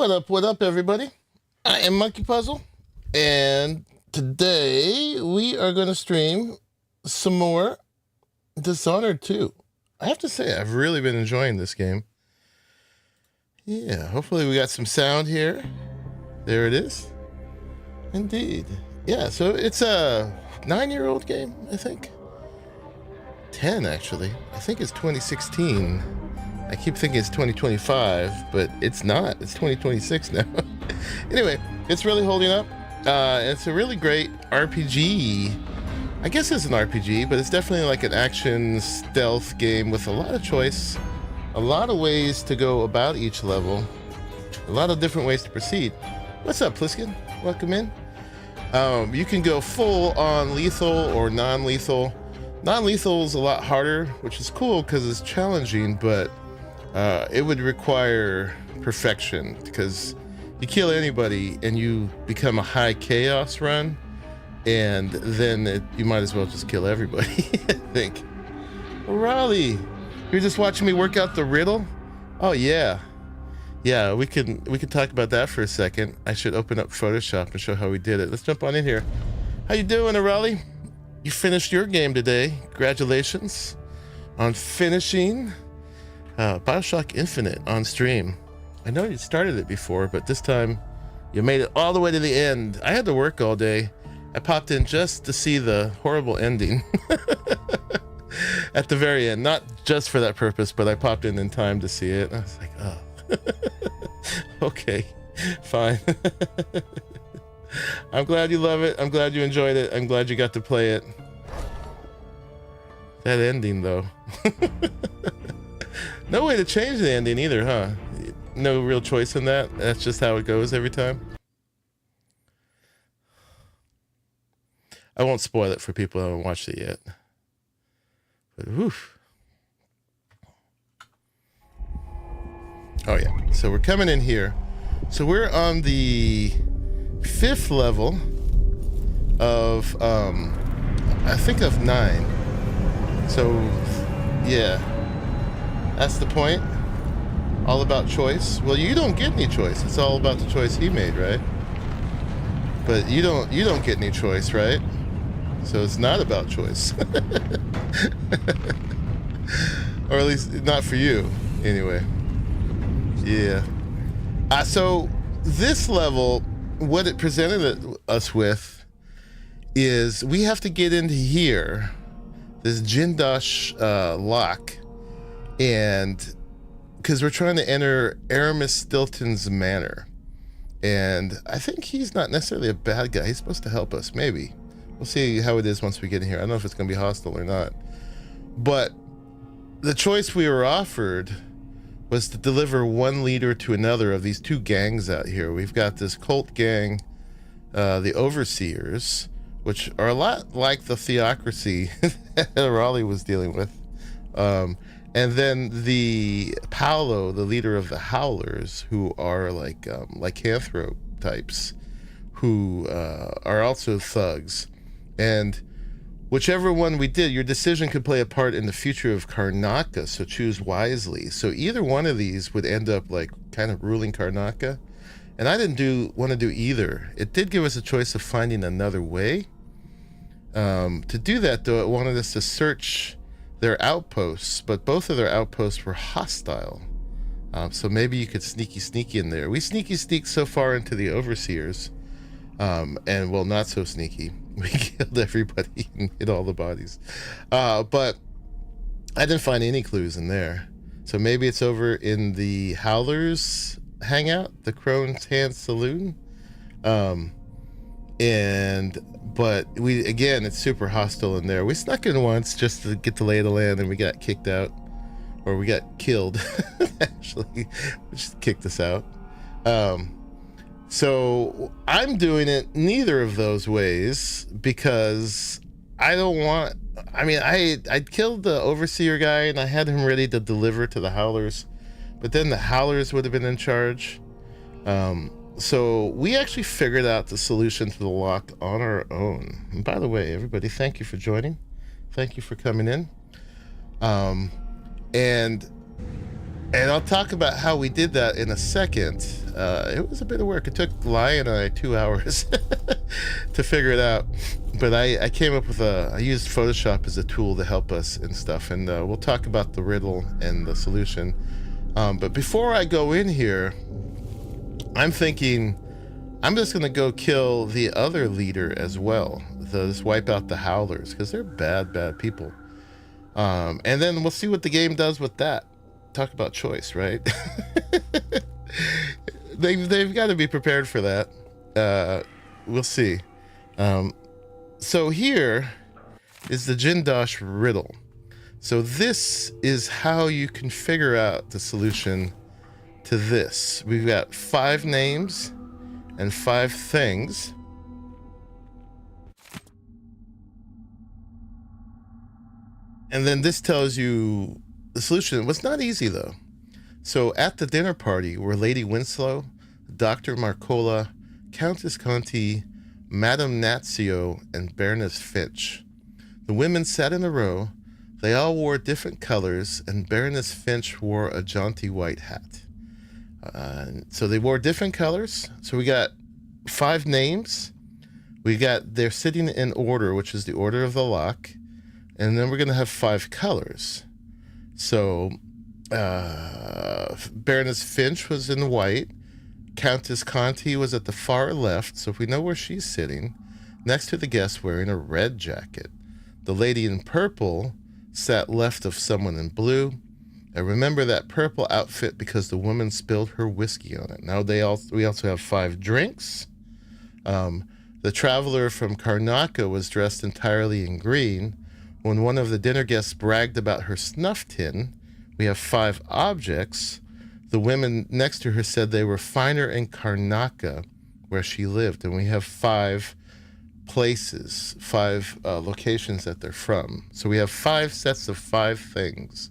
What up, everybody? I am Monkey Puzzle, and today we are going to stream some more Dishonored 2. I have to say, I've really been enjoying this game. Yeah, hopefully we got some sound here. There it is. Indeed. Yeah, so it's a 9-year-old game, I think. 10, actually. I think it's 2016. I keep thinking it's 2025, but it's not. It's 2026 now. Anyway, it's really holding up. It's a really great RPG. I guess it's an RPG, but it's definitely like an action stealth game with a lot of choice, a lot of ways to go about each level, a lot of different ways to proceed. What's up, Pliskin? Welcome in. You can go full on lethal or non-lethal. Non-lethal is a lot harder, which is cool because it's challenging, but it would require perfection because you kill anybody and you become a high chaos run, and then you might as well just kill everybody. I think. Raleigh, you're just watching me work out the riddle? Oh yeah, we can talk about that for a second. I should open up Photoshop and show how we did it. Let's jump on in here. How you doing, Raleigh? You finished your game today. Congratulations on finishing BioShock Infinite on stream. I know you started it before, but this time you made it all the way to the end. I had to work all day. I popped in just to see the horrible ending at the very end. Not just for that purpose, but I popped in time to see it. I was like, oh, okay, fine. I'm glad you love it. I'm glad you enjoyed it. I'm glad you got to play it. That ending, though. No way to change the ending either, huh? No real choice in that. That's just how it goes every time. I won't spoil it for people who haven't watched it yet. But woof. Oh yeah. So we're coming in here. So we're on the 5th level of I think of 9. So yeah, that's the point. All about choice. Well, you don't get any choice. It's all about the choice he made, right? But you don't get any choice, right? So it's not about choice. Or at least not for you anyway. Yeah. So this level, what it presented us with is we have to get into here, this Jindosh lock, and because we're trying to enter Aramis Stilton's manor, and I think he's not necessarily a bad guy. He's supposed to help us, maybe. We'll see how it is once we get in here. I don't know if it's going to be hostile or not, but the choice we were offered was to deliver one leader to another of these two gangs out here. We've got this cult gang, the Overseers, which are a lot like the theocracy that Raleigh was dealing with. And then the Paolo, the leader of the Howlers, who are like lycanthrope types, who are also thugs. And whichever one we did, your decision could play a part in the future of Karnaca, so choose wisely. So either one of these would end up like kind of ruling Karnaca. And I didn't want to do either. It did give us a choice of finding another way. To do that, though, it wanted us to search their outposts, but both of their outposts were hostile. So maybe you could sneaky in there. We sneaked so far into the Overseers, and well, not so sneaky. We killed everybody and hit all the bodies. But I didn't find any clues in there. So maybe it's over in the Howlers hangout, the Crone's Hand Saloon. But it's super hostile in there. We snuck in once just to get the lay of the land, and we got kicked out, or we got killed actually, which kicked us out. So I'm doing it neither of those ways because I don't want, I killed the Overseer guy and I had him ready to deliver to the Howlers, but then the Howlers would have been in charge. So we actually figured out the solution to the lock on our own. And by the way, everybody, thank you for joining. Thank you for coming in. And And I'll talk about how we did that in a second. It was a bit of work. It took Lion and I 2 hours to figure it out. But I came up with I used Photoshop as a tool to help us and stuff. And we'll talk about the riddle and the solution. But before I go in here, I'm thinking I'm just going to go kill the other leader as well. Just wipe out the Howlers, because they're bad people. And then we'll see what the game does with that. Talk about choice, right? They've got to be prepared for that. We'll see. So here is the Jindosh riddle. So this is how you can figure out the solution to this. We've got 5 names and 5 things. And then this tells you the solution. It was not easy, though. So at the dinner party were Lady Winslow, Dr. Marcola, Countess Conti, Madame Nazio, and Baroness Finch. The women sat in a row. They all wore different colors, and Baroness Finch wore a jaunty white hat. So they wore different colors. So we got 5 names. They're sitting in order, which is the order of the lock. And then we're going to have 5 colors. So Baroness Finch was in white. Countess Conti was at the far left, so if we know where she's sitting, next to the guest wearing a red jacket. The lady in purple sat left of someone in blue. And remember that purple outfit because the woman spilled her whiskey on it. Now we also have 5 drinks. The traveler from Karnataka was dressed entirely in green. When one of the dinner guests bragged about her snuff tin, we have 5 objects. The women next to her said they were finer in Karnataka, where she lived. And we have 5 places, 5 locations that they're from. So we have 5 sets of 5 things.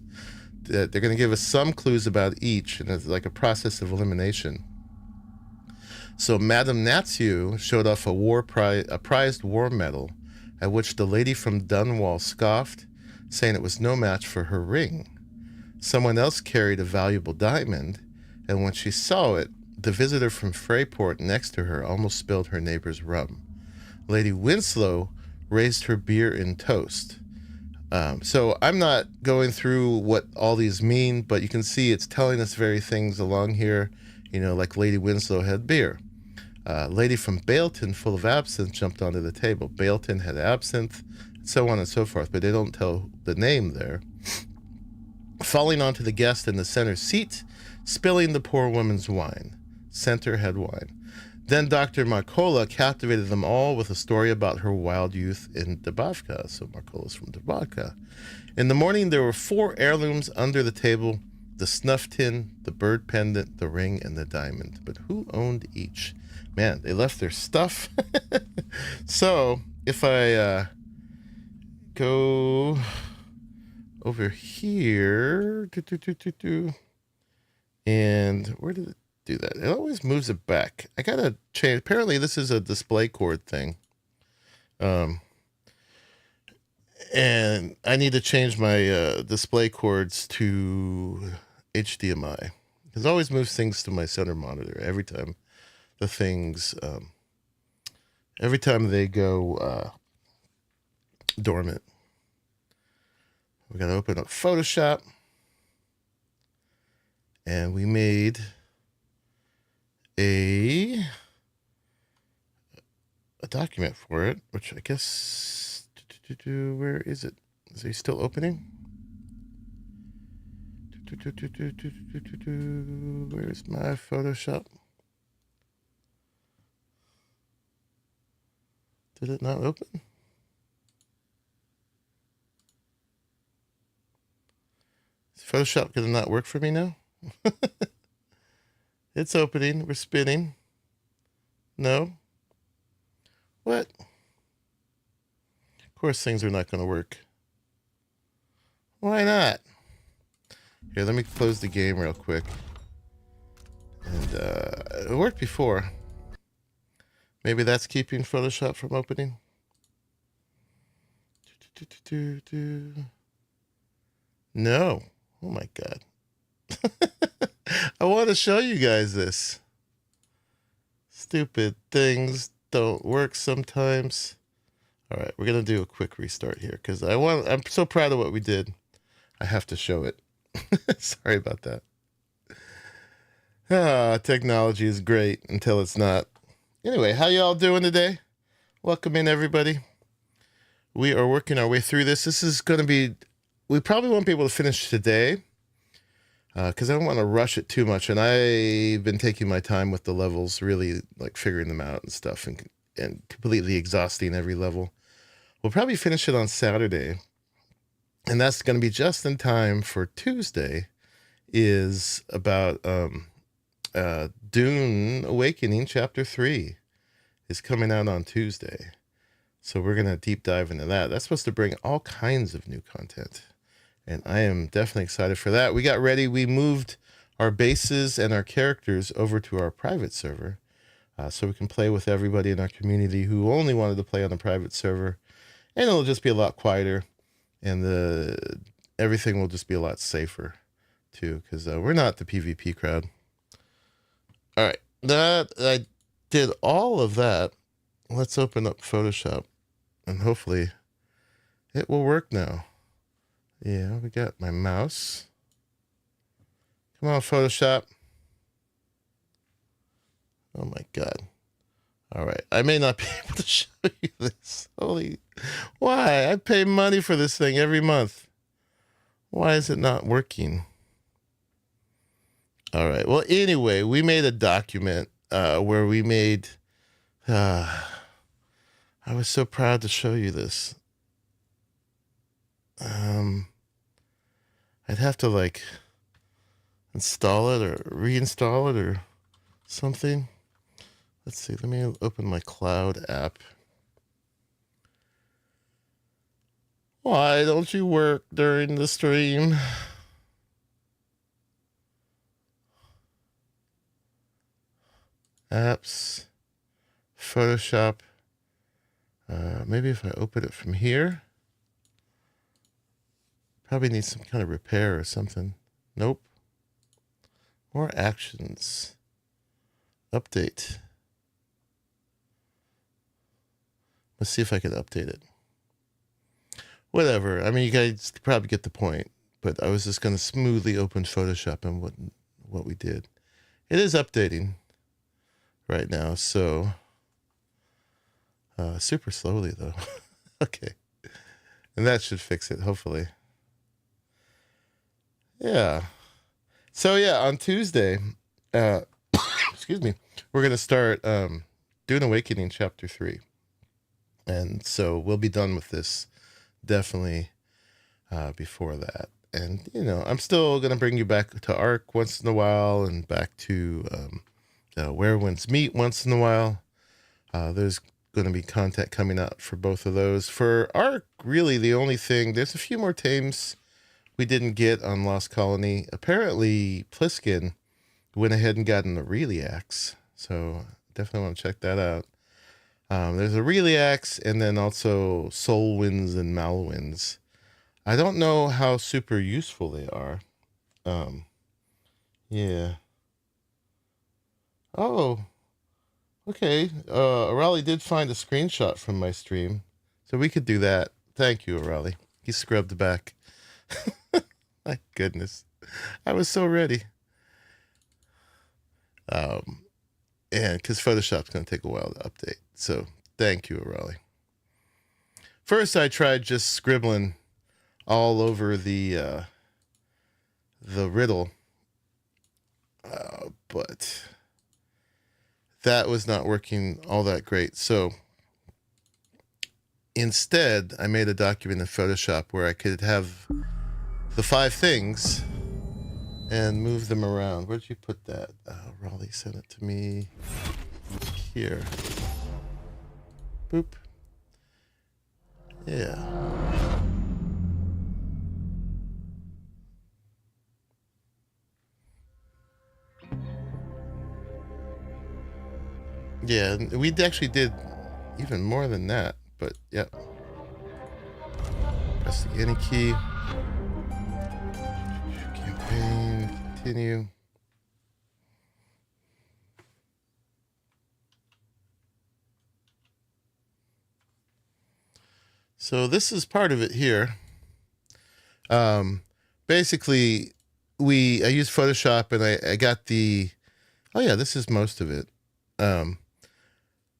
They're going to give us some clues about each, and it's like a process of elimination. So Madame Natsu showed off a prized war medal, at which the lady from Dunwall scoffed, saying it was no match for her ring. Someone else carried a valuable diamond, and when she saw it, the visitor from Freyport next to her almost spilled her neighbor's rum. Lady Winslow raised her beer in toast. So I'm not going through what all these mean, but you can see it's telling us very things along here, like Lady Winslow had beer. Lady from Bailton, full of absinthe, jumped onto the table. Bailton had absinthe, so on and so forth, but they don't tell the name there. Falling onto the guest in the center seat, spilling the poor woman's wine. Center had wine. Then Dr. Marcola captivated them all with a story about her wild youth in Dubrovka. So Marcola's from Dubrovka. In the morning, there were 4 heirlooms under the table: the snuff tin, the bird pendant, the ring, and the diamond. But who owned each? Man, they left their stuff. So if I go over here, and where did it do that? It always moves it back. I gotta change. Apparently this is a display cord thing. And I need to change my display cords to HDMI. It always moves things to my center monitor every time the things, every time they go dormant. We gotta open up Photoshop, and we made a document for it, which I guess, where is it? Is he still opening? Where's my Photoshop? Did it not open? Is Photoshop gonna not work for me now? It's opening. We're spinning. No. What? Of course things are not going to work. Why not? Here, let me close the game real quick. And it worked before. Maybe that's keeping Photoshop from opening. No. Oh my God. I want to show you guys this. Stupid things don't work sometimes. All right, we're gonna do a quick restart here because I'm so proud of what we did. I have to show it. Sorry about that. Technology is great until it's not. Anyway, how y'all doing today? Welcome in, everybody. We are working our way through this. This is going to be, we probably won't be able to finish today because I don't want to rush it too much. And I've been taking my time with the levels, really like figuring them out and stuff and completely exhausting every level. We'll probably finish it on Saturday. And that's going to be just in time for Tuesday is about Dune Awakening Chapter 3 is coming out on Tuesday. So we're going to deep dive into that. That's supposed to bring all kinds of new content. And I am definitely excited for that. We got ready. We moved our bases and our characters over to our private server so we can play with everybody in our community who only wanted to play on the private server. And it'll just be a lot quieter. And everything will just be a lot safer too, because we're not the PvP crowd. All right, that I did all of that. Let's open up Photoshop, and hopefully it will work now. Yeah, we got my mouse. Come on, Photoshop. Oh my God. All right, I may not be able to show you this. Holy, why? I pay money for this thing every month. Why is it not working? All right, well, anyway, we made a document where we made, I was so proud to show you this. I'd have to like install it or reinstall it or something. Let's see, let me open my cloud app. Why don't you work during the stream? Apps, Photoshop. Maybe if I open it from here. Probably needs some kind of repair or something. Nope. More actions. Update. Let's see if I can update it. Whatever. I mean, you guys probably get the point. But I was just going to smoothly open Photoshop and what we did. It is updating right now, so super slowly though. Okay. And that should fix it, hopefully. Yeah. So yeah, on Tuesday, excuse me, we're going to start Dune Awakening Chapter 3. And so we'll be done with this definitely before that. And, you know, I'm still going to bring you back to Arc once in a while and back to Where Winds Meet once in a while. There's going to be content coming out for both of those. For Arc, really the only thing, there's a few more tames we didn't get on Lost Colony. Apparently, Pliskin went ahead and got in the Reliax. So definitely want to check that out. There's a Reliax and then also Soul Winds and Mal Winds. I don't know how super useful they are. Yeah. Oh, okay. Arali did find a screenshot from my stream. So we could do that. Thank you, Arali. He scrubbed back. My goodness. I was so ready. And because Photoshop's going to take a while to update. So thank you, Arali. First, I tried just scribbling all over the riddle. But that was not working all that great. So instead, I made a document in Photoshop where I could have the 5 things and move them around. Where'd you put that? Raleigh sent it to me here. Boop. Yeah. Yeah, we actually did even more than that, but yeah. Press the any key. Campaign, continue. So this is part of it here. Basically, I used Photoshop and I got the, oh yeah, this is most of it.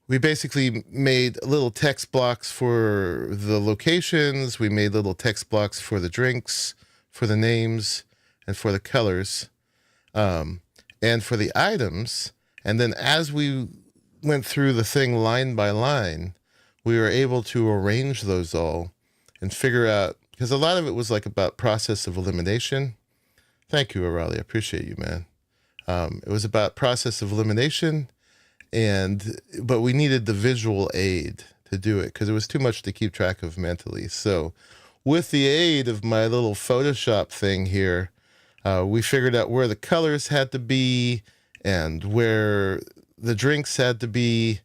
We basically made little text blocks for the locations. We made little text blocks for the drinks, for the names, and for the colors, and for the items. And then as we went through the thing line by line, we were able to arrange those all and figure out, because a lot of it was like about process of elimination. Thank you, Arali. I appreciate you, man. It was about process of elimination, but we needed the visual aid to do it because it was too much to keep track of mentally. So with the aid of my little Photoshop thing here, we figured out where the colors had to be and where the drinks had to be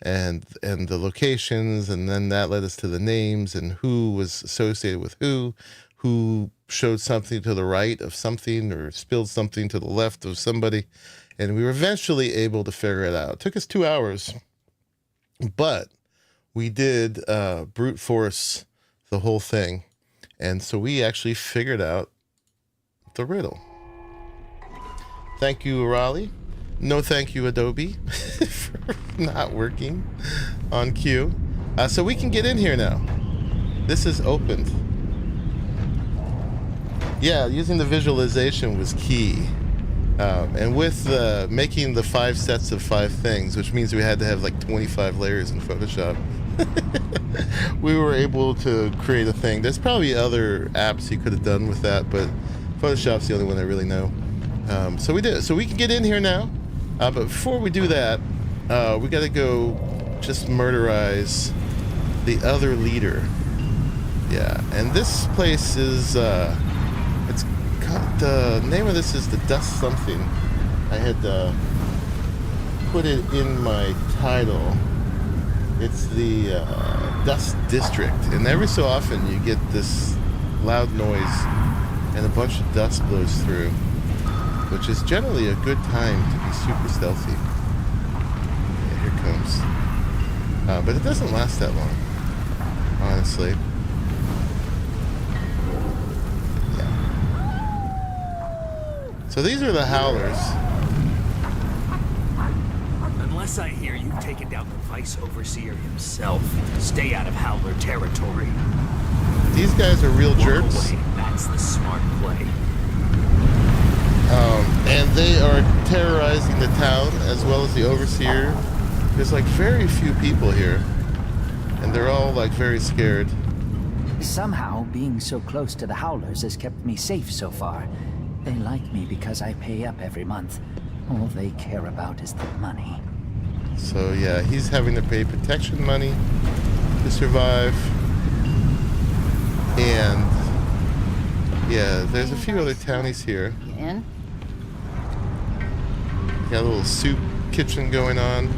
and the locations, and then that led us to the names and who was associated with who showed something to the right of something or spilled something to the left of somebody. And we were eventually able to figure it out. It took us 2 hours, but we did brute force the whole thing. And so we actually figured out the riddle. Thank you, Raleigh. No thank you, Adobe, for not working on cue. So we can get in here now. This is opened. Yeah, using the visualization was key. And with making the 5 sets of 5 things, which means we had to have like 25 layers in Photoshop, we were able to create a thing. There's probably other apps you could have done with that, but Photoshop's the only one I really know. So we did. So we can get in here now. But before we do that, we got to go just murderize the other leader. Yeah, and this place is, it's got, the name of this is the Dust something. I had put it in my title. It's the Dust District, and every so often you get this loud noise and a bunch of dust blows through, which is generally a good time to be super stealthy. Yeah, here it comes. But it doesn't last that long, honestly. Yeah. So these are the howlers. Unless I hear you've taken down the Vice Overseer himself, stay out of Howler territory. These guys are real jerks. Walk away. That's the smart play. And they are terrorizing the town as well as the Overseer. There's like very few people here, and they're all like very scared. Somehow, being so close to the Howlers has kept me safe so far. They like me because I pay up every month. All they care about is the money. So yeah, he's having to pay protection money to survive. And yeah, there's a few other townies here. In? Got a little soup kitchen going on.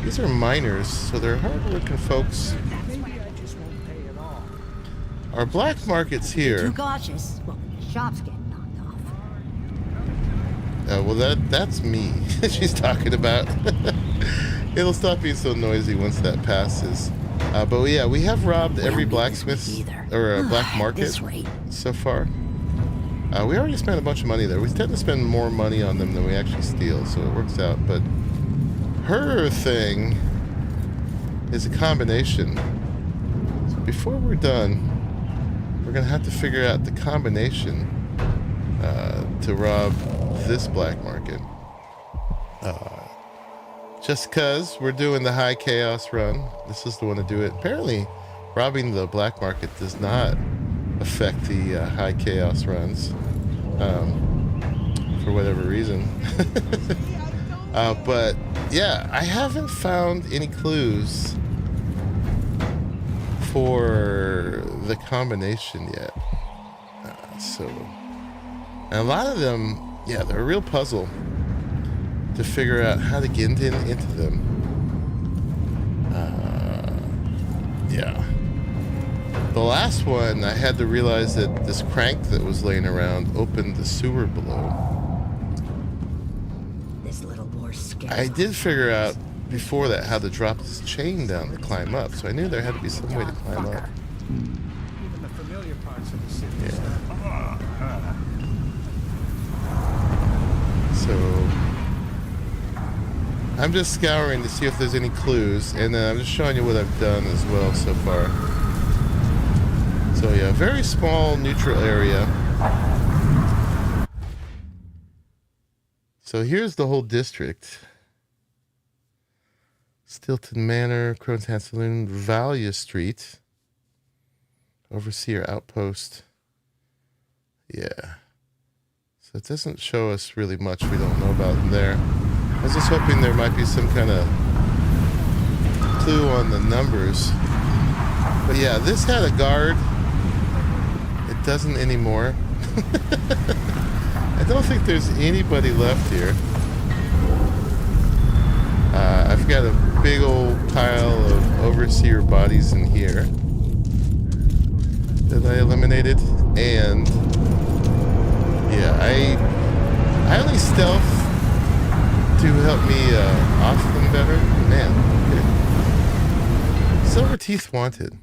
These are miners, so they're hard-working folks. Our black market's here. Too cautious. Well, the shop's getting knocked off. Well, that's me. She's talking about. It'll stop being so noisy once that passes. But yeah, we have robbed every blacksmith or black market so far. We already spent a bunch of money there. We tend to spend more money on them than we actually steal, so it works out. But her thing is a combination. So before we're done, we're going to have to figure out the combination to rob this black market. Just because we're doing the high chaos run, this is the one to do it. Apparently, robbing the black market does not affect the high chaos runs for whatever reason. But yeah, I haven't found any clues for the combination yet. And a lot of them, yeah, they're a real puzzle to figure out how to get into them. Yeah. The last one, I had to realize that this crank that was laying around opened the sewer below. war scares I did off figure out others. before that how to drop this chain down to climb up, so I knew there had to be some way to climb up. Even the familiar parts of the city. Yeah. So I'm just scouring to see if there's any clues, and then I'm just showing you what I've done as well so far. So yeah, very small neutral area. So here's the whole district. Stilton Manor, Crone's Hand Saloon, Valia Street, Overseer Outpost. Yeah. So it doesn't show us really much we don't know about in there. I was just hoping there might be some kind of clue on the numbers. But yeah, this had a guard. It doesn't anymore. I don't think there's anybody left here. I've got a big old pile of overseer bodies in here that I eliminated, and yeah, I only stealth to help me off them better. Man, okay. Silver teeth wanted.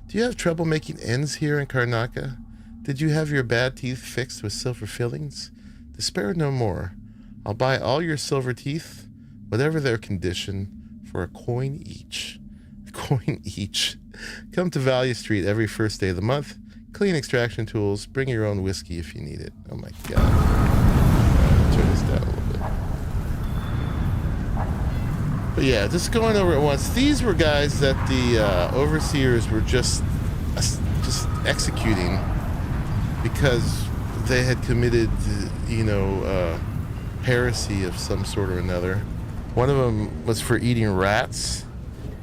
Do you have trouble making ends here in Karnaca? Did you have your bad teeth fixed with silver fillings? Despair no more. I'll buy all your silver teeth, whatever their condition, for a coin each. A coin each. Come to Value Street every first day of the month. Clean extraction tools. Bring your own whiskey if you need it. Oh my god. Turn this down a little bit. But yeah, just going over it once. These were guys that the overseers were just executing because they had committed, heresy of some sort or another. One of them was for eating rats.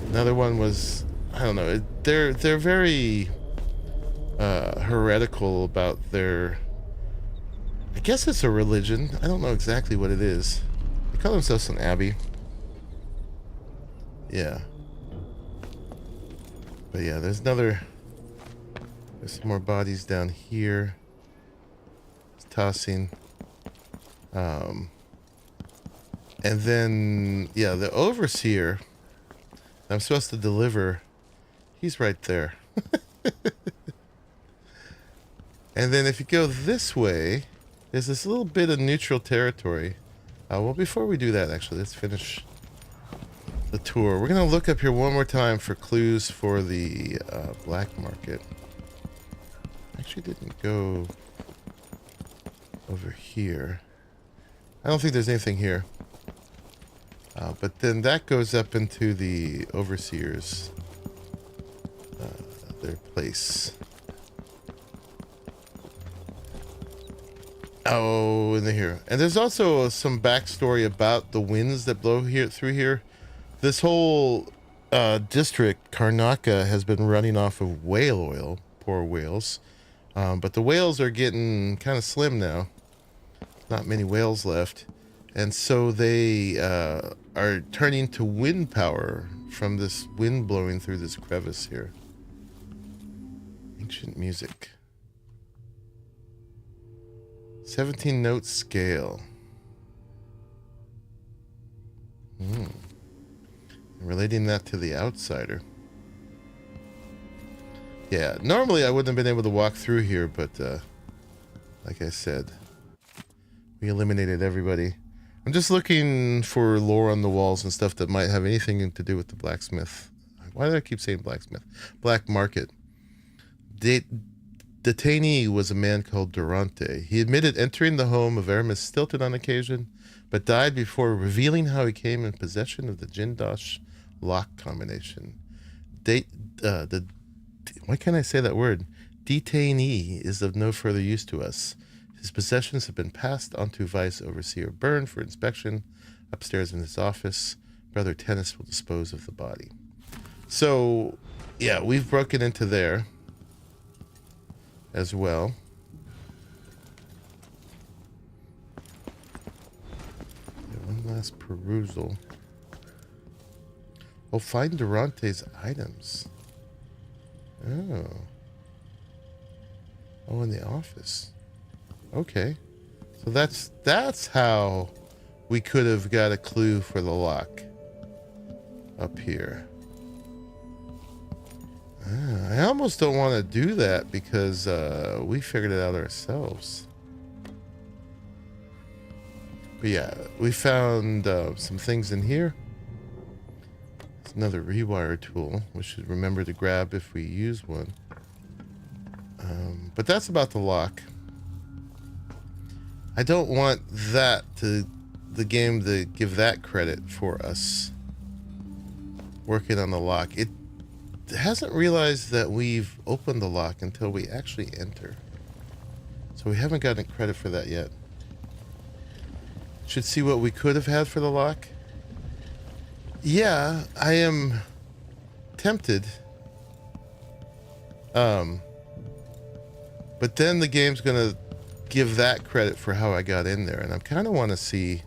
Another one was, I don't know. They're very heretical about their. I guess it's a religion. I don't know exactly what it is. They call themselves an abbey. Yeah. But yeah, there's some more bodies down here. It's tossing. And then, yeah, the overseer I'm supposed to deliver, he's right there. And then if you go this way, there's this little bit of neutral territory. Well, before we do that, actually, let's finish the tour. We're going to look up here one more time for clues for the black market. Actually didn't go over here. I don't think there's anything here. But then that goes up into the overseers, their place. Oh, in here. And there's also some backstory about the winds that blow here through here. This whole district, Karnaca, has been running off of whale oil. Poor whales. But the whales are getting kind of slim now. Not many whales left. And so they are turning to wind power from this wind blowing through this crevice here. Ancient music. 17-note scale. Relating that to the outsider. Yeah, normally I wouldn't have been able to walk through here, but like I said, we eliminated everybody. I'm just looking for lore on the walls and stuff that might have anything to do with the blacksmith. Why do I keep saying blacksmith? Black market. Detainee was a man called Durante. He admitted entering the home of Aramis Stilton on occasion, but died before revealing how he came in possession of the Jindosh lock combination. Why can't I say that word? Detainee is of no further use to us. His possessions have been passed on to Vice Overseer Byrne for inspection upstairs in his office. Brother Tennis will dispose of the body. So, yeah, we've broken into there as well. One last perusal. Oh, find Durante's items. Oh. Oh, in the office. Okay. So that's how we could have got a clue for the lock up here. I almost don't want to do that because we figured it out ourselves. But yeah, we found some things in here. It's another rewire tool. We should remember to grab if we use one. But that's about the lock. I don't want that to the game to give that credit for us working on the lock. It hasn't realized that we've opened the lock until we actually enter. So we haven't gotten credit for that yet. Should see what we could have had for the lock. Yeah, I am tempted. But then the game's gonna give that credit for how I got in there, and I kind of want to see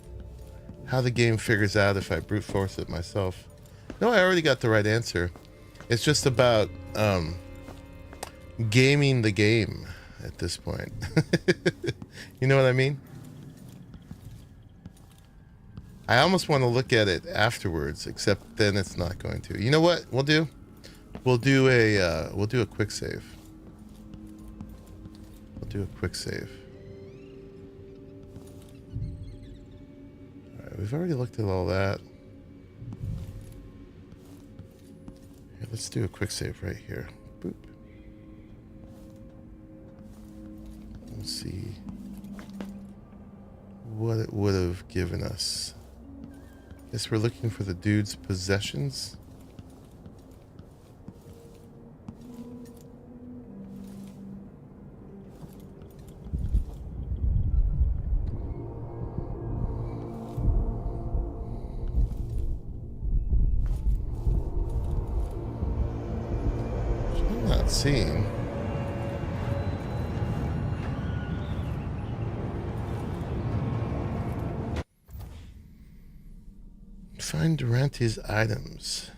how the game figures out if I brute force it myself. No, I already got the right answer. It's just about gaming the game at this point. You know what I mean? I almost want to look at it afterwards, except then it's not going to. You know what we'll do? We'll do a quick save. We'll do a quick save. All right, we've already looked at all that. Here, let's do a quick save right here. Boop. Let's see what it would have given us. Guess we're looking for the dude's possessions. I'm not seeing. Find Durante's items.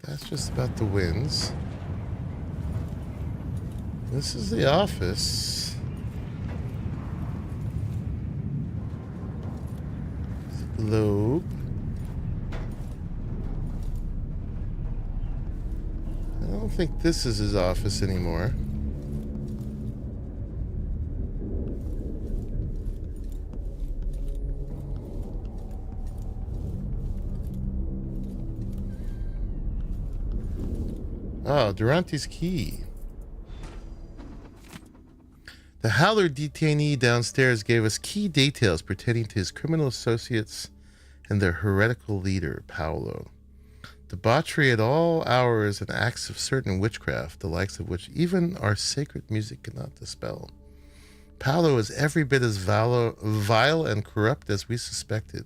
That's just about the wins. This is the office. The globe. I don't think this is his office anymore. Oh, Durante's key. The Howler detainee downstairs gave us key details pertaining to his criminal associates and their heretical leader, Paolo. Debauchery at all hours and acts of certain witchcraft, the likes of which even our sacred music cannot dispel. Paolo is every bit as vile and corrupt as we suspected.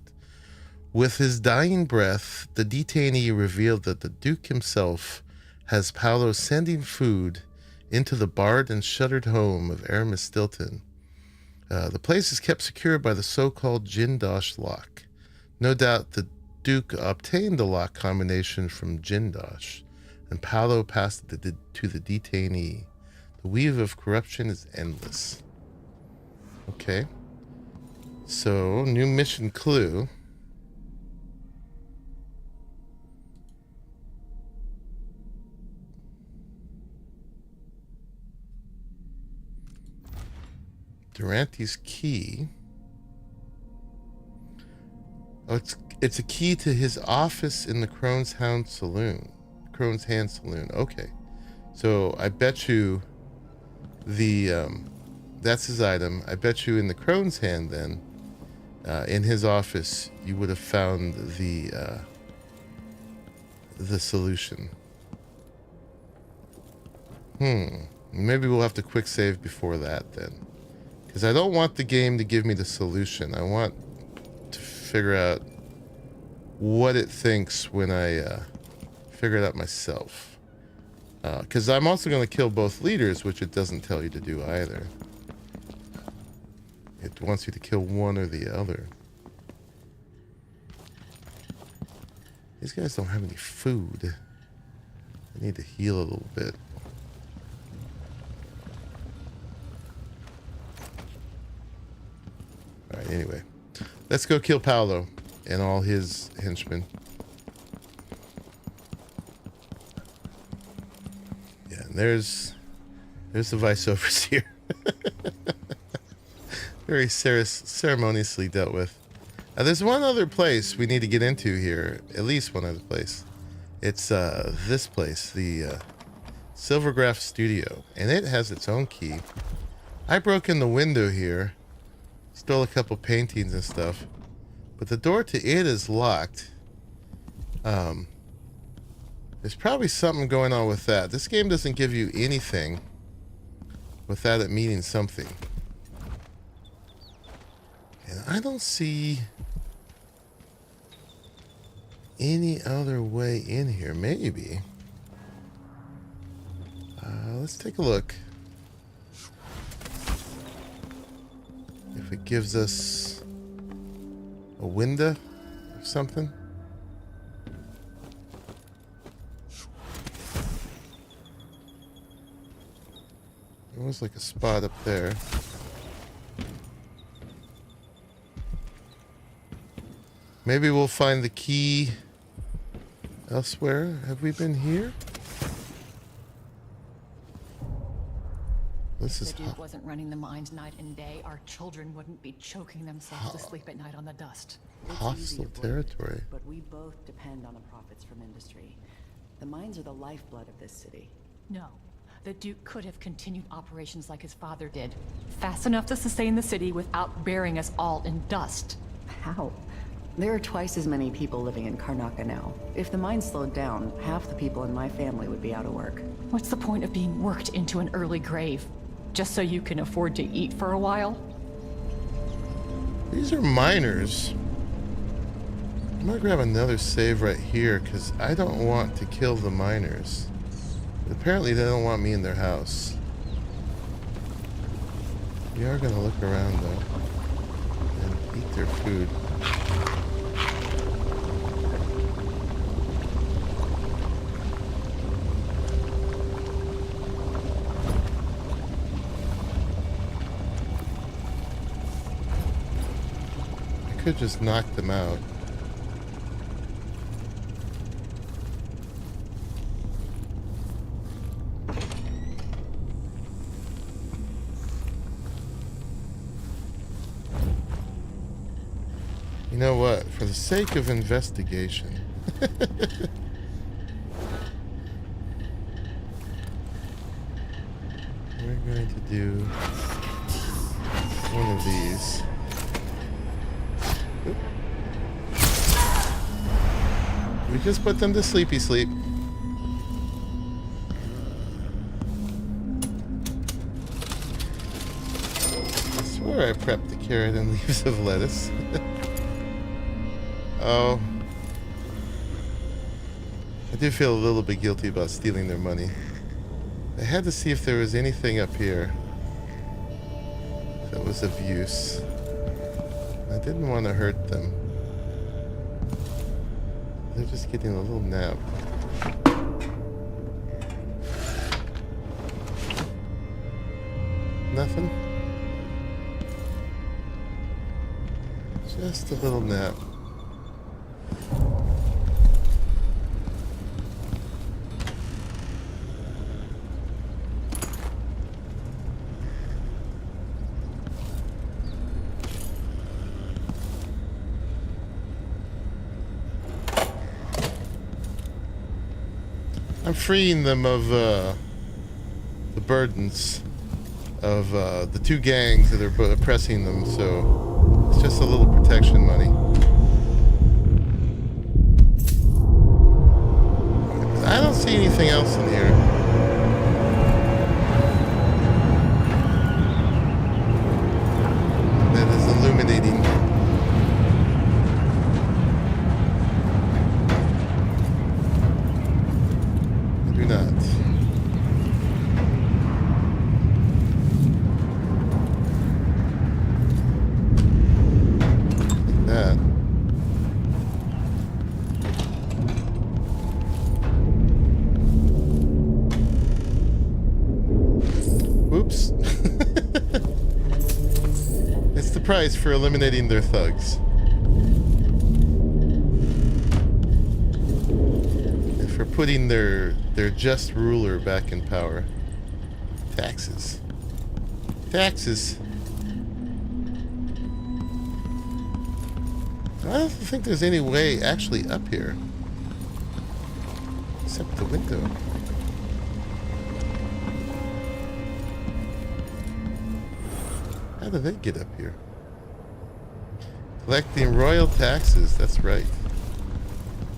With his dying breath, the detainee revealed that the Duke himself has Paolo sending food into the barred and shuttered home of Aramis Stilton. The place is kept secure by the so-called Jindosh lock. No doubt the Duke obtained the lock combination from Jindosh, and Paolo passed it to the detainee. The weave of corruption is endless. Okay. So, new mission clue. Durante's key. Oh, it's a key to his office in the Crone's Hand Saloon. Okay. So I bet you that's his item. I bet you in the Crone's Hand then, in his office, you would have found the solution. Maybe we'll have to quick save before that then. Because I don't want the game to give me the solution. I want to figure out what it thinks when I figure it out myself. Because I'm also going to kill both leaders, which it doesn't tell you to do either. It wants you to kill one or the other. These guys don't have any food. I need to heal a little bit. Alright, anyway. Let's go kill Paolo and all his henchmen. Yeah, and there's the vice overseer. Very ceremoniously dealt with. There's one other place we need to get into here. At least one other place. It's this place, the Silvergraph Studio. And it has its own key. I broke in the window here. Stole a couple paintings and stuff. But the door to it is locked. There's probably something going on with that. This game doesn't give you anything without it meaning something. And I don't see any other way in here. Maybe. Let's take a look. If it gives us a window or something. There was like a spot up there. Maybe we'll find the key elsewhere. Have we been here? This is If the Duke wasn't running the mines night and day, our children wouldn't be choking themselves to sleep at night on the dust. hostile territory. But we both depend on the profits from industry. The mines are the lifeblood of this city. No. The Duke could have continued operations like his father did. Fast enough to sustain the city without burying us all in dust. How? There are twice as many people living in Karnaca now. If the mine slowed down, half the people in my family would be out of work. What's the point of being worked into an early grave? Just so you can afford to eat for a while? These are miners. I'm gonna grab another save right here because I don't want to kill the miners. But apparently they don't want me in their house. We are gonna look around though and eat their food. I could just knock them out. You know what? For the sake of investigation. We're going to do one of these. Oop. We just put them to sleepy sleep. I swear I prepped the carrot and leaves of lettuce. Oh. I do feel a little bit guilty about stealing their money. I had to see if there was anything up here that was of use. I didn't want to hurt them. They're just getting a little nap. Nothing? Just a little nap. I'm freeing them of the burdens of the two gangs that are oppressing them, so it's just a little protection money. I don't see anything else in here. That is illuminating. price for eliminating their thugs. And for putting their just ruler back in power. Taxes. Taxes. I don't think there's any way actually up here. Except the window. How did they get up here? Collecting royal taxes, that's right.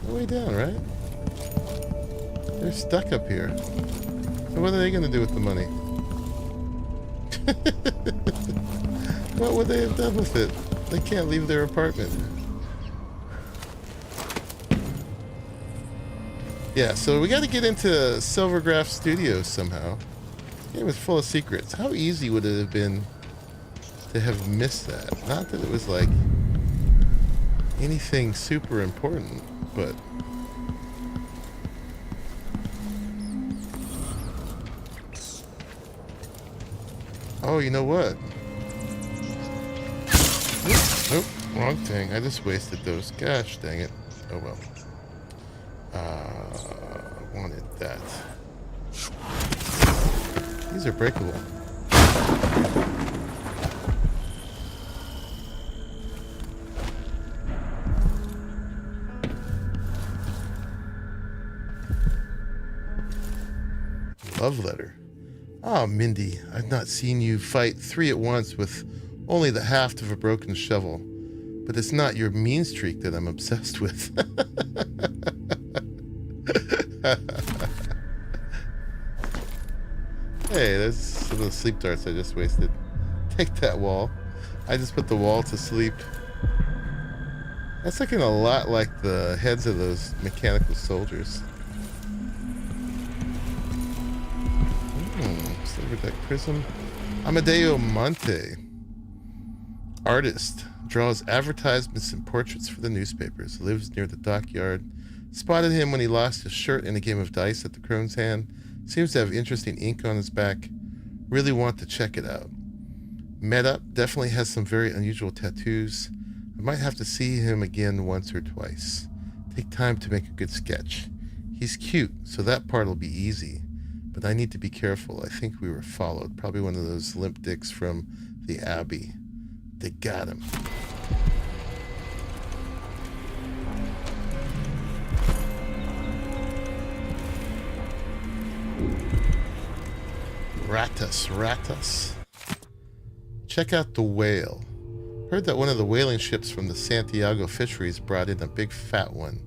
No way down, right? They're stuck up here. So what are they going to do with the money? What would they have done with it? They can't leave their apartment. Yeah, so we got to get into Silvergraph Studios somehow. The game is full of secrets. How easy would it have been to have missed that? Not that it was like anything super important, but oh, you know what? Nope, wrong thing. I just wasted those. Gosh dang it. Oh well. Wanted that. These are breakable. Love letter. Ah, Mindy, I've not seen you fight 3 at once with only the haft of a broken shovel. But it's not your mean streak that I'm obsessed with. Hey, there's some of the sleep darts I just wasted. Take that wall. I just put the wall to sleep. That's looking a lot like the heads of those mechanical soldiers. Silver deck prism. Amadeo Monte. Artist. Draws advertisements and portraits for the newspapers. Lives near the dockyard. Spotted him when he lost his shirt in a game of dice at the Crone's Hand. Seems to have interesting ink on his back. Really want to check it out. Met up. Definitely has some very unusual tattoos. I might have to see him again once or twice. Take time to make a good sketch. He's cute, so that part will be easy. But I need to be careful. I think we were followed. Probably one of those limp dicks from the Abbey. They got him. Ratus. Check out the whale. Heard that one of the whaling ships from the Santiago fisheries brought in a big fat one,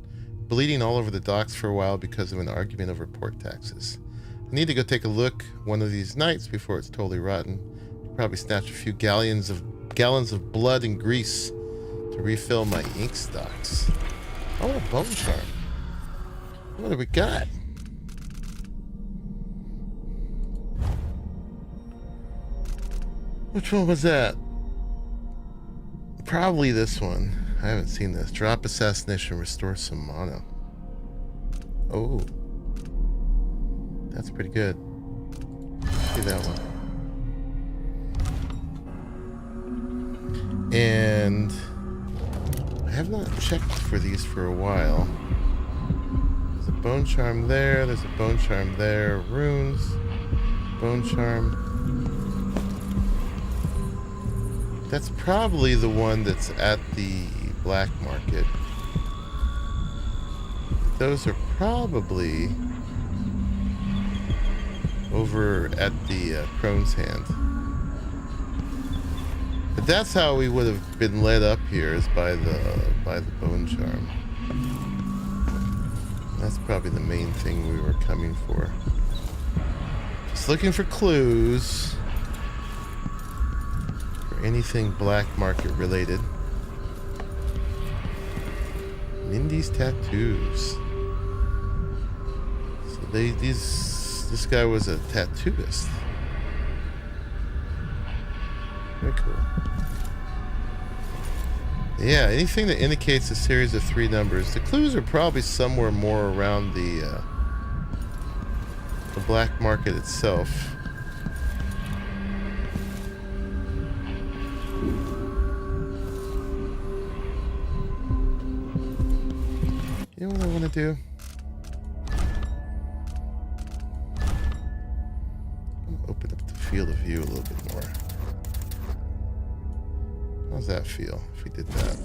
bleeding all over the docks for a while because of an argument over port taxes. I need to go take a look one of these nights before it's totally rotten. Probably snatch a few gallons of blood and grease to refill my ink stocks. Oh, a bone charm. What do we got? Which one was that? Probably this one. I haven't seen this. Drop assassination, restore some mana. Oh. That's pretty good. See that one. And I have not checked for these for a while. There's a bone charm there. There's a bone charm there. Runes. Bone charm. That's probably the one that's at the black market. Those are probably over at the Crone's Hand. But that's how we would have been led up here, is by the bone charm. That's probably the main thing we were coming for. Just looking for clues. Anything black market related. Mindy's tattoos. So this guy was a tattooist. Very cool. Yeah, anything that indicates a series of 3 numbers. The clues are probably somewhere more around the black market itself. do? Open up the field of view a little bit more. How's that feel if we did that?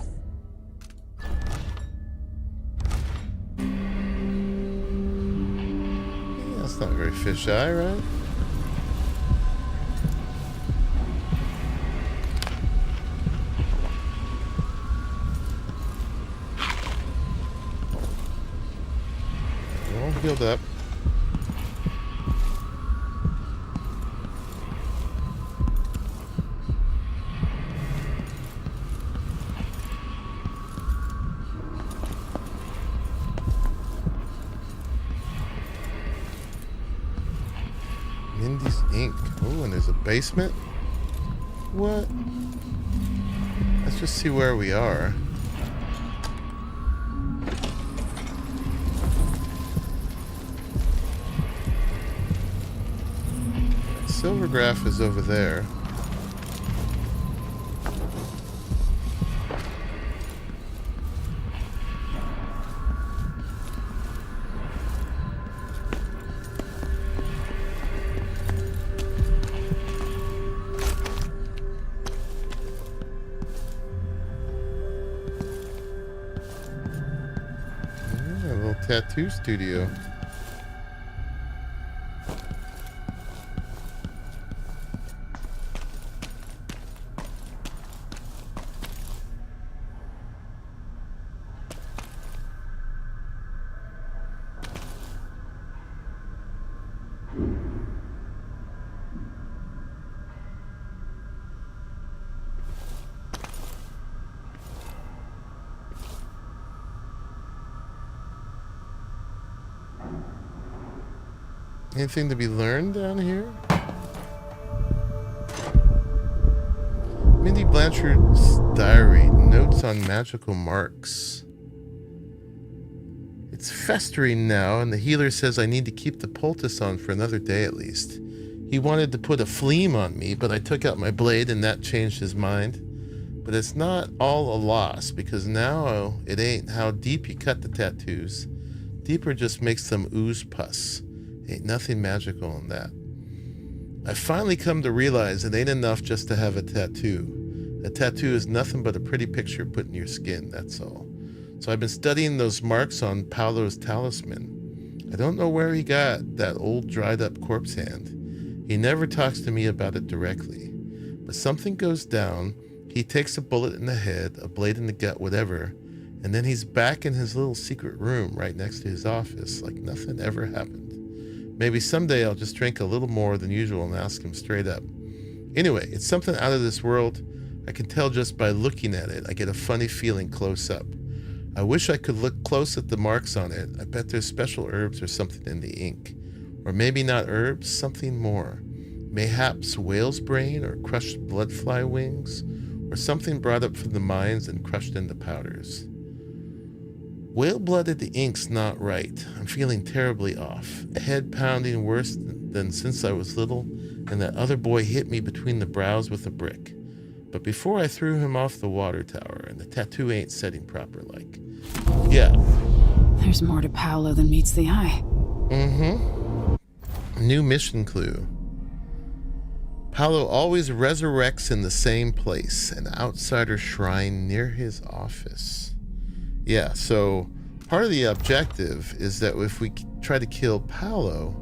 Yeah, that's not very fisheye, right? All healed up. Mindy's Ink. Oh, and there's a basement? What? Let's just see where we are. Silvergraph is over there. Yeah, a little tattoo studio. Anything to be learned down here? Mindy Blanchard's diary. Notes on magical marks. It's festering now, and the healer says I need to keep the poultice on for another day at least. He wanted to put a phlegm on me, but I took out my blade and that changed his mind. But it's not all a loss, because now it ain't how deep you cut the tattoos. Deeper just makes them ooze pus. Ain't nothing magical in that. I finally come to realize it ain't enough just to have a tattoo. A tattoo is nothing but a pretty picture put in your skin, that's all. So I've been studying those marks on Paolo's talisman. I don't know where he got that old dried up corpse hand. He never talks to me about it directly. But something goes down, he takes a bullet in the head, a blade in the gut, whatever, and then he's back in his little secret room right next to his office like nothing ever happened. Maybe someday I'll just drink a little more than usual and ask him straight up. Anyway, it's something out of this world. I can tell just by looking at it. I get a funny feeling close up. I wish I could look close at the marks on it. I bet there's special herbs or something in the ink. Or maybe not herbs, something more. Mayhaps whale's brain or crushed bloodfly wings, or something brought up from the mines and crushed into powders. Whale-blooded ink's not right. I'm feeling terribly off. Head pounding worse than since I was little, and that other boy hit me between the brows with a brick. But before I threw him off the water tower, and the tattoo ain't setting proper like. Yeah. There's more to Paolo than meets the eye. New mission clue. Paolo always resurrects in the same place, an outsider shrine near his office. Yeah, so part of the objective is that if we try to kill Paolo,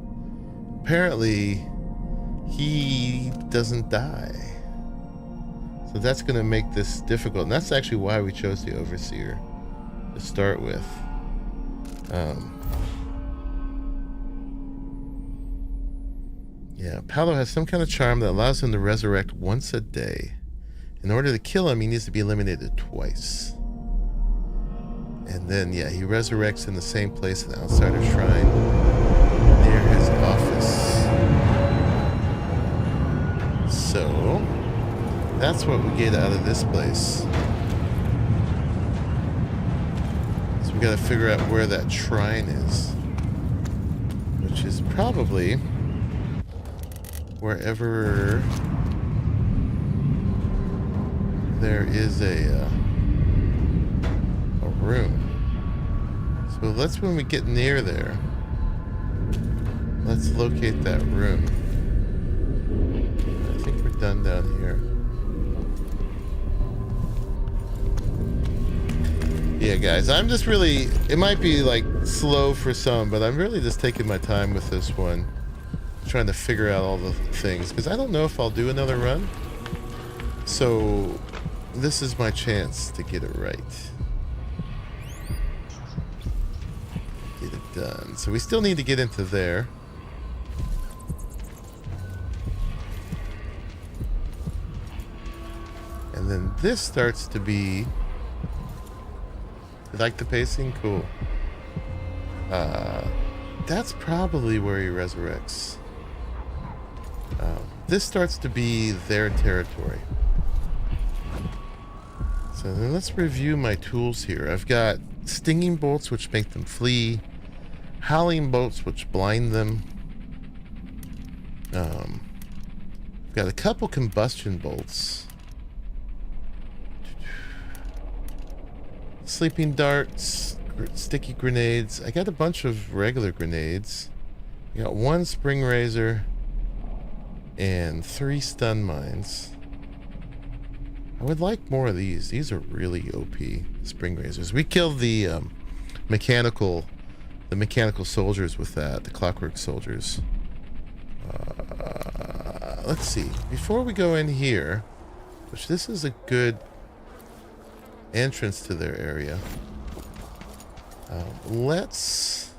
apparently he doesn't die. So that's going to make this difficult. And that's actually why we chose the Overseer to start with. Yeah, Paolo has some kind of charm that allows him to resurrect once a day. In order to kill him, he needs to be eliminated twice. And then, yeah, he resurrects in the same place, an outsider shrine near his office. So, that's what we get out of this place. So we gotta figure out where that shrine is. Which is probably wherever there is a room. So let's, when we get near there, let's locate that room. I think we're done down here. Yeah, guys, I'm just really, it might be like slow for some, but I'm really just taking my time with this one. Trying to figure out all the things, because I don't know if I'll do another run. So this is my chance to get it right. Get it done. So we still need to get into there. And then this starts to be... You like the pacing? Cool. That's probably where he resurrects. This starts to be their territory. So then let's review my tools here. I've got stinging bolts, which make them flee. Howling bolts, which blind them. I've got a couple combustion bolts. Sleeping darts, sticky grenades. I got a bunch of regular grenades. I got one spring razor and 3 stun mines. I would like more of these. These are really OP spring razors. We killed the mechanical soldiers with that, the clockwork soldiers. Let's see. Before we go in here, which this is a good entrance to their area. Let's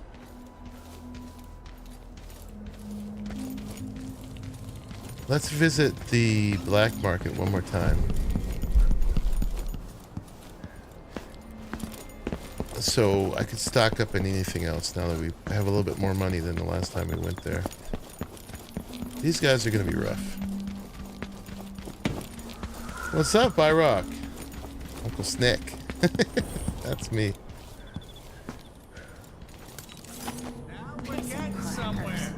visit the black market one more time. So I could stock up on anything else now that we have a little bit more money than the last time we went there. These guys are going to be rough. What's up, Byrock? Uncle Snick. That's me. Now we're getting somewhere.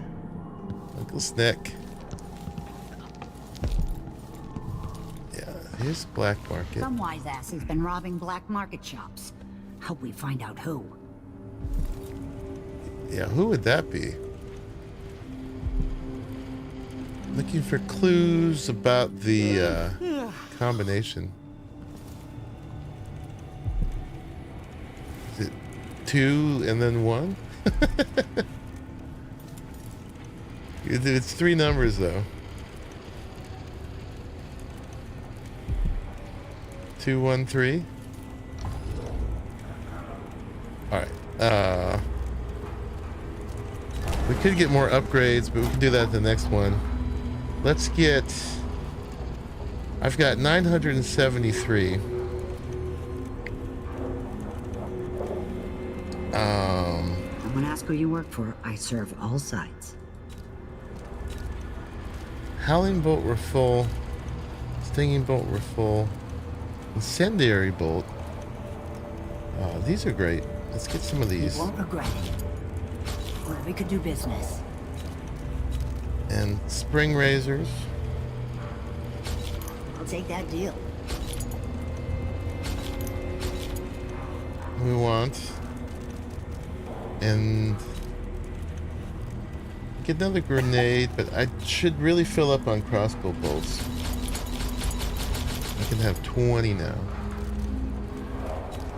Uncle Snick. Yeah, here's black market. Some wise ass has been robbing black market shops. Hope we find out who. Yeah, who would that be? Looking for clues about the combination. Is it 2 and then 1? It's 3 numbers though. 2, 1, 3. All right. We could get more upgrades, but we can do that at the next one. Let's get... I've got 973. Someone ask who you work for. I serve all sides. Howling bolt were full. Stinging bolt were full. Incendiary bolt. These are great. Let's get some of these. You won't regret it. Well, we could do business. And spring razors. I'll take that deal. We want. And get another grenade, but I should really fill up on crossbow bolts. I can have 20 now.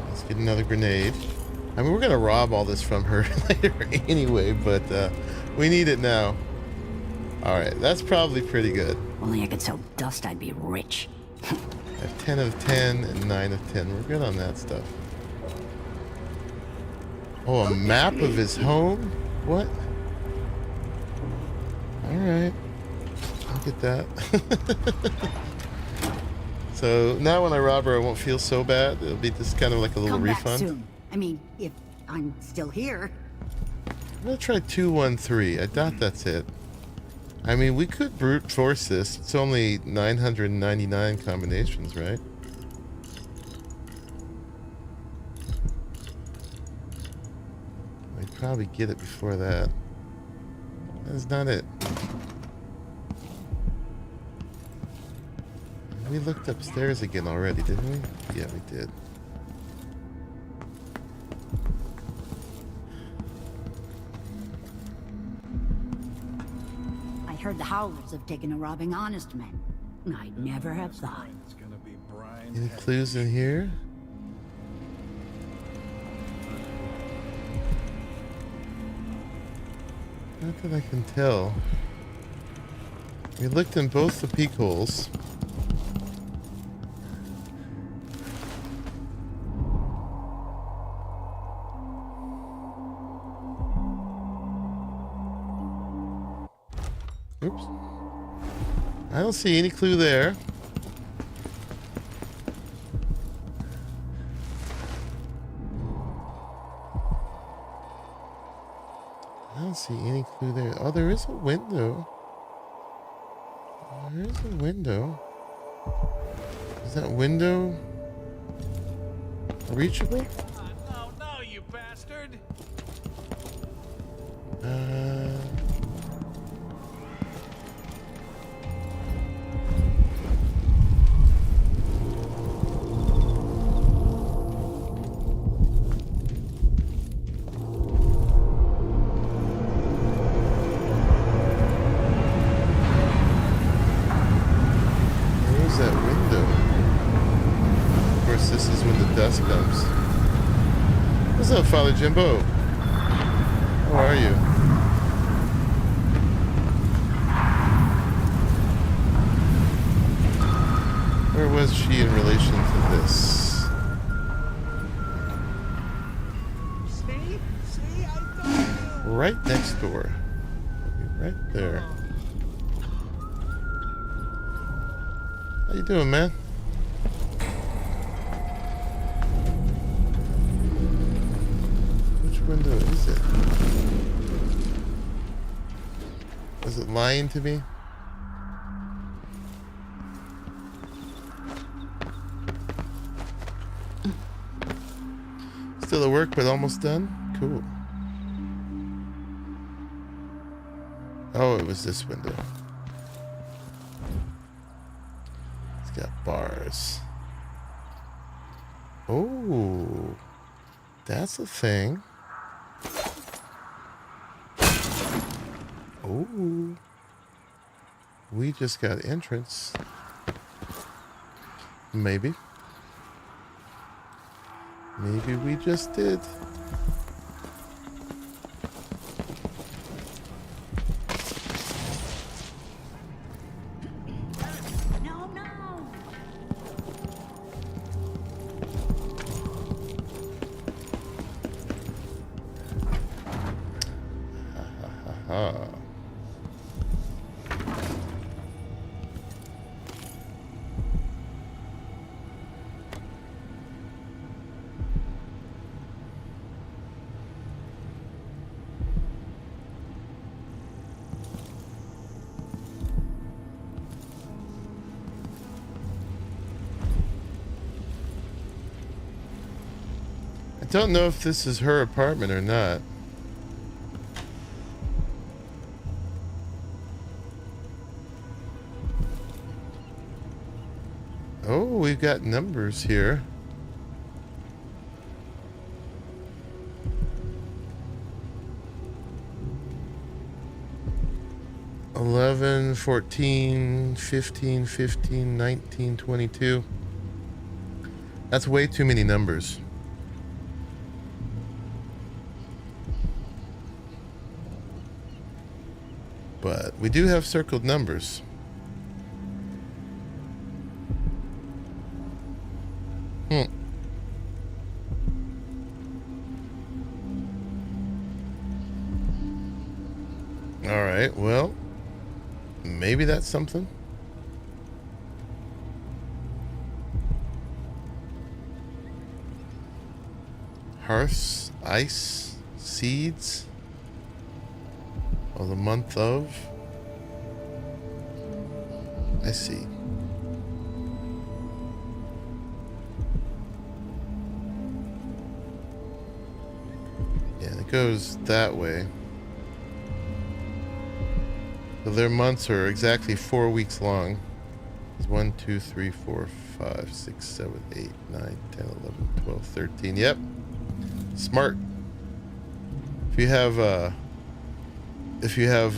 Let's get another grenade. I mean, we're gonna rob all this from her later anyway, but we need it now. All right, that's probably pretty good. Only I could sell dust, I'd be rich. I have 10 of 10 and 9 of 10. We're good on that stuff. Oh, a map of his home? What? All right, I'll get that. So now when I rob her, I won't feel so bad. It'll be just kind of like a little Come refund. back soon. I mean, if I'm still here. I'm gonna try 213. I doubt that's it. I mean, we could brute force this. It's only 999 combinations, right? I'd probably get it before that. That's not it. We looked upstairs again already, didn't we? Yeah, we did. howlers have taken to robbing honest men. I'd never have thought. It's gonna be brine. Any clues in here? Not that I can tell. We looked in both the peek holes. Oops. I don't see any clue there. I don't see any clue there. Oh, there is a window. There is a window. Is that window reachable? No, you bastard! Where's that window? Of course, this is when the dust comes. What's up, Father Jimbo? How are you? Where was she in relation to this? See, I told you. Right next door. Right there. How you doing, man? Which window is it? Is it lying to me? Still at work, but almost done? Cool. Oh, it was this window. It's got bars. Oh, that's a thing. Oh, we just got entrance. Maybe. Maybe we just did. No, no! Ah. I don't know if this is her apartment or not. Oh, we've got numbers here. $11, $14, $15, $15, $19, $22. That's way too many numbers. But we do have circled numbers. All right, well, maybe that's something. Hearths, ice, seeds. Oh, the month of. I see. Yeah, it goes that way. So their months are exactly 4 weeks long. It's 1, 2, 3, 4, 5, 6, 7, 8, 9, 10, 11, 12, 13. Yep. Smart. If you have if you have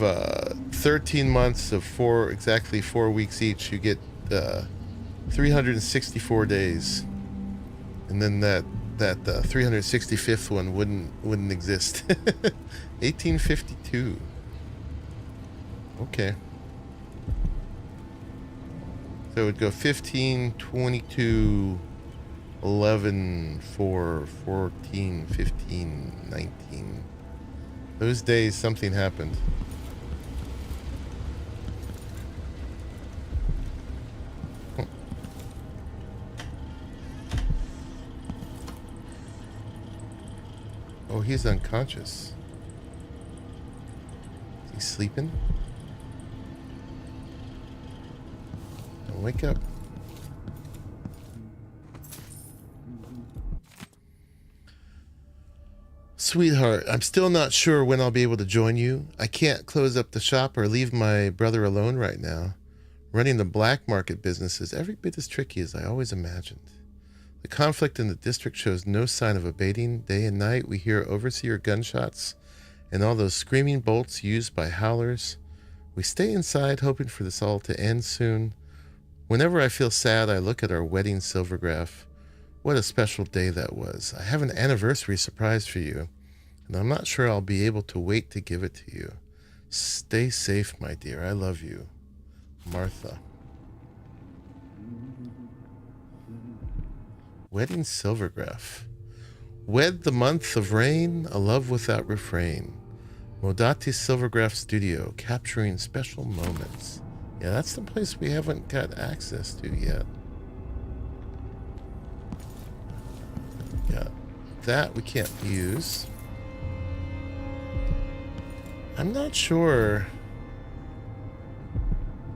13 months of exactly 4 weeks each, you get 364 days, and then that 365th one wouldn't exist. 1852. Okay. So it would go 15, 22, 11, 4, 14, 15, 19. Those days something happened. Oh, he's unconscious. Is he sleeping? Don't wake up. Sweetheart, I'm still not sure when I'll be able to join you. I can't close up the shop or leave my brother alone right now. Running the black market business is every bit as tricky as I always imagined. The conflict in the district shows no sign of abating. Day and night we hear overseer gunshots and all those screaming bolts used by howlers. We stay inside hoping for this all to end soon. Whenever I feel sad, I look at our wedding silvergraph. What a special day that was. I have an anniversary surprise for you, and I'm not sure I'll be able to wait to give it to you. Stay safe, my dear. I love you. Martha. Wedding silvergraph. Wed the month of rain, a love without refrain. Modati Silvergraph Studio, capturing special moments. Yeah, that's the place we haven't got access to yet. Yeah, that we can't use. I'm not sure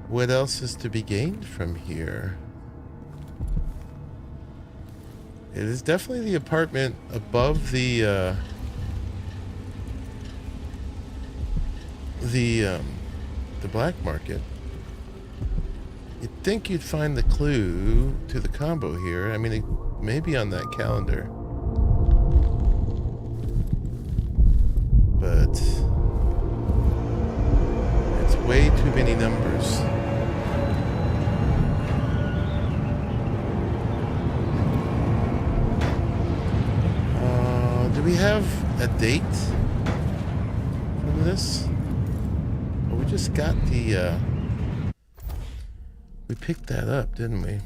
what else is to be gained from here. It is definitely the apartment above the black market. You'd think you'd find the clue to the combo here. I mean, it may be on that calendar. But it's way too many numbers. Do we have a date from this? Or we just got the we picked that up, didn't we? It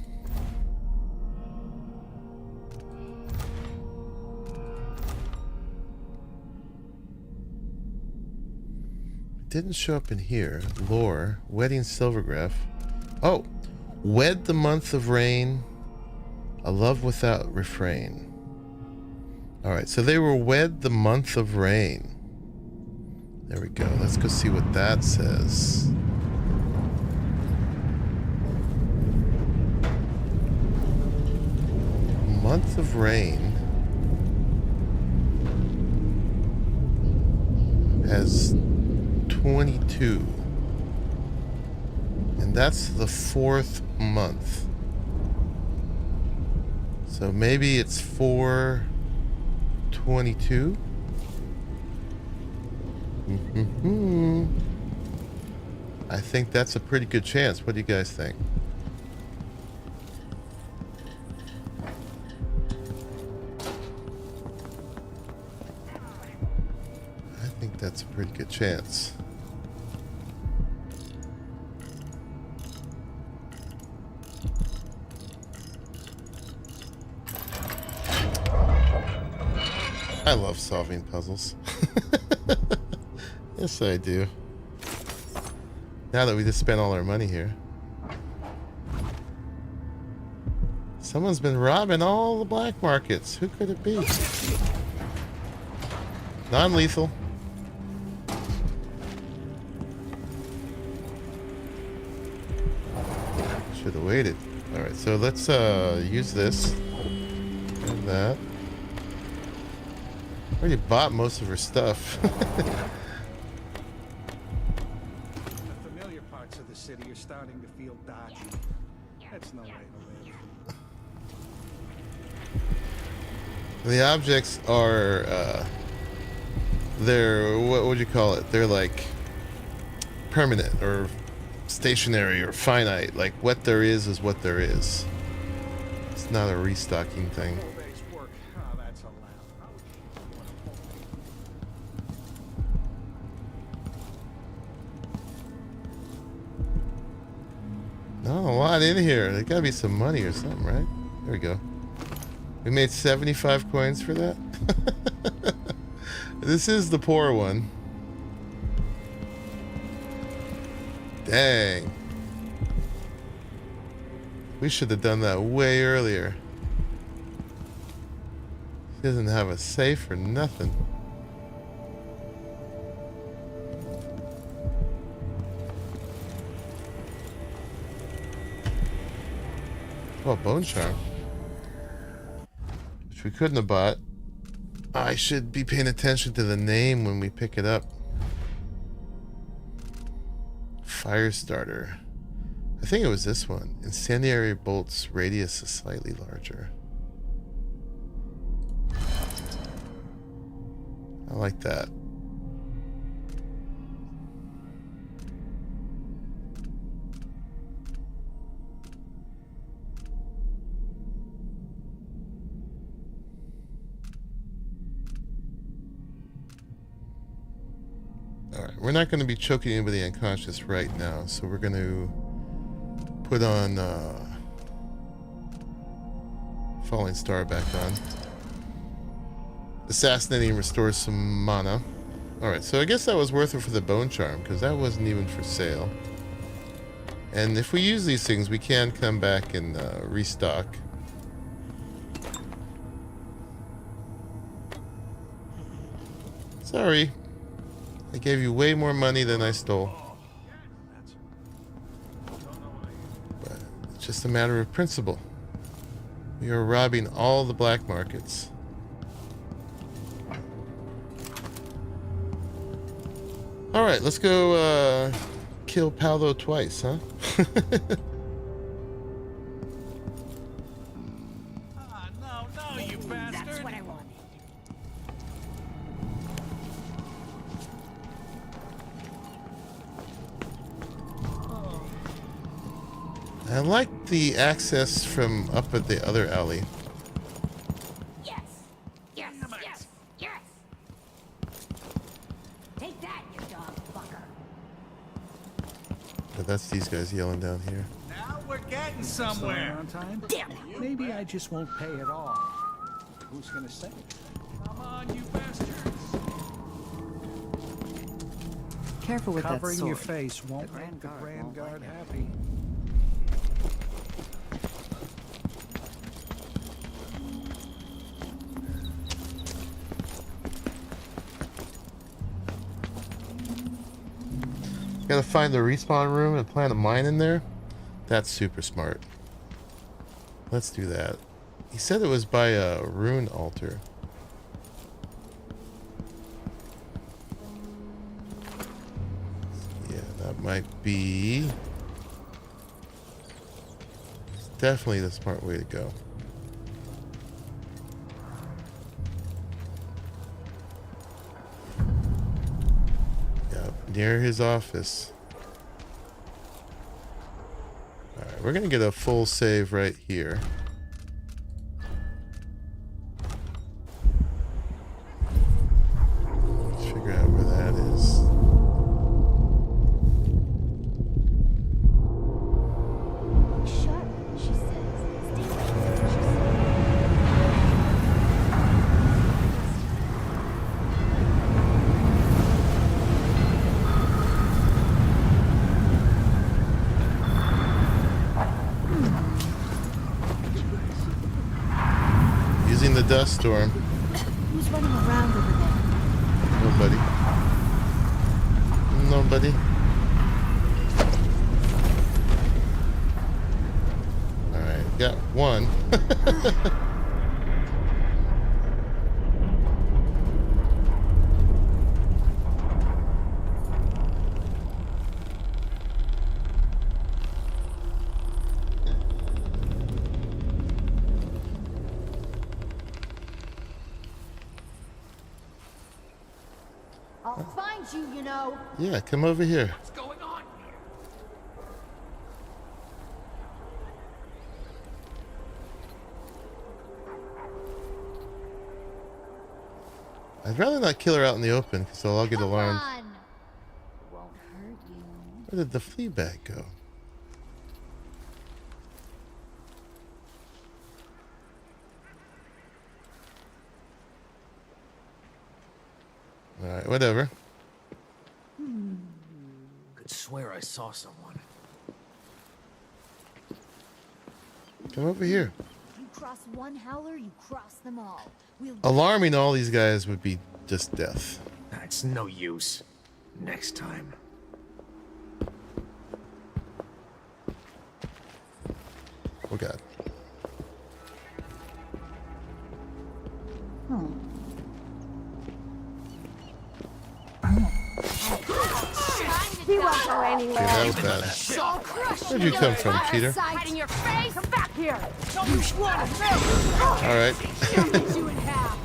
didn't show up in here. Lore, wedding silvergraph. Oh, wed the month of rain, a love without refrain. All right, so they were wed the month of rain. There we go. Let's go see what that says. Month of rain has 22. And that's the 4th month. So maybe it's 4/22. I think that's a pretty good chance. What do you guys think? I think that's a pretty good chance. I love solving puzzles. Yes, I do. Now that we just spent all our money here. Someone's been robbing all the black markets. Who could it be? Non-lethal. Should have waited. Alright, so let's use this. And that. Already bought most of her stuff. The familiar parts of the city are starting to feel dodgy. That's no way to live. The objects are, they're, what would you call it? They're like permanent or stationary or finite. Like, what there is what there is. It's not a restocking thing. Full day's work. Oh, that's allowed. Not a lot in here. There gotta be some money or something, right? There we go. We made 75 coins for that. This is the poor one. Dang. We should have done that way earlier. He doesn't have a safe or nothing. Oh, bone charm. Which we couldn't have bought. I should be paying attention to the name when we pick it up. Fire starter. I think it was this one. Incendiary bolts radius is slightly larger. I like that. Alright, we're not going to be choking anybody unconscious right now, so we're going to put on Falling Star back on. Assassinating restores some mana. Alright, so I guess that was worth it for the bone charm, because that wasn't even for sale. And if we use these things, we can come back and restock. Sorry. I gave you way more money than I stole. But it's just a matter of principle. We are robbing all the black markets. Alright, let's go kill Paolo twice, huh? No, you bastard! That's what I wanted. I like the access from up at the other alley. Yes! Yes! Yes! Yes! Take that, you dog fucker! But that's these guys yelling down here. Now we're getting somewhere. On time? Damn it! Maybe I just won't pay at all. Who's gonna say? Come on, you bastards! Careful with Covering that sword. your face won't make the Grand Guard happy. Gotta find the respawn room and plant a mine in there. That's super smart. Let's do that. He said it was by a rune altar. Yeah, that might be... It's definitely the smart way to go. Near his office. Alright, we're gonna get a full save right here. Let's figure out where that is. Sharp, she says. Stay right there, Using the dust storm. Who's running around over there? Nobody. Nobody. Alright, got one. I'll find you, you know. Yeah, come over here. What's going on? I'd rather not kill her out in the open because they'll all get alarmed. On. Won't hurt you. Where did the flea bag go? Alright, whatever. Could swear I saw someone. Come over here. You cross one howler, you cross them all. We'll Alarming all these guys would be just death. That's no use. Next time. Oh god. He won't go anywhere. Okay, that was bad. Where'd you come from, cheater? Right in your face. Come back here. Alright. Shoot you in half.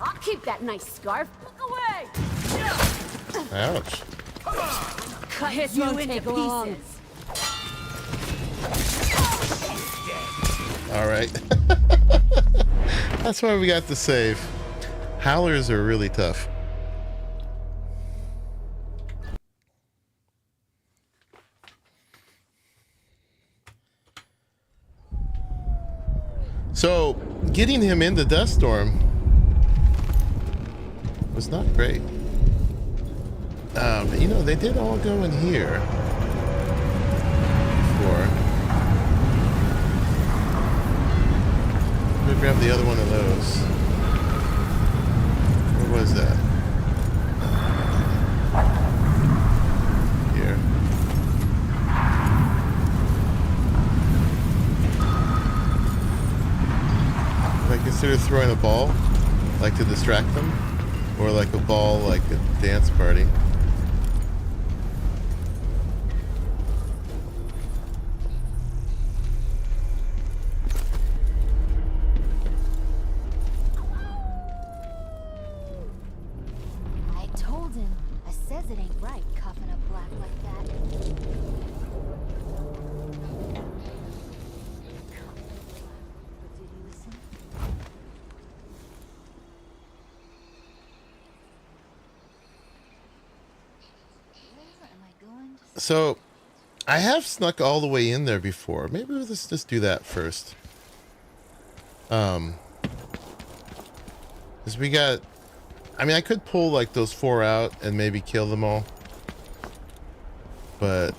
I'll keep that nice scarf. Look away. Ouch. Cut you into pieces. Alright. That's why we got the save. Howlers are really tough. So, getting him into Dust Storm was not great. You know, they did all go in here before. Let me grab the other one of those. Where was that? Here. I consider throwing a ball, like to distract them, or like a ball, like a dance party. I told him. I says it ain't right coughing up black like that. But did he listen? Where am I going to So, I have snuck all the way in there before. Maybe let's just do that first. Because we got... I mean, I could pull, like, those 4 out and maybe kill them all. But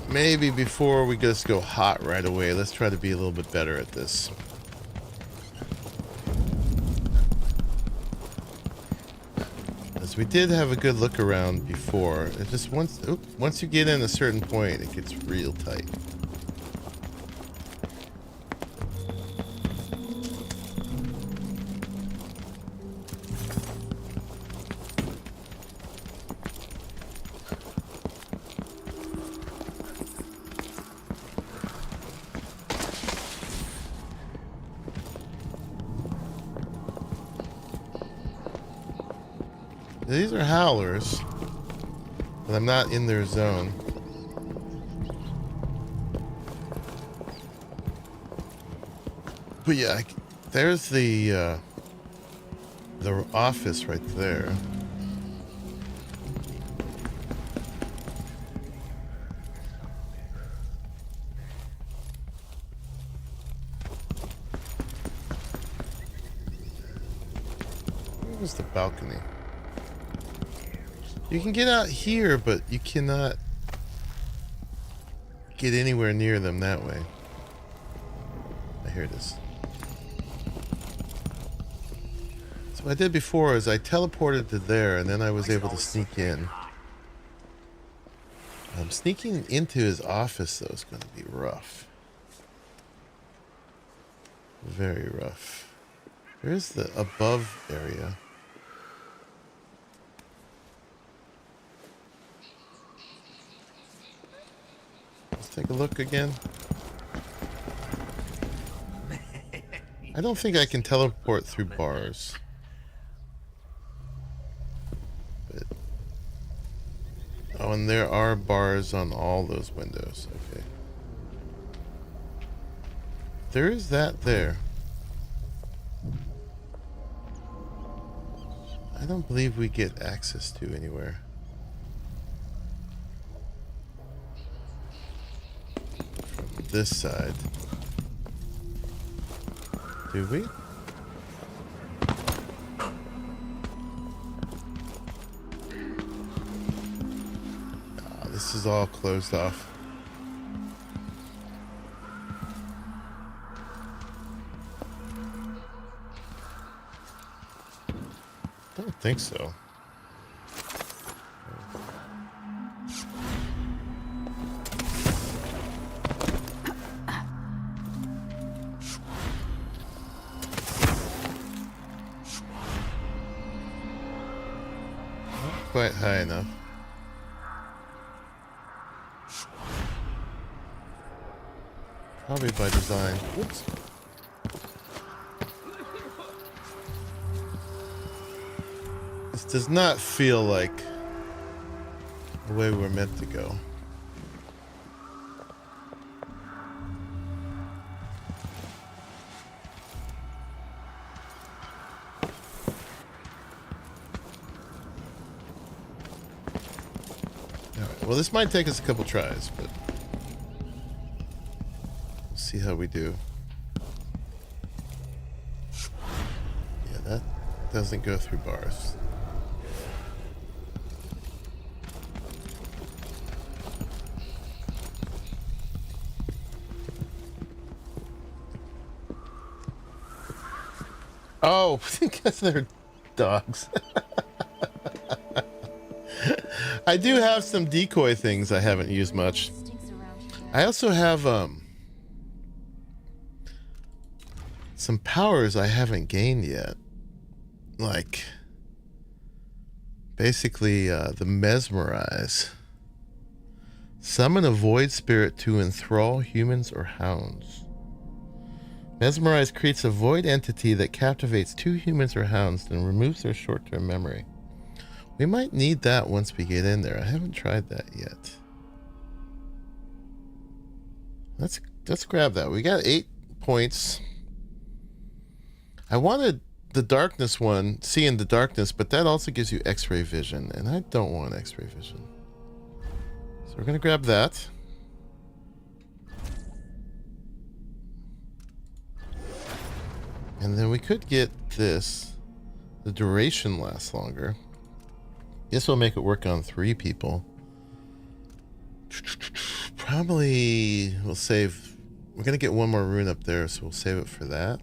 maybe before we just go hot right away, let's try to be a little bit better at this. As we did have a good look around before. It just once you get in a certain point, it gets real tight. These are howlers, but I'm not in their zone. But yeah, there's the office right there. Where's the balcony? You can get out here, but you cannot get anywhere near them that way. Here it is. So what I did before is I teleported to there, and then I was able to sneak in. Sneaking into his office, though, is going to be rough. Very rough. There's the above area. Let's take a look again. I don't think I can teleport through bars. But, oh, and there are bars on all those windows. Okay. There is that there. I don't believe we get access to anywhere. From this side. Do we? This is all closed off. Don't think so. Not quite high enough. Probably by design. Whoops. This does not feel like the way we're meant to go. Alright, well, this might take us a couple tries, but see how we do. Yeah, that doesn't go through bars. Oh, because they're dogs. I do have some decoy things I haven't used much. I also have some powers I haven't gained yet. Like basically the mesmerize. Summon a void spirit to enthrall humans or hounds. Mesmerize creates a void entity that captivates 2 humans or hounds, then removes their short-term memory. We might need that once we get in there. I haven't tried that yet. Let's grab that. We got 8 points. I wanted the darkness one, see in the darkness, but that also gives you X-ray vision, and I don't want X-ray vision. So we're gonna grab that. And then we could get this. The duration lasts longer. Guess we'll make it work on 3 people. Probably we'll save. We're gonna get 1 more rune up there, so we'll save it for that.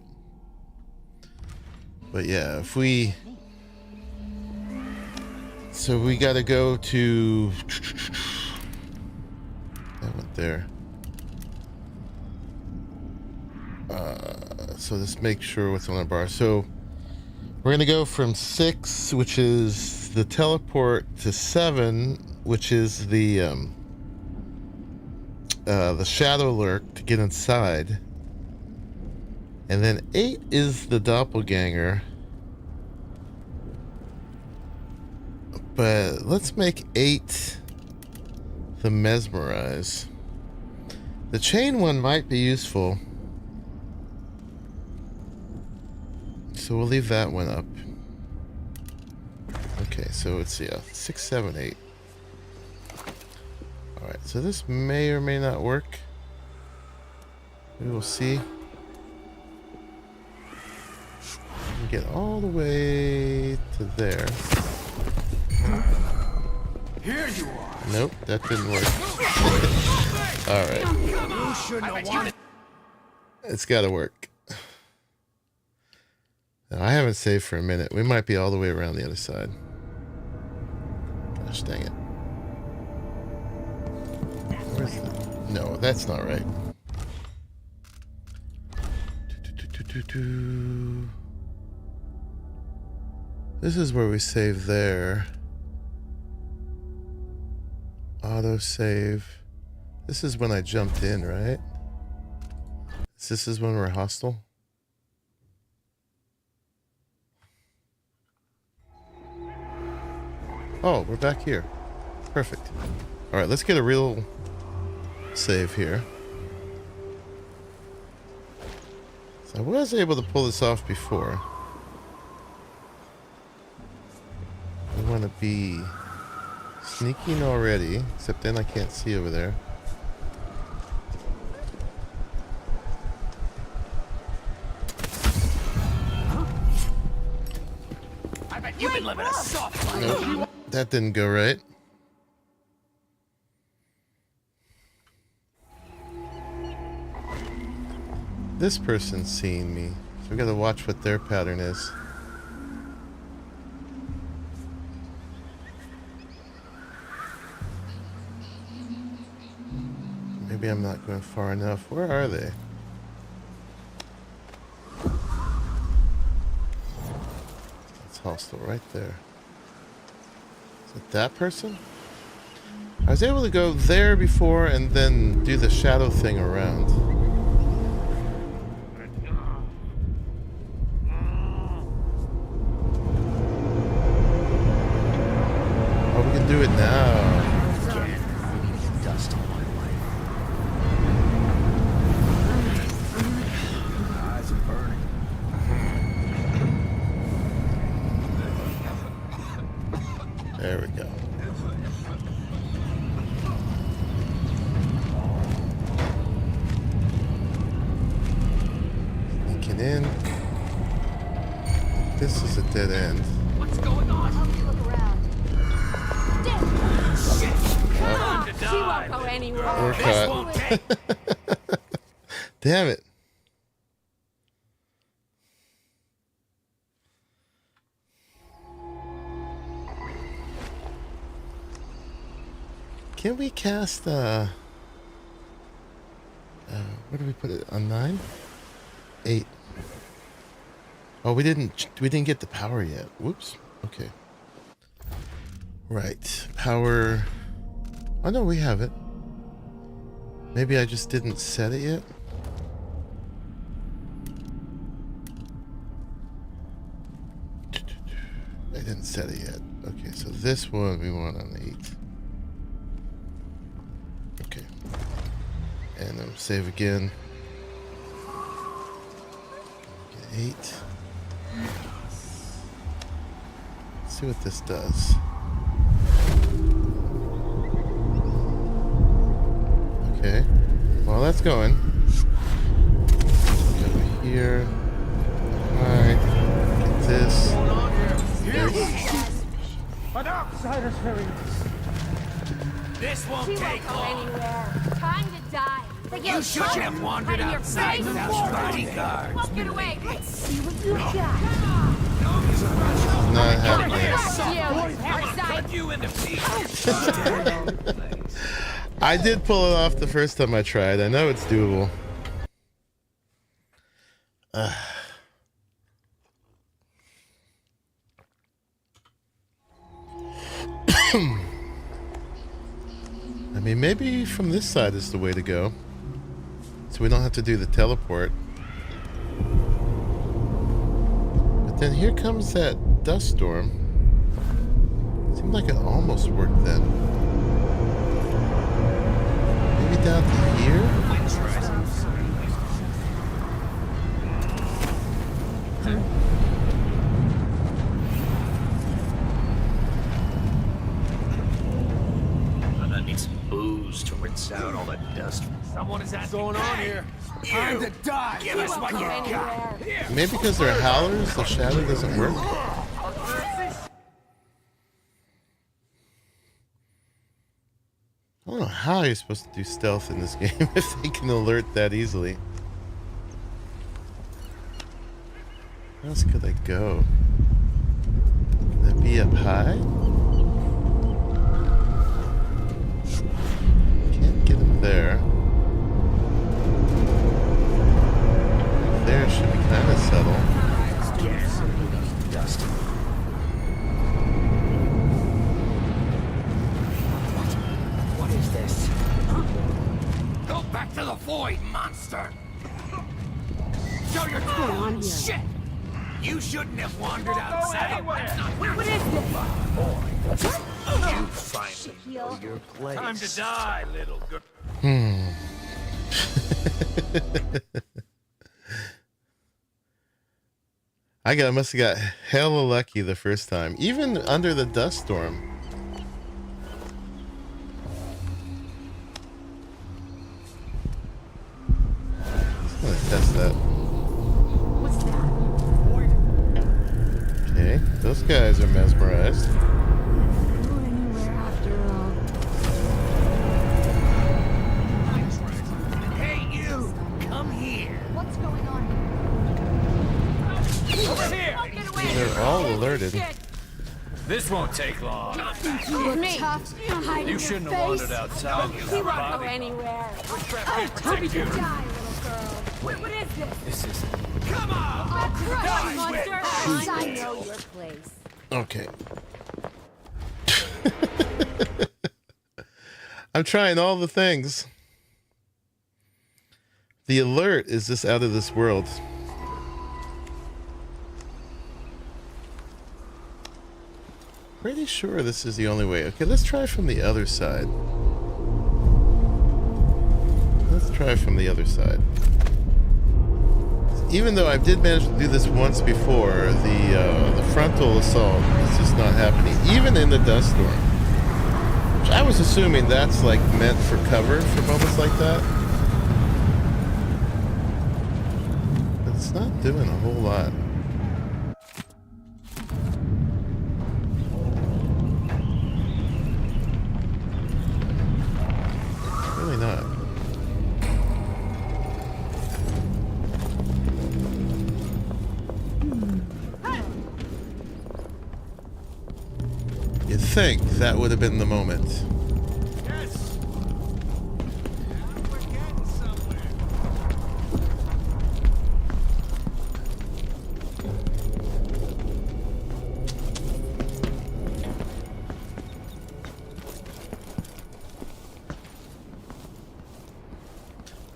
But yeah, if we. So we gotta go to. That went there. So let's make sure what's on our bar. So we're gonna go from 6, which is the teleport, to 7, which is the shadow lurk to get inside, and then 8 is the doppelganger. But let's make 8 the mesmerize. The chain one might be useful. So we'll leave that one up. Okay, so let's see, 6, 7, 8. Alright, so this may or may not work. We will see. We get all the way to there. Here you are. Nope, that didn't work. Alright. It's gotta work. I haven't saved for a minute. We might be all the way around the other side. Gosh dang it. Where's the... No, that's not right. This is where we save there. Auto save. This is when I jumped in, right? This is when we're hostile. Oh, we're back here. Perfect. All right, let's get a real save here. So I was able to pull this off before. to be sneaking already, except then I can't see over there. I bet you've been living a soft life. Nope, that didn't go right. This person's seeing me, so we gotta watch what their pattern is. Maybe I'm not going far enough. Where are they? That's hostile right there. Is it that person? I was able to go there before and then do the shadow thing around. Oh, we can do it now. There we go. Sneaking in. This is a dead end. What's going on? Help me look around. Time to She won't go die. anywhere. We're This caught. won't take. Damn it. Can we cast where do we put it? On 9? 8. Oh, we didn't get the power yet. Whoops. Okay. Right. Power. Oh no, we have it. Maybe I just didn't set it yet. I didn't set it yet. Okay, so this one we want on 8. Okay. And then save again. Get 8. Let's see what this does. Okay. Well, that's going. Over here. Alright. This. An outsider's very This won't She take won't go long. anywhere. Time to die. Like You shouldn't have wandered Hiding your outside face. without bodyguards. Walk it away. Let's see what you got. Not happening. Cut you into pieces. I did pull it off the first time I tried. I know it's doable. I mean, maybe from this side is the way to go. So we don't have to do the teleport. But then here comes that dust storm. Seemed like it almost worked then. Maybe down to here? I need some booze to rinse out all that dust. Someone is asking. going on here. Time to die. Give us what you got. Maybe because they're howlers, the shadow doesn't work. I don't know how you're supposed to do stealth in this game if they can alert that easily. Where else could I go? Could that be up high? Can't get him there. There should be kind of subtle. Dust. What is this? Go back to the void, monster! Show your on here. Shit! You shouldn't have wandered outside. That's not what is this? You finally know your place. Time to die, little girl. Must have got hella lucky the first time, even under the dust storm. Just gonna test that. What's that? Okay, those guys are mesmerized. Hey, you! Come here! What's going on here? Over here! They're all alerted. This won't take long. You look tough. Hide You shouldn't have wandered outside. He won't go anywhere. Toby can die, little girl. What is this? This is Come on! I'll crush you, monster. Die I know your place. Okay. I'm trying all the things. The alert is just out of this world. Pretty sure this is the only way. Okay, let's try from the other side. Let's try from the other side. Even though I did manage to do this once before, the frontal assault is just not happening, even in the dust storm. Which I was assuming that's like meant for cover for moments like that. But it's not doing a whole lot. Really not. You'd think that would have been the moment. Yes. Now we're getting somewhere.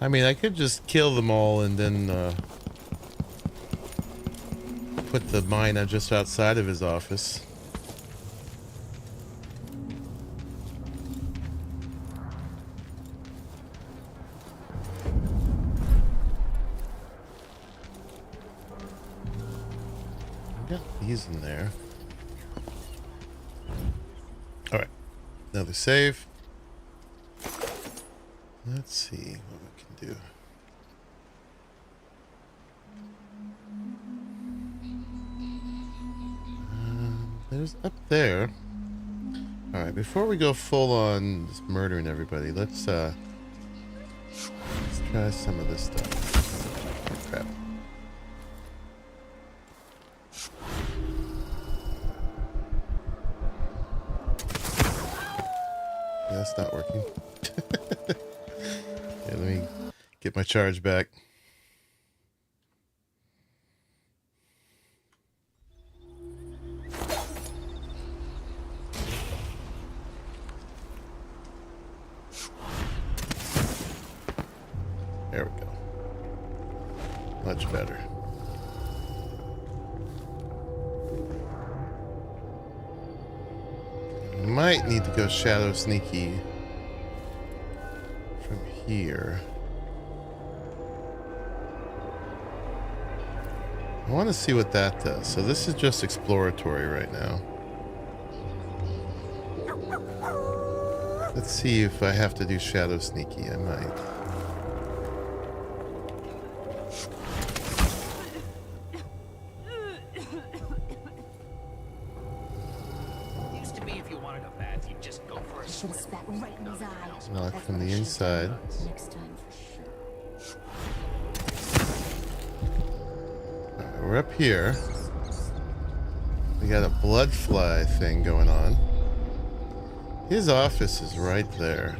I mean, I could just kill them all and then put the mine just outside of his office. Got these in there. All right, another save. Let's see what we can do. There's up there. All right, before we go full on just murdering everybody, let's try some of this stuff. Oh, crap. Yeah, that's not working. Yeah, let me get my charge back. There we go. Much better. Might need to go shadow sneaky from here. I want to see what that does. So this is just exploratory right now. Let's see if I have to do shadow sneaky. I might. Used to be if you wanted a bath, you'd just go for a Should have spat right in his eye. Knock That's from what I the should've inside. done next time for sure. Alright, we're up here. We got a blood fly thing going on. His office is right there.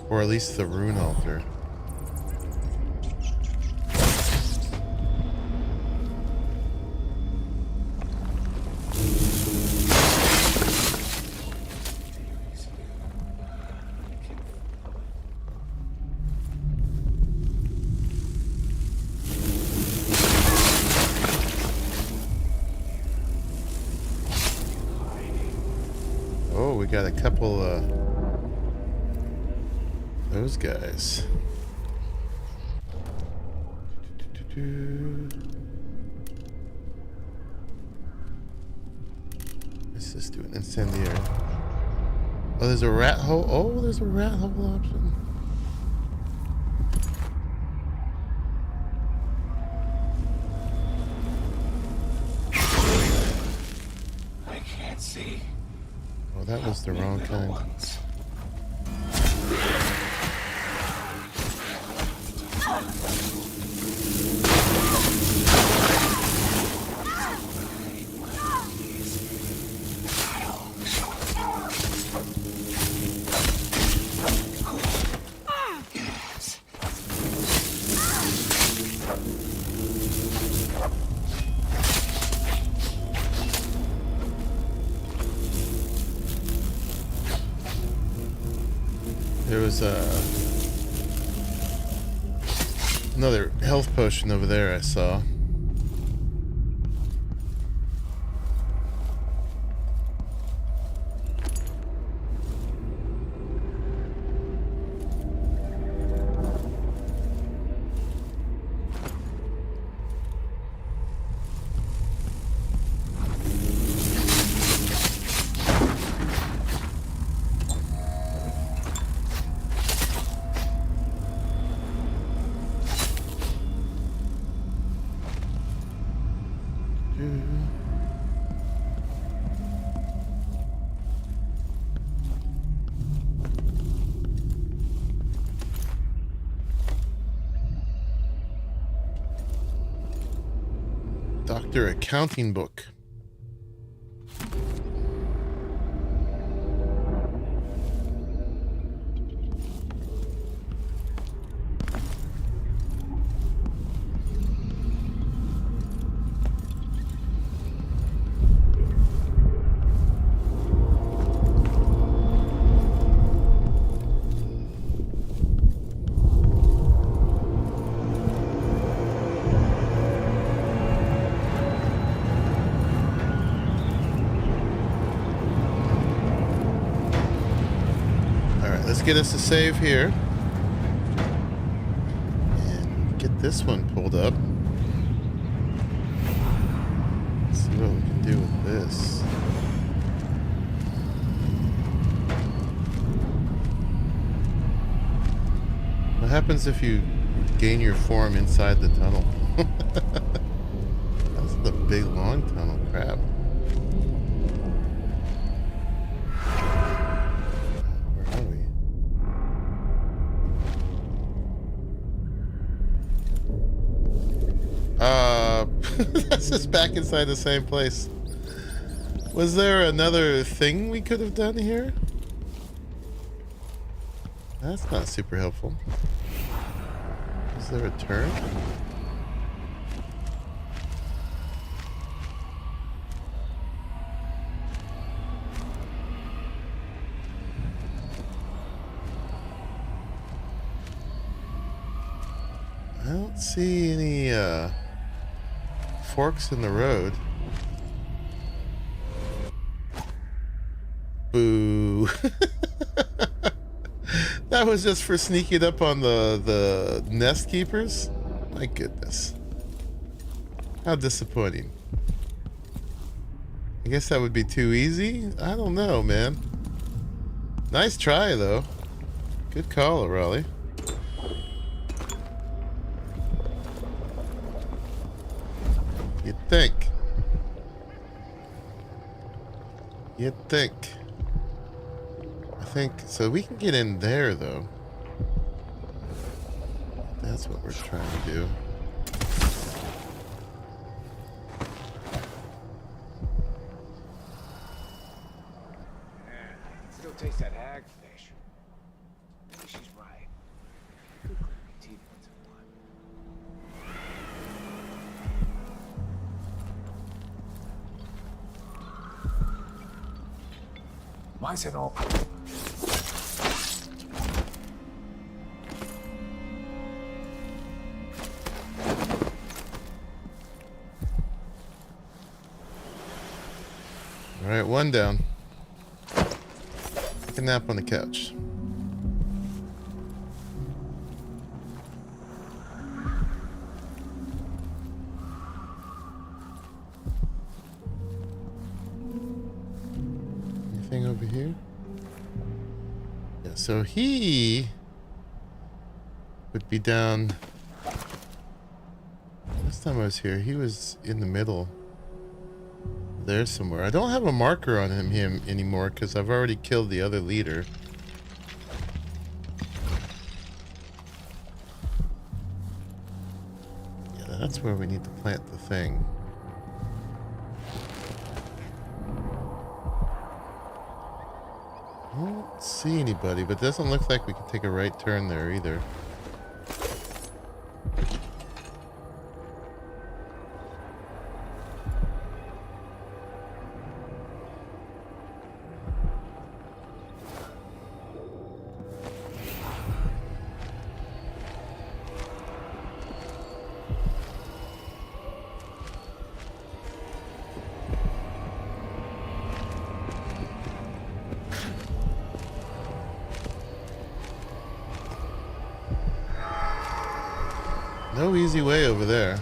Or at least the rune altar. Oh, we got a couple those guys. this doing? Incendiary. Oh, there's a rat hole. Oh, there's a rat hole option. I can't see. Oh, that was the wrong kind. There was another health potion over there I saw. Doctor accounting book. Get us a save here and get this one pulled up. Let's see what we can do with this. What happens if you gain your form inside the tunnel? That's the big long tunnel. Crap. That's just back inside the same place. Was there another thing we could have done here? That's not super helpful. Is there a turn? I don't see any forks in the road. Boo. That was just for sneaking up on the nest keepers? My goodness. How disappointing. I guess that would be too easy? I don't know, man. Nice try, though. Good call, Raleigh. You'd think. You'd think. I think, so we can get in there, though. That's what we're trying to do. Still taste that hagfish. Maybe she's right. Could clear my teeth once in a while. Why is it all? All right, one down. Take a nap on the couch. anything over here? Yeah, so he would be down. Last time I was here, he was in the middle there somewhere. I don't have a marker on him anymore because I've already killed the other leader. Yeah, that's where we need to plant the thing. I don't see anybody, but it doesn't look like we can take a right turn there either. No easy way over there.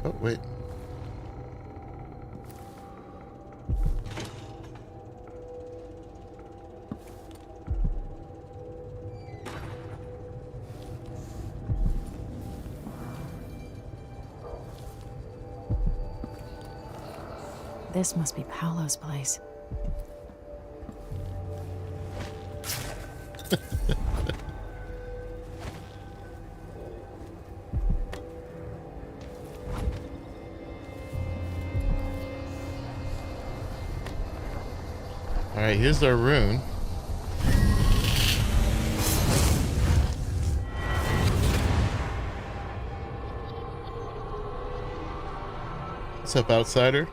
Oh, wait. This must be Paolo's place. All right, here's our rune. What's up, outsider?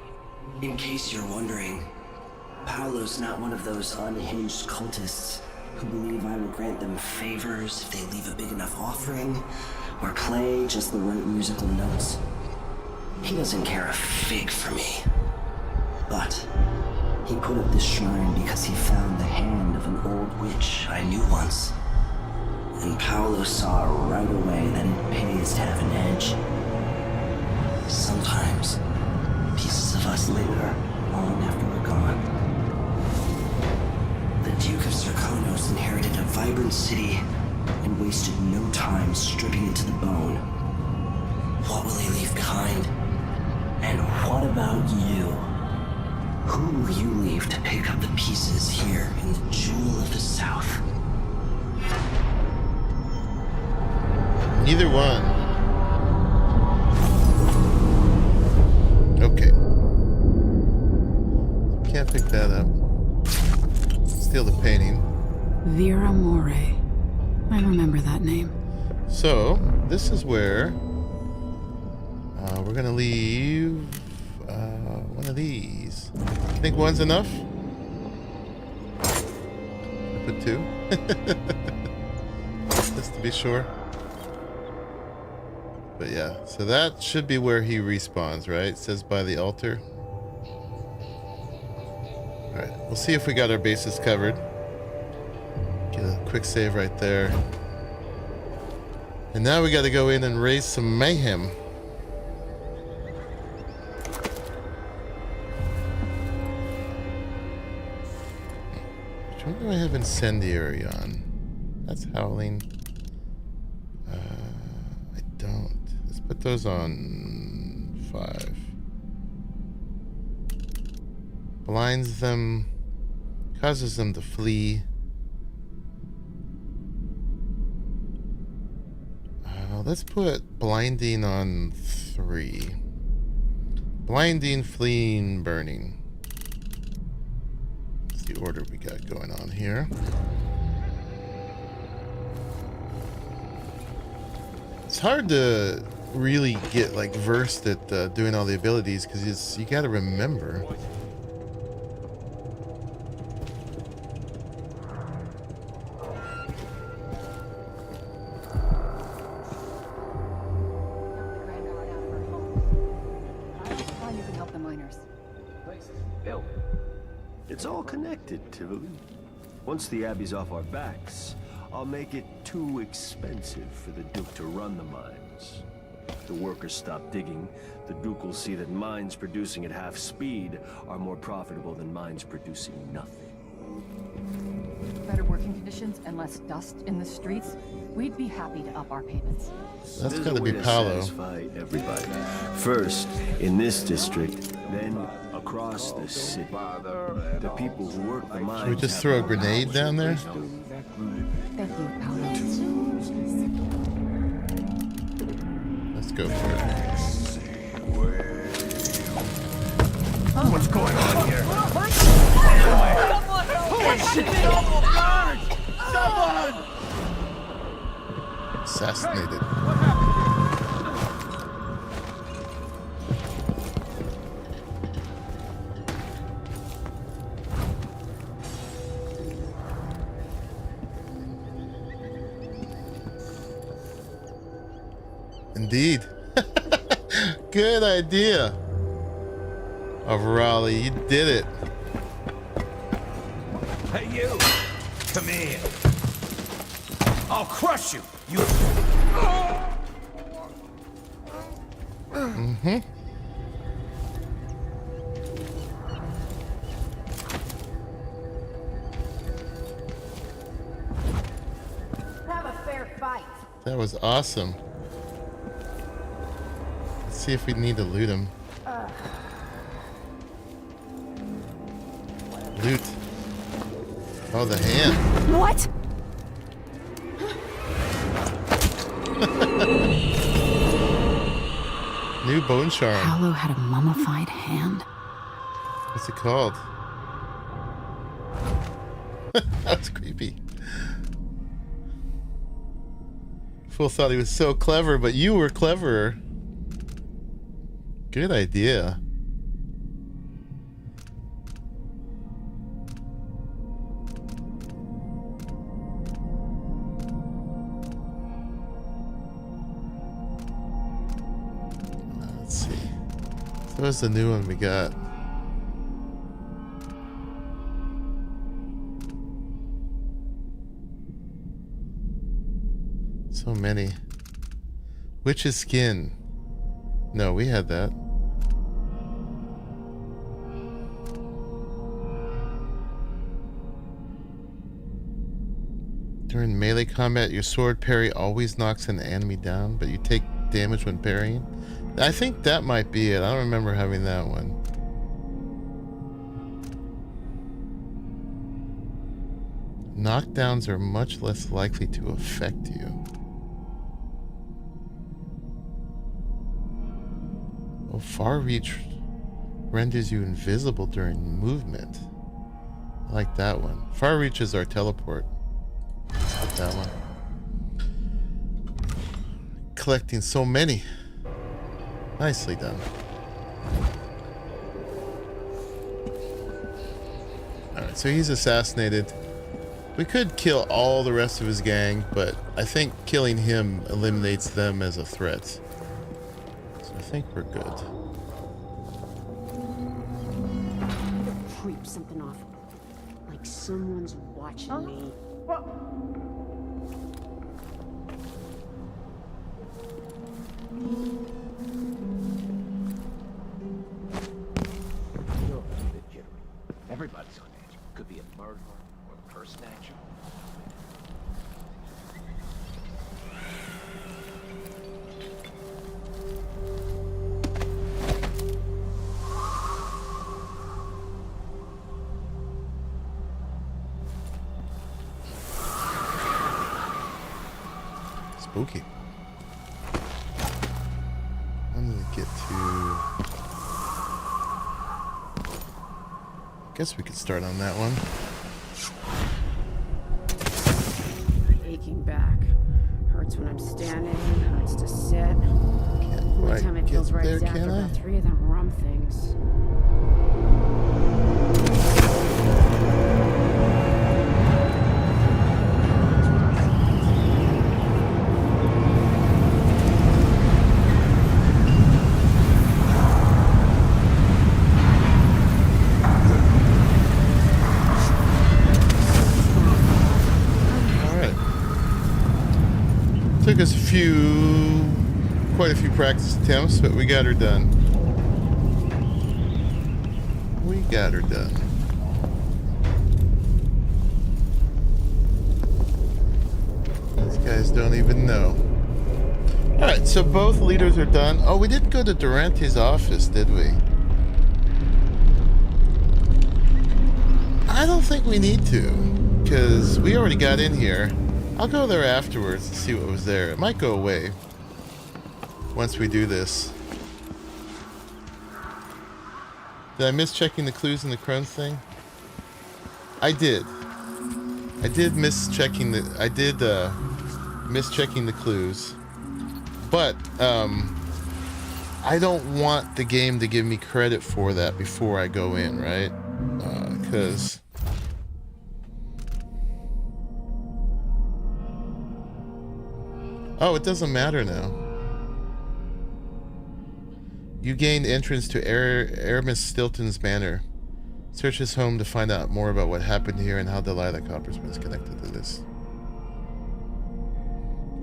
In case you're wondering, Paolo's not one of those unhinged cultists who believe I will grant them favors if they leave a big enough offering or play just the right musical notes. He doesn't care a fig for me. But he put up this shrine because he found the hand of an old witch I knew once. And Paolo saw right away that it pays to have an edge. Sometimes pieces of us linger long after we're gone. The Duke of Zirconos inherited a vibrant city and wasted no time stripping it to the bone. What will he leave behind? And what about you? Who will you leave to pick up the pieces here in the Jewel of the South? Neither one. Okay. Can't pick that up. Steal the painting. Vera More. I remember that name. So, this is where we're gonna leave one of these. I think one's enough. I put two. Just to be sure. But yeah, so that should be where he respawns, right? It says by the altar. Alright, we'll see if we got our bases covered. Get a quick save right there. And now we got to go in and raise some mayhem. Which one do I have incendiary on? That's howling. I don't. Let's put those on 5. Blinds them, causes them to flee. Let's put blinding on 3. Blinding, fleeing, burning. That's the order we got going on here. It's hard to really get like versed at doing all the abilities because you got to remember. It's all connected, Tivoli. Once the Abbey's off our backs, I'll make it too expensive for the Duke to run the mines. If the workers stop digging, the Duke will see that mines producing at half speed are more profitable than mines producing nothing. Better working conditions and less dust in the streets, we'd be happy to up our payments. That's There's gotta a be way to Paolo. satisfy everybody. First, in this district, then across the city. The people who work the mines. Should we just throw a grenade down there? Thank you, Paolo. Let's go for it. What's going on here? Holy shit! Guard! Someone! Assassinated. Indeed. Good idea. Of Raleigh, you did it. Hey, you! Come here. I'll crush you! You... Mm-hmm. Have a fair fight. That was awesome. Let's see if we need to loot him. Loot. Oh, the hand. What? New bone charm. Paolo had a mummified hand. What's it called? That's creepy. Fool thought he was so clever, but you were cleverer. Good idea. Let's see. So what's the new one we got? So many. Witch's skin. No, we had that. During melee combat, your sword parry always knocks an enemy down, but you take damage when parrying. I think that might be it. I don't remember having that one. Knockdowns are much less likely to affect you. Oh, far reach renders you invisible during movement. I like that one. Far reach is our teleport. Let's put that one. Collecting so many. Nicely done. Alright, so he's assassinated. We could kill all the rest of his gang, but I think killing him eliminates them as a threat. So I think we're good. Creep something off. Like someone's watching me. You're a bit jittery. Everybody's on edge. Could be a murderer or a purse snatcher. Spooky. When did it get to... Guess we could start on that one. Aching back. Hurts when I'm standing, hurts to sit. One time it feels right is after about 3 of them rum things. Took us quite a few practice attempts, but we got her done. We got her done. These guys don't even know. Alright, so both leaders are done. Oh, we didn't go to Durante's office, did we? I don't think we need to, because we already got in here. I'll go there afterwards and see what was there. It might go away once we do this. Did I miss checking the clues in the Crohn's thing? I did. I did miss checking the clues. But I don't want the game to give me credit for that before I go in, right? Because oh, it doesn't matter now. You gained entrance to Aramis Stilton's manor. Search his home to find out more about what happened here and how Delilah Coppersmith is connected to this.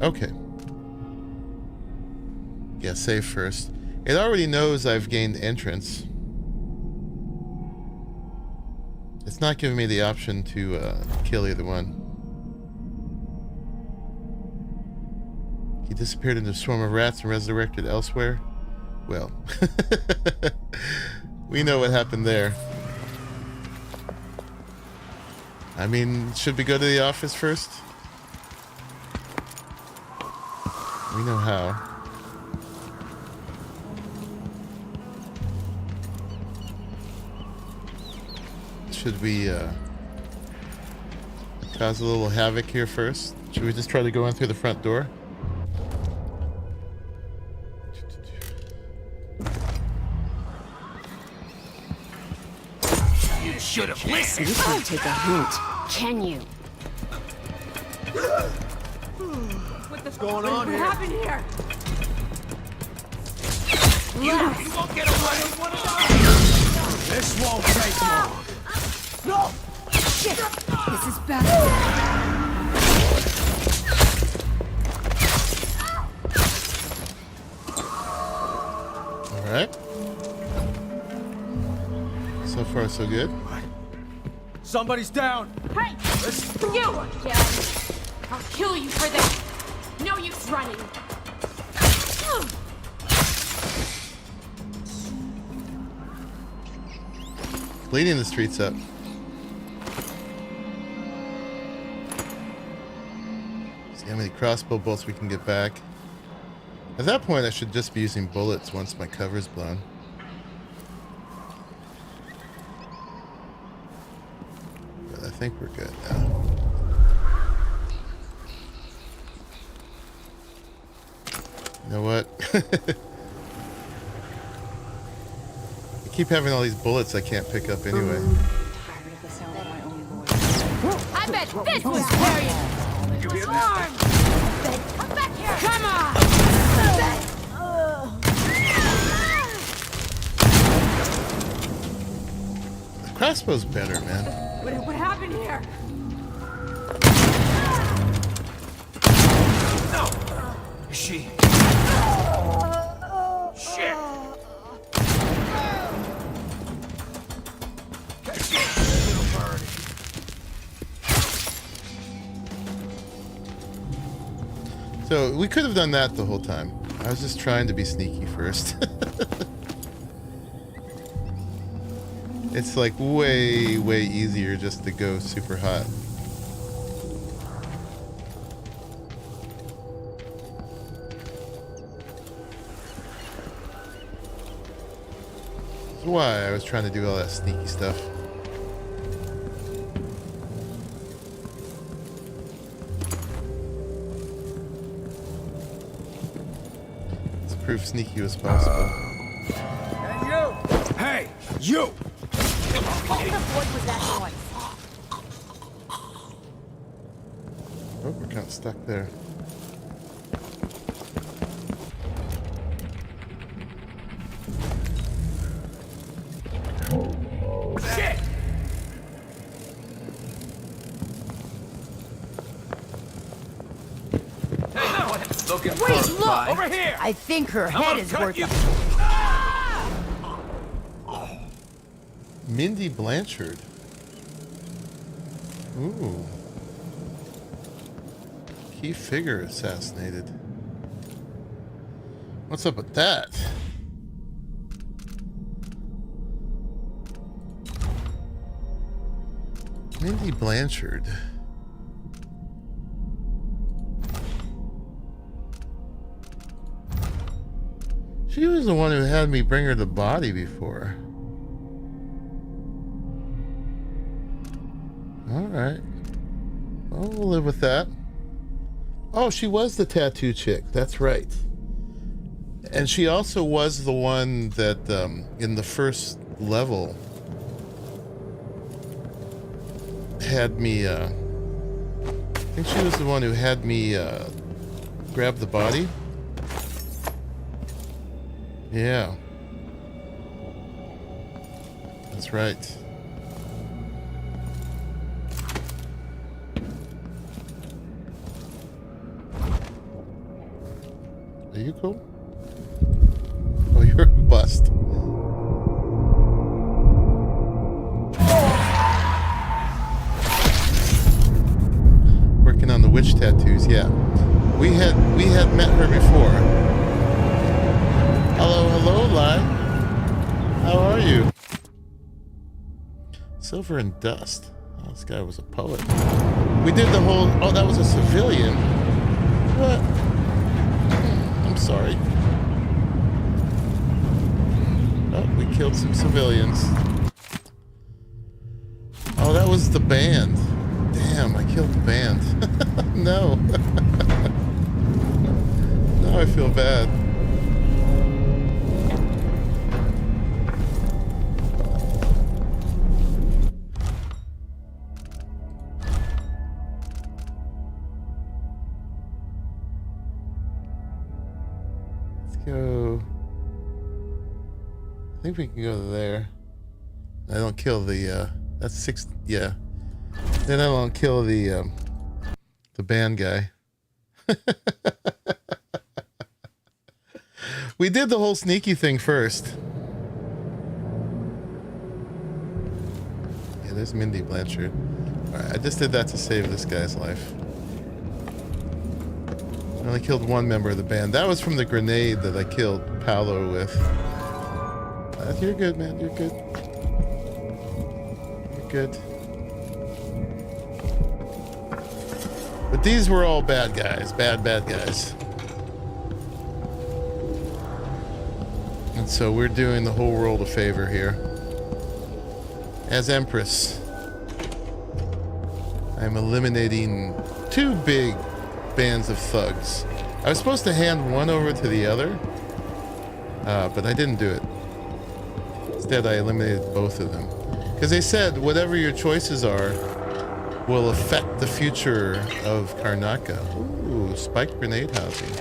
Okay. Yeah, save first. It already knows I've gained entrance. It's not giving me the option to kill either one. He disappeared into a swarm of rats and resurrected elsewhere. Well, we know what happened there. I mean, should we go to the office first? We know how. Should we cause a little havoc here first? Should we just try to go in through the front door? You should have listened. You can't take a hint, can you? What's going on here? What happened here? You won't get away with one of those. This won't take long. No! Shit! This is bad. Alright. So far, so good. Somebody's down. Hey! You again! I'll kill you for this! No use running! Cleaning the streets up. See how many crossbow bolts we can get back. At that point, I should just be using bullets once my cover's blown. But I think we're good now. You know what? I keep having all these bullets I can't pick up anyway. I bet this was carrying. You hear that? Come back here! Come on! The crossbow's better, man. What happened here? No! She. Shit! Little bird. So we could have done that the whole time. I was just trying to be sneaky first. It's like way, way easier just to go super hot. That's why I was trying to do all that sneaky stuff. Let's prove sneaky was possible. Hey, you! Hey, you! What was that noise? Oh, we're kind of stuck there. Shit! Hey, no! Looking Wait, close, look! bye. Over here! I think her I'm head gonna is cut worth you. Mindy Blanchard. Ooh. Key figure assassinated. What's up with that? Mindy Blanchard. She was the one who had me bring her the body before. Alright. Well, we'll live with that. Oh, she was the tattoo chick. That's right. And she also was the one that, in the first level, had me, I think she was the one who had me, grab the body. Yeah. That's right. Are you cool? Oh, you're a bust. Working on the witch tattoos, yeah. We had met her before. Hello, Lai. How are you? Silver and Dust. Oh, this guy was a poet. We did the whole... Oh, that was a civilian. What? I'm sorry. Oh, we killed some civilians. Oh, that was the band. Damn, I killed the band. No. Now I feel bad. Go. I think we can go there. I don't kill the that's 6, yeah. Then I don't kill the band guy. We did the whole sneaky thing first. Yeah, there's Mindy Blanchard. Alright, I just did that to save this guy's life. I only killed one member of the band. That was from the grenade that I killed Paolo with. You're good, man. You're good. You're good. But these were all bad guys. Bad guys. And so we're doing the whole world a favor here. As Empress, I'm eliminating 2 big bands of thugs. I was supposed to hand one over to the other, but I didn't do it. Instead, I eliminated both of them. Because they said whatever your choices are will affect the future of Karnaca. Ooh, spiked grenade housing.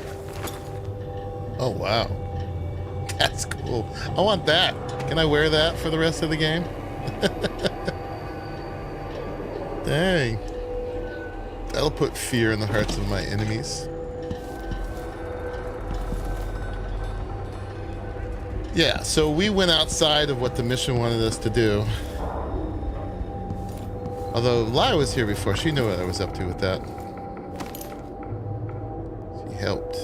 Oh, wow. That's cool. I want that. Can I wear that for the rest of the game? Dang. That'll put fear in the hearts of my enemies. Yeah, so we went outside of what the mission wanted us to do. Although Lai was here before, she knew what I was up to with that. She helped.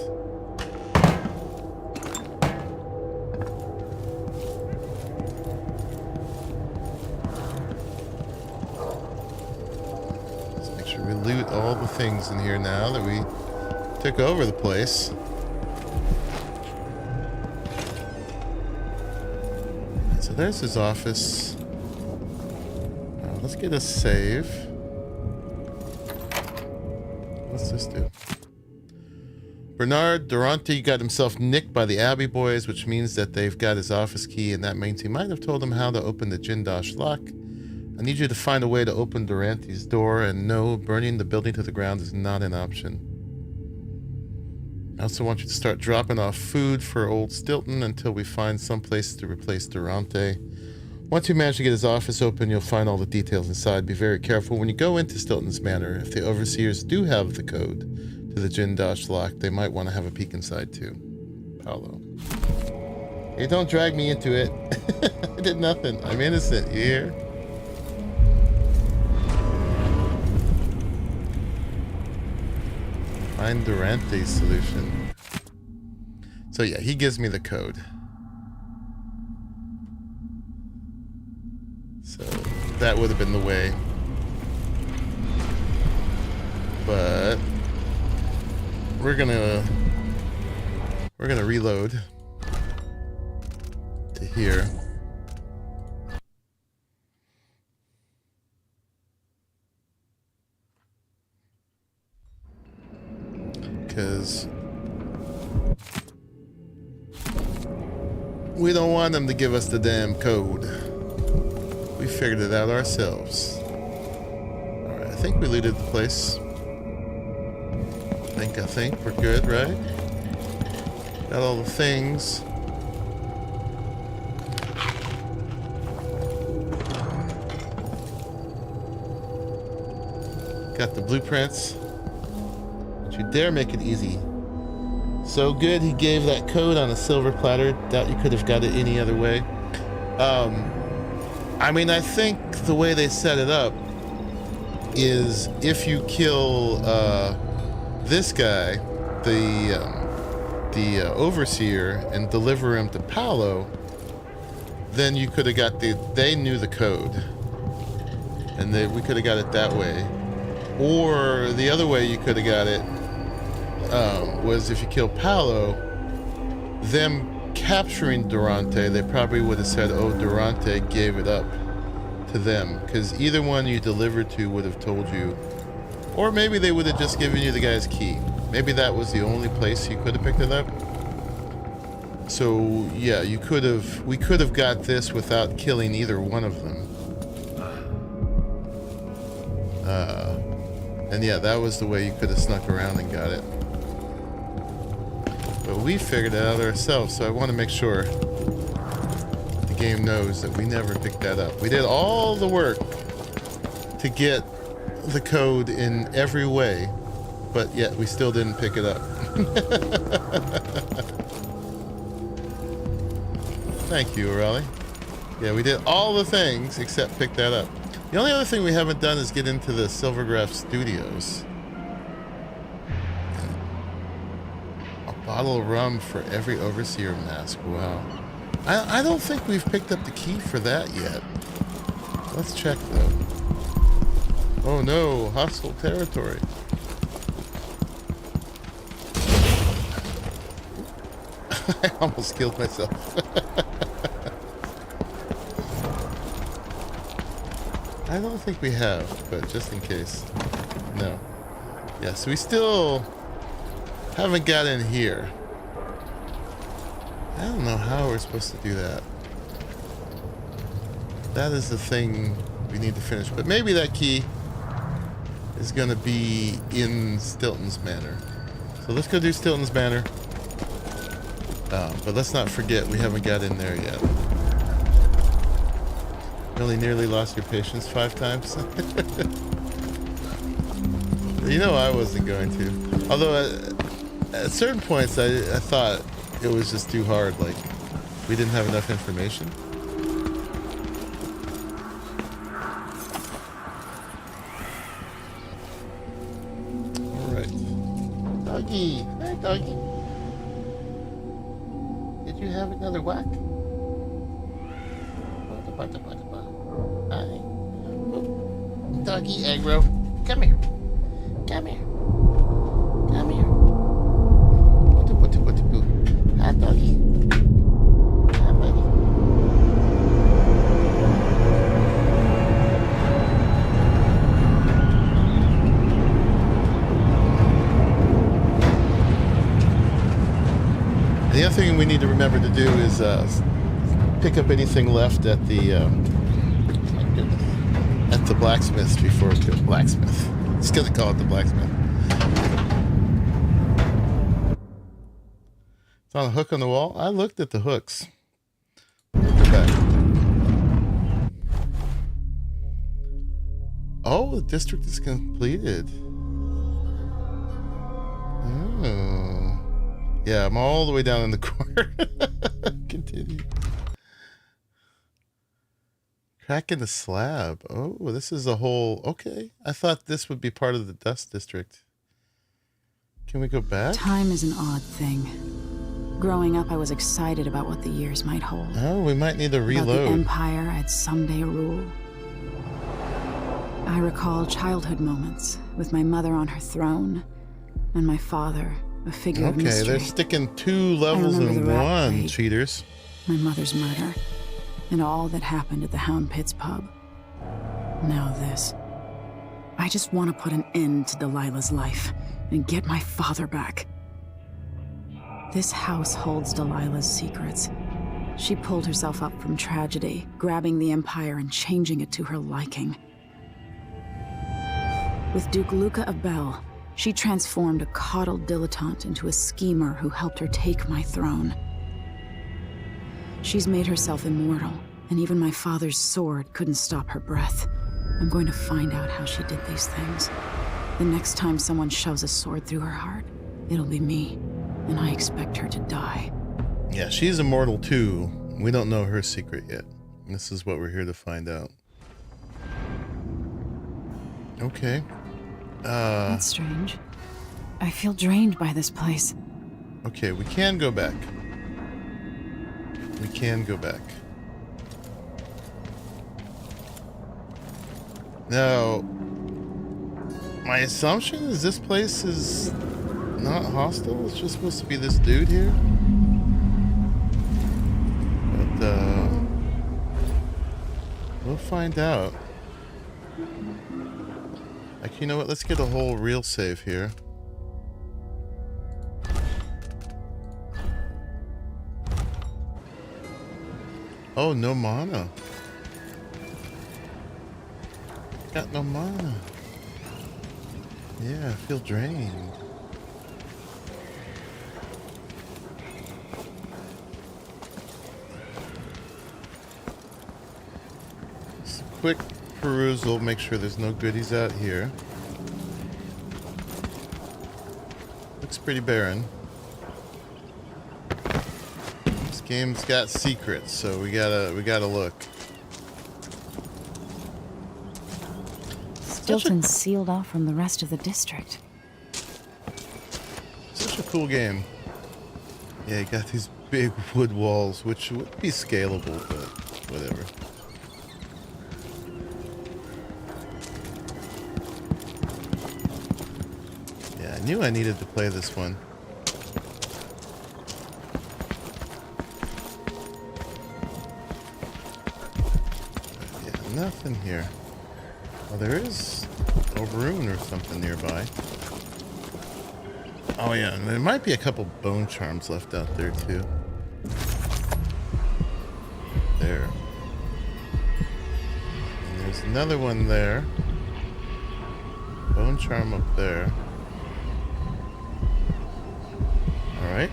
We loot all the things in here now that we took over the place. So there's his office. Now let's get a save. What's this do? Bernard Durante got himself nicked by the Abbey boys, which means that they've got his office key, and that means he might have told them how to open the Jindosh lock. I need you to find a way to open Durante's door, and no, burning the building to the ground is not an option. I also want you to start dropping off food for old Stilton until we find some place to replace Durante. Once you manage to get his office open, you'll find all the details inside. Be very careful when you go into Stilton's manor. If the overseers do have the code to to the Jindosh lock, they might want to have a peek inside too. Paolo. Hey, don't drag me into it. I did nothing. I'm innocent. You hear? Find Durante's solution. So yeah, he gives me the code. So that would have been the way. But we're gonna reload to here. Because we don't want them to give us the damn code. We figured it out ourselves. Alright, I think we looted the place. I think we're good, right? Got all the things. Got the blueprints. Don't you dare make it easy. So good he gave that code on a silver platter. Doubt you could have got it any other way. I mean, I think the way they set it up is if you kill this guy, the overseer, and deliver him to Paolo, then you could have got they knew the code, and we could have got it that way. Or the other way you could have got it was if you kill Paolo, them capturing Durante, they probably would have said, oh, Durante gave it up to them, because either one you delivered to would have told you. Or maybe they would have just given you the guy's key. Maybe that was the only place you could have picked it up. So yeah, we could have got this without killing either one of them. And yeah, that was the way you could have snuck around and got it. But we figured it out ourselves, so I want to make sure the game knows that we never picked that up. We did all the work to get the code in every way, but yet we still didn't pick it up. Thank you, Aurelie. Yeah, we did all the things except pick that up. The only other thing we haven't done is get into the Silvergraph Studios. A bottle of rum for every overseer mask. Wow. I don't think we've picked up the key for that yet. Let's check though. Oh no, hostile territory. I almost killed myself. I don't think we have, but just in case. No. Yeah, so we still haven't got in here. I don't know how we're supposed to do that. That is the thing we need to finish, but maybe that key is going to be in Stilton's Manor. So let's go do Stilton's Manor. But let's not forget we haven't got in there yet. Really nearly lost your patience 5 times. You know I wasn't going to. Although at certain points I thought it was just too hard, like we didn't have enough information. Alright. Doggy! Hey, doggy! Did you have another whack? Hi. Oh. Doggy aggro. Come here. Come here. Come here. Hi, doggy. Hi, buddy. The other thing we need to remember to do is pick up anything left at the blacksmiths before we go. Blacksmith. Just gonna call it the blacksmith. It's on a hook on the wall. I looked at the hooks. Look at that. Oh, the district is completed. Oh. Yeah, I'm all the way down in the corner. Continue. Crack in the slab. Oh, this is a whole... Okay. I thought this would be part of the dust district. Can we go back? Time is an odd thing. Growing up, I was excited about what the years might hold. Oh, we might need to reload. About the empire I'd someday rule. I recall childhood moments with my mother on her throne and my father, a figure of mystery. Okay, they're sticking 2 levels in one, cheaters. My mother's murder, and all that happened at the Hound Pits pub. Now this. I just want to put an end to Delilah's life and get my father back. This house holds Delilah's secrets. She pulled herself up from tragedy, grabbing the Empire and changing it to her liking. With Duke Luca of Bell, she transformed a coddled dilettante into a schemer who helped her take my throne. She's made herself immortal, and even my father's sword couldn't stop her breath. I'm going to find out how she did these things. The next time someone shoves a sword through her heart, it'll be me, and I expect her to die. Yeah, she's immortal too. We don't know her secret yet. This is what we're here to find out. Okay. That's strange. I feel drained by this place. Okay, we can go back. We can go back. Now, my assumption is this place is not hostile. It's just supposed to be this dude here. But, we'll find out. Like, you know what? Let's get a whole real save here. Oh, no mana. Got no mana. Yeah, I feel drained. Just a quick perusal, make sure there's no goodies out here. Looks pretty barren. This game's got secrets, so we gotta look. Stilton's sealed off from the rest of the district. Such a cool game. Yeah, you got these big wood walls, which would be scalable, but whatever. Yeah, I knew I needed to play this one. But yeah, nothing here. Oh, there is a rune or something nearby. Oh yeah, and there might be a couple bone charms left out there too. There. And there's another one there. Bone charm up there. Alright.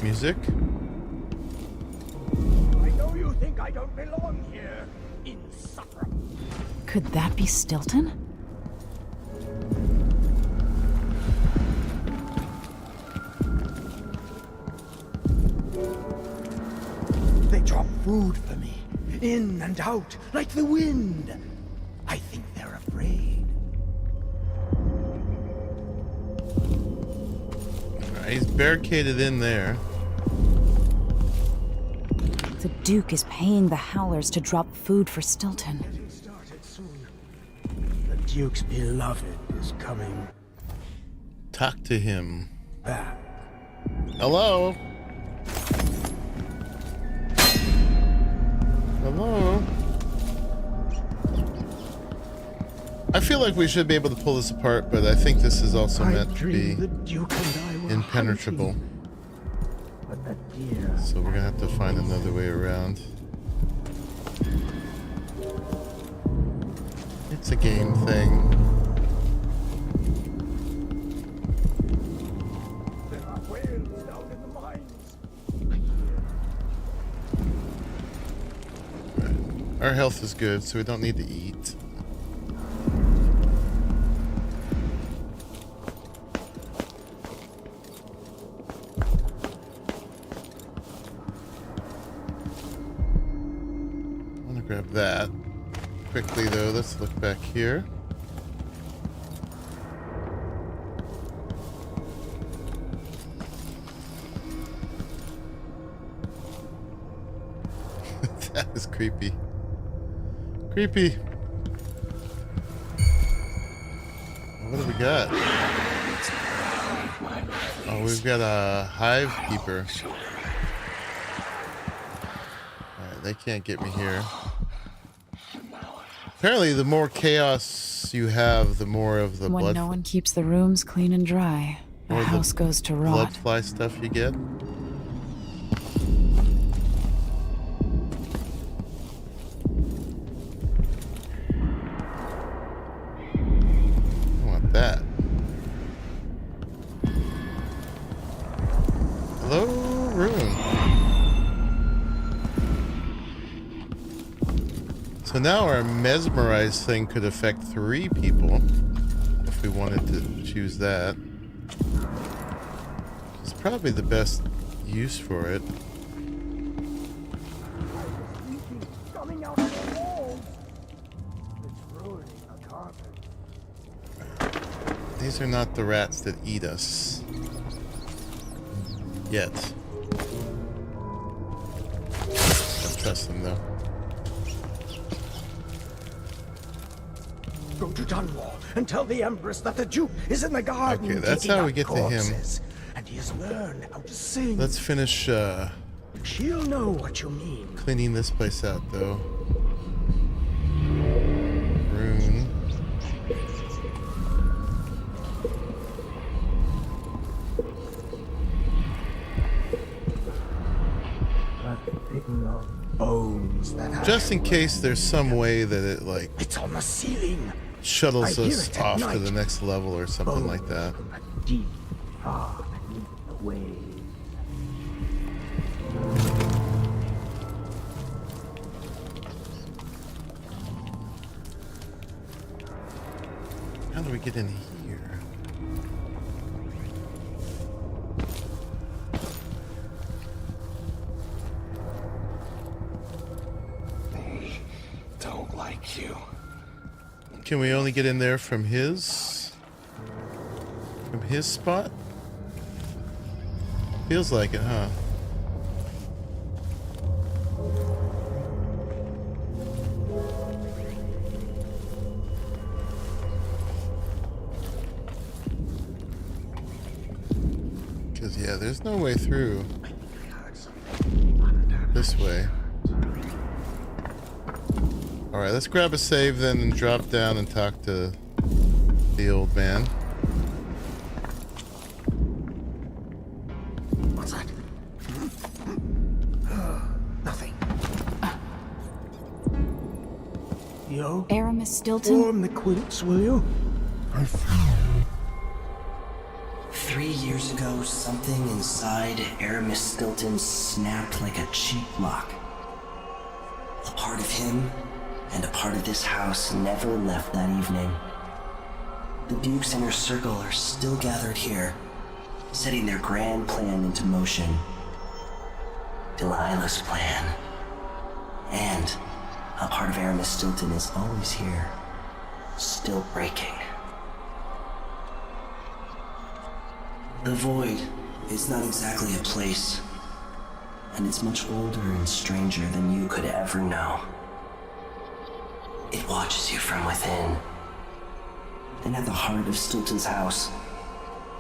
Music. I know you think I don't belong here, insufferable. Could that be Stilton? They drop food for me, in and out, like the wind. I think they're afraid. He's barricaded in there. The Duke is paying the Howlers to drop food for Stilton. Getting started soon. The Duke's beloved is coming Talk to him. back. Hello? Hello? I feel like we should be able to pull this apart, but I think this is also meant to be impenetrable. So we're gonna have to find another way around. It's a game thing. There are whales down in the mines. Right. Our health is good, so we don't need to eat. Grab that. Quickly though, let's look back here. That is creepy. Creepy. What do we got? Oh, we've got a hive keeper. Alright, they can't get me here. Apparently, the more chaos you have, the more of the when blood. No one keeps the rooms clean and dry, the house goes to rot. Blood fly stuff you get. I want that. Hello, room. So now our mesmerize thing could affect 3 people if we wanted to choose that. It's probably the best use for it. Coming out of the walls. It's ruining the carpet. These are not the rats that eat us. Yet. Don't trust them though. Go to Dunwall and tell the Empress that the Duke is in the garden. Okay, that's how we get to him. And he has learned how to sing. Let's finish She'll know what you mean. cleaning this place out though. Rune. Bones that Just in case there's some way that it like it's on the ceiling. Shuttles I hear us it at off to night. the next level or something like that. Deep, far beneath the waves. How do we get in here? They don't like you. Can we only get in there from his spot? Feels like it, huh? Because, yeah, there's no way through this way. Alright, let's grab a save then and drop down and talk to the old man. What's that? Nothing. Yo? Aramis Stilton? Form the quilts, will you? 3 years ago, something inside Aramis Stilton snapped like a cheap lock. A part of him and a part of this house never left that evening. The Duke's inner circle are still gathered here, setting their grand plan into motion. Delilah's plan. And a part of Aramis Stilton is always here, still breaking. The Void is not exactly a place, and it's much older and stranger than you could ever know. It watches you from within. And at the heart of Stilton's house,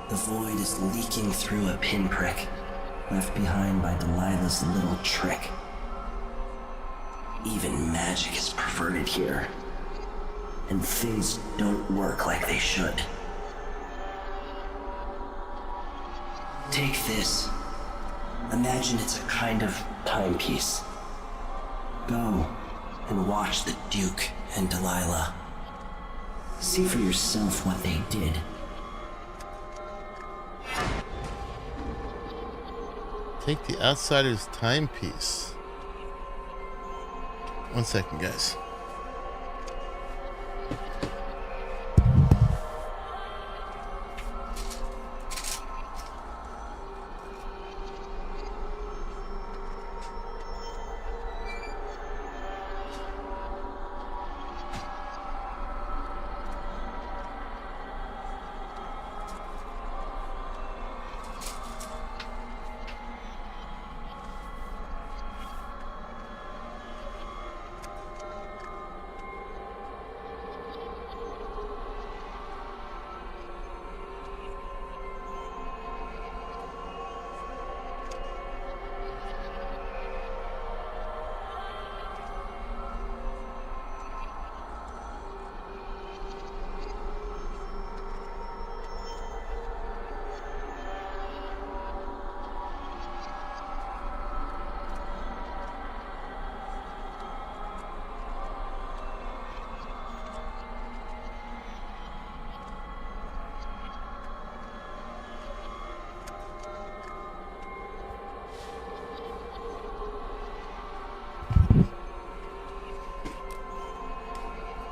the Void is leaking through a pinprick left behind by Delilah's little trick. Even magic is perverted here, and things don't work like they should. Take this. Imagine it's a kind of timepiece. Go and watch the Duke and Delilah. See for yourself what they did. Take the outsider's timepiece. 1 second, guys.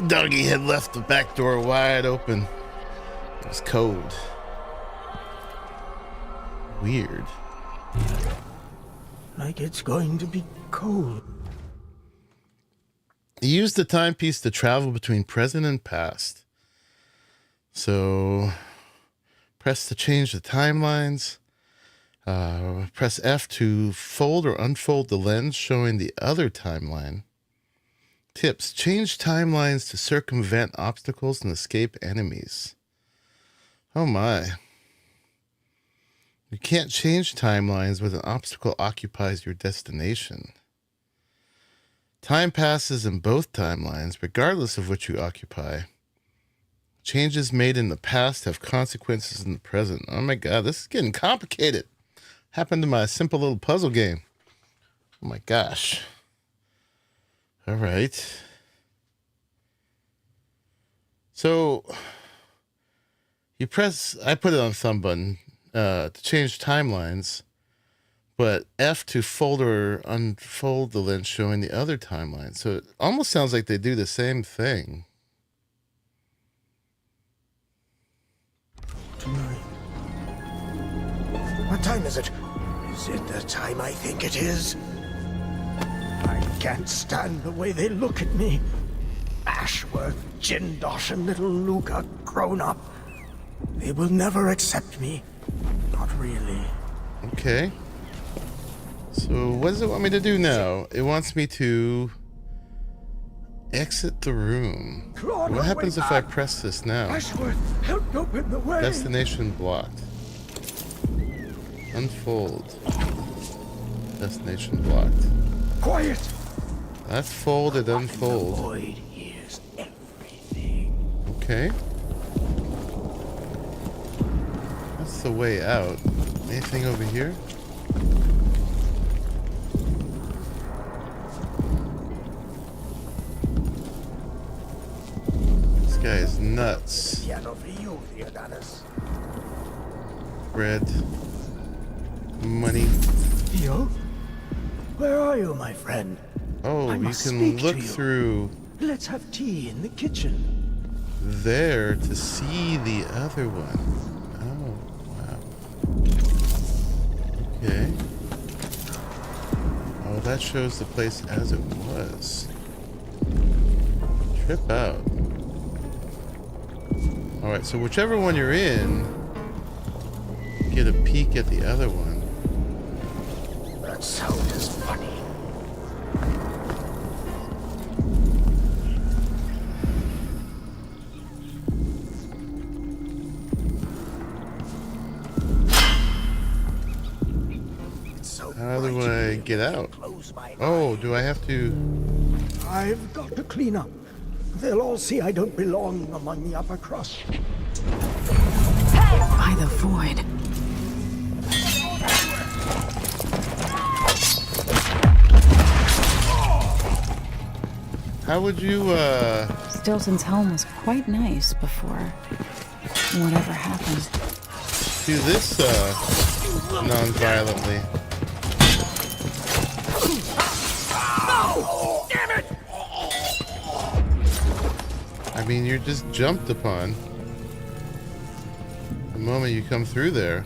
Doggy had left the back door wide open. It was cold. Weird. Like it's going to be cold. He used the timepiece to travel between present and past. So, press to change the timelines. Press F to fold or unfold the lens showing the other timeline. Tips: change timelines to circumvent obstacles and escape enemies. Oh my. You can't change timelines when an obstacle occupies your destination. Time passes in both timelines, regardless of which you occupy. Changes made in the past have consequences in the present. Oh my god, this is getting complicated. Happened to my simple little puzzle game. Oh my gosh. All right. So you press, I put it on thumb button to change timelines, but F to fold or unfold the lens showing the other timeline. So it almost sounds like they do the same thing. Tonight. What time is it? Is it the time I think it is? I can't stand the way they look at me. Ashworth, Jindosh, and little Luca grown up. They will never accept me. Not really. Okay. So what does it want me to do now? It wants me to exit the room. Claude, what happens wait if I press this now? Ashworth, help open the way. Destination blocked. Unfold. Destination blocked. Quiet. That's folded, unfold. The void hears everything. Okay. That's the way out. Anything over here? This guy is nuts. Piano for you, Theodonis. Bread. Money. Theo? Where are you, my friend? Oh, you can look through Let's have tea in the kitchen. there to see the other one. Oh, wow. Okay. Oh, that shows the place as it was. Trip out. Alright, so whichever one you're in, get a peek at the other one. That sound is funny. How do I get out? Oh, do I have to? I've got to clean up. They'll all see I don't belong among the upper crust. By the void. How would you, Stilton's home was quite nice before whatever happened. do this, non-violently? No! Damn it! I mean, you're just jumped upon the moment you come through there.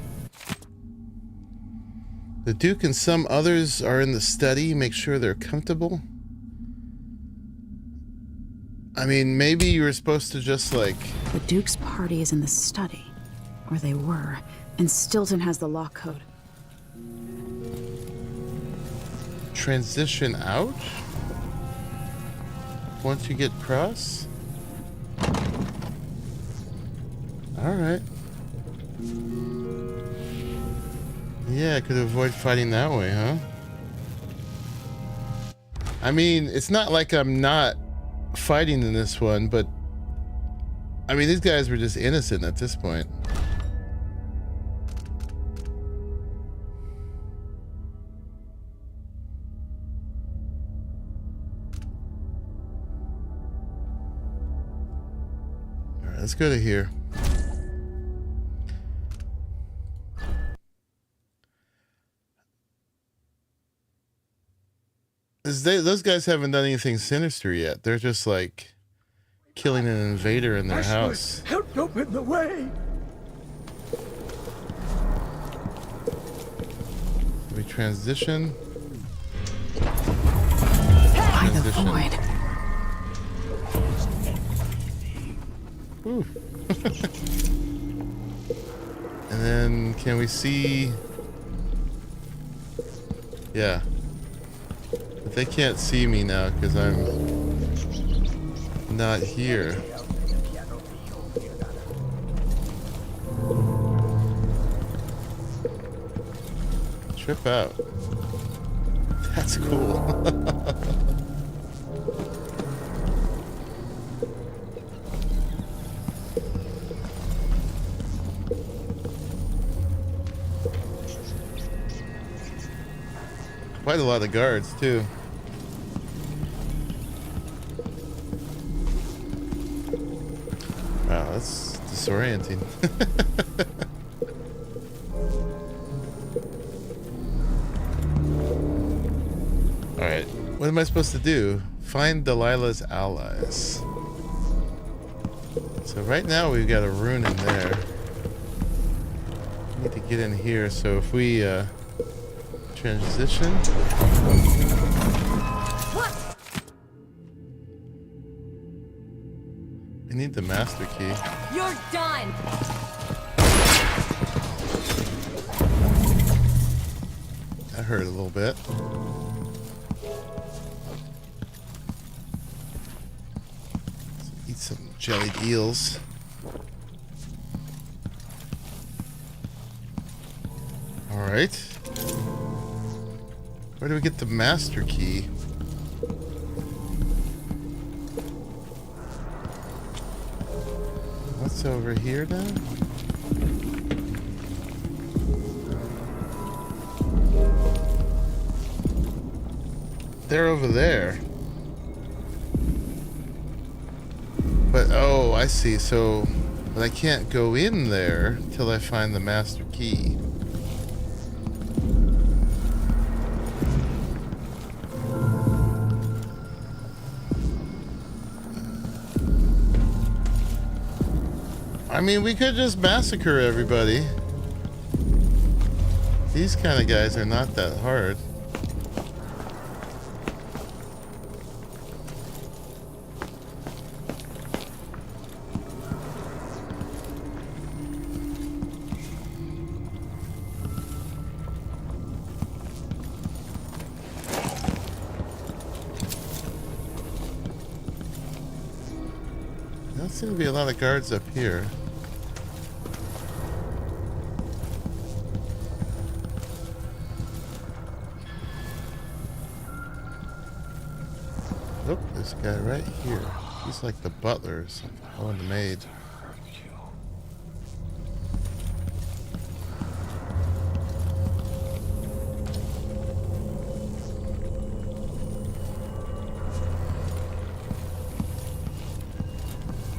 The Duke and some others are in the study. Make sure they're comfortable. I mean, maybe you were supposed to just, like... The Duke's party is in the study. Or they were. And Stilton has the lock code. Transition out? Once you get across? Alright. Yeah, I could avoid fighting that way, huh? I mean, it's not like I'm not fighting in this one, but I mean, these guys were just innocent at this point. All right, let's go to here. Those guys haven't done anything sinister yet. They're just like killing an invader in their house. Help open the way. We transition. By the void. Ooh. And then can we see? Yeah. But they can't see me now because I'm not here. Trip out. That's cool. Quite a lot of guards, too. Wow, that's disorienting. Alright, what am I supposed to do? Find Delilah's allies. So right now we've got a rune in there. We need to get in here, so if we transition. What? We need the master key. You're done. That hurt a little bit. Let's eat some jellied eels. All right. Where do we get the master key? What's over here now? They're over there. But, oh, I see. So, but I can't go in there till I find the master key. I mean, we could just massacre everybody. These kind of guys are not that hard. There seems to be a lot of guards up here. Oh, this guy right here. He's like the butler or something. Oh, the maid.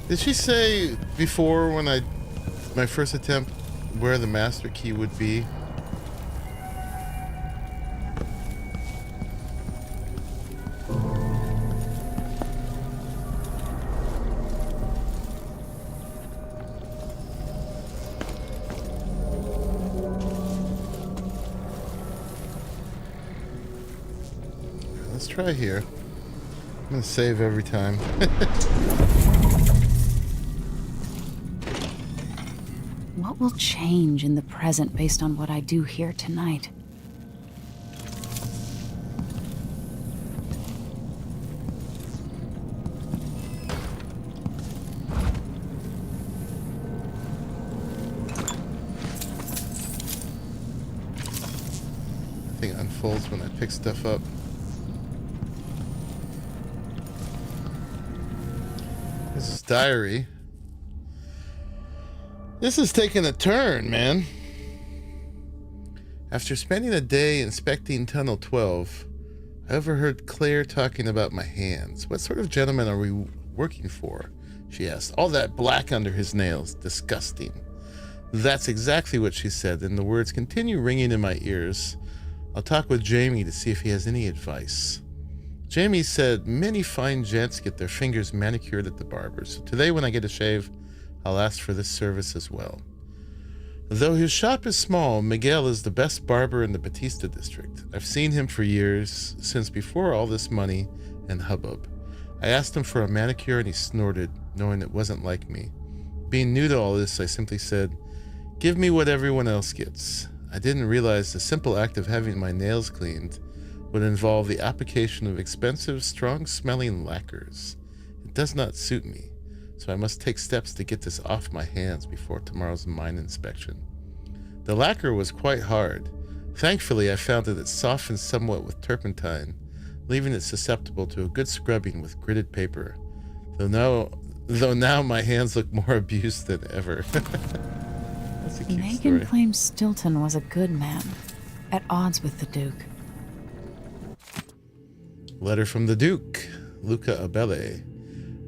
Did she say before when my first attempt where the master key would be? Let's try here. I'm gonna save every time. What will change in the present based on what I do here tonight? I think it unfolds when I pick stuff up. This is diary. This is taking a turn, man. After spending a day inspecting Tunnel 12, I overheard Claire talking about my hands. What sort of gentleman are we working for? She asked. All that black under his nails. Disgusting. That's exactly what she said, and the words continue ringing in my ears. I'll talk with Jamie to see if he has any advice. Jamie said many fine gents get their fingers manicured at the barber's. So today when I get a shave, I'll ask for this service as well. Though his shop is small, Miguel is the best barber in the Batista district. I've seen him for years, since before all this money and hubbub. I asked him for a manicure and he snorted, knowing it wasn't like me. Being new to all this, I simply said, "Give me what everyone else gets." I didn't realize the simple act of having my nails cleaned would involve the application of expensive, strong-smelling lacquers. It does not suit me, so I must take steps to get this off my hands before tomorrow's mine inspection. The lacquer was quite hard. Thankfully, I found that it softened somewhat with turpentine, leaving it susceptible to a good scrubbing with gritted paper. Though now my hands look more abused than ever. That's a cute Megan story. claims Stilton was a good man, at odds with the Duke. Letter from the Duke, Luca Abele.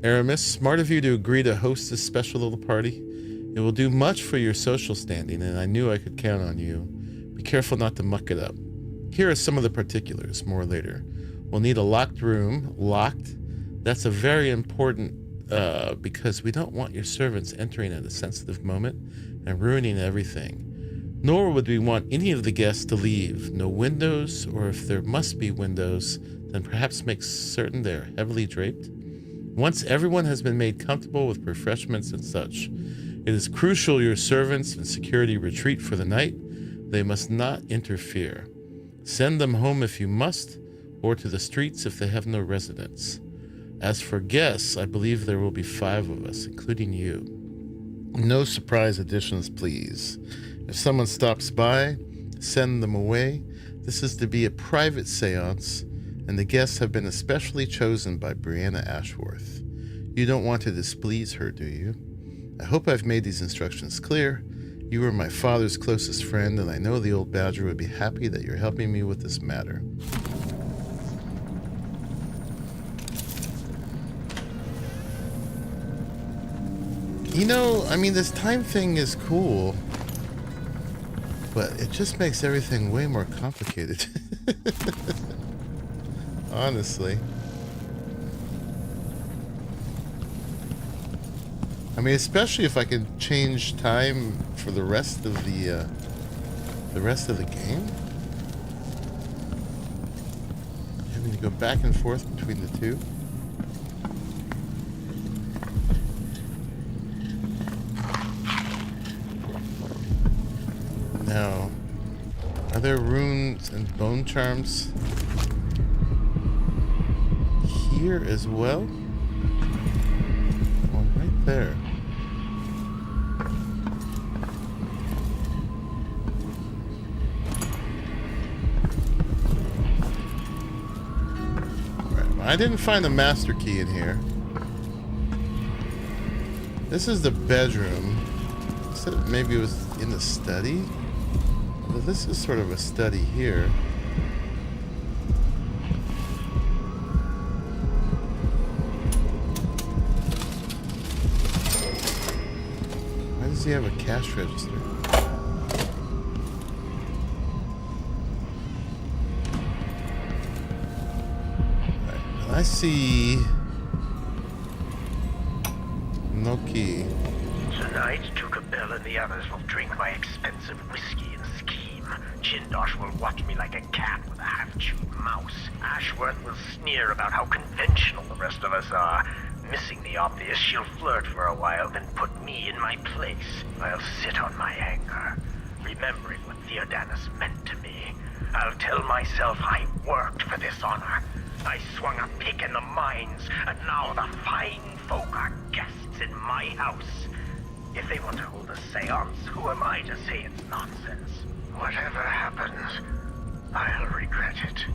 Aramis, smart of you to agree to host this special little party. It will do much for your social standing, and I knew I could count on you. Be careful not to muck it up. Here are some of the particulars, more later. We'll need a locked room. Locked? That's a very important, because we don't want your servants entering at a sensitive moment and ruining everything. Nor would we want any of the guests to leave. No windows, or if there must be windows, then perhaps make certain they're heavily draped. Once everyone has been made comfortable with refreshments and such, it is crucial your servants and security retreat for the night. They must not interfere. Send them home if you must, or to the streets if they have no residence. As for guests, I believe there will be 5 of us, including you. No surprise additions, please. If someone stops by, send them away. This is to be a private seance, and the guests have been especially chosen by Brianna Ashworth. You don't want to displease her, do you? I hope I've made these instructions clear. You are my father's closest friend, and I know the old badger would be happy that you're helping me with this matter. You know, I mean, this time thing is cool, but it just makes everything way more complicated. Honestly. I mean, especially if I can change time for the rest of the game. Having to go back and forth between the two. Now, are there runes and bone charms here as well? One right there. Right, I didn't find a master key in here. This is the bedroom. So maybe it was in the study? Well, this is sort of a study here. he have a cash register? Right. I see no key. Tonight, G.SKILL and the others will drink my expensive whiskey and scheme. Jindosh will watch me like a cat with a half-chewed mouse. Ashworth will sneer about how conventional the rest of us are. Missing the obvious, she'll flirt for a while, then put me in my place. I'll sit on my anger, remembering what Theodanis meant to me. I'll tell myself I worked for this honor. I swung a pick in the mines, and now the fine folk are guests in my house. If they want to hold a seance, who am I to say it's nonsense? Whatever happens, I'll regret it.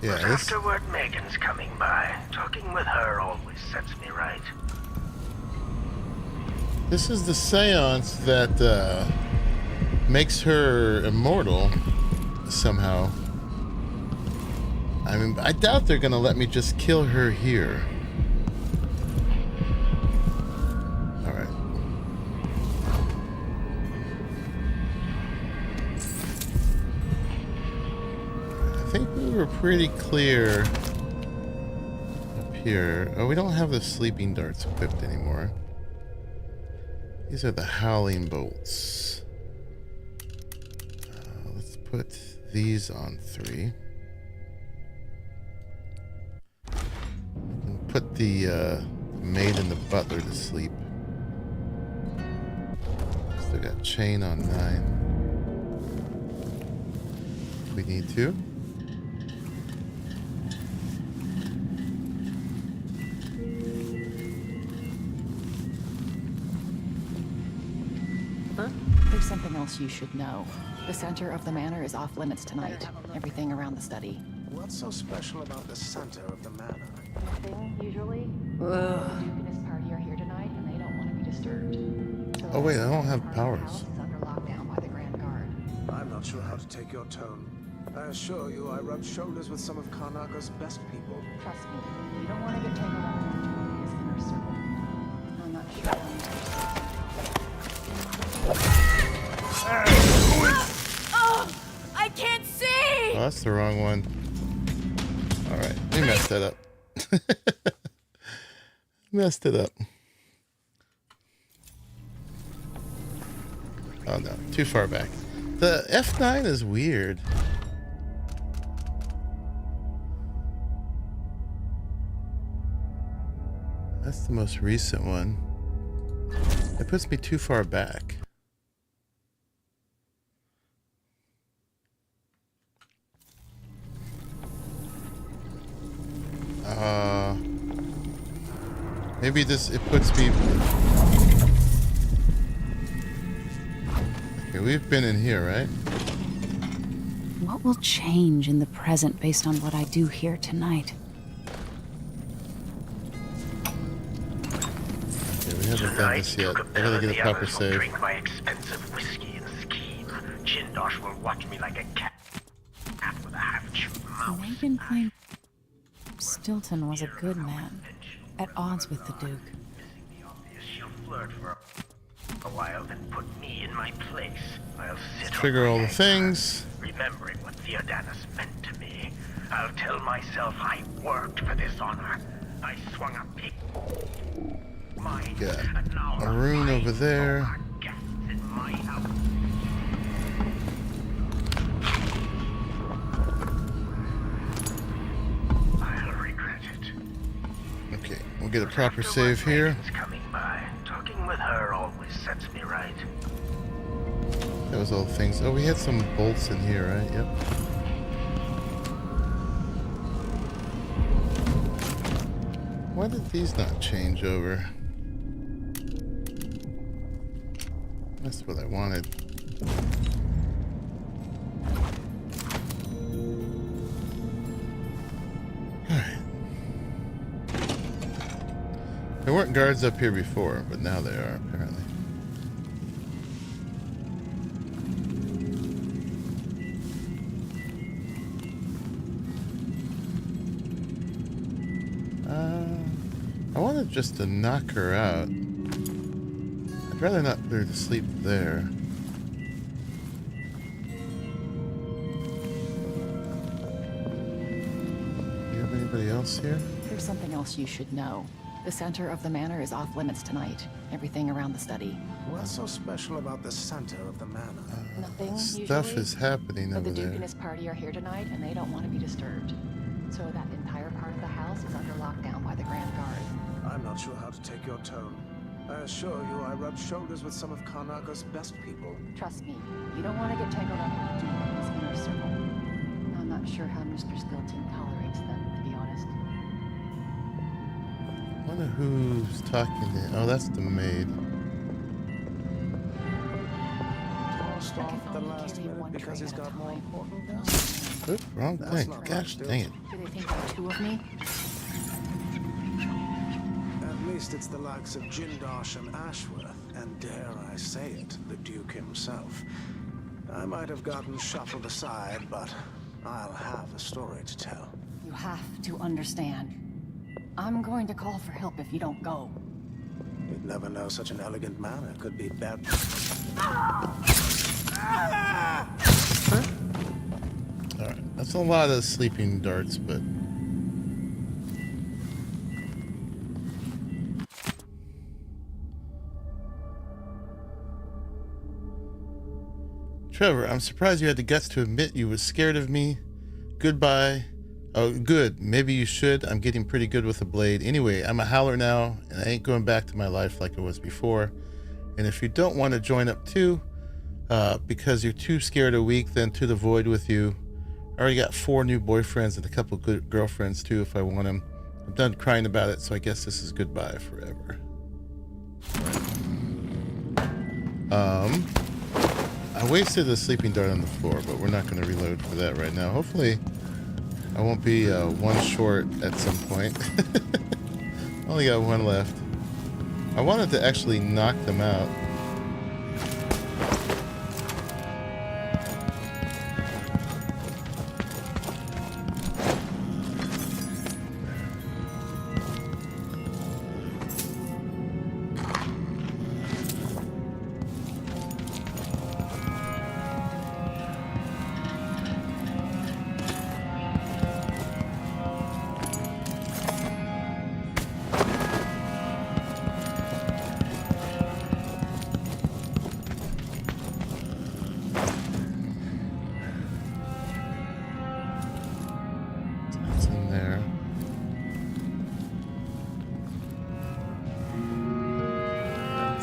Yeah, but afterward, Megan's coming by. Talking with her always sets me right. This is the seance that makes her immortal somehow. I mean, I doubt they're gonna let me just kill her here. Alright. I think we were pretty clear up here. Oh, we don't have the sleeping darts equipped anymore. These are the howling bolts. Let's put these on 3. Put the maid and the butler to sleep. Still got chain on 9. We need to. There's something else you should know. The center of the manor is off limits tonight. Everything around the study. What's so special about the center of the manor? Nothing, usually. The Duke and his party are here tonight, and they don't want to be disturbed. So Oh wait, I don't have powers. the house is under lockdown by the Grand Guard. I'm not sure how to take your tone. I assure you, I rub shoulders with some of Karnaka's best people. Trust me, you don't want to get tangled up in his inner circle. I'm not sure. Oh, I can't see! Oh, that's the wrong one. Alright, we messed that up. Messed it up. Oh no, too far back. The F9 is weird. That's the most recent one. It puts me too far back. Maybe it puts me... Okay, we've been in here, right? What will change in the present based on what I do here tonight? Okay, we haven't done this yet. I gotta get a proper save. Drink my expensive whiskey and scheme. Jindosh will watch me like a cat with a half-chewed mouse. Megan claimed Stilton was a good man, at odds with the Duke. She'll flirt for a while, then put me in my place. I'll sit Trigger all the things. remembering what Theodanis meant to me. I'll tell myself I worked for this honor. I swung a pick. Got a rune over there. In my house. I'll regret it. Okay, we'll get a proper save here. Coming by. Talking with her always sets me right. That was all the things. Oh, we had some bolts in here, right? Yep. Why did these not change over? That's what I wanted. Alright. There weren't guards up here before, but now they are, apparently. I wanted just to knock her out. I I'd rather not put her to sleep there. Do you have anybody else here? There's something else you should know. The center of the manor is off limits tonight. Everything around the study. What's so special about the center of the manor? Nothing, Stuff usually. is happening But over the Duke there. and his party are here tonight, and they don't want to be disturbed. So that entire part of the house is under lockdown by the Grand Guard. I'm not sure how to take your tone. I assure you, I rub shoulders with some of Karnaka's best people. Trust me, you don't want to get tangled up with the Duke and his inner circle. I'm not sure how Mr. Stilton tolerates them, to be honest. I wonder who's talking to. Oh, that's the maid. Tossed off the last minute because he's got more important guests. Oops, wrong thing. Gosh dang it. Do they think there are two of me? At least it's the likes of Jindosh and Ashworth, and dare I say it, the Duke himself. I might have gotten shuffled aside, but I'll have a story to tell. You have to understand. I'm going to call for help if you don't go. You'd never know such an elegant manner could be bad. Alright, that's a lot of sleeping darts, but... Trevor, I'm surprised you had the guts to admit you were scared of me. Goodbye. Oh, good. Maybe you should. I'm getting pretty good with a blade. Anyway, I'm a howler now, and I ain't going back to my life like it was before. And if you don't want to join up too, because you're too scared or weak, then to the void with you. I already got 4 new boyfriends and a couple good girlfriends too if I want them. I'm done crying about it, so I guess this is goodbye forever. I wasted a sleeping dart on the floor, but we're not going to reload for that right now. Hopefully, I won't be one short at some point. Only got 1 left. I wanted to actually knock them out.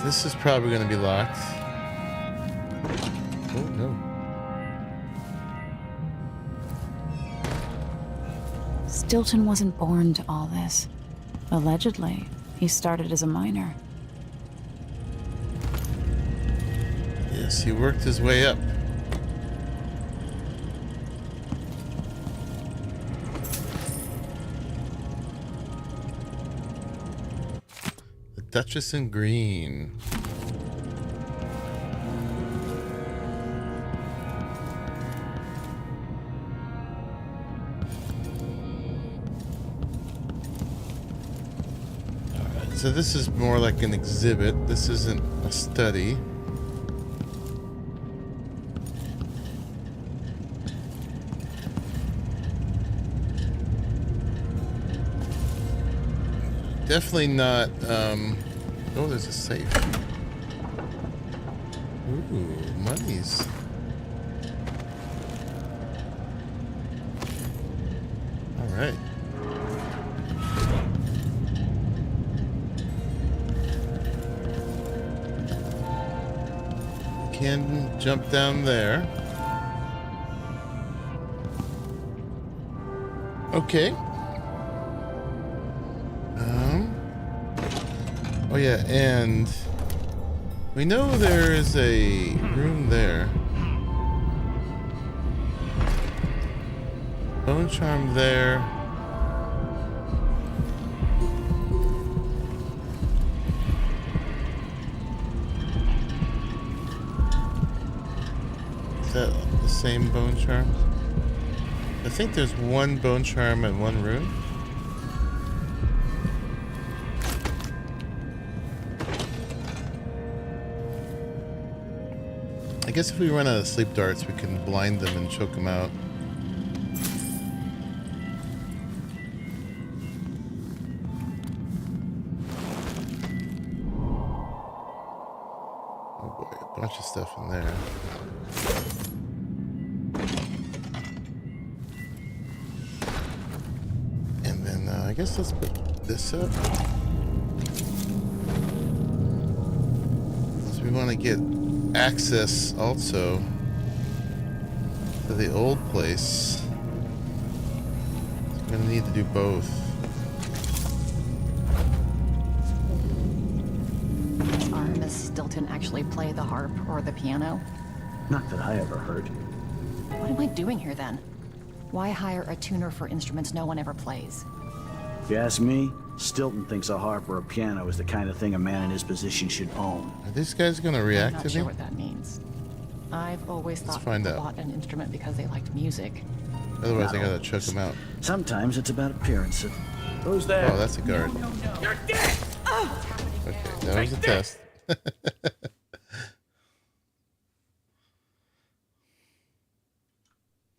This is probably going to be locked. Oh, no. Stilton wasn't born to all this. Allegedly, he started as a miner. Yes, he worked his way up. Duchess in green. Alright, so this is more like an exhibit. This isn't a study. Definitely not, oh, there's a safe. Ooh, monies. Alright. Can jump down there. Okay. Oh yeah, and we know there is a room there. Bone charm there. Is that the same bone charm? I think there's 1 bone charm in 1 room. I guess if we run out of sleep darts, we can blind them and choke them out. Oh boy, a bunch of stuff in there. And then I guess let's put this up. So we want to get access also to the old place. So we're going to need to do both. Miss Stilton actually play the harp or the piano? Not that I ever heard. What am I doing here then? Why hire a tuner for instruments no one ever plays? If you ask me, Stilton thinks a harp or a piano is the kind of thing a man in his position should own. Are these guys going to react I'm to not sure me? what that means. I've always Let's thought find people out. bought an instrument because they liked music. Otherwise, Not I gotta always. choke them out. Sometimes it's about appearances. Who's there? Oh, that's a guard. You're dead! Okay, that was a test.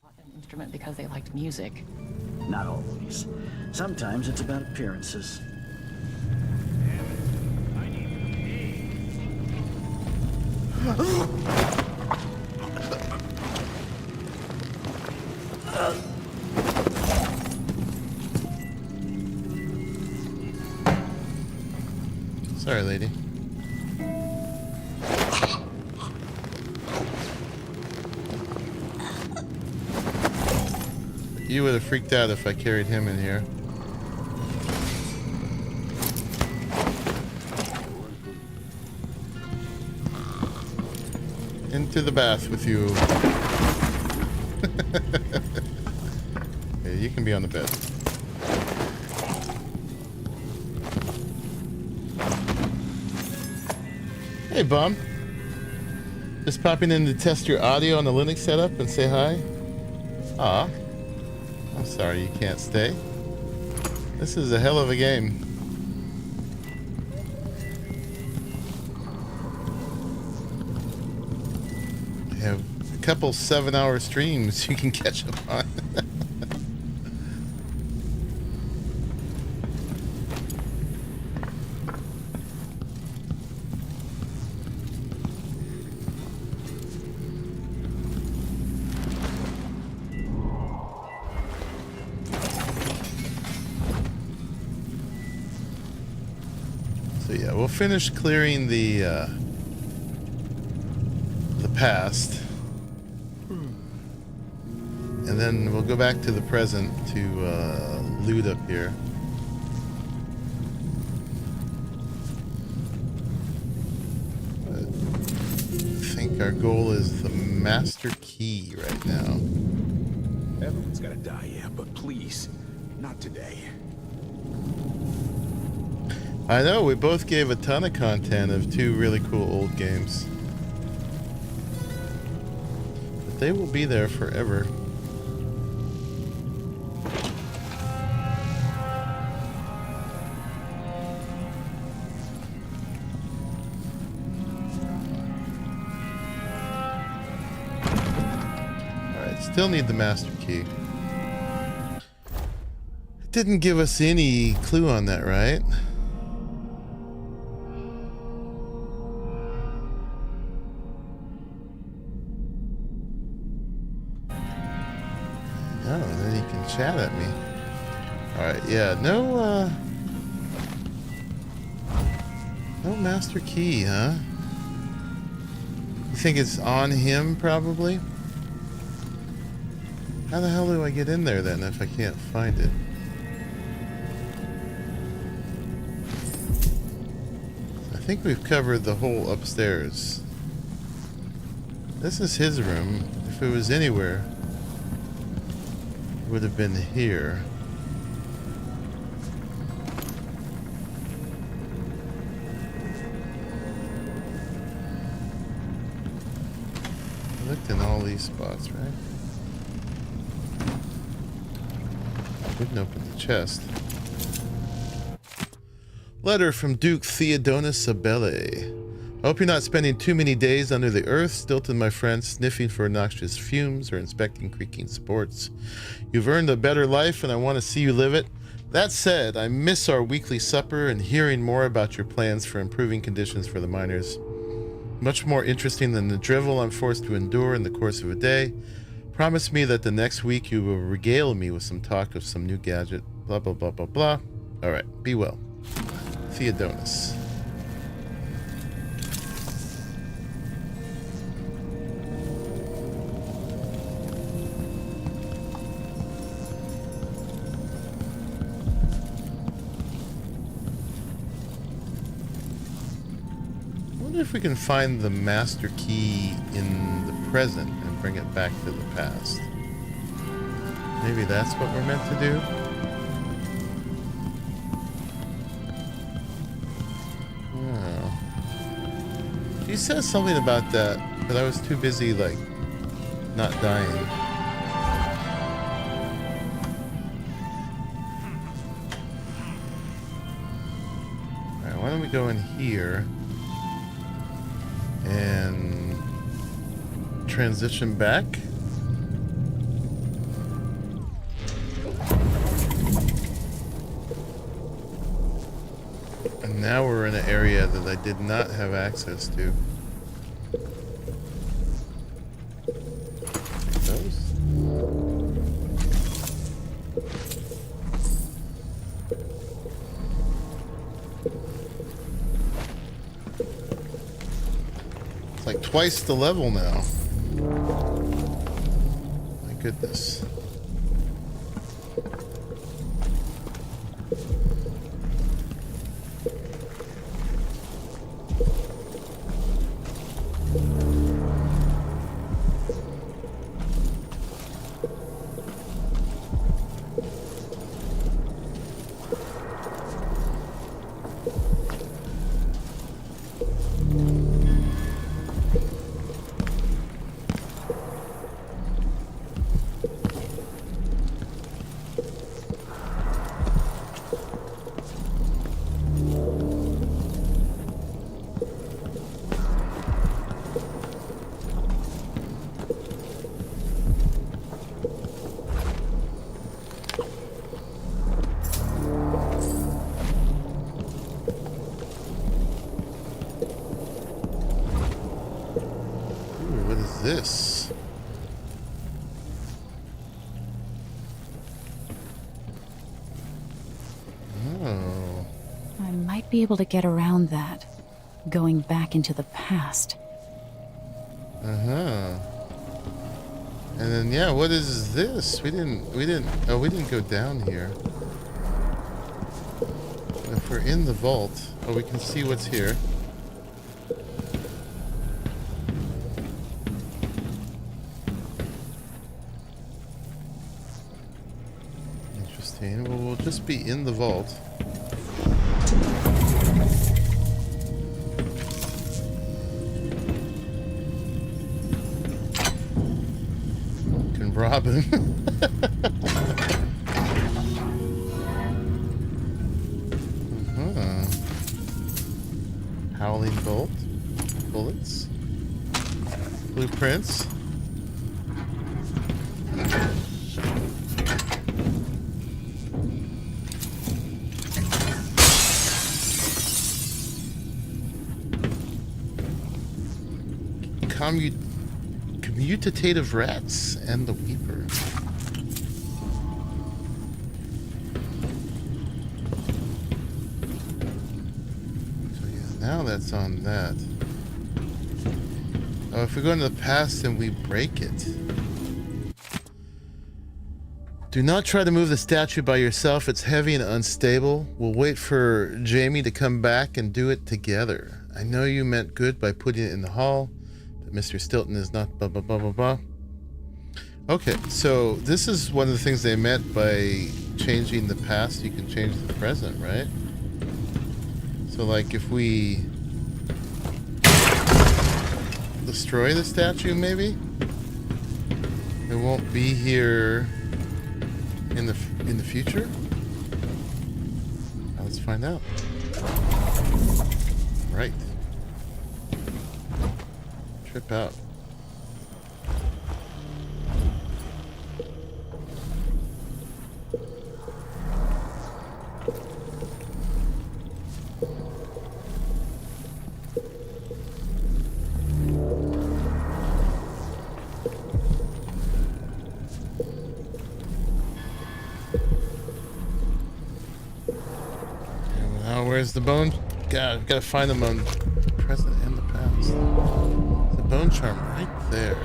Bought an instrument because they liked music. Not always. Sometimes it's about appearances. Sorry, lady. You would have freaked out if I carried him in here. Into the bath with you. Okay, you can be on the bed. Hey, bum. Just popping in to test your audio on the Linux setup and say hi. Aw. I'm sorry you can't stay. This is a hell of a game. I have a couple 7-hour streams you can catch up on. So yeah, we'll finish clearing the past, and then we'll go back to the present to loot up here. But I think our goal is the master key right now. Everyone's gotta die, yeah, but please, not today. I know, we both gave a ton of content of 2 really cool old games. But they will be there forever. Alright, still need the master key. It didn't give us any clue on that, right? Oh, and then he can chat at me. Alright, yeah, no master key, huh? You think it's on him, probably? How the hell do I get in there, then, if I can't find it? I think we've covered the whole upstairs. This is his room. If it was anywhere, would have been here. I looked in all these spots, right? Wouldn't open the chest. Letter from Duke Theodonis Sabelle. Hope you're not spending too many days under the earth, Stilton, my friend, sniffing for noxious fumes or inspecting creaking supports. You've earned a better life, and I want to see you live it. That said, I miss our weekly supper and hearing more about your plans for improving conditions for the miners. Much more interesting than the drivel I'm forced to endure in the course of a day. Promise me that the next week you will regale me with some talk of some new gadget. Blah, blah, blah, blah, blah. All right, be well. Theodonis. If we can find the master key in the present and bring it back to the past. Maybe that's what we're meant to do. Oh. She says something about that, but I was too busy, like, not dying. Alright, why don't we go in here and transition back. And now we're in an area that I did not have access to. Those? Like twice the level now. My goodness. This. Oh. I might be able to get around that, going back into the past. Uh-huh. And then yeah, what is this? We didn't go down here. If we're in the vault, oh, we can see what's here. Well, we'll just be in the vault. Can rob him. Howling bolt. Bullets. Blueprints. Commutative rats and the Weeper. So yeah, now that's on that. Oh, if we go into the past and we break it. Do not try to move the statue by yourself. It's heavy and unstable. We'll wait for Jamie to come back and do it together. I know you meant good by putting it in the hall. Mr. Stilton is not blah blah blah blah blah. Okay, so this is one of the things they meant by changing the past. You can change the present, right? So like if we destroy the statue, maybe it won't be here in the future. Let's find out. Right. trip out. And now where's the bone? God, I've got to find the bone. Present and the past. The bone charm right there.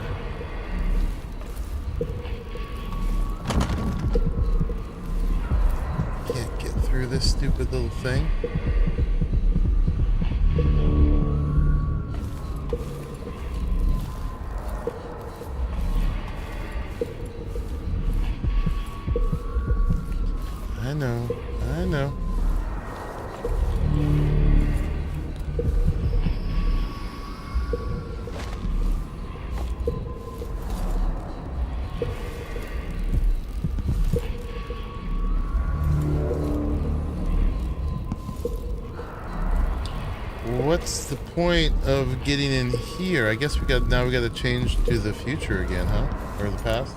Can't get through this stupid little thing. I know, I know. What's the point of getting in here? I guess we got to change to the future again, huh? Or the past?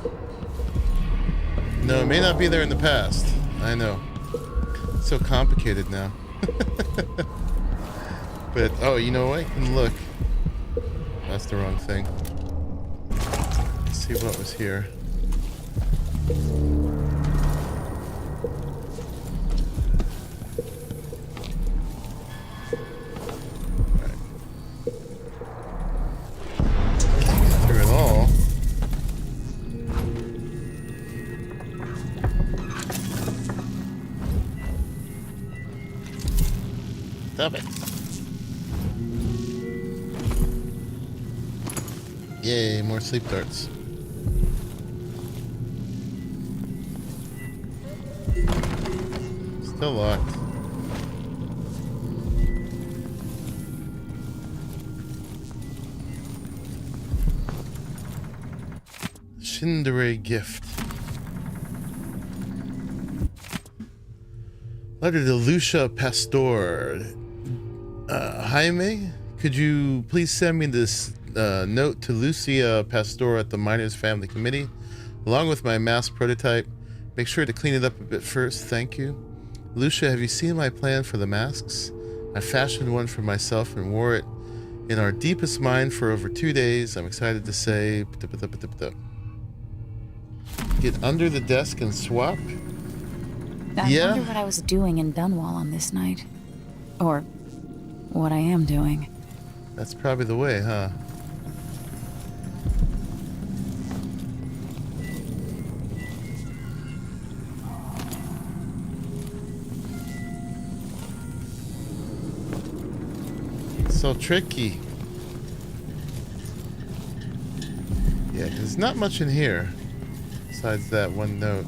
No, it may not be there in the past. I know. It's so complicated now. But oh, you know what? You can look. That's the wrong thing. Let's see what was here. Stop it. Yay, more sleep darts. Still locked. Shindere gift. Letter to Lucia Pastor. Jaime, could you please send me this note to Lucia Pastor at the Miners Family Committee, along with my mask prototype? Make sure to clean it up a bit first, thank you. Lucia, have you seen my plan for the masks? I fashioned one for myself and wore it in our deepest mine for over 2 days. I'm excited to say... Get under the desk and swap? I wonder what I was doing in Dunwall on this night. Or what I am doing. That's probably the way, huh? So tricky. Yeah, there's not much in here besides that one note.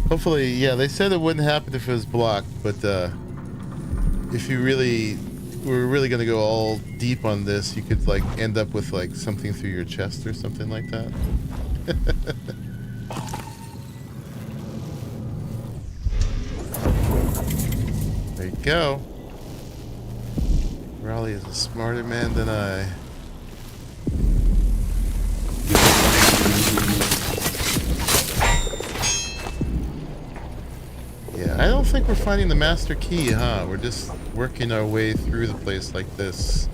Hopefully, yeah, they said it wouldn't happen if it was blocked, but if you really were really going to go all deep on this, you could like end up with like something through your chest or something like that. There you go. Raleigh is a smarter man than I. Yeah, I don't think we're finding the master key, huh? We're just working our way through the place like this.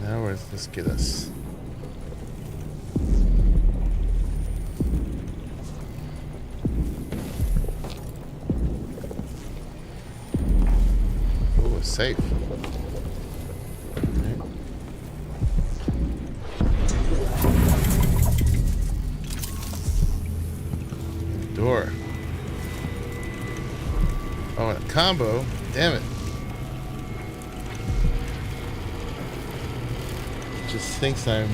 Now where does this get us? Oh, a safe. Okay. Door. Oh, and a combo. Damn it. Just thinks I'm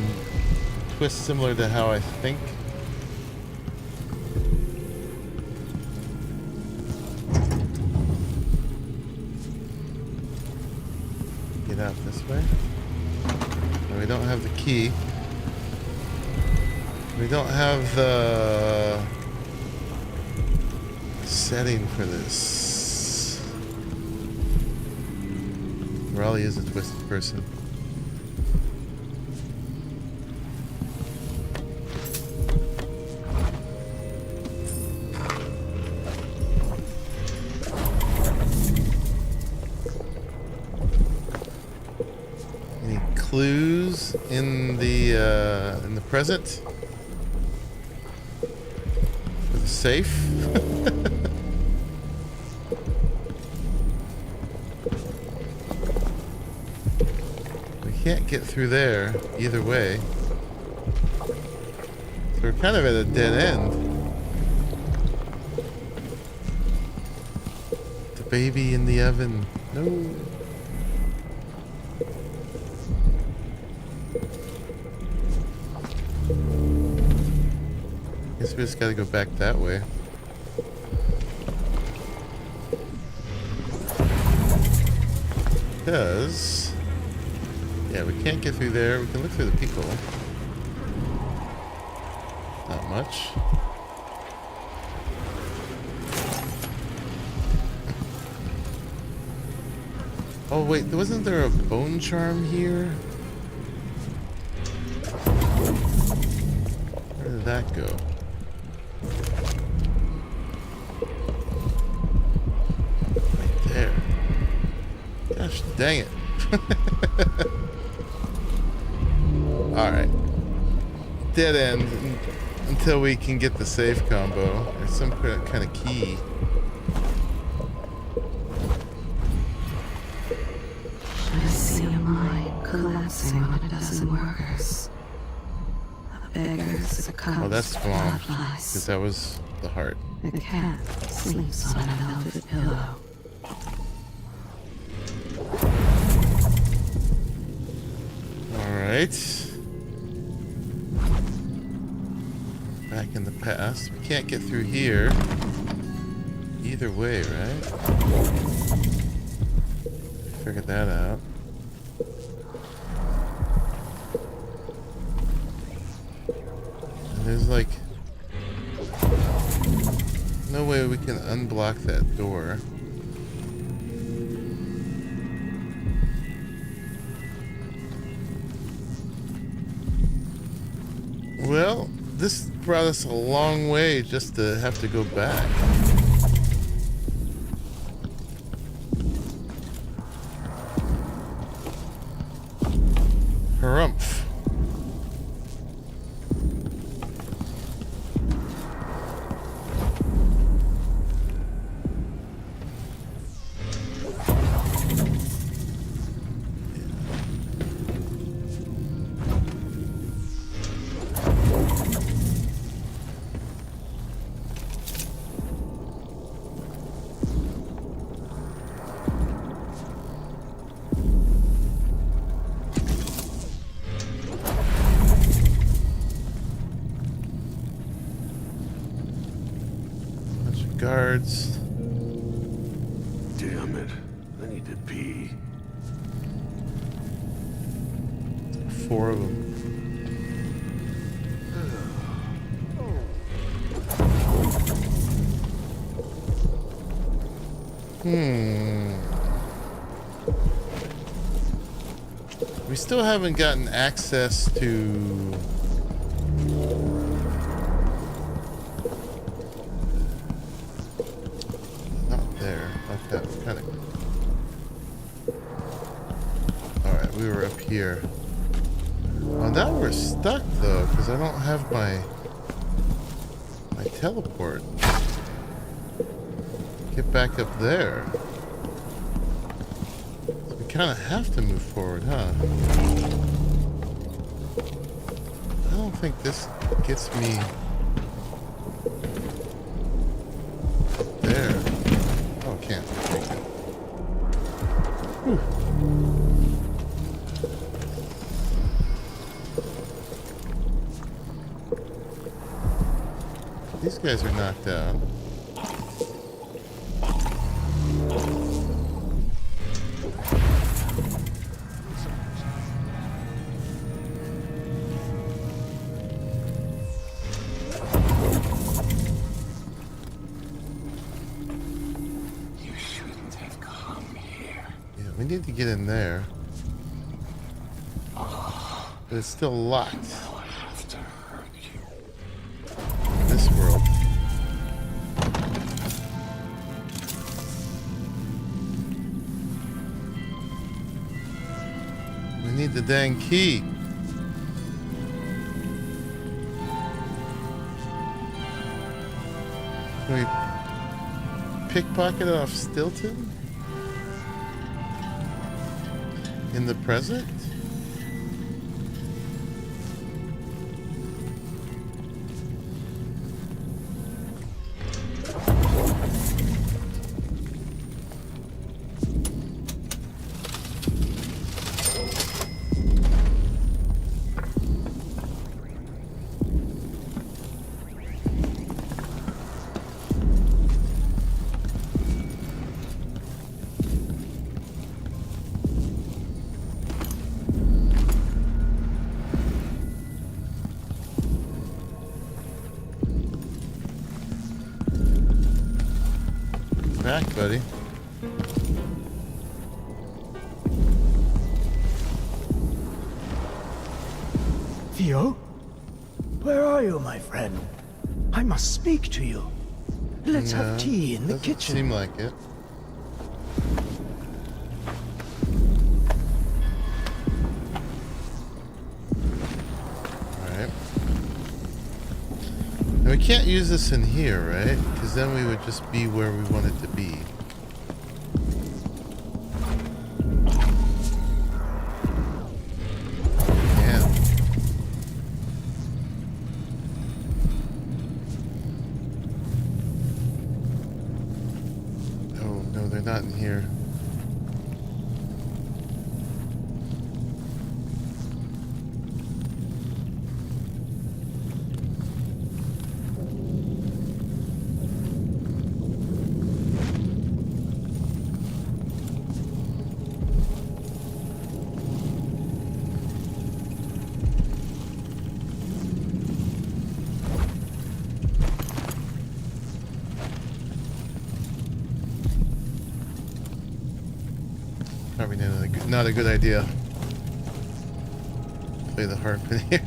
twist similar to how I think. Get out this way. And we don't have the key. We don't have the setting for this. Raleigh is a twisted person. Any clues in the present? For the safe? Can't get through there either way. So we're kind of at a dead end. The baby in the oven. No. Guess we just gotta go back that way. Because yeah, we can't get through there. We can look through the people. Not much. Oh wait, wasn't there a bone charm here? Where did that go? Right there. Gosh dang it. Alright. Dead end until we can get the safe combo. Or some kind of key. I see a mine collapsing on a dozen workers. The beggars, the cops, Oh, that's wrong. bloodlines. Because that was the heart. A cat sleeps on a velvet pillow. Alright. Back in the past. We can't get through here. Either way, right? Figured that out. And there's like no way we can unblock that door. Well, this brought us a long way just to have to go back. Harumph. Guards. Damn it. I need to pee. 4 of them. We still haven't gotten access to we were up here. Oh, now we're stuck though, because I don't have my teleport. Get back up there. So we kind of have to move forward, huh? I don't think this gets me there. Oh, I can't. Whew. These guys are knocked out. need to get in there. But it's still locked. In this world. We need the dang key. Can we pickpocket off Stilton? In the present? Back, buddy. Theo? Where are you, my friend? I must speak to you. Let's have tea in the kitchen. Seem like it. Alright. And we can't use this in here, right? Because then we would just be where we wanted to be. Not in here. Probably not a good idea. Play the harp in here.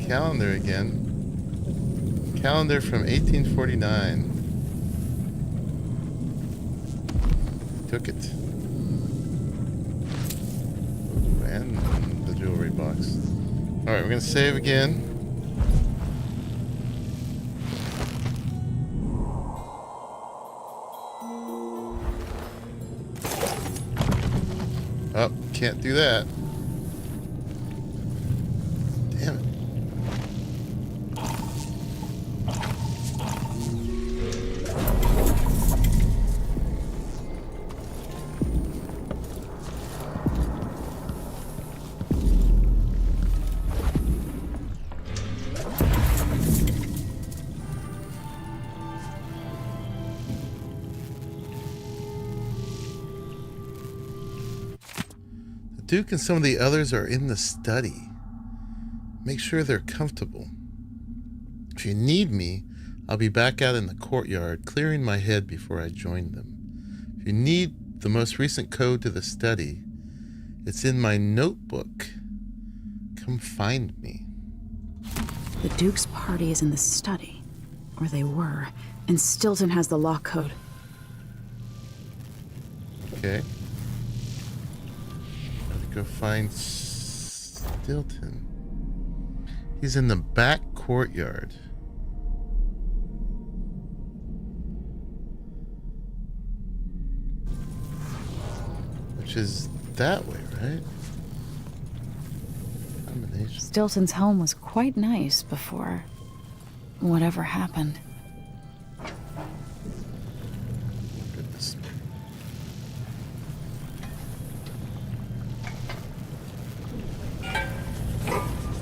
Calendar again. Calendar from 1849. Took it. Ooh, and the jewelry box. Alright, we're gonna save again. Oh, can't do that. Damn it. Duke and some of the others are in the study. Make sure they're comfortable. If you need me, I'll be back out in the courtyard, clearing my head before I join them. If you need the most recent code to the study, it's in my notebook. Come find me. The Duke's party is in the study. Or they were. And Stilton has the lock code. Okay. Go find Stilton. He's in the back courtyard. Which is that way, right? Combination. Stilton's home was quite nice before whatever happened. Goodness.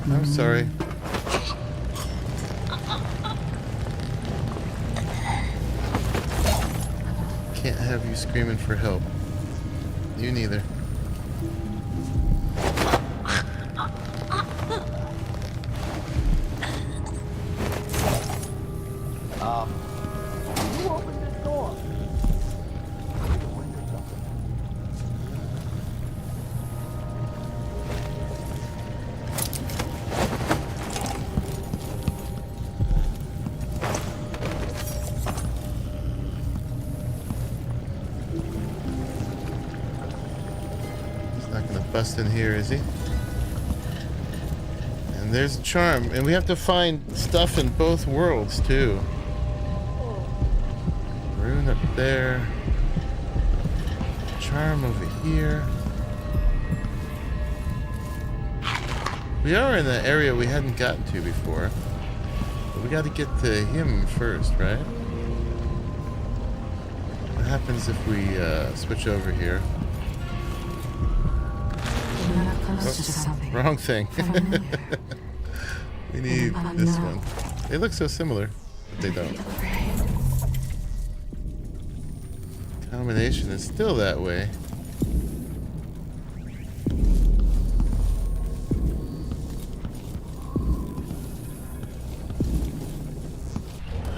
I'm sorry. Can't have you screaming for help. You neither. Who opened this door? He's not gonna bust in here, is he? And there's a charm, and we have to find stuff in both worlds too. Rune up there. Charm over here. We are in the area we hadn't gotten to before. But we got to get to him first, right? What happens if we switch over here? Wrong thing. We need this one. They look so similar, but they don't. Combination is still that way.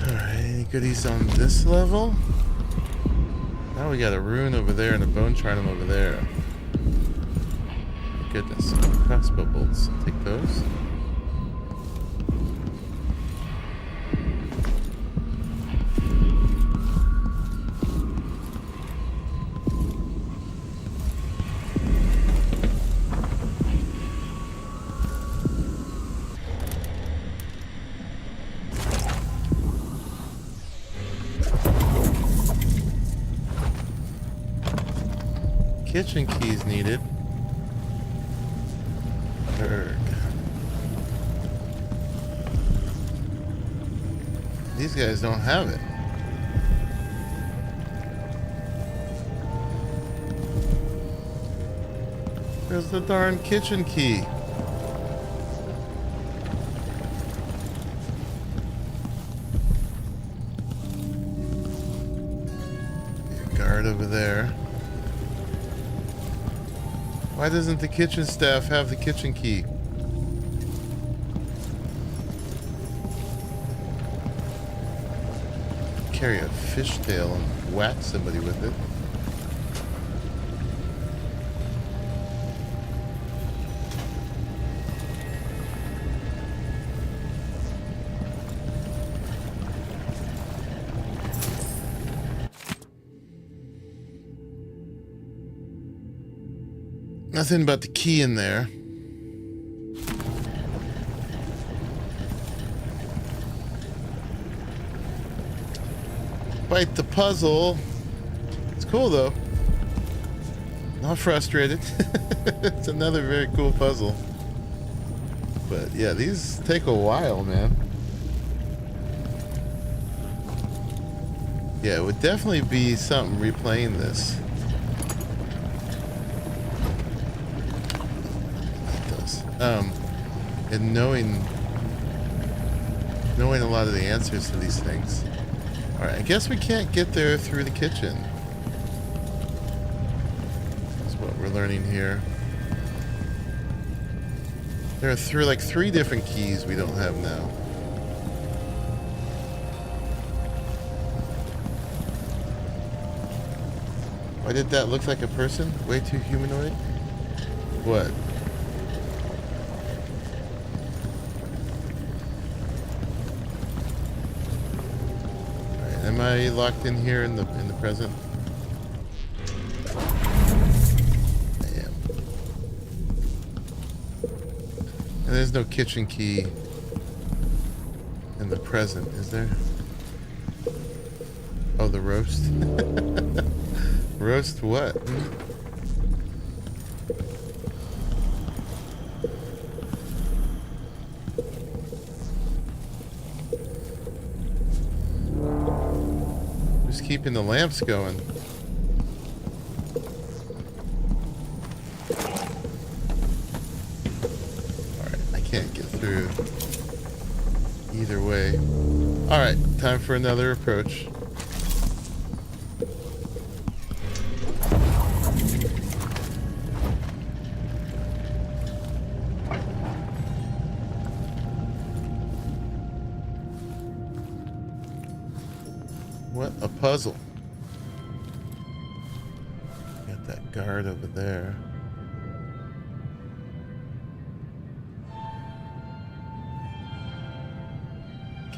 Alright, any goodies on this level? Now we got a rune over there and a bone charm over there. Goodness, crossbow bolts. I'll take those. Kitchen keys needed. These guys don't have it. There's the darn kitchen key. Guard over there. Why doesn't the kitchen staff have the kitchen key? Carry a fishtail and whack somebody with it. Nothing but the key in there. Fight the puzzle. It's cool though. Not frustrated. It's another very cool puzzle. But yeah, these take a while, man. Yeah, it would definitely be something replaying this. It does. And knowing a lot of the answers to these things. Alright, I guess we can't get there through the kitchen. That's what we're learning here. There are like 3 different keys we don't have now. Why did that look like a person? Way too humanoid? What? Am I locked in here in the present? I am. And there's no kitchen key in the present, is there? Oh, the roast. Roast what? Keeping the lamps going. Alright, I can't get through either way. Alright, time for another approach. What a puzzle. Got that guard over there.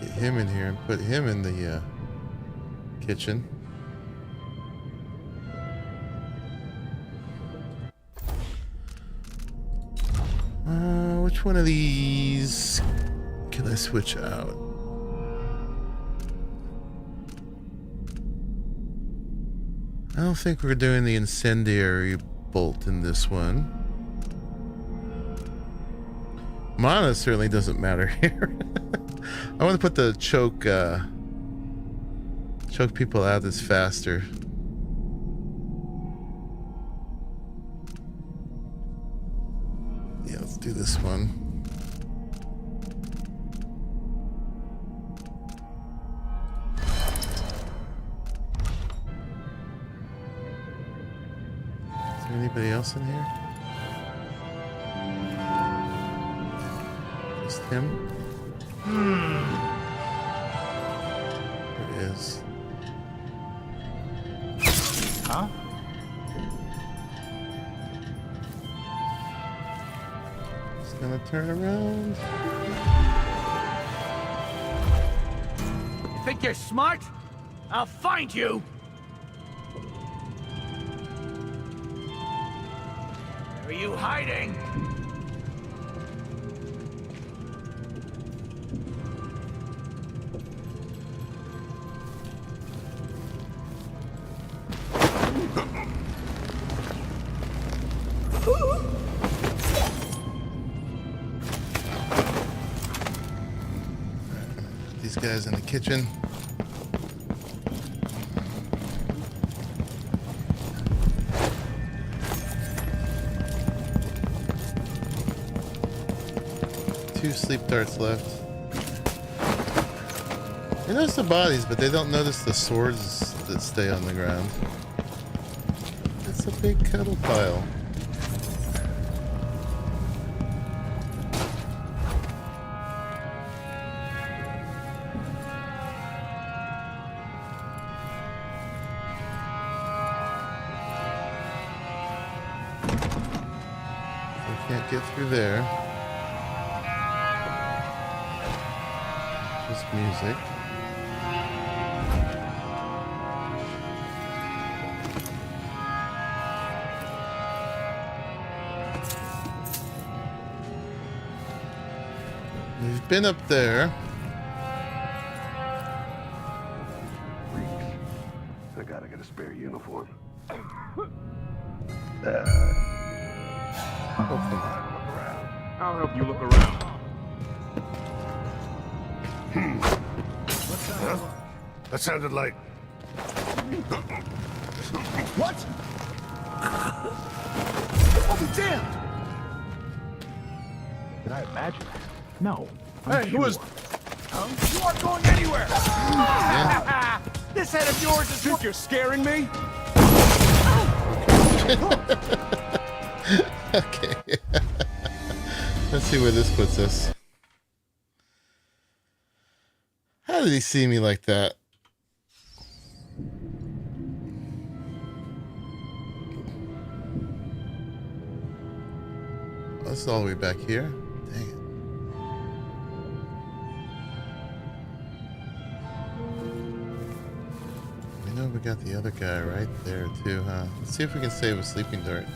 Get him in here and put him in the kitchen. Which one of these can I switch out? I don't think we're doing the incendiary bolt in this one. Mana certainly doesn't matter here. I want to put the choke people out as faster. Yeah, let's do this one. Is there anybody else in here? Just him? There is. Huh? Just gonna turn around. You think you're smart? I'll find you! Where are you hiding? These guys in the kitchen. Two sleep darts left. They notice the bodies, but they don't notice the swords that stay on the ground. It's a big cuddle pile. Can't get through there. Just music. We've been up there. I gotta get a spare uniform. I'll help you look around. That sounded like... What? Oh, damn! Did I imagine that? No. Hey, who is... You aren't going anywhere! Yeah. This head of yours is... Think you're scaring me? Okay. Let's see where this puts us. How did he see me like that? Oh, this is all the way back here? Dang it. We know we got the other guy right there too, huh? Let's see if we can save a sleeping dart.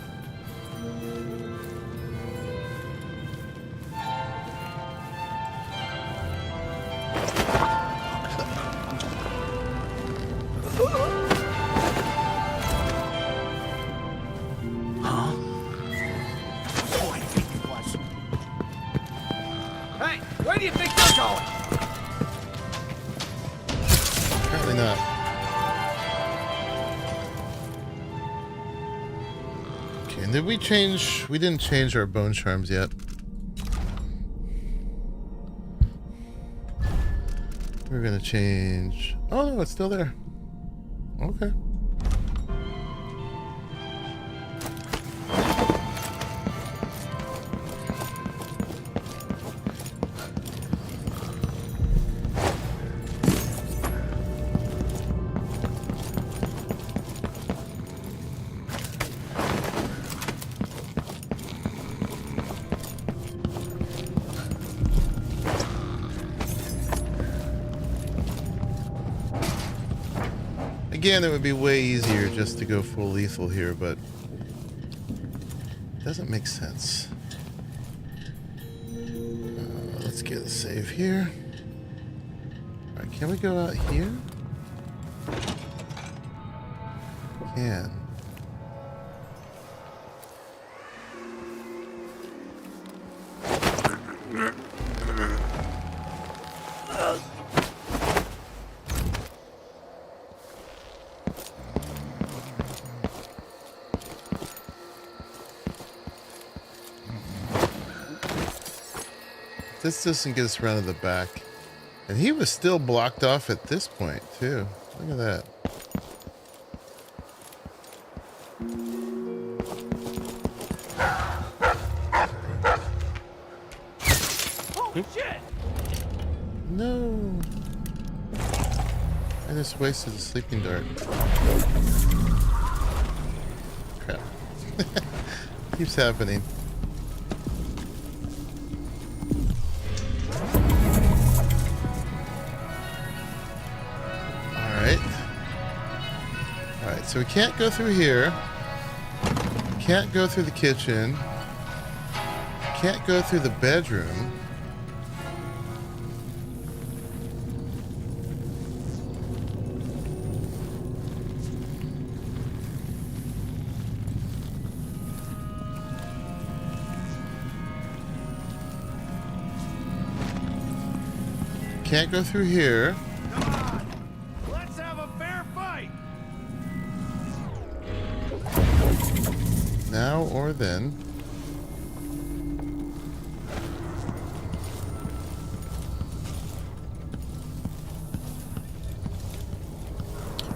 Did we change? We didn't change our bone charms yet. We're gonna change. Oh no, it's still there. Okay. Again, it would be way easier just to go full lethal here, but it doesn't make sense. Let's get a save here. Alright, can we go out here? Can. This doesn't get us around to the back. And he was still blocked off at this point, too. Look at that. Holy shit! No. I just wasted a sleeping dart. Crap. Keeps happening. Alright, so we can't go through here. Can't go through the kitchen. Can't go through the bedroom. Can't go through here. Let's have a fair fight! Now or then.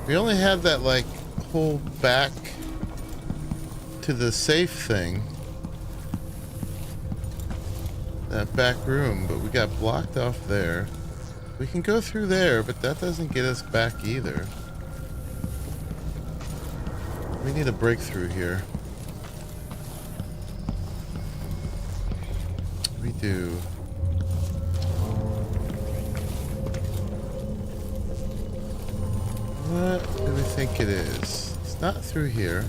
We only have that, like, whole back to the safe thing. That back room, but we got blocked off there. We can go through there, but that doesn't get us back either. We need a breakthrough here. We do. What do we think it is? It's not through here.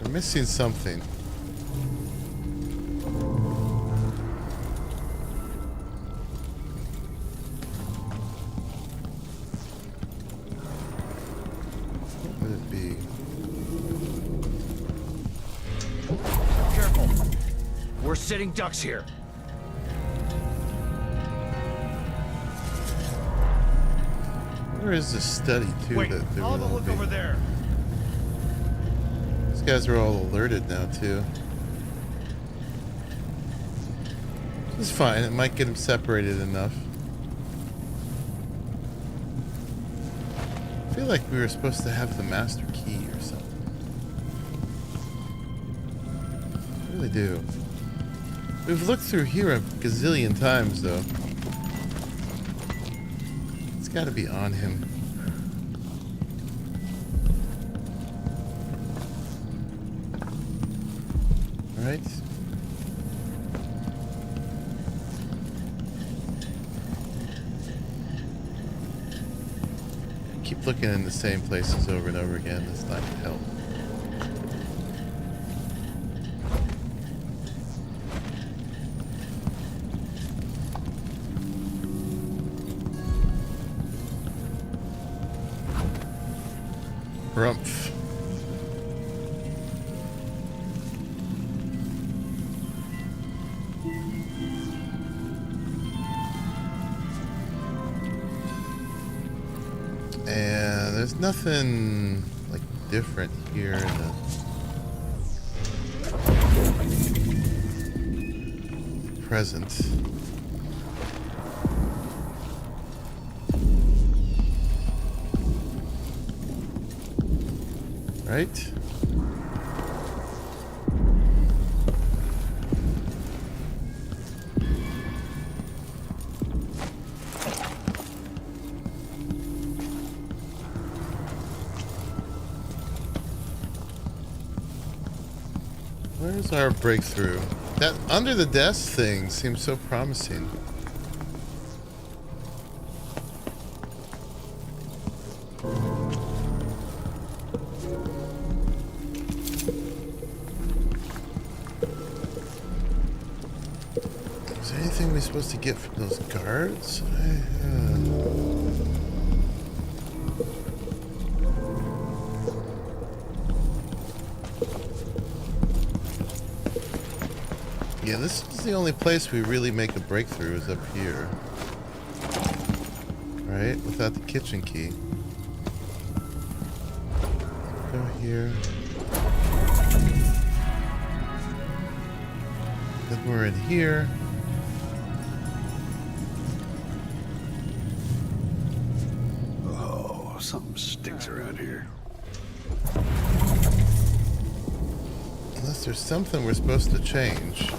We're missing something. What would it be? Careful. We're sitting ducks here. Where is the study too? Wait, that there I'll have a will look be? over there. These guys are all alerted now too. It's fine. It might get them separated enough. I feel like we were supposed to have the master key or something. I really do. We've looked through here a gazillion times though. It's got to be on him. All right. Keep looking in the same places over and over again. That's not gonna help. Rumpf. And there's nothing like different here in the present. Right? Where's our breakthrough? That under the desk thing seems so promising. supposed to get from those guards? Yeah, this is the only place we really make a breakthrough is up here. Right? Without the kitchen key. Go here. Then we're in here. Oh, something stinks around here. Unless there's something we're supposed to change.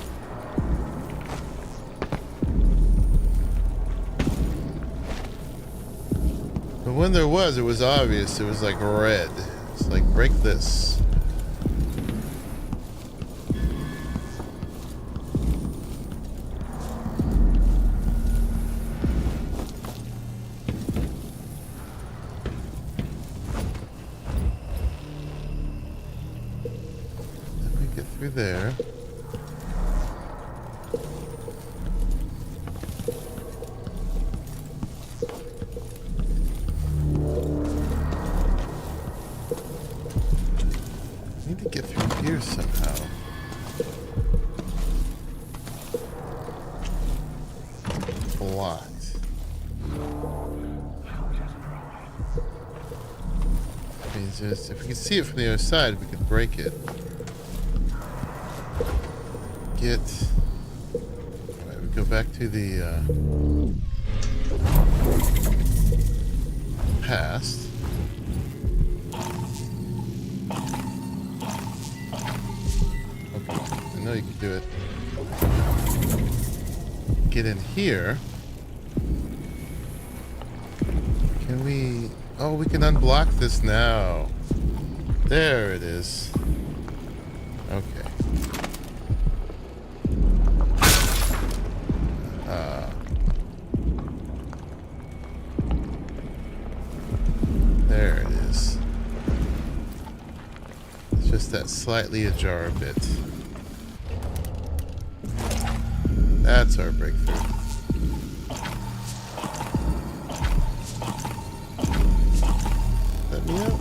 But when there was, it was obvious. It was like red. It's like, break this. Let me get through there. Somehow. Blocked. Means if we can see it from the other side, we could break it. Get. Alright, we go back to the past. I know you can do it. Get in here. Can we... Oh, we can unblock this now. There it is. Okay. There it is. It's just that slightly ajar bit. That's our breakthrough. Let me out.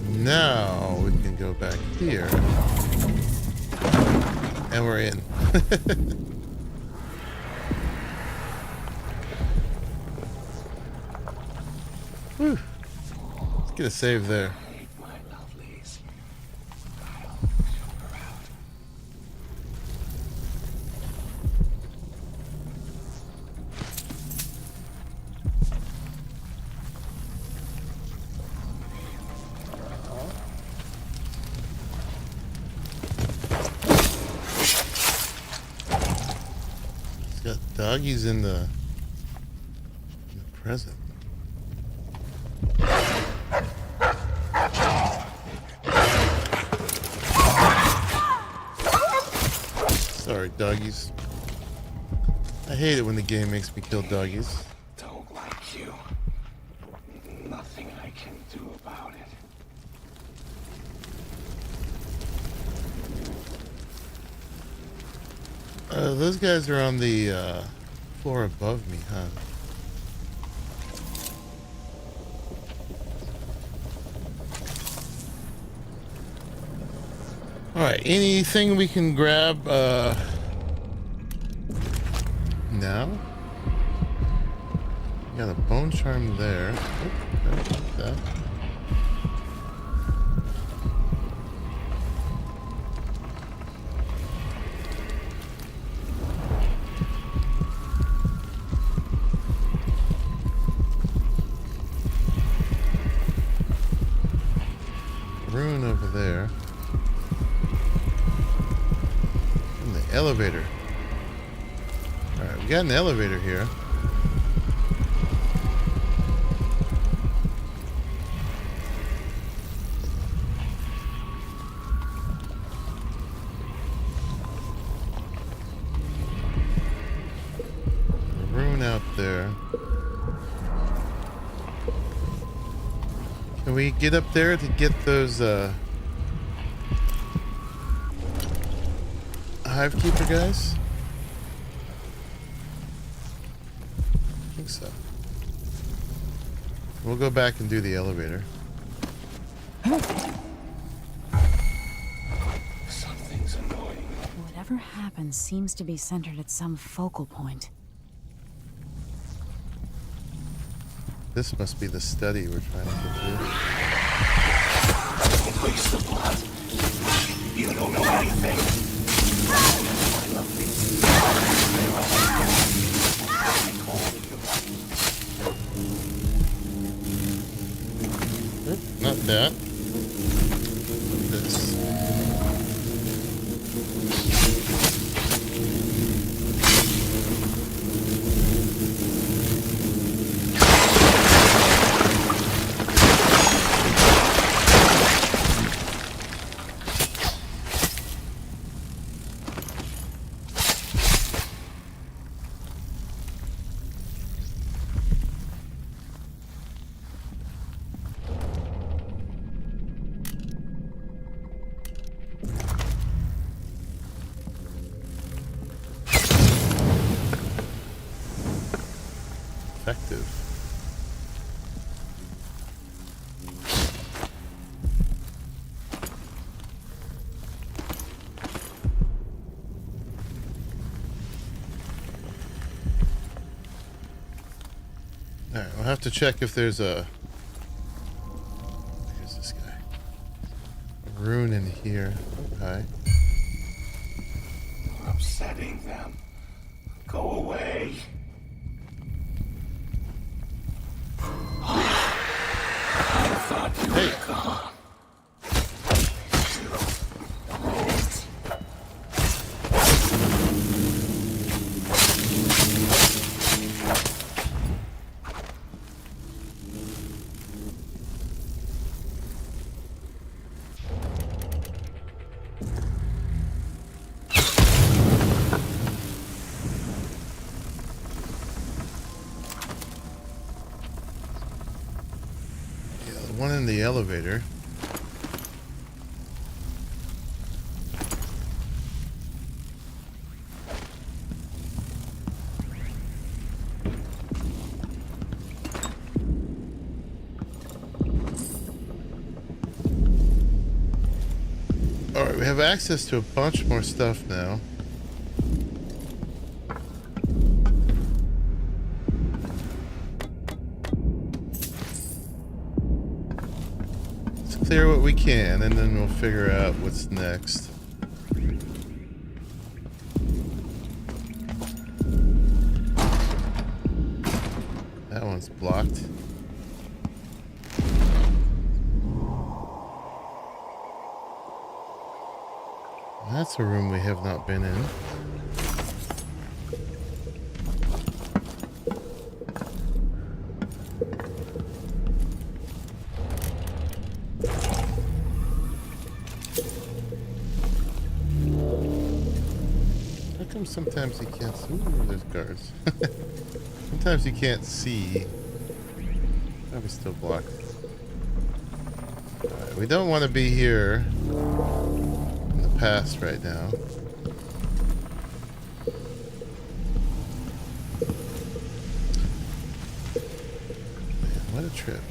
Now we can go back here. And we're in. Whew. Let's get a save there. It's got doggies in the present. Sorry, doggies. I hate it when the game makes me kill doggies. Don't like you. Nothing I can do about it. Those guys are on the floor above me, huh? Alright, anything we can grab now? Got a bone charm there. Oop, like that. Rune over there. And the elevator. Alright, we got an elevator here. out there. Can we get up there to get those Hivekeeper guys? I think so. We'll go back and do the elevator. Something's annoying. Whatever happens seems to be centered at some focal point. This must be the study we're trying to get through. Don't waste the blood. You don't know anything. Not that. This. Effective. All right, we'll have to check if there's a. Here's this guy. A rune in here. Okay. You're upsetting them. Go away. I thought you were gone. One in the elevator. Alright, we have access to a bunch more stuff now. Clear what we can, and then we'll figure out what's next. That one's blocked. That's a room we have not been in. Sometimes you can't see. Ooh, there's guards. Sometimes you can't see. Probably still blocked. Right, we don't want to be here in the past right now. Man, what a trip.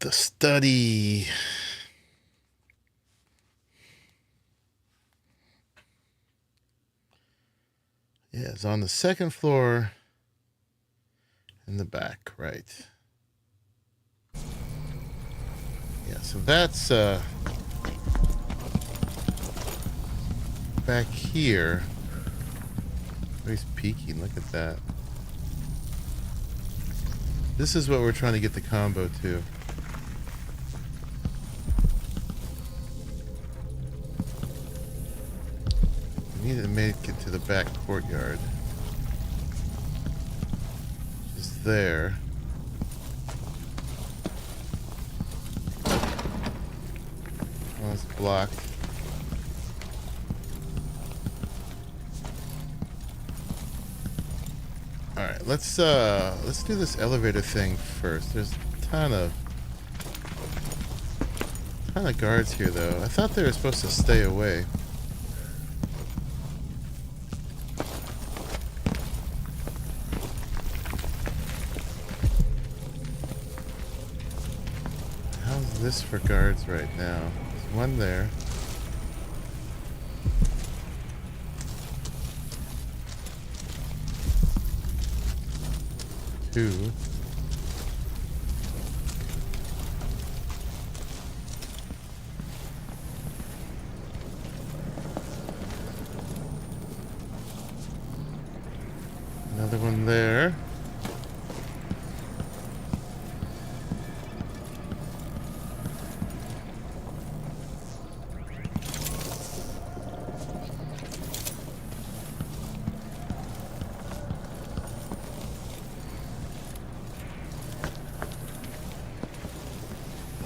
The study. Yeah, it's on the second floor in the back, right. Yeah, so that's back here. Oh, he's peeking, look at that. This is what we're trying to get the combo to. need to make it to the back courtyard. Just there. Oh, it's blocked. Alright, let's do this elevator thing first. There's a ton of guards here though. I thought they were supposed to stay away. How's this for guards right now? There's one there. Two. Another one there.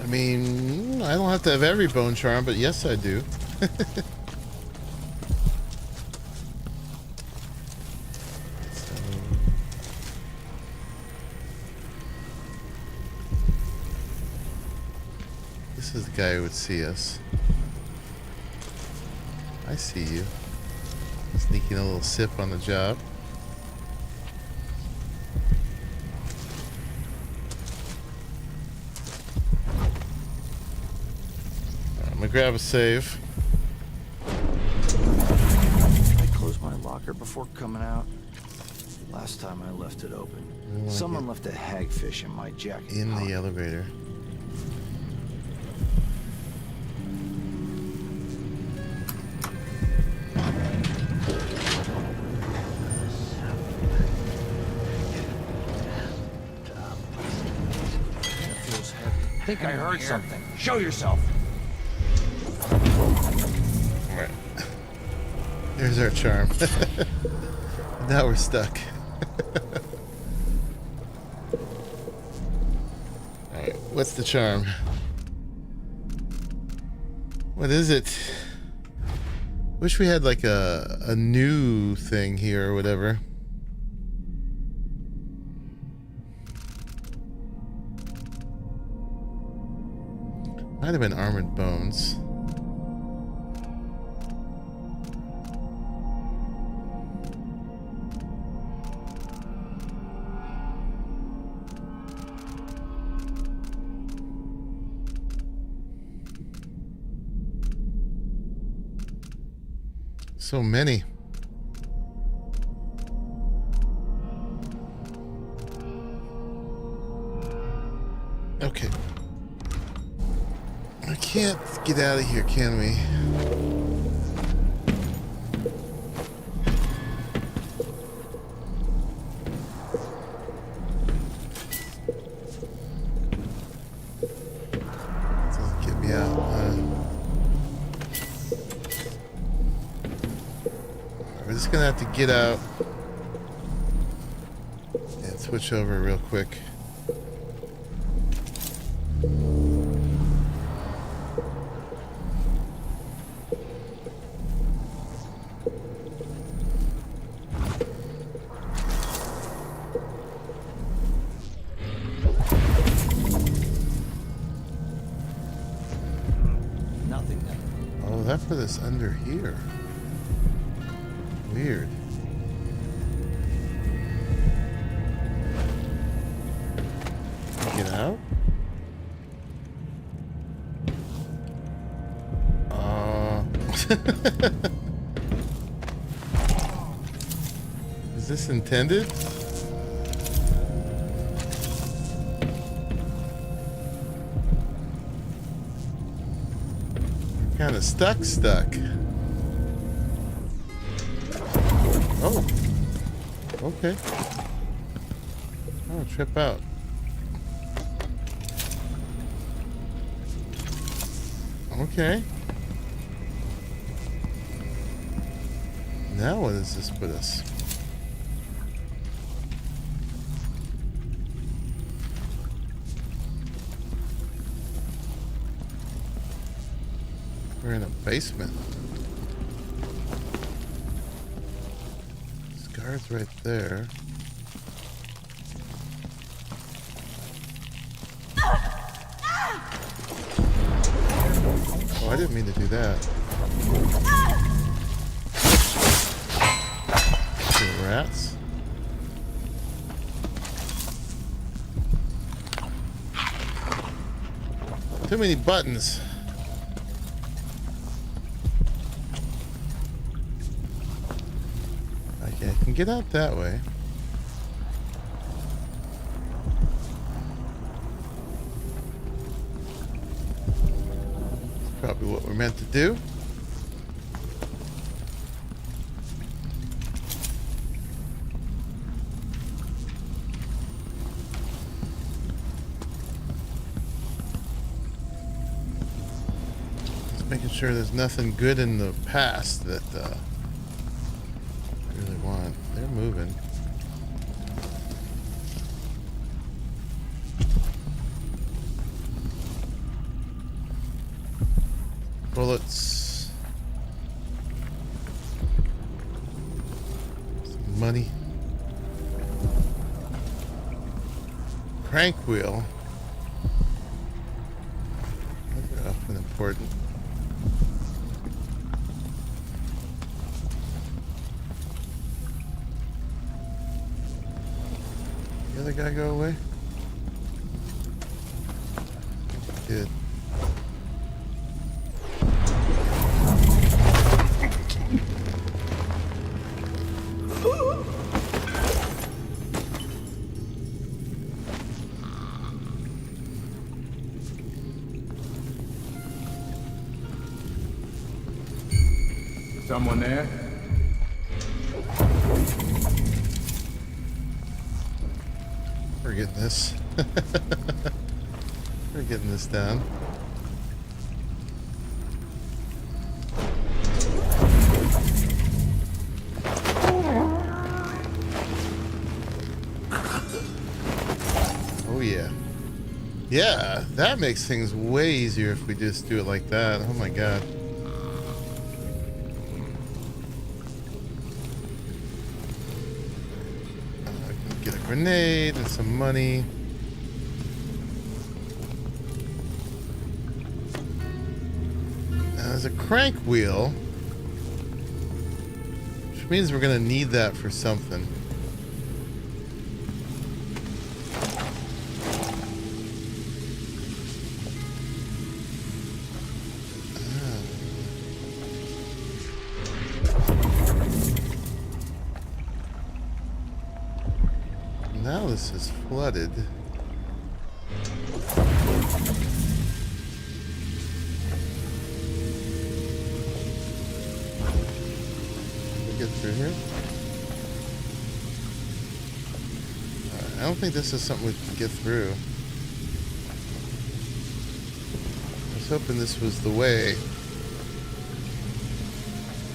I mean, I don't have to have every bone charm, but yes, I do. This is the guy who would see us. I see you. Sneaking a little sip on the job. I'm gonna grab a save. I closed my locker before coming out. Last time I left it open. Someone left a hagfish in my jacket In pocket. the elevator. I think I heard something. Show yourself. Alright. There's our charm. Now we're stuck. Alright, what's the charm? What is it? Wish we had like a new thing here or whatever. Might have been armored bones. So many. Okay. I can't get out of here, can we? Doesn't get me out. We're just gonna have to get out and switch over real quick. That put us under here. Weird. Get out? Is this intended? Kind of stuck. Oh. Okay. Oh, trip out. Okay. Now what does this put us? We're in a basement. This guard's right there. Oh, I didn't mean to do that. Rats. Too many buttons. Okay, I can get out that way. That's probably what we're meant to do. Making sure there's nothing good in the past that I really want. They're moving. Bullets. Some money. Crank wheel. That's often important. The other guy go away? He did. Someone there? We're getting this. We're getting this down. Oh yeah. Yeah, that makes things way easier if we just do it like that. Oh my god. Get a grenade and some money. Now there's a crank wheel, which means we're gonna need that for something. Now this is flooded. Can we get through here? I don't think this is something we can get through. I was hoping this was the way.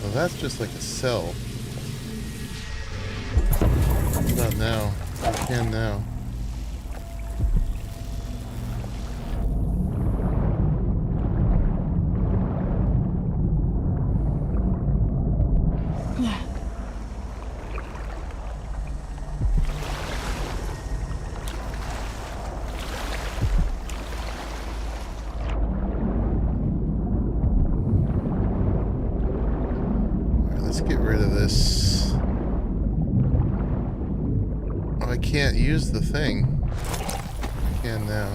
Well, that's just like a cell. What about now? I can now. Alright, let's get rid of this. I can't use the thing. I can now.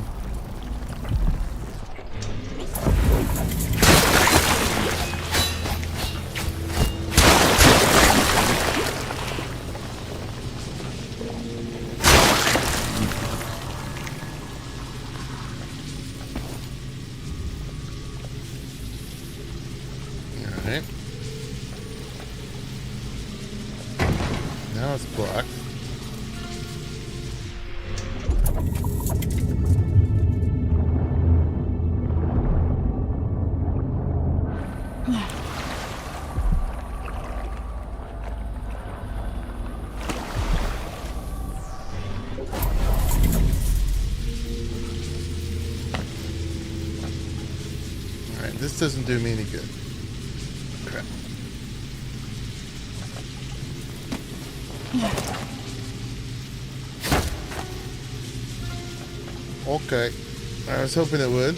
Alright. Now it's blocked. This doesn't do me any good. Crap. Okay. I was hoping it would.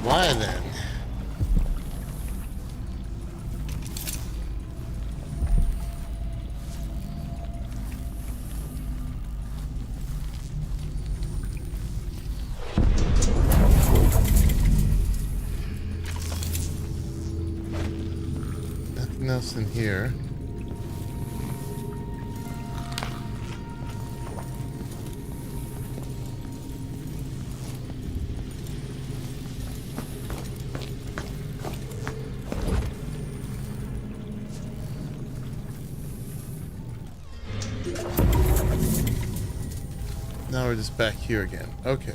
Why then? Nothing else in here. Now we're just back here again. Okay.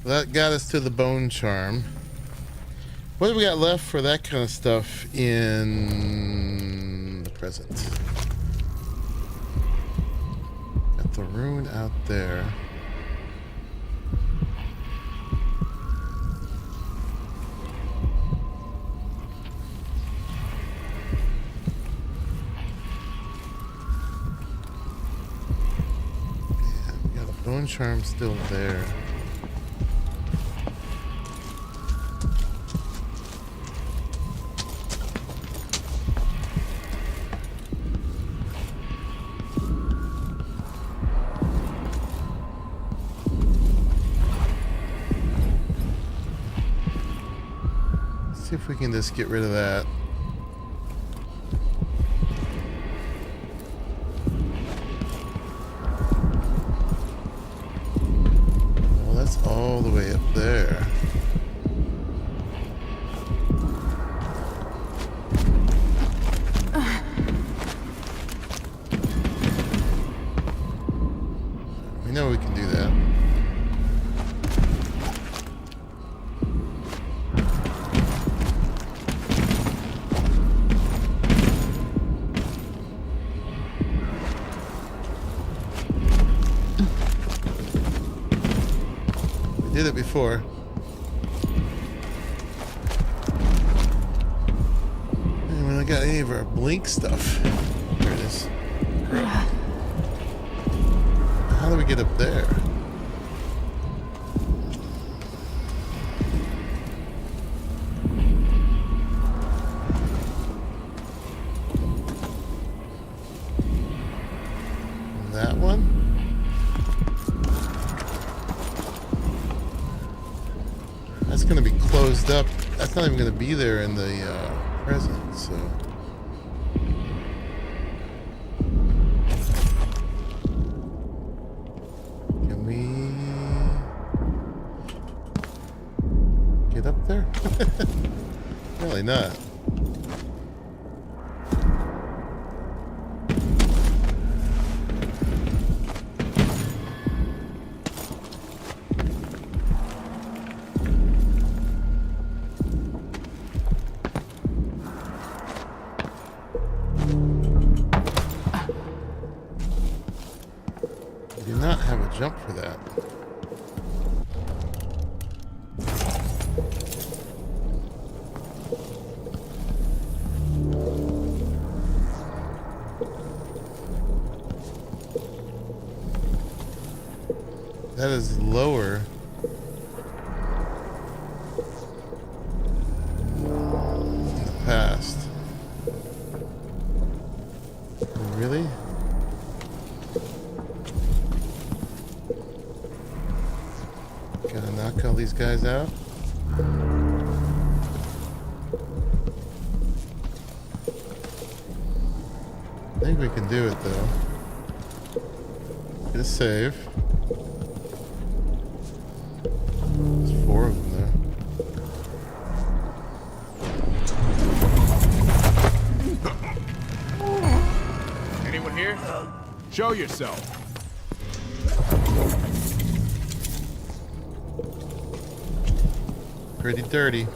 Well, that got us to the bone charm. What do we got left for that kind of stuff in the present? Got the rune out there. Bone charm still there. Let's see if we can just get rid of that. All the way up there. We know we can do that. Did it before. And we don't got any of our blink stuff. There it is. How do we get up there? That one? That's going to be closed up. That's not even going to be there in the present, so. Can we get up there? Really not. Jump for that. That is lower. In the past. Really? Gotta knock all these guys out. I think we can do it though. Get a save. There's 4 of them there. Anyone here? Show yourself. Pretty dirty.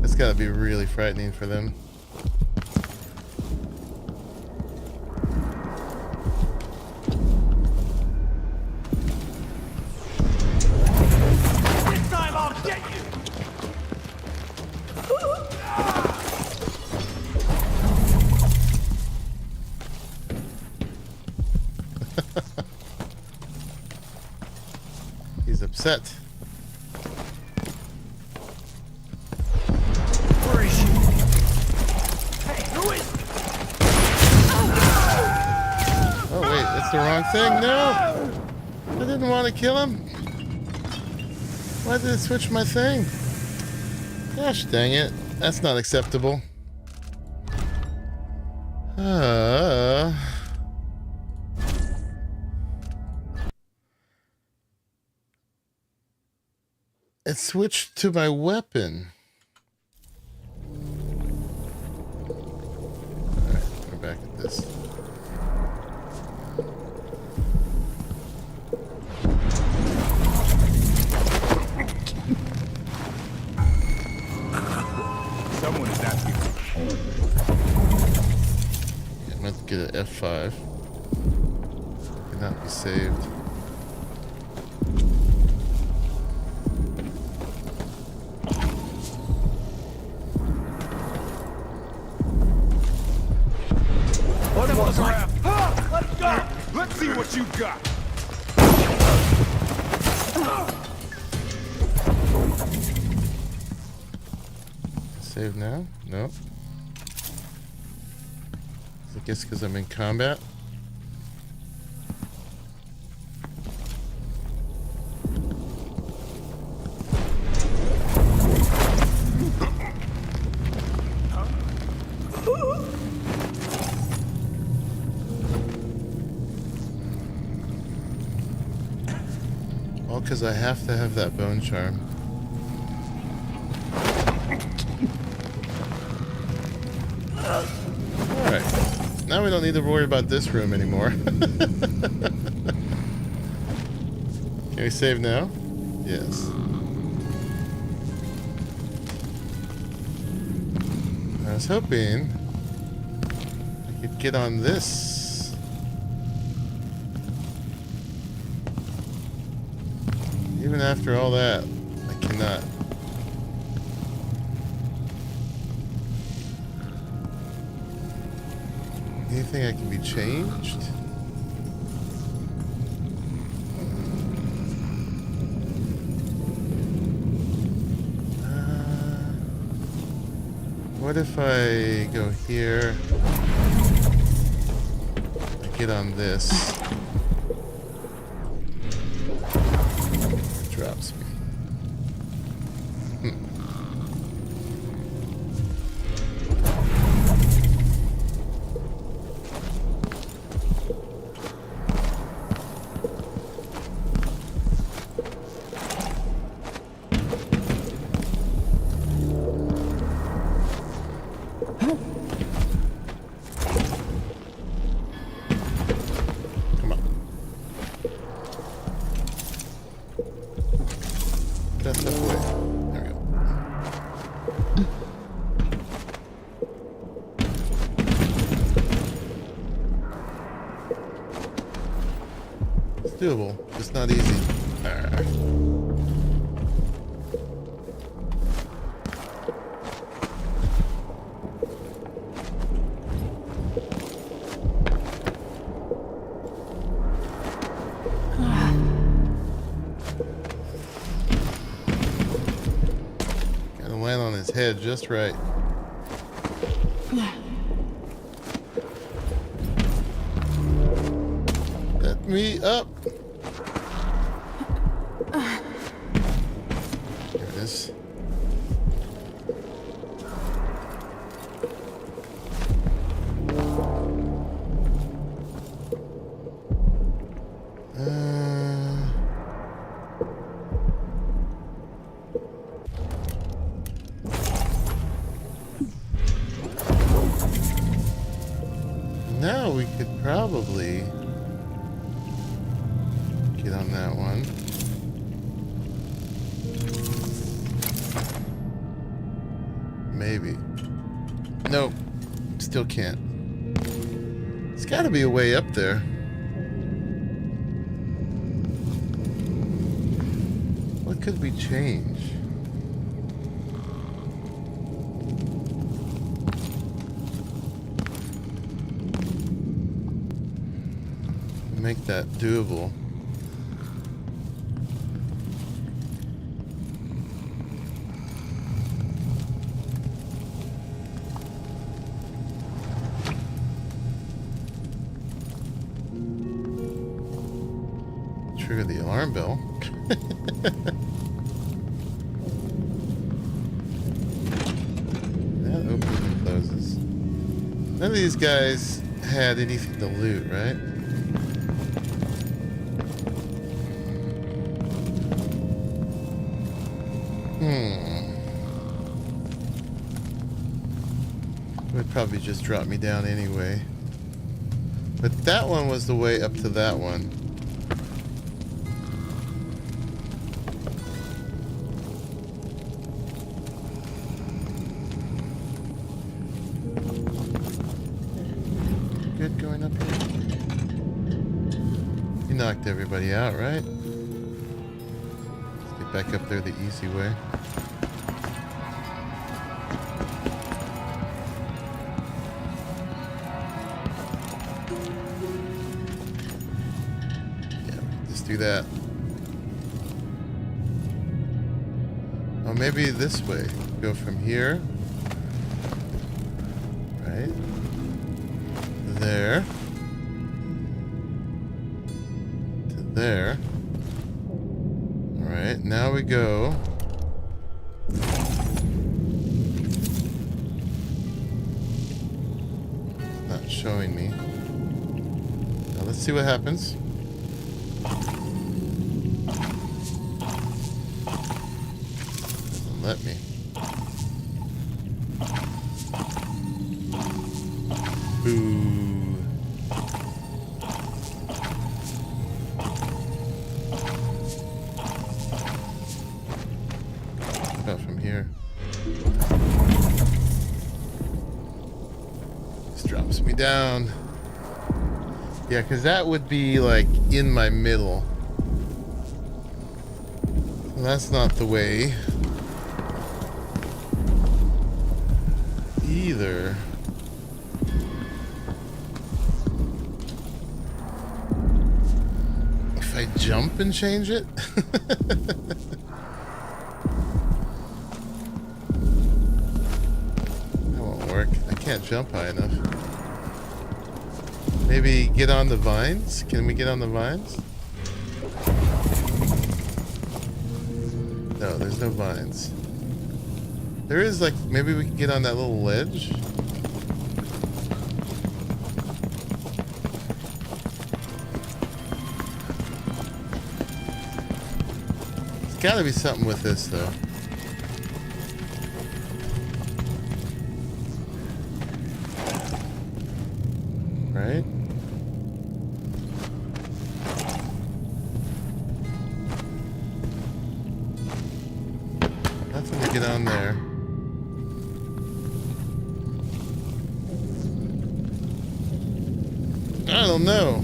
It's gotta be really frightening for them. This time I'll get you! He's upset. Where is she? Hey, who is? Oh wait, that's the wrong thing. No! I didn't want to kill him. Why did it switch my thing? Gosh dang it. That's not acceptable. It switched to my weapon. Alright, we're back at this. Someone is asking. Yeah, I'm going to get an F5. Cannot be saved. What was that? Let's go! Let's see what you got! Save now? No. I guess because I'm in combat. All because I have to have that bone charm. Alright. Now we don't need to worry about this room anymore. Can we save now? Yes. I was hoping I could get on this. Even after all that, I cannot. Anything that can be changed? What if I go here? I get on this. It drops me. Doable, just not easy. Gotta land on his head just right. Let me up. There it is. that one. Maybe. Nope. Still can't. It's got to be a way up there. What could we change? Make that doable. Trigger the alarm bell. That opens and closes. None of these guys had anything to loot, right? Would probably just drop me down anyway. But that one was the way up to that one. Good going up here. You knocked everybody out, right? Let's get back up there the easy way. Do that. Oh, maybe this way. Go from here. Right. There. To there. Alright, now we go. It's not showing me. Now let's see what happens. Let me. Boo. About from here. This drops me down. Yeah, because that would be like in my middle. Well, that's not the way. Either. If I jump and change it? That won't work. I can't jump high enough. Maybe get on the vines? Can we get on the vines? No, there's no vines. There is, like, maybe we can get on that little ledge. There's gotta be something with this, though. Right? Nothing to get on there. I don't know.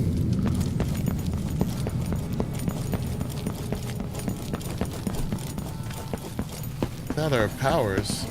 Without our powers.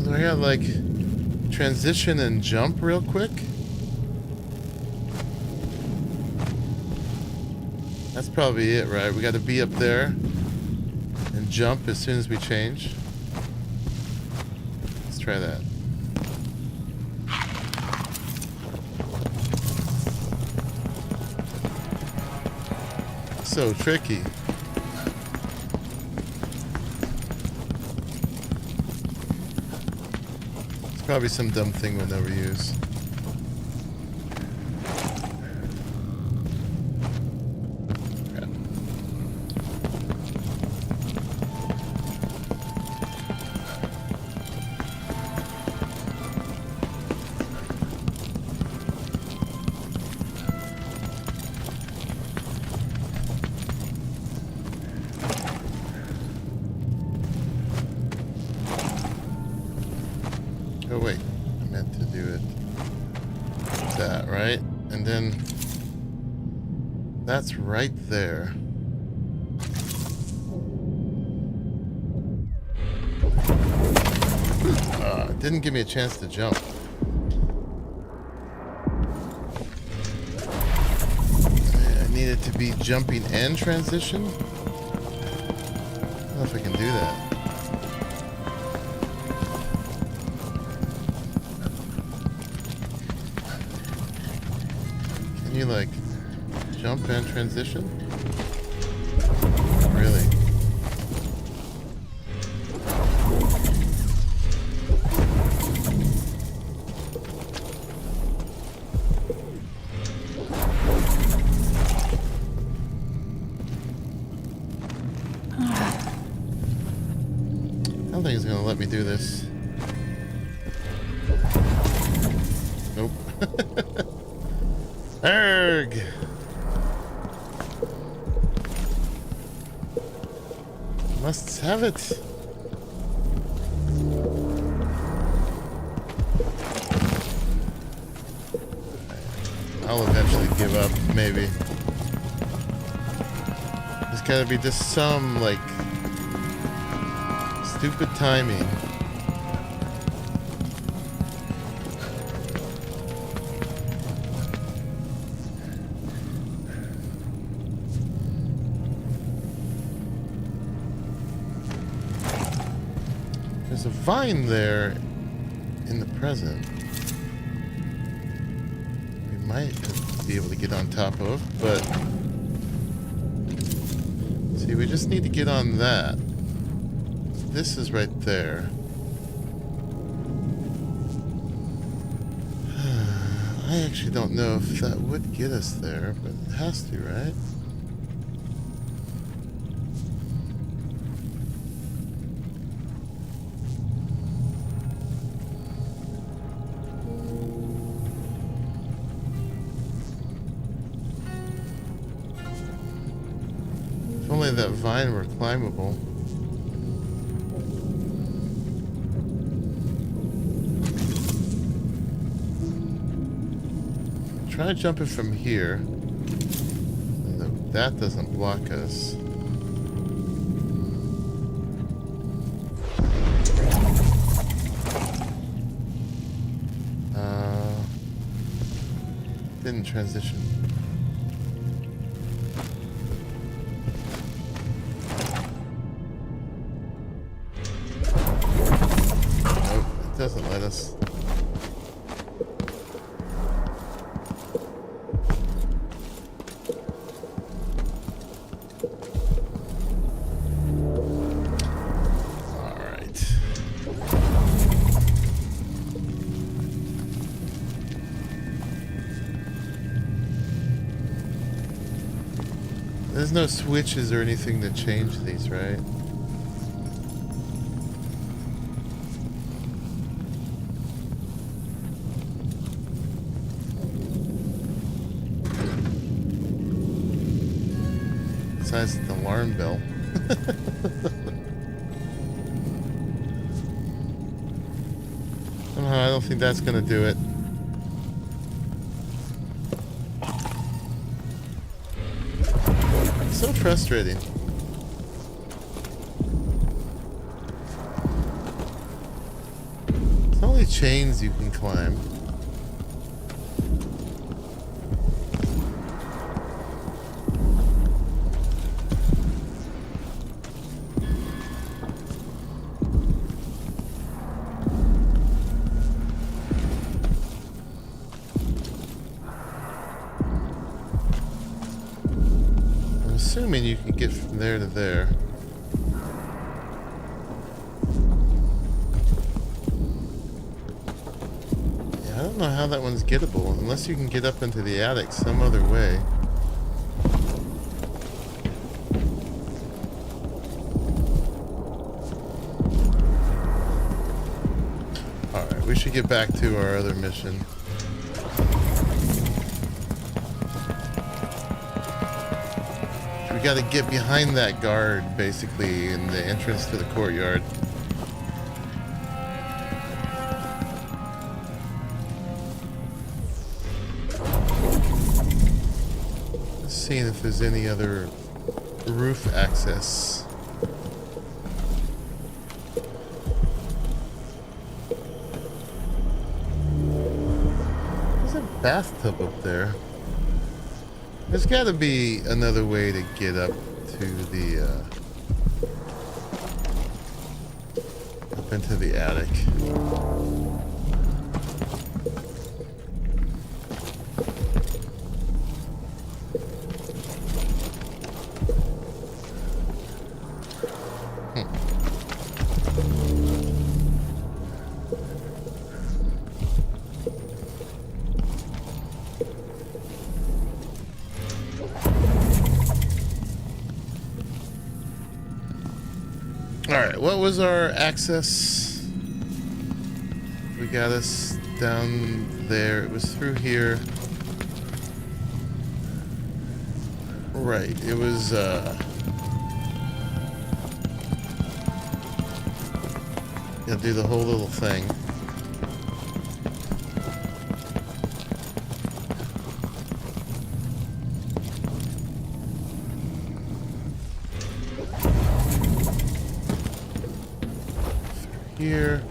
Do I got like transition and jump real quick? That's probably it, right? We got to be up there and jump as soon as we change. Let's try that. So tricky. Probably some dumb thing we'll never use. Oh wait, I meant to do it that, right? And then that's right there. Didn't give me a chance to jump. I needed to be jumping and transition. I don't know if I can do that. Can you like jump and transition? Really? I don't think he's gonna let me do this. Nope. Erg! Must have it. I'll eventually give up, maybe. There's gotta be just some, like, stupid timing. There's a vine there in the present. We might be able to get on top of, but see, we just need to get on that. This is right there. I actually don't know if that would get us there, but it has to, right? If only that vine were climbable. Try jumping from here. That doesn't block us. Didn't transition. Nope, it doesn't let us. There's no switches or anything to change these, right? Besides the alarm bell. Somehow I don't think that's gonna do it. So frustrating. It's only chains you can climb. Assuming you can get from there to there. know how that one's gettable, unless you can get up into the attic some other way. Alright, we should get back to our other mission. We gotta get behind that guard, basically, in the entrance to the courtyard. Seeing if there's any other roof access. There's a bathtub up there. There's got to be another way to get up to the up into the attic. Alright, what was our access? We got us down there. It was through here. Right, it was, gotta do the whole little thing. Here.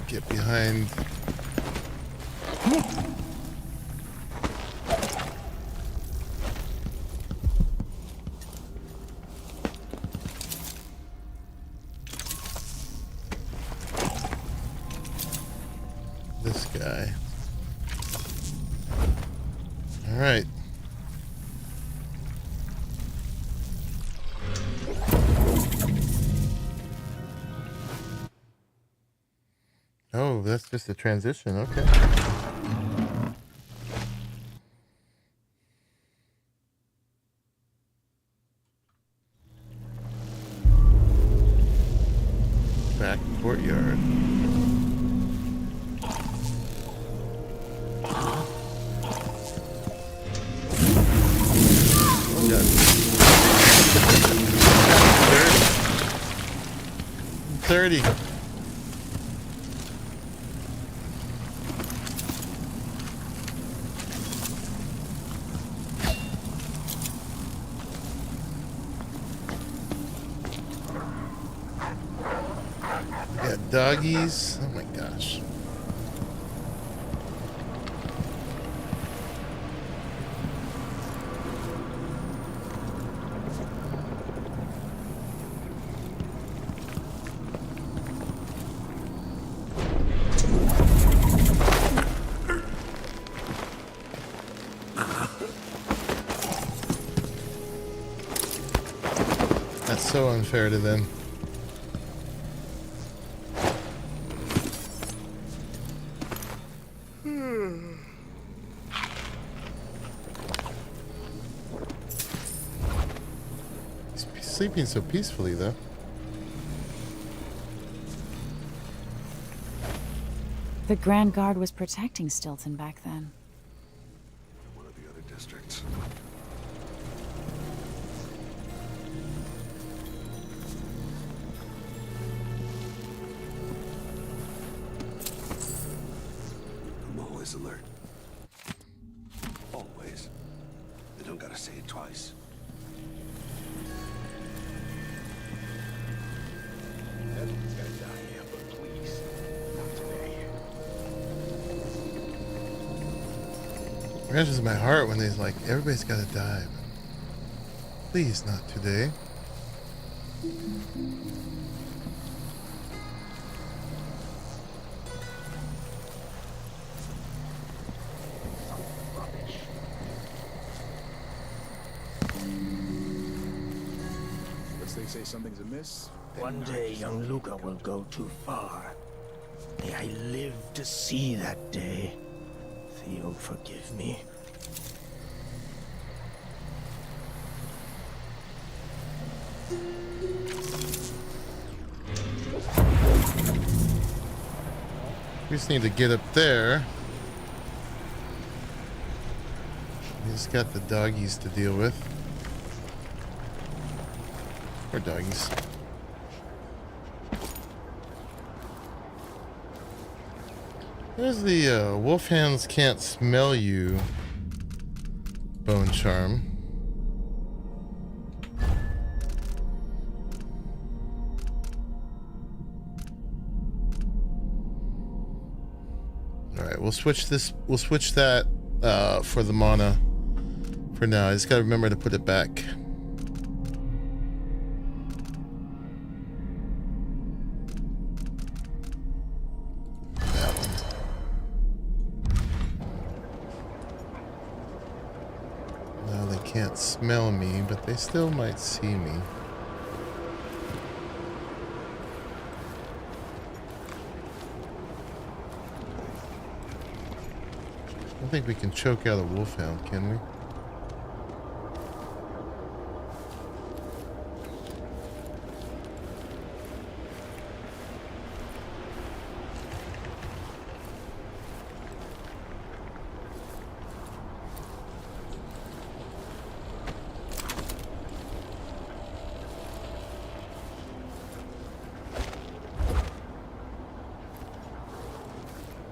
Get behind. This guy. All right. Oh, that's just a transition. Okay. Back courtyard. Oh, God. 30. Got doggies. Oh my gosh. That's so unfair to them. Sleeping so peacefully, though. The Grand Guard was protecting Stilton back then. One of the other districts. I'm always alert. Always. They don't gotta say it twice. Everyone's gonna die here, but please, not today. It wrenches my heart when they's like, everybody's gotta die. Please, not today. say something's amiss. One day, young Luca will go too far. May I live to see that day. Theo, forgive me. We just need to get up there. We just got the doggies to deal with. Or doggies. There's the wolf hands can't smell you bone charm. Alright, we'll switch that for the mana for now. I just gotta remember to put it back. That one. Now they can't smell me, but they still might see me. I don't think we can choke out a wolfhound, can we?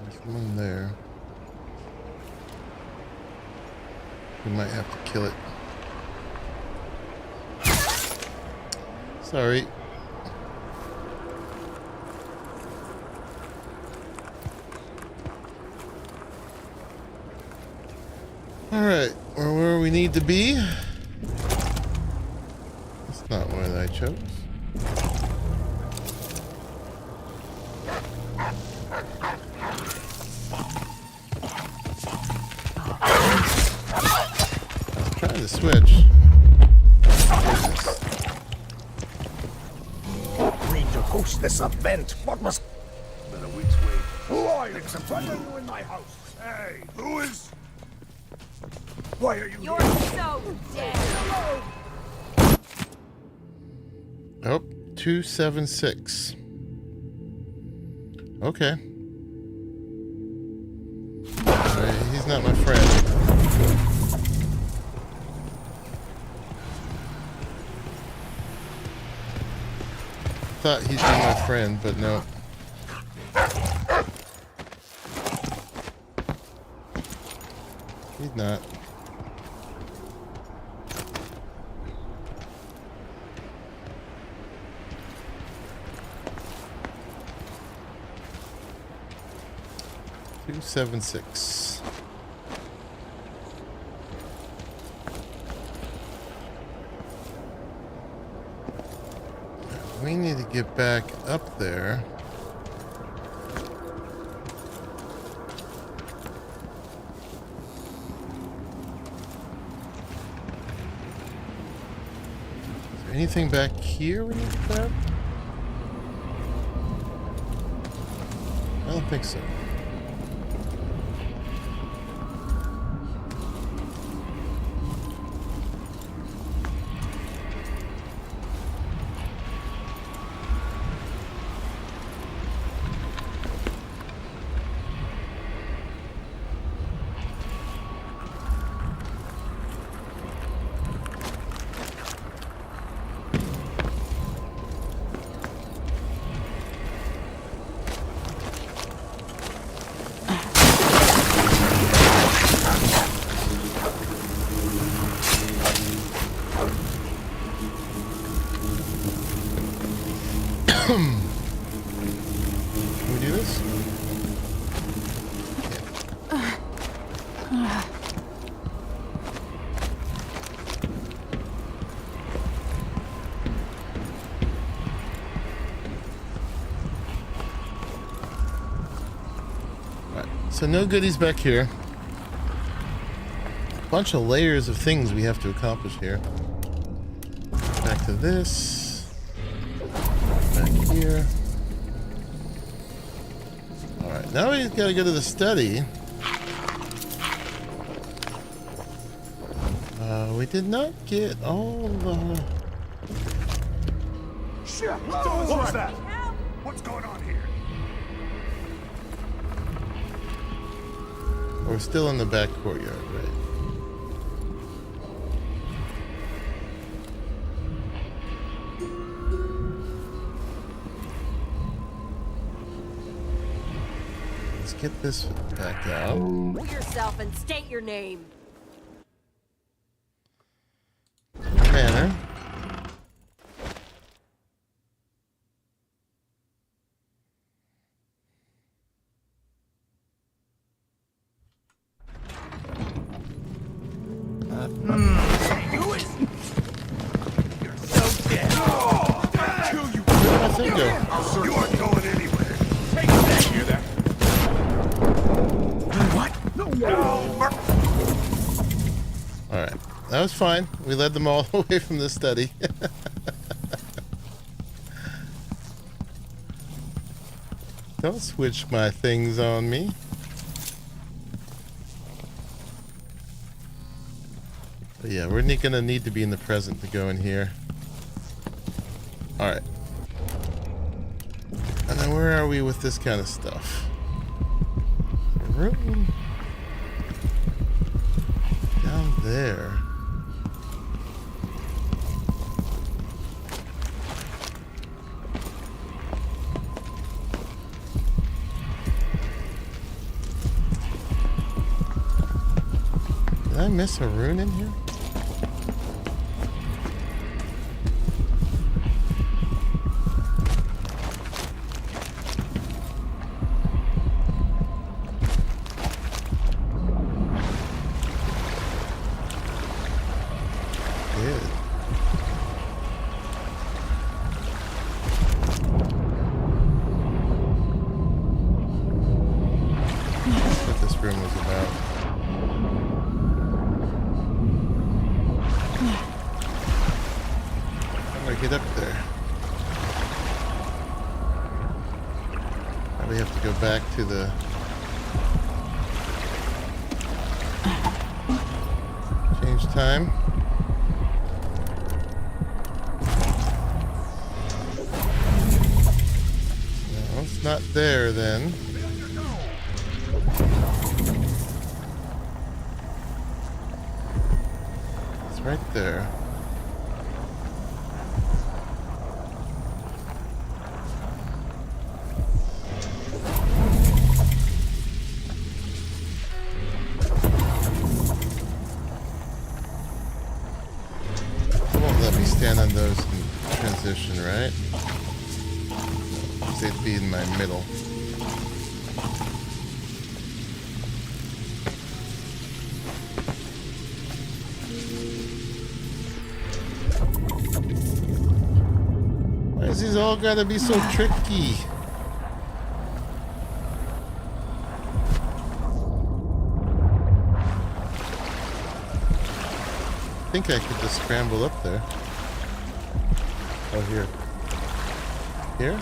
There's one there. We might have to kill it. Sorry. Alright, we're where we need to be. That's not one that I chose. Switch. Need to host this event. What must... Been a week's wait. Who are you? Why are you in my house? Hey, who is... Why are you... You're so dead. Oh, 276. Okay. Alright, he's not my friend. Thought he'd be my friend, but no. He's not. $276. We need to get back up there. Is there anything back here we need to grab? I don't think so. Can we do this? Right, so no goodies back here. Bunch of layers of things we have to accomplish here. Back to this. here. Alright, now we gotta go to the study. We did not get all the... Shit! What was that? What's going on here? We're still in the back courtyard, right? Let's get this back out. Pull yourself and state your name. Manner. Who is? You're so dead. I'll kill you. Where did my thing go? You aren't going anywhere. Take that. Hear that? What? No. All right, that was fine. We led them all away from the study. Don't switch my things on me. But yeah, we're gonna need to be in the present to go in here. All right. And then where are we with this kind of stuff? Room down there. Did I miss a rune in here? Get up there. Now we have to go back to the change time. No, it's not there then. It's right there. Stand on those in transition, right? They'd be in my middle. Why is these all gotta be so tricky? I think I could just scramble up there. Oh, here. Here?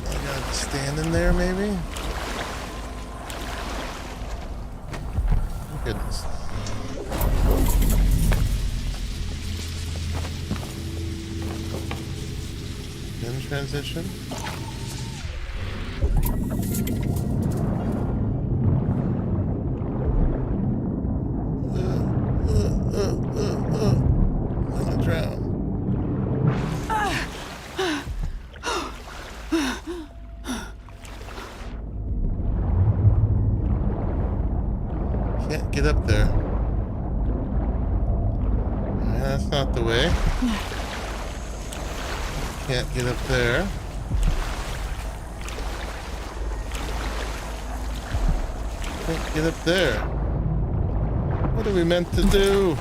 I gotta stand in there, maybe? Oh, goodness. In transition. Get up there. That's not the way. Can't get up there. Can't get up there. What are we meant to do?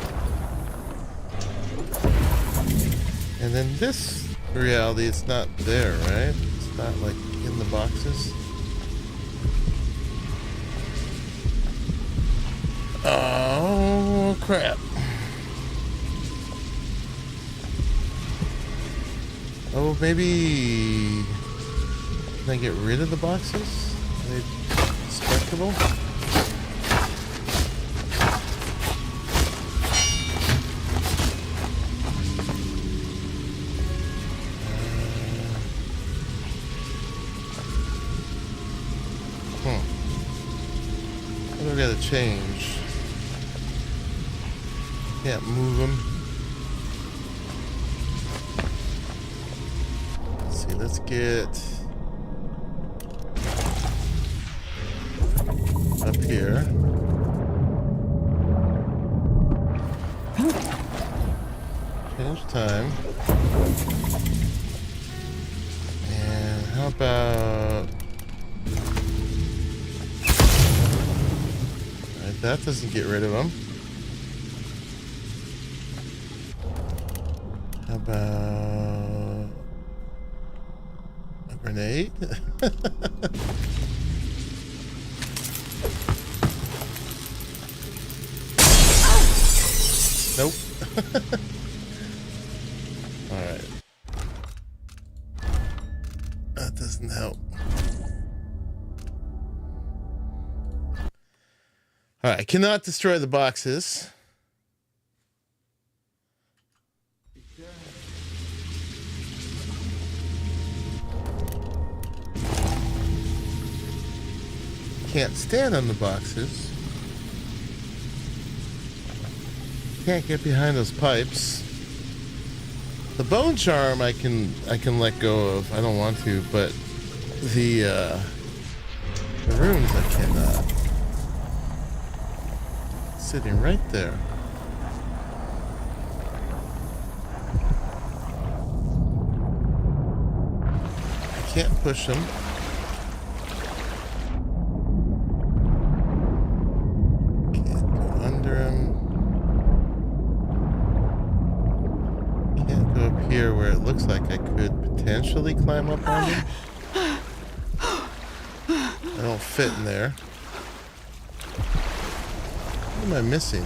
And in this reality, it's not there, right? It's not like in the boxes. Oh, crap. Oh, maybe... Can I get rid of the boxes? Are they inspectable? What do I gotta change? Can't move them. Let's see, let's get up here. Change time. And how about... Alright, that doesn't get rid of them. How about... a grenade? Nope. Alright. That doesn't help. Alright, I cannot destroy the boxes. Can't stand on the boxes. Can't get behind those pipes. The bone charm I can let go of. I don't want to, but the rooms I cannot. Sitting right there. I can't push them. Can't go under them. Can't go up here where it looks like I could potentially climb up on them. I don't fit in there. What am I missing?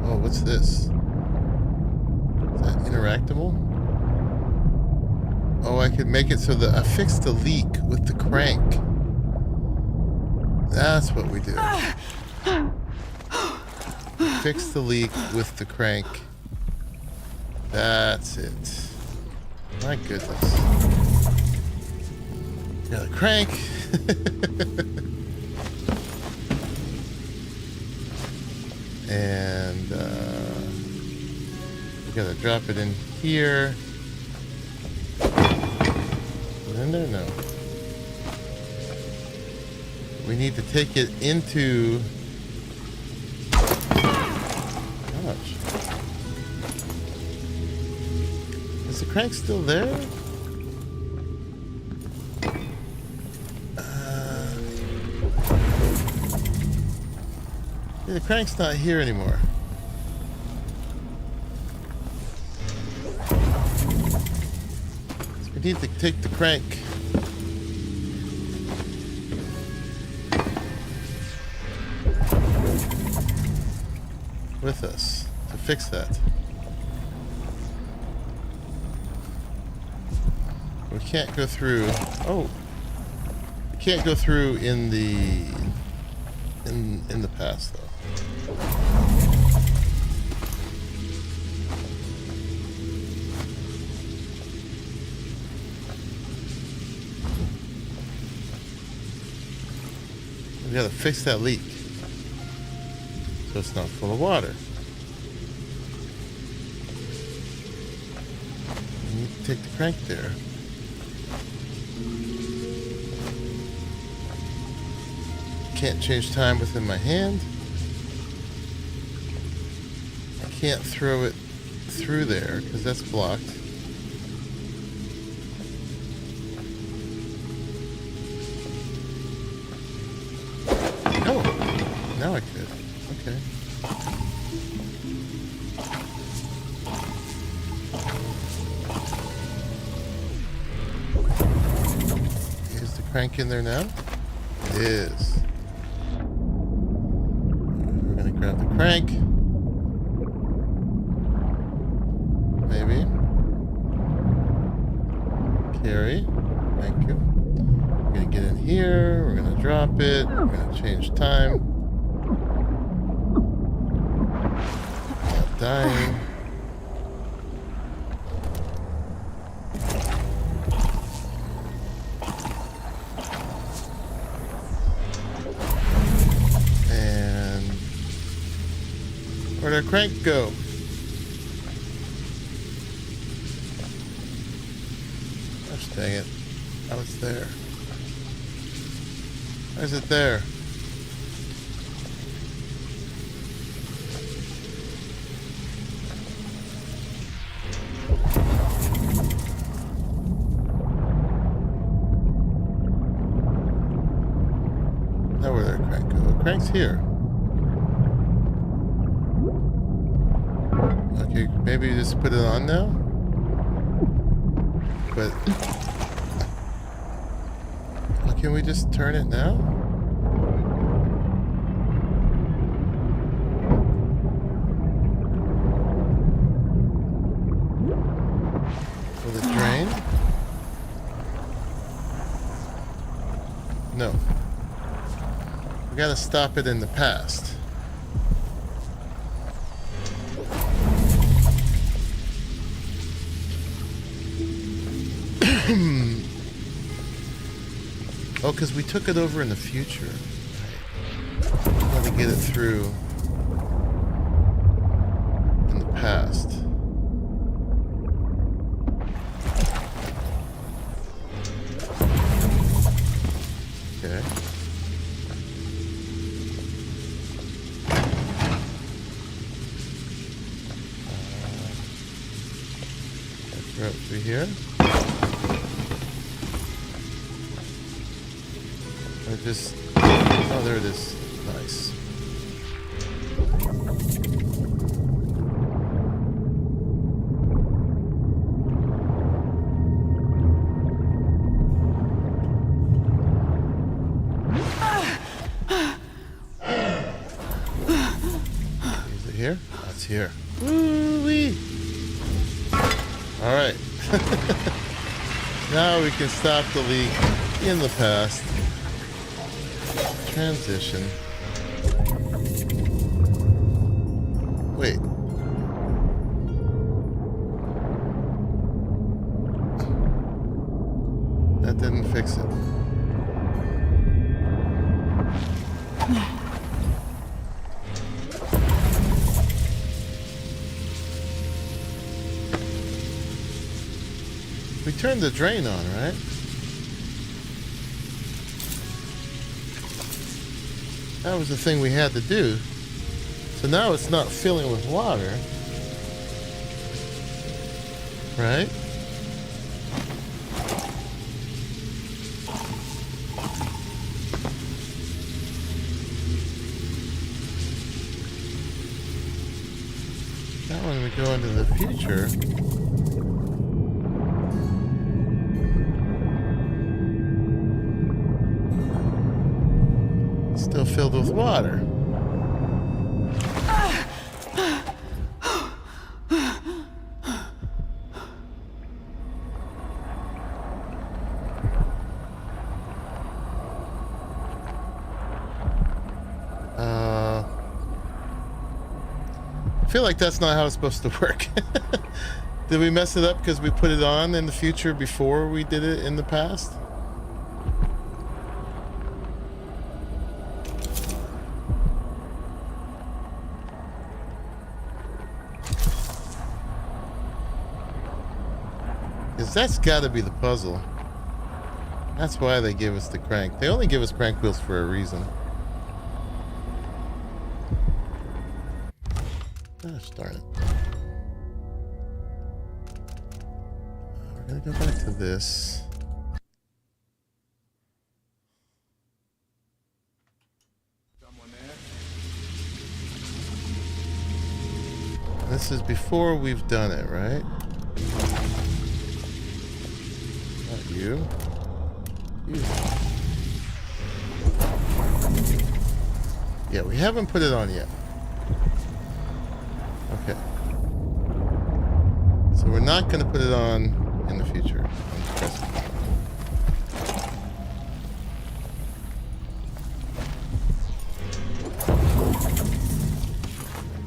Oh, what's this? Is that interactable? Oh, I could make it so that I fixed the leak with the crank. That's what we do. Fix the leak with the crank. That's it. My goodness. Got a crank. And we gotta drop it in here. No. We need to take it into... Gosh. Is the crank still there? Yeah, the crank's not here anymore. So we need to take the crank. With us to fix that. We can't go through. Oh, we can't go through in the past though. We gotta fix that leak so it's not full of water. We need to take the crank there. Can't change time within my hand. I can't throw it through there because that's blocked. Oh, now I could. Okay. crank in there now? It is. We're gonna grab the crank. Maybe. Carry. Thank you. We're gonna get in here. We're gonna drop it. We're gonna change time. Not dying. And where'd our crank go? Gosh dang it. Oh, it's there. Why is it there? Now where'd our crank go? The crank's here. Okay, maybe you just put it on now? But can we just turn it now? Will it drain? No. We gotta stop it in the past. Oh, because we took it over in the future. We want to get it through in the past. Okay. Let's go up through here. Just, oh, there it is. Nice. Is it here? Oh, it's here. Woo-wee. All right. Now we can stop the leak in the past. Transition. Wait. That didn't fix it. We turned the drain on, right? That was the thing we had to do. So now it's not filling with water. Right? Now when we go into the future, still filled with water. I feel like that's not how it's supposed to work. Did we mess it up because we put it on in the future before we did it in the past? Because that's got to be the puzzle. That's why they give us the crank. They only give us crank wheels for a reason. Gosh darn it. We're going to go back to this. This is before we've done it, right? Not you. Yeah, we haven't put it on yet. Okay. So we're not going to put it on in the future.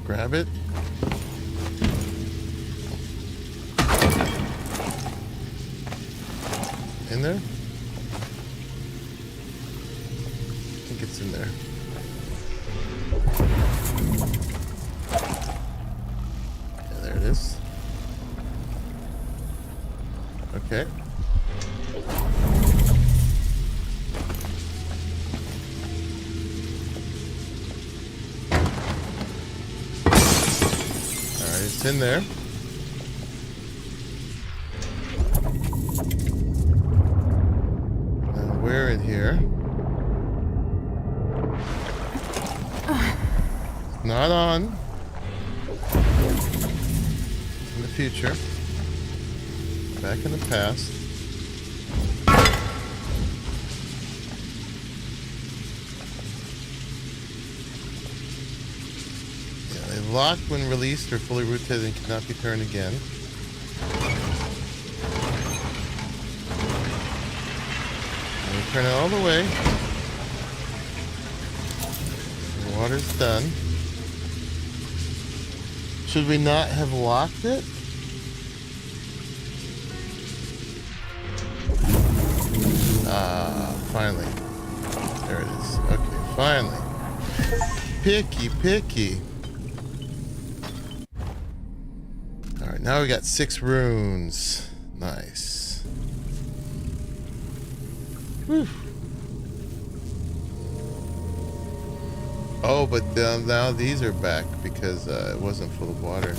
Grab it. In there? I think it's in there. Yeah, there it is. Okay. Alright, it's in there. Now we're in here. It's not on. In the future. Back in the past. Yeah, they lock when released or fully rotated and cannot be turned again. And we turn it all the way. The water's done. Should we not have locked it? Finally. There it is. Okay, finally. Picky. Alright, now we got 6 runes. Nice. Whew. Oh, but now these are back because it wasn't full of water.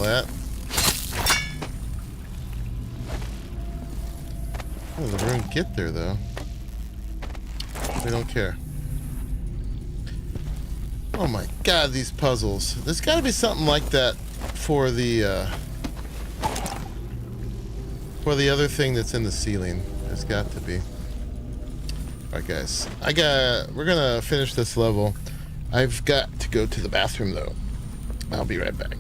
That. Oh, the rune get there though. We don't care. Oh my god, these puzzles. There's got to be something like that for the other thing that's in the ceiling. There's got to be. Alright guys, we're gonna finish this level. I've got to go to the bathroom though. I'll be right back.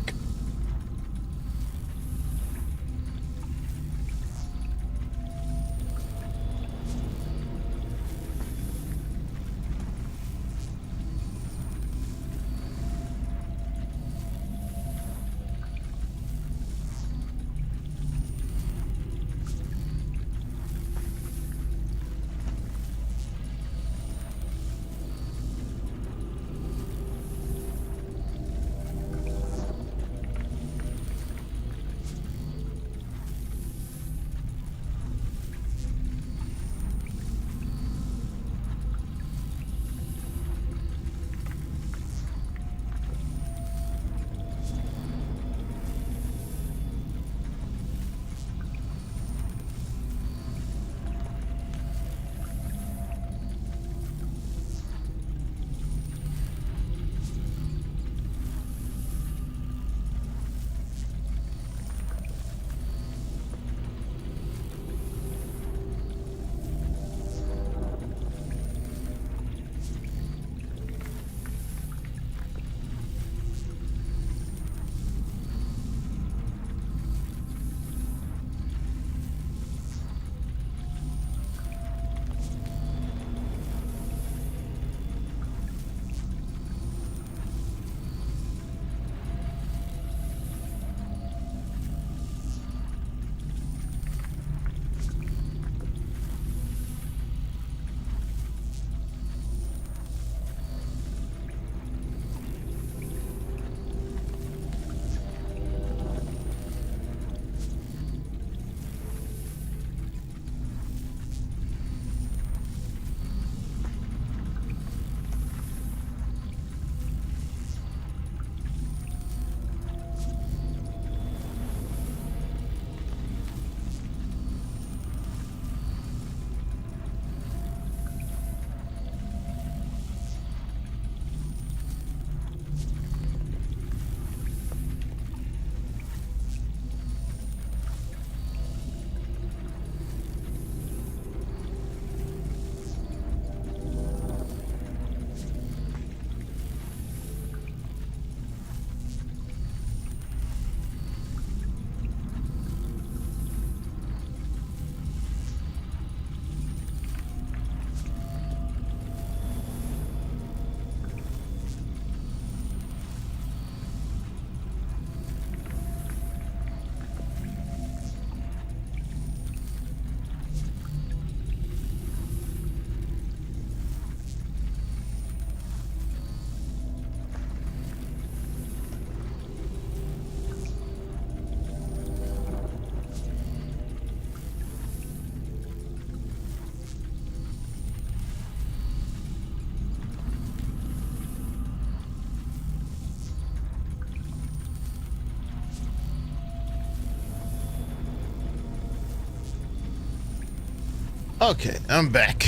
Okay, I'm back.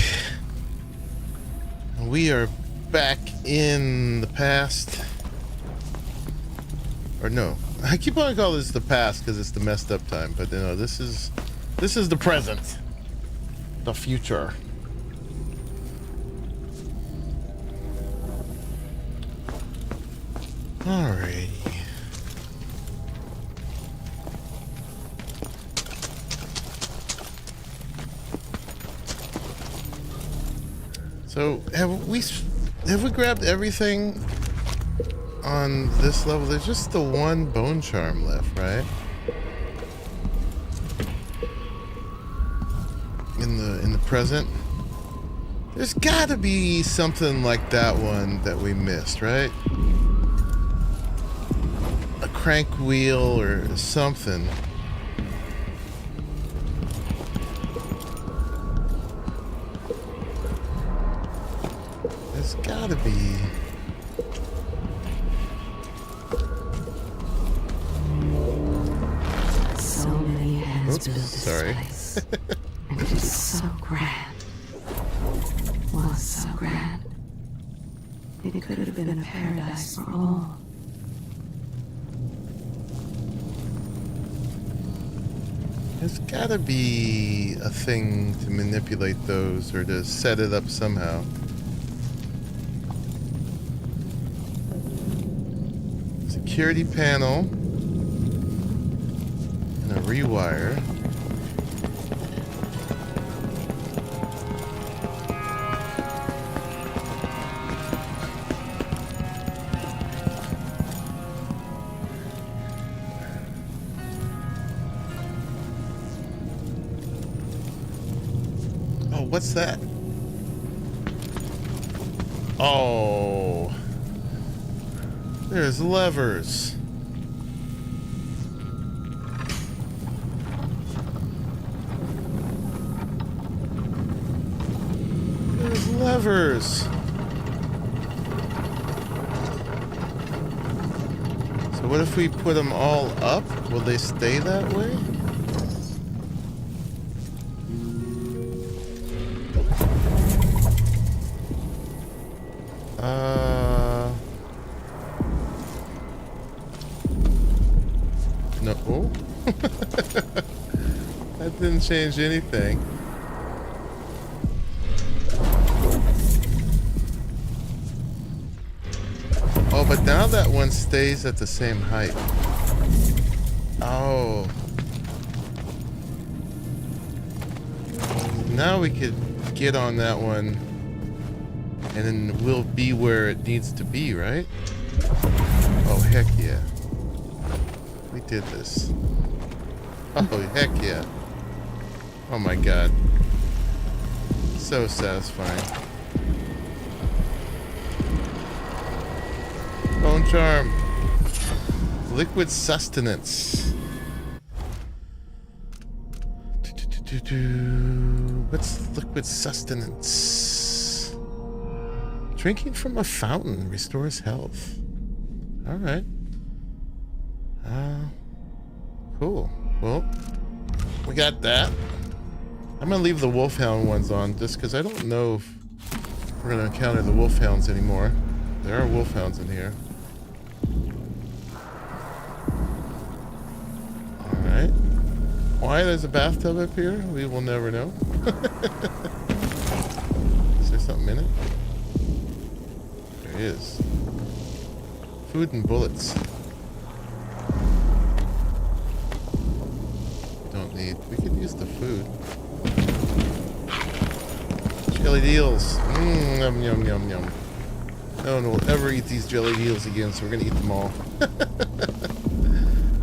We are back in the past. Or no, I keep on calling this the past because it's the messed up time, but no, this is the present. The future. Alrighty. So have we grabbed everything on this level? There's just the one bone charm left, right? In the present. There's gotta be something like that one that we missed, right? A crank wheel or something. There's gotta be. So many hands built this sorry. place. And it is so grand. Was so grand. It could have been a paradise for all. There's gotta be a thing to manipulate those or to set it up somehow. Security panel and a rewire. Oh, what's that? Oh. There's levers. There's levers. So what if we put them all up? Will they stay that way? No. Oh. That didn't change anything. Oh, but now that one stays at the same height. Oh. Now we could get on that one and then we'll be where it needs to be, right? Oh, heck yeah. We did this. Oh, heck yeah. Oh my god. So satisfying. Bone charm. Liquid sustenance. What's liquid sustenance? Drinking from a fountain restores health. Alright. Cool. Well, we got that. I'm gonna leave the wolfhound ones on just because I don't know if we're gonna encounter the wolfhounds anymore. There are wolfhounds in here. Alright. Why there's a bathtub up here? We will never know. Is there something in it? There is. Food and bullets. Don't need. We could use the food. Jellied eels. Yum, yum, yum, yum. No one will ever eat these jellied eels again, so we're gonna eat them all.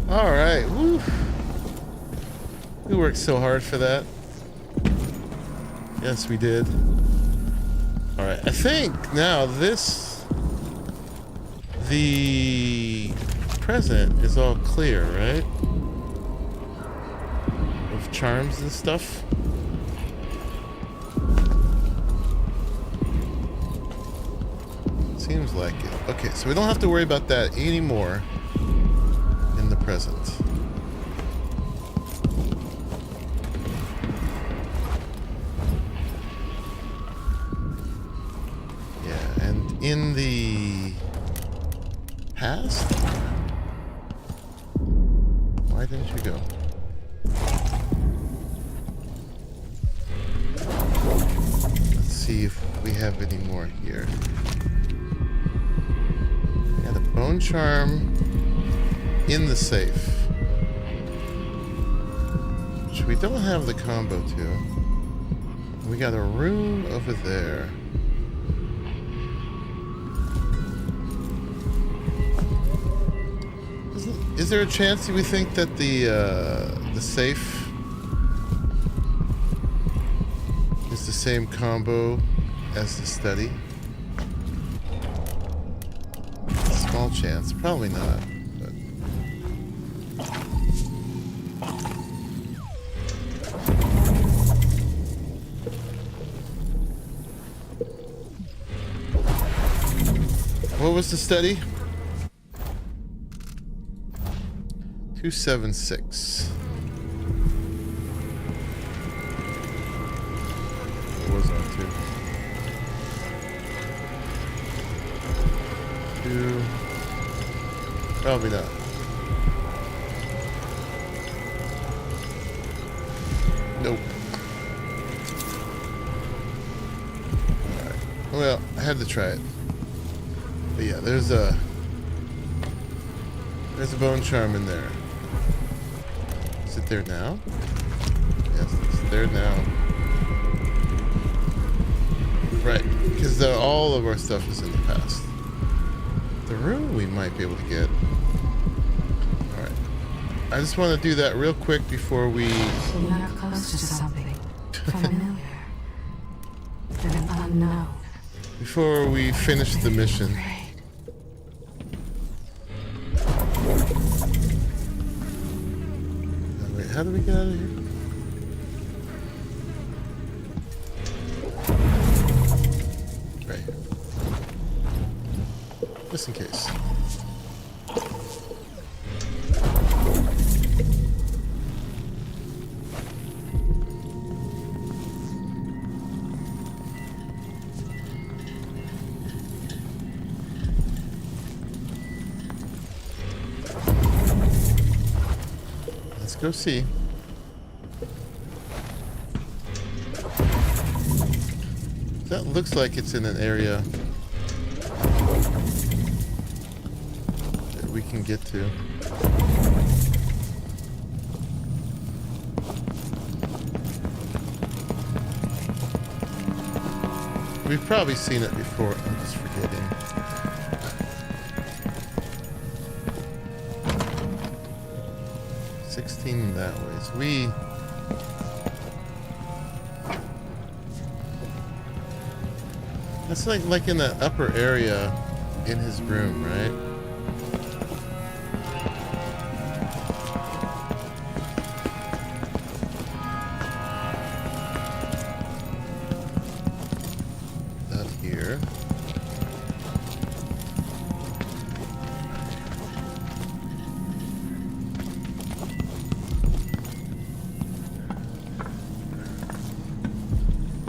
Alright, woo. We worked so hard for that. Yes, we did. Alright, I think now the present is all clear, right? Of charms and stuff. Seems like it. Okay, so we don't have to worry about that anymore in the present. in the past? Why didn't you go? Let's see if we have any more here. Got a bone charm in the safe, which we don't have the combo to. We got a room over there. Is there a chance that we think that the safe is the same combo as the study? Small chance, probably not. But. What was the study? 276. What was on 2? 2. Probably not. Nope. Alright. Well, I had to try it. But yeah, there's a bone charm in there. Is it there now? Yes, it's there now. Right, because all of our stuff is in the past. The room we might be able to get. Alright. I just want to do that real quick before we... You are close to something familiar. An unknown. Before we finish the mission. Wait, how do we get out of here? Right. Just in case. Let's go see. That looks like it's in an area that we can get to. We've probably seen it before. I'm just forgetting. That way. So that's like in the upper area in his room, right? Not here.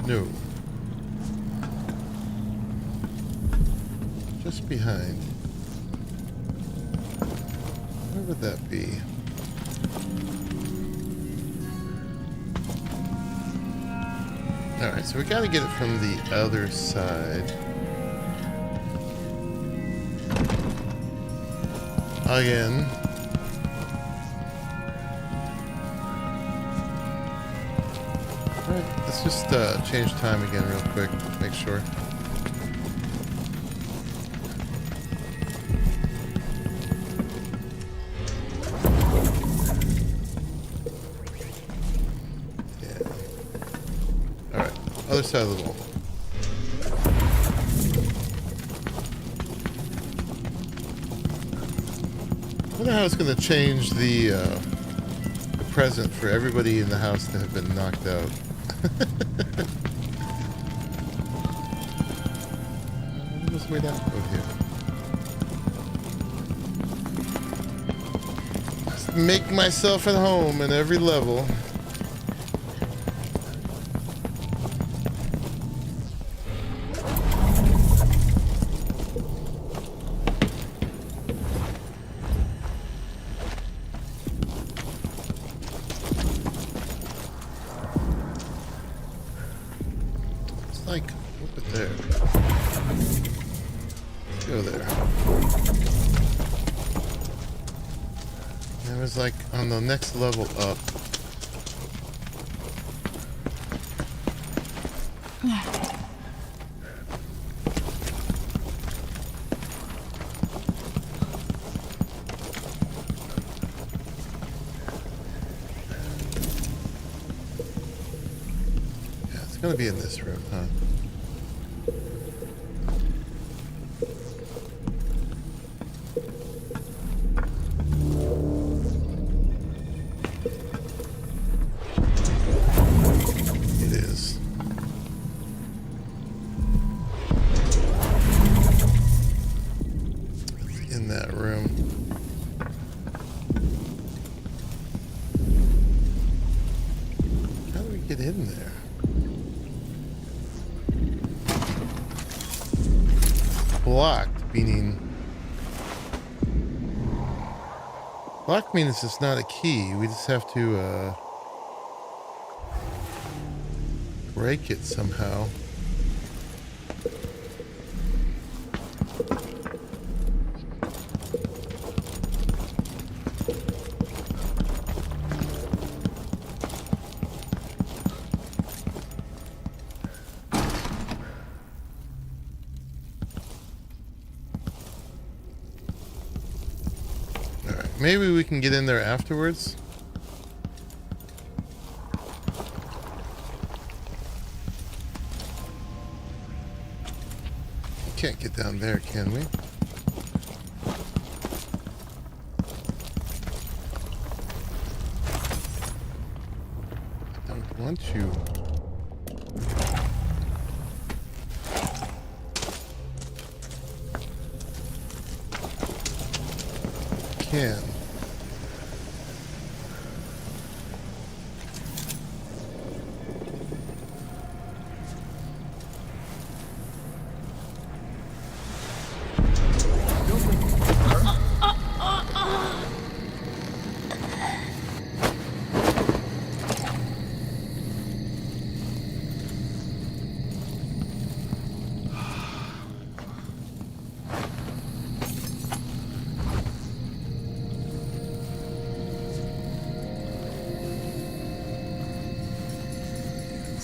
No. Just behind. Where would that be? Alright, so we gotta get it from the other side. Again. Alright, let's just change time again real quick, make sure. Yeah. Alright, other side of the wall. I wonder how it's going to change the present for everybody in the house that have been knocked out. Let's wait out over here. Just make myself at home in every level. go there. It was like on the next level up. It's gonna be in this room, huh? It is. It's in that room. How do we get in there? Blocked, meaning blocked means it's not a key. We just have to break it somehow. Maybe we can get in there afterwards. We can't get down there, can we? I don't want you. Can.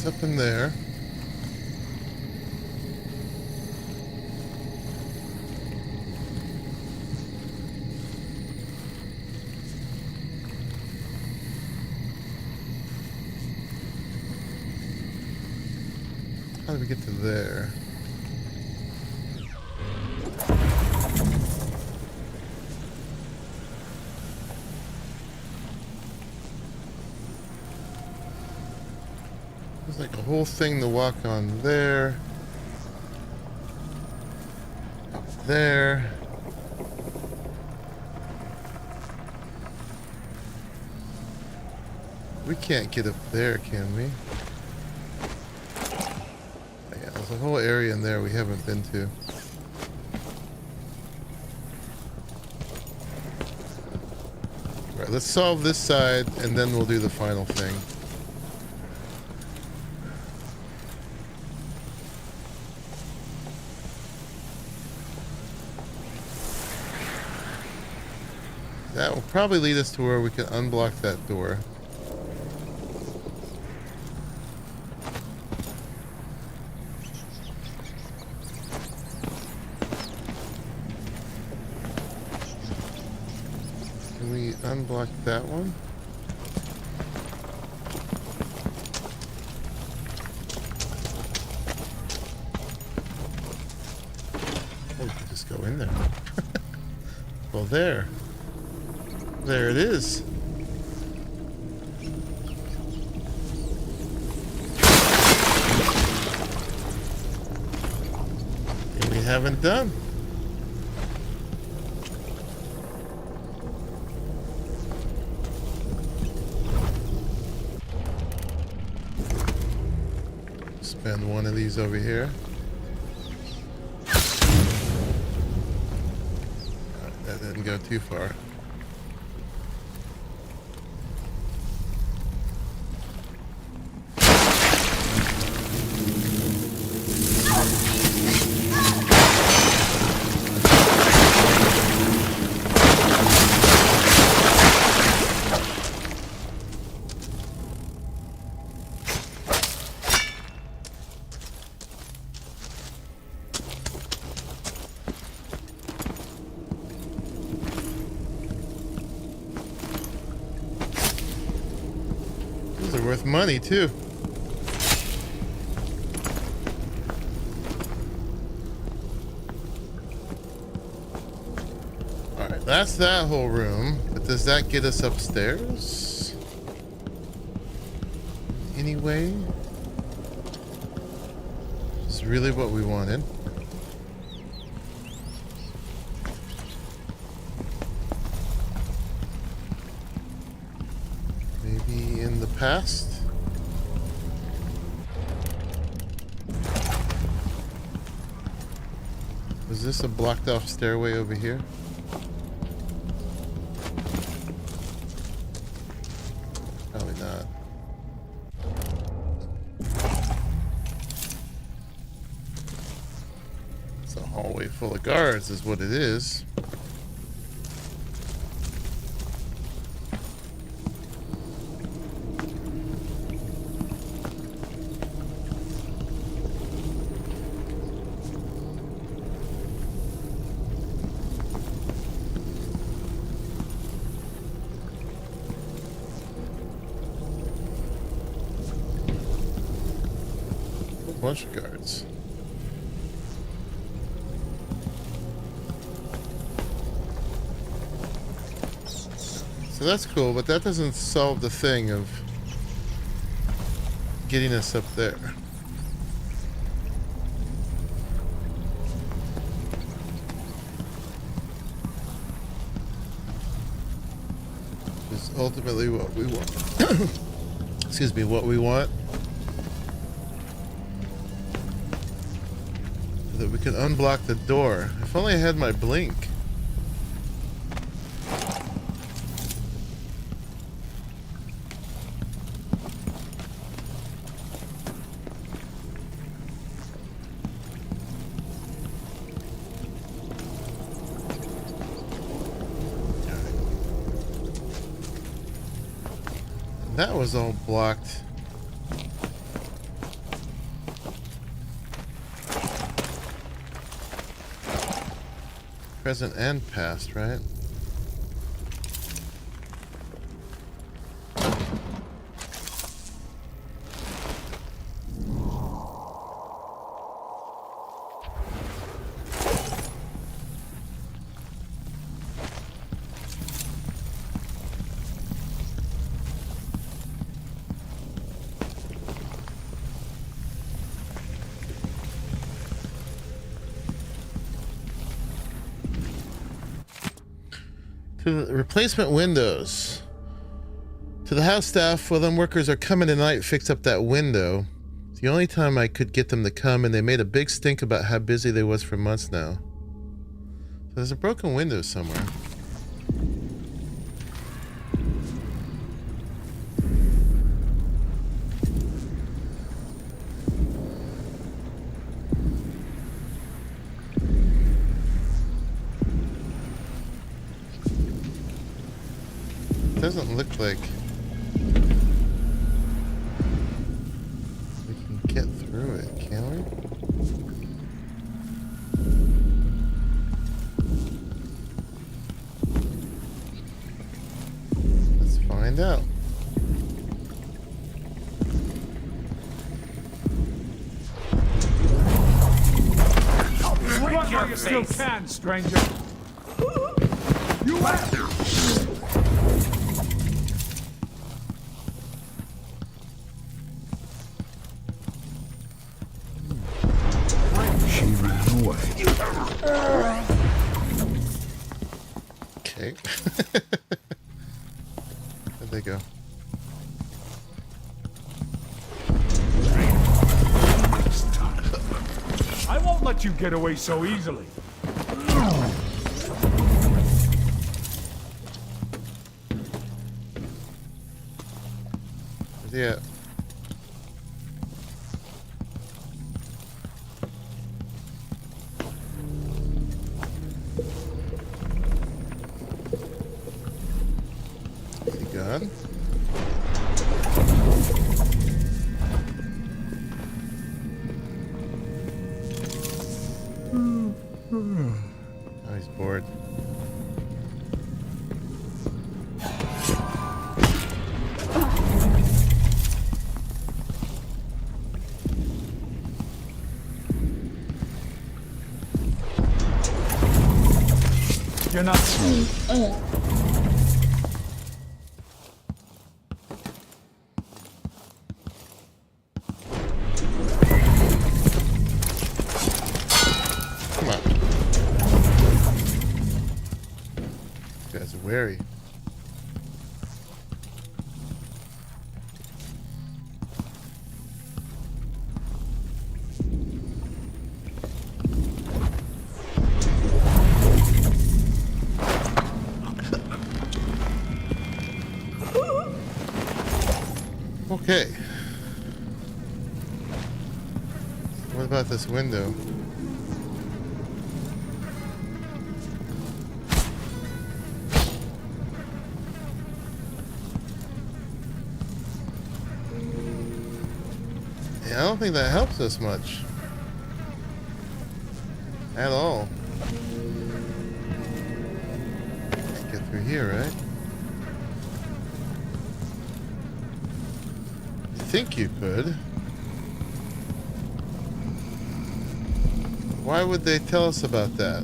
Up in there. How do we get to there? There's like a whole thing to walk on there. There. We can't get up there, can we? Yeah, there's a whole area in there we haven't been to. Right, let's solve this side and then we'll do the final thing. That will probably lead us to where we can unblock that door. Can we unblock that one? Oh, we can just go in there. Well, there. There it is. And we haven't done. Spend one of these over here. That didn't go too far. worth money too. Alright, that's that whole room. But does that get us upstairs? Anyway? It's really what we wanted. Maybe in the past? Was this a blocked off stairway over here? Probably not. It's a hallway full of guards is what it is. Bunch of guards. So that's cool, but that doesn't solve the thing of getting us up there. Is ultimately what we want. Excuse me, what we want. That we can unblock the door. If only I had my blink. That was all blocked. Present and past, right? To the replacement windows. To the house staff, well, them workers are coming tonight, fix up that window. It's the only time I could get them to come, and they made a big stink about how busy they was for months now. So there's a broken window somewhere. Doesn't look like we can get through it, can we? Let's find out. Run while you still can, stranger. You left. Okay. Where'd they go? I won't let you get away so easily. Where's he at? Gun. Oh, he's bored. you're not. Come on. You guys are wary. Okay. What about this window? Yeah, I don't think that helps us much. At all. Can't get through here, right? Think you could. Why would they tell us about that?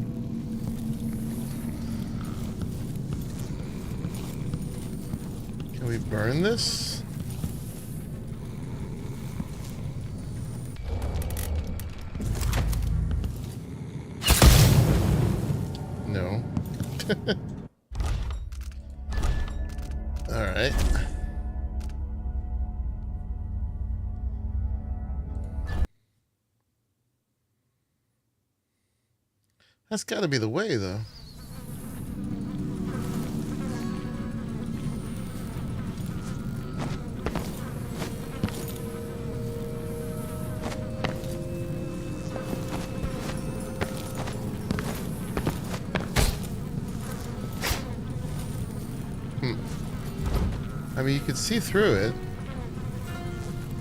Can we burn this? No. All right. That's got to be the way, though. I mean, you could see through it.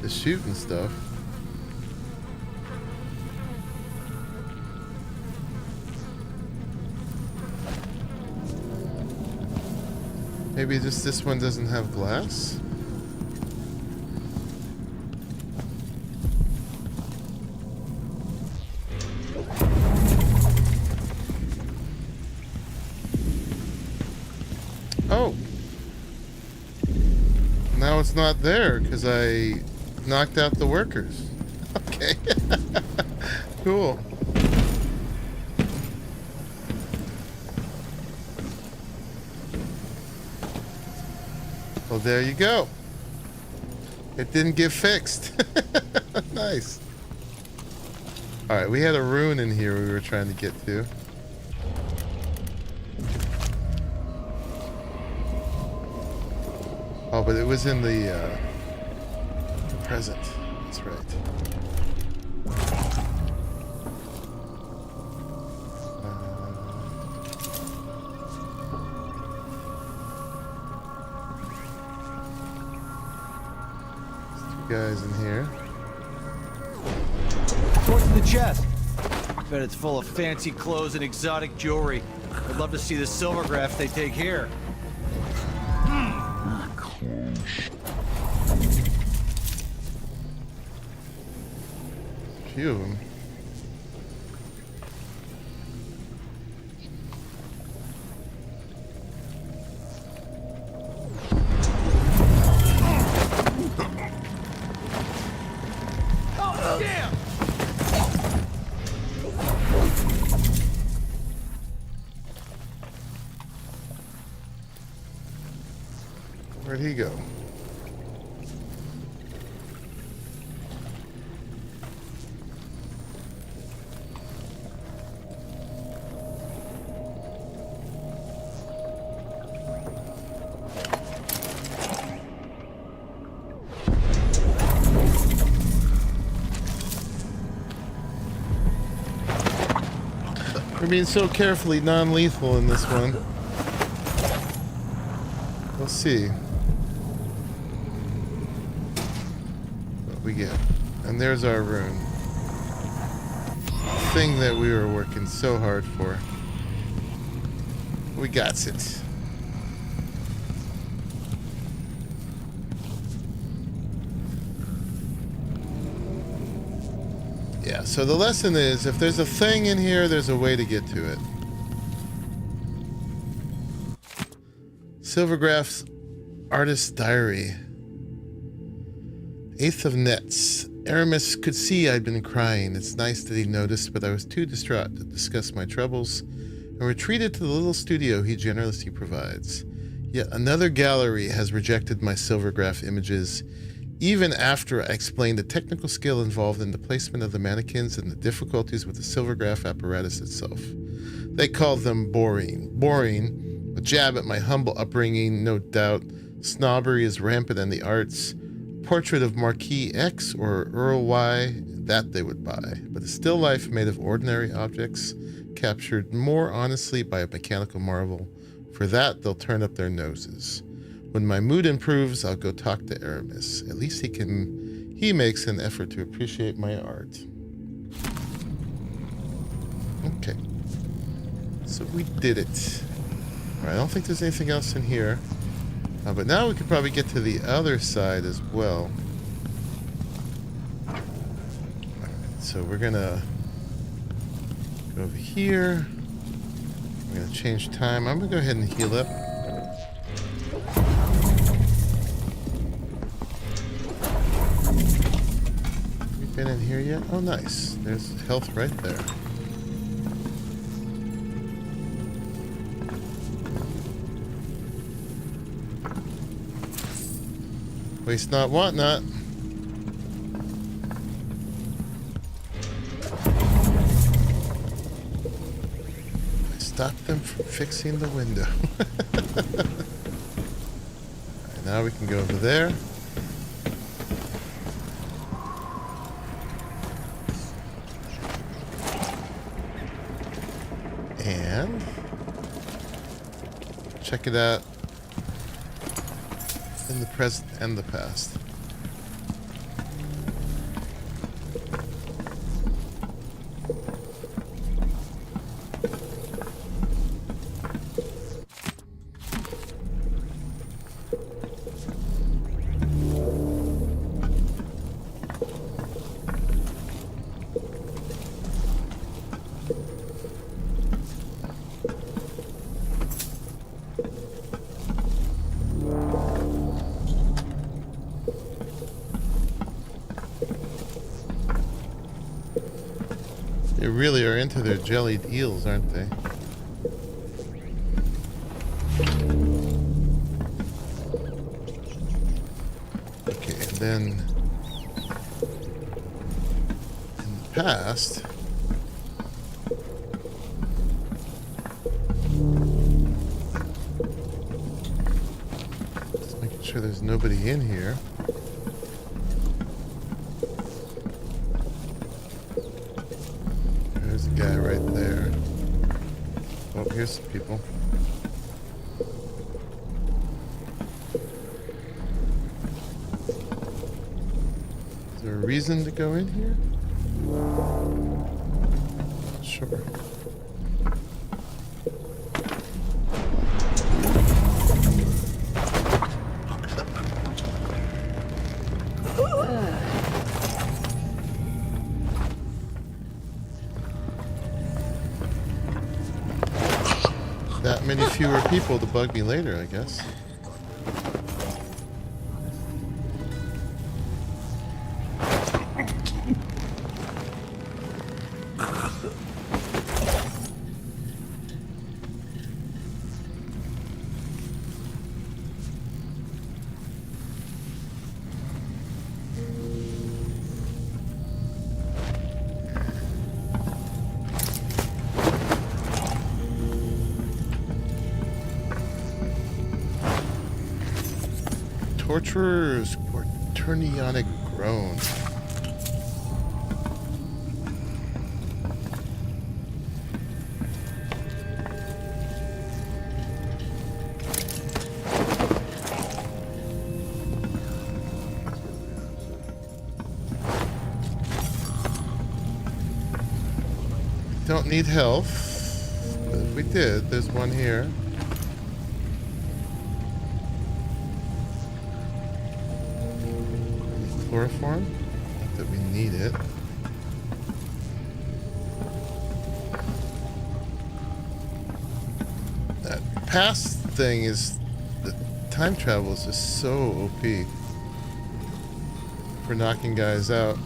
The shooting stuff. Maybe just this one doesn't have glass? Oh! Now it's not there because I knocked out the workers. Okay. Cool. Well, there you go. It didn't get fixed. Nice. Alright, we had a rune in here we were trying to get to. Oh, but it was in the present. That's right. Guys in here. Towards the chest. Bet it's full of fancy clothes and exotic jewelry. I'd love to see the silver grafts they take here. A few of them. Where'd he go? We're being so carefully non-lethal in this one. We'll see what we get. And there's our rune. Thing that we were working so hard for. We got it. Yeah, so the lesson is, if there's a thing in here, there's a way to get to it. Silvergraph's Artist Diary. 8th of Nets. Aramis could see I'd been crying. It's nice that he noticed, but I was too distraught to discuss my troubles and retreated to the little studio he generously provides. Yet another gallery has rejected my Silvergraph images, even after I explained the technical skill involved in the placement of the mannequins and the difficulties with the Silvergraph apparatus itself. They called them boring. Boring, a jab at my humble upbringing, no doubt. Snobbery is rampant in the arts. Portrait of Marquis X or Earl Y, that they would buy. But a still life made of ordinary objects, captured more honestly by a mechanical marvel. For that, they'll turn up their noses. When my mood improves, I'll go talk to Aramis. At least he makes an effort to appreciate my art. Okay. So we did it. All right, I don't think there's anything else in here. But now we could probably get to the other side as well. All right, so we're gonna go over here. We're gonna change time. I'm gonna go ahead and heal up. We've been in here yet? Oh, nice. There's health right there. Waste not, want not. I stopped them from fixing the window. Alright, now we can go over there. And check it out. In the present and the past. They really are into their jellied eels, aren't they? Okay, and then in the past, just making sure there's nobody in here. Guy right there. Oh, here's some people. Is there a reason to go in here? Sure. That many fewer people to bug me later, I guess. Torturer's quaternionic groan. Don't need health, but if we did, there's one here. Chloroform? Not that we need it. That past thing is the time travel is just so OP for knocking guys out.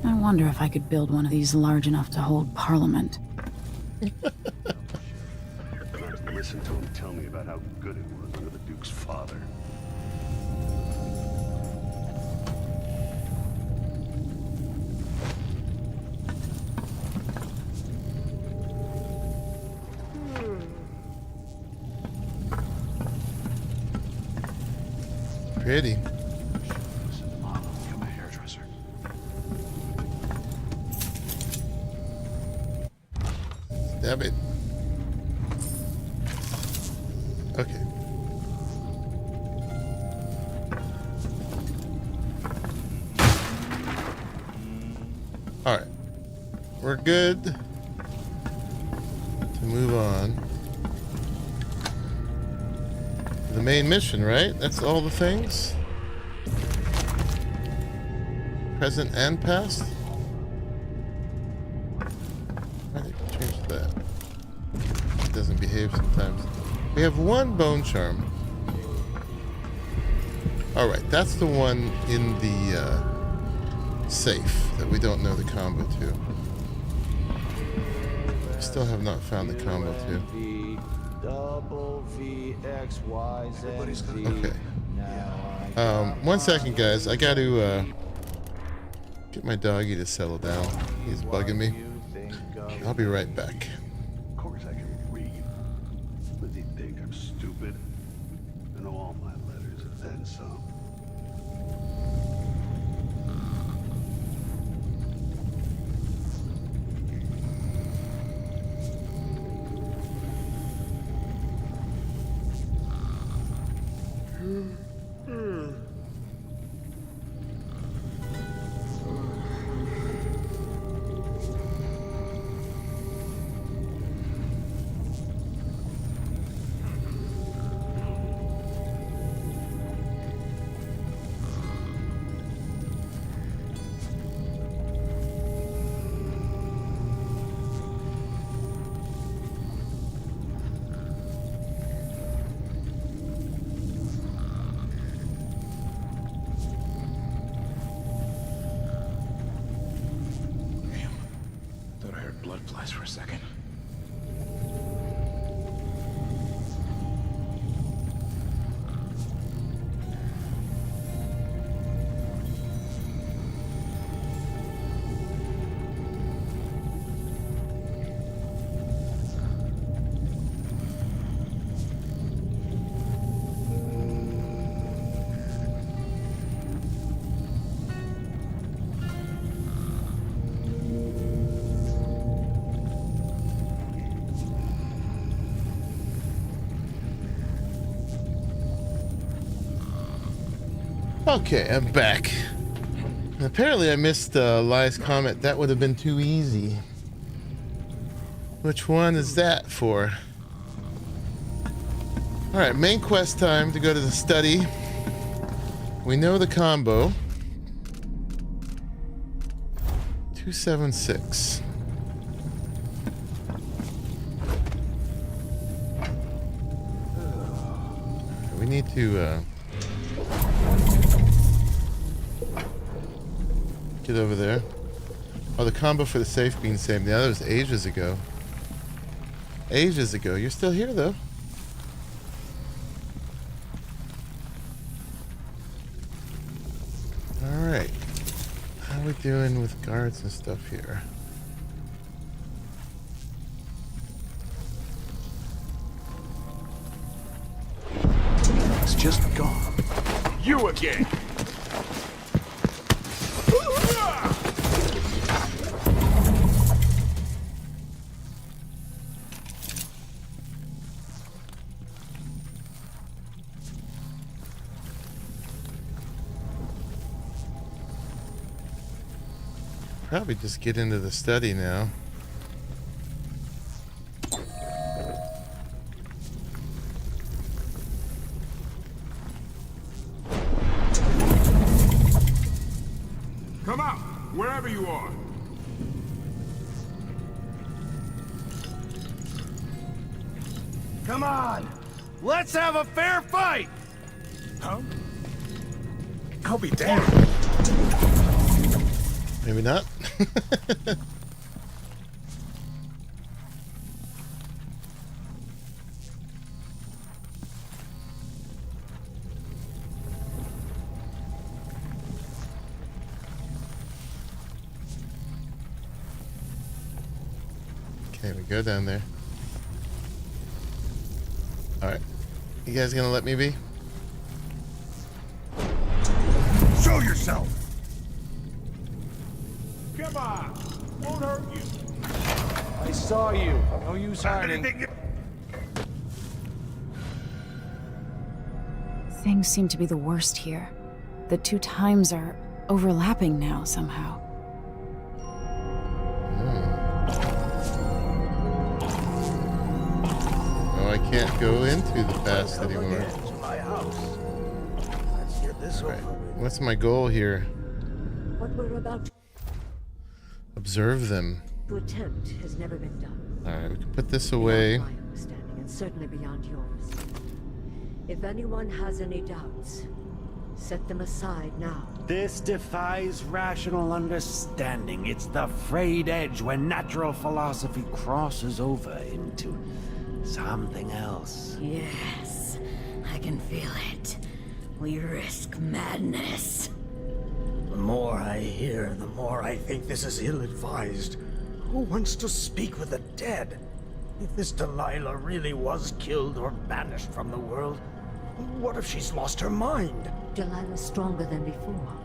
I wonder if I could build one of these large enough to hold Parliament. Listen to him tell me about how good it was under the Duke's father. Pretty. Mom, become a hairdresser. Stab it. Okay. Alright. We're good to move on. The main mission, right? That's all the things? Present and past? I think we changed that. It doesn't behave sometimes. We have one bone charm. Alright, that's the one in the safe that we don't know the combo to. Still have not found the combo to. Okay. 1 second, guys. I got to get my doggy to settle down. He's bugging me. I'll be right back. Of course I can read. Does he think I'm stupid? I know all my letters and then some. For a second. Okay, I'm back. Apparently I missed Lai's comment. That would have been too easy. Which one is that for? Alright, main quest time to go to the study. We know the combo. 276. We need to get over there. Oh, the combo for the safe being same. The other was ages ago. Ages ago. You're still here, though. Alright. How are we doing with guards and stuff here? It's just gone. You again! Probably just get into the study now. Come out, wherever you are. Come on! Let's have a fair fight! Huh? I'll be damned. Maybe not. Okay, we go down there. Alright. You guys gonna let me be? Show yourself! Come on! Won't hurt you! I saw you. No use hiding. Things seem to be the worst here. The two times are overlapping now somehow. Oh, I can't go into the past anymore. My house. Let's get this over with. What's my goal here? What we're about Observe them. to attempt has never been done. Alright, we can put this away. Beyond my understanding, and certainly beyond yours. If anyone has any doubts, set them aside now. This defies rational understanding. It's the frayed edge when natural philosophy crosses over into something else. Yes, I can feel it. We risk madness. The more I hear, the more I think this is ill-advised. Who wants to speak with the dead? If this Delilah really was killed or banished from the world, what if she's lost her mind? Delilah's stronger than before.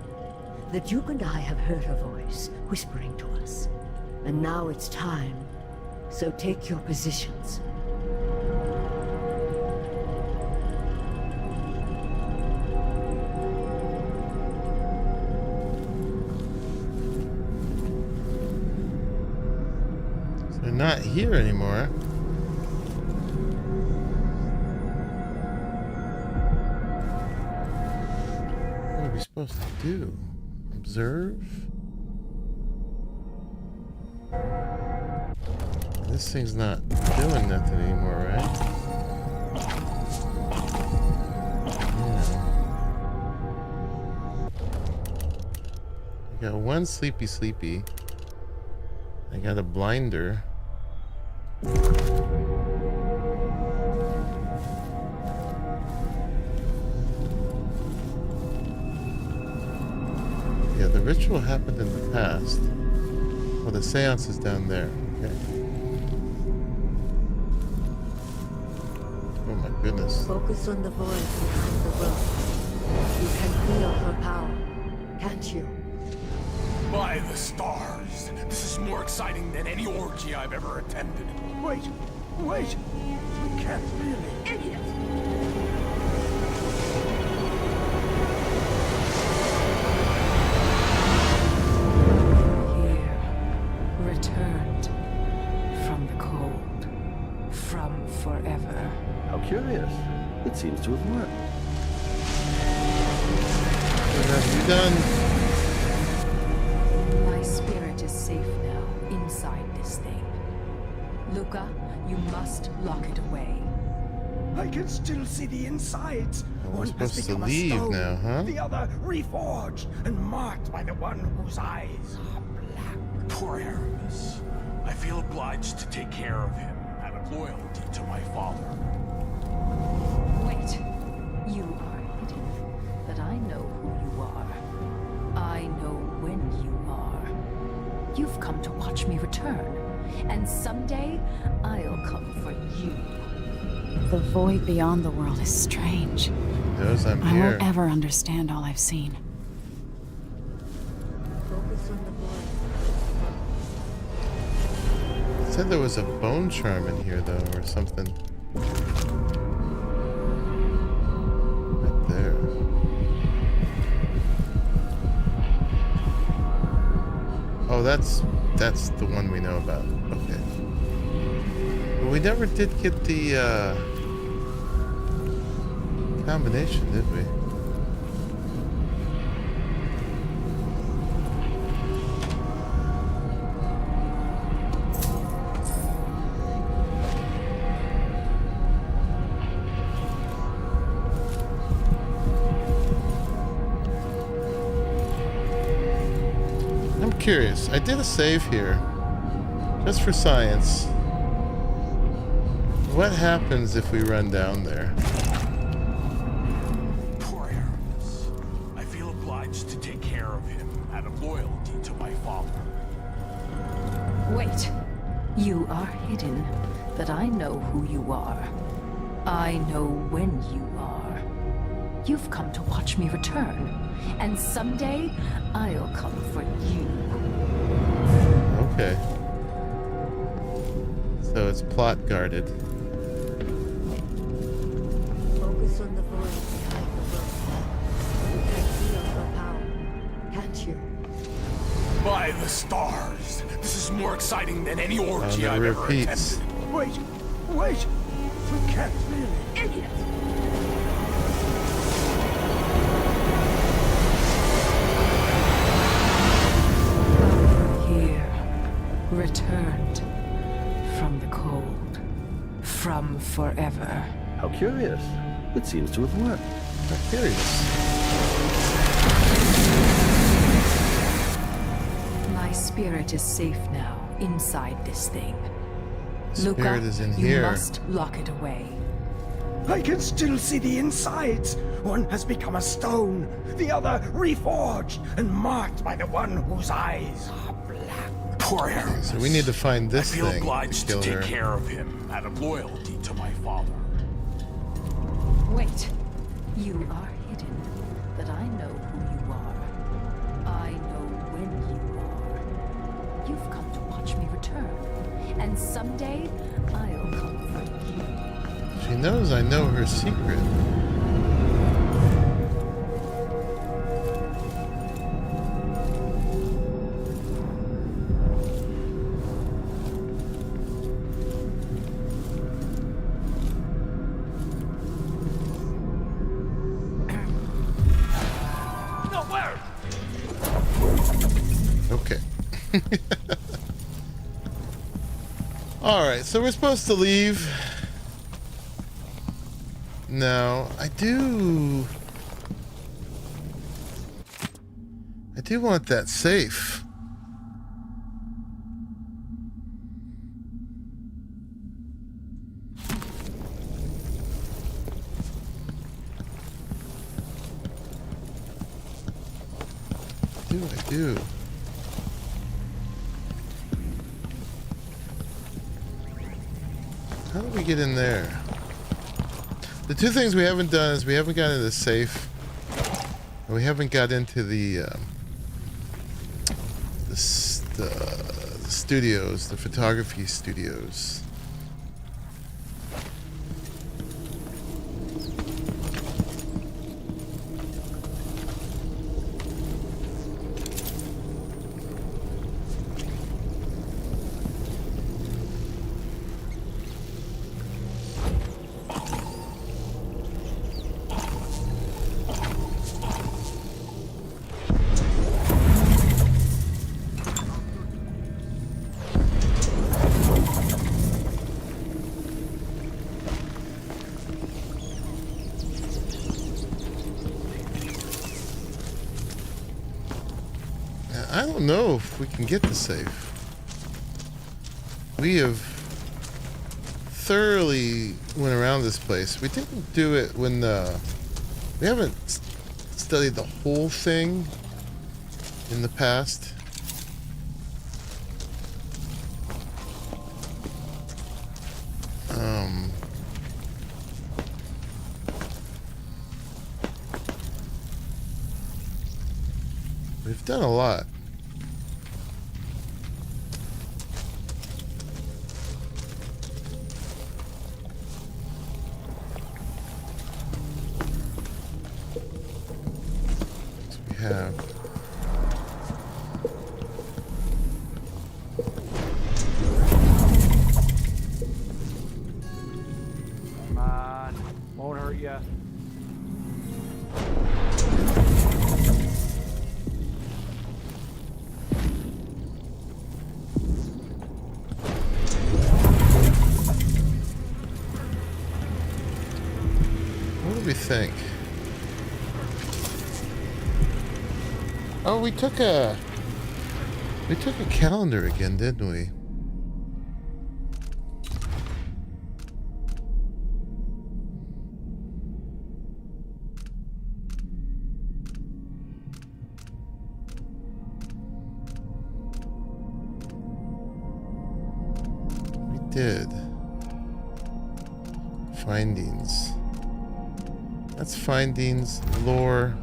The Duke and I have heard her voice, whispering to us. And now it's time. So take your positions. So they're not here anymore. What are we supposed to do? Observe? This thing's not doing nothing anymore, right? Yeah. I got one sleepy. I got a blinder. Yeah, the ritual happened in the past. Well, the seance is down there. Okay. Oh my goodness. Focus on the void behind the road. You can feel her power, can't you? By the stars! This is more exciting than any orgy I've ever attended. Wait! You can't really... Idiot! Returned from the cold, from forever. How curious. It seems to have worked. What have you done? My spirit is safe now, inside this thing. Luca, you must lock it away. I can still see the insides. We're One has supposed to become a leave stone, now, huh? The other reforged and marked by the one whose eyes are black. Poor Aramis. I feel obliged to take care of him out of loyalty to my father. Wait. You are hidden, but I know who you are. I know when you are. You've come to watch me return, and someday I'll come for you. The void beyond the world is strange. Knows I'm I here. won't ever understand all I've seen. Focus on the void. It said there was a bone charm in here though, or something. Right there. Oh, that's the one we know about. Okay. But we never did get the combination, did we? I'm curious. I did a save here, just for science. What happens if we run down there? Poor Aorus. I feel obliged to take care of him out of loyalty to my father. Wait. You are hidden, but I know who you are. I know when you are. You've come to watch me return, and someday I'll come for you. Okay. So it's plot guarded. Focus on the void behind the book. You can feel her power, can't you? By the stars! This is more exciting than any orgy I've ever attended. Wait! Wait! We can't really. Idiot! Here, returned from the cold, from forever. How curious. It seems to have worked. How curious. My spirit is safe now, inside this thing. Spirit Luca, is in you here. must lock it away. I can still see the insides. One has become a stone, the other reforged and marked by the one whose eyes are black. Poor Aorus. So we need to find this I feel thing obliged to kill take her. care of him out of loyalty to my father. Wait. You are hidden, but I know who you are. I know when you are. You've come to watch me return, and someday I'll come for you. She knows I know her secret. Okay. Alright, so we're supposed to leave. Now, I do want that safe. I do. How do we get in there? The two things we haven't done is we haven't got into the safe, and we haven't got into the studios, the photography studios. I don't know if we can get the safe. We have thoroughly went around this place. We didn't do it when we haven't studied the whole thing in the past. We've done a lot. We have. Come on, won't hurt ya. What do we think? Oh, we took a We took a calendar again, didn't we? We did. Findings. That's findings, lore.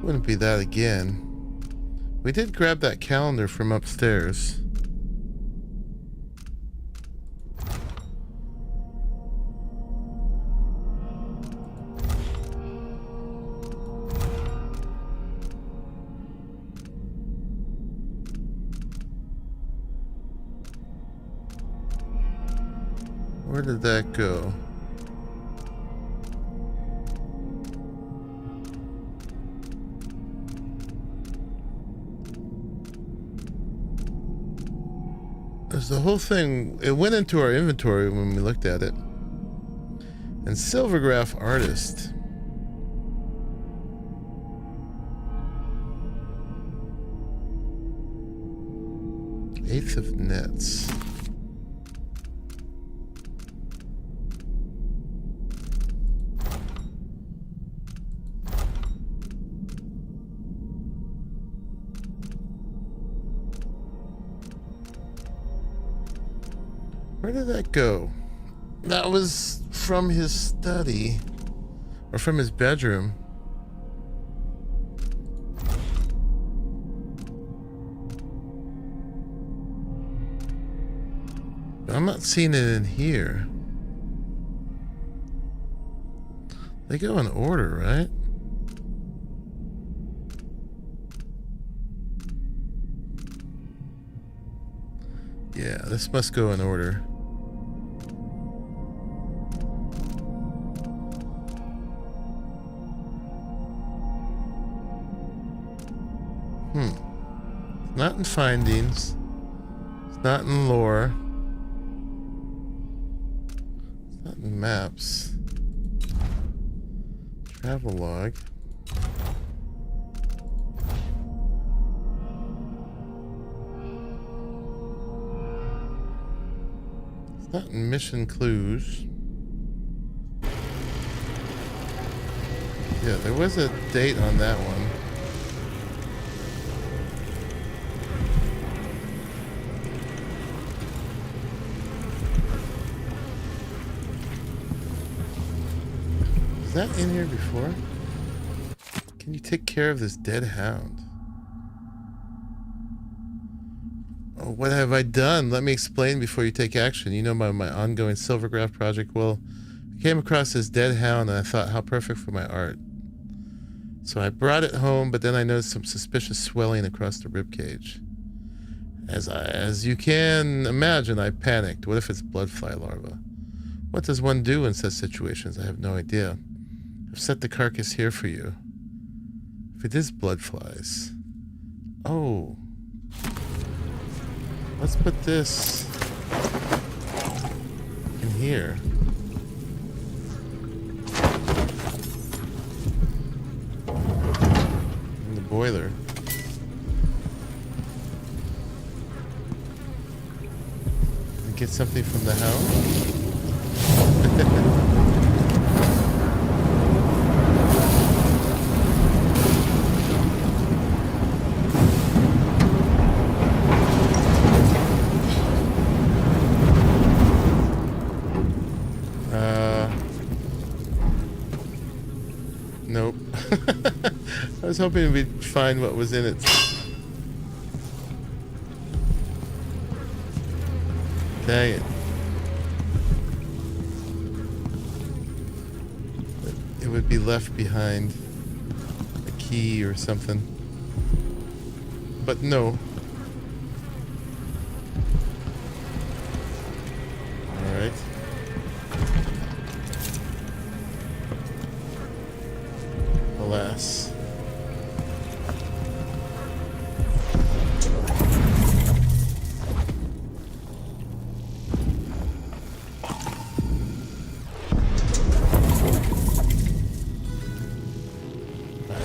Wouldn't be that again. We did grab that calendar from upstairs. Where did that go? There's the whole thing. It went into our inventory when we looked at it. And Silvergraph Artist. Eighth of Nets. Where did that go? That was from his study. Or from his bedroom. But I'm not seeing it in here. They go in order, right? Yeah, this must go in order. It's not in findings. It's not in lore. It's not in maps. Travel log. It's not in mission clues. Yeah, there was a date on that one. Was that in here before? Can you take care of this dead hound? Oh, what have I done? Let me explain before you take action. You know my ongoing Silvergraph project. Well, I came across this dead hound and I thought, how perfect for my art. So I brought it home, but then I noticed some suspicious swelling across the ribcage. As you can imagine, I panicked. What if it's bloodfly larva? What does one do in such situations? I have no idea. I've set the carcass here for you. If it is blood flies. Oh. Let's put this in here. In the boiler. And get something from the house. Nope. I was hoping we'd find what was in it. Dang it. It would be left behind a key or something. But no. Alright. Alas.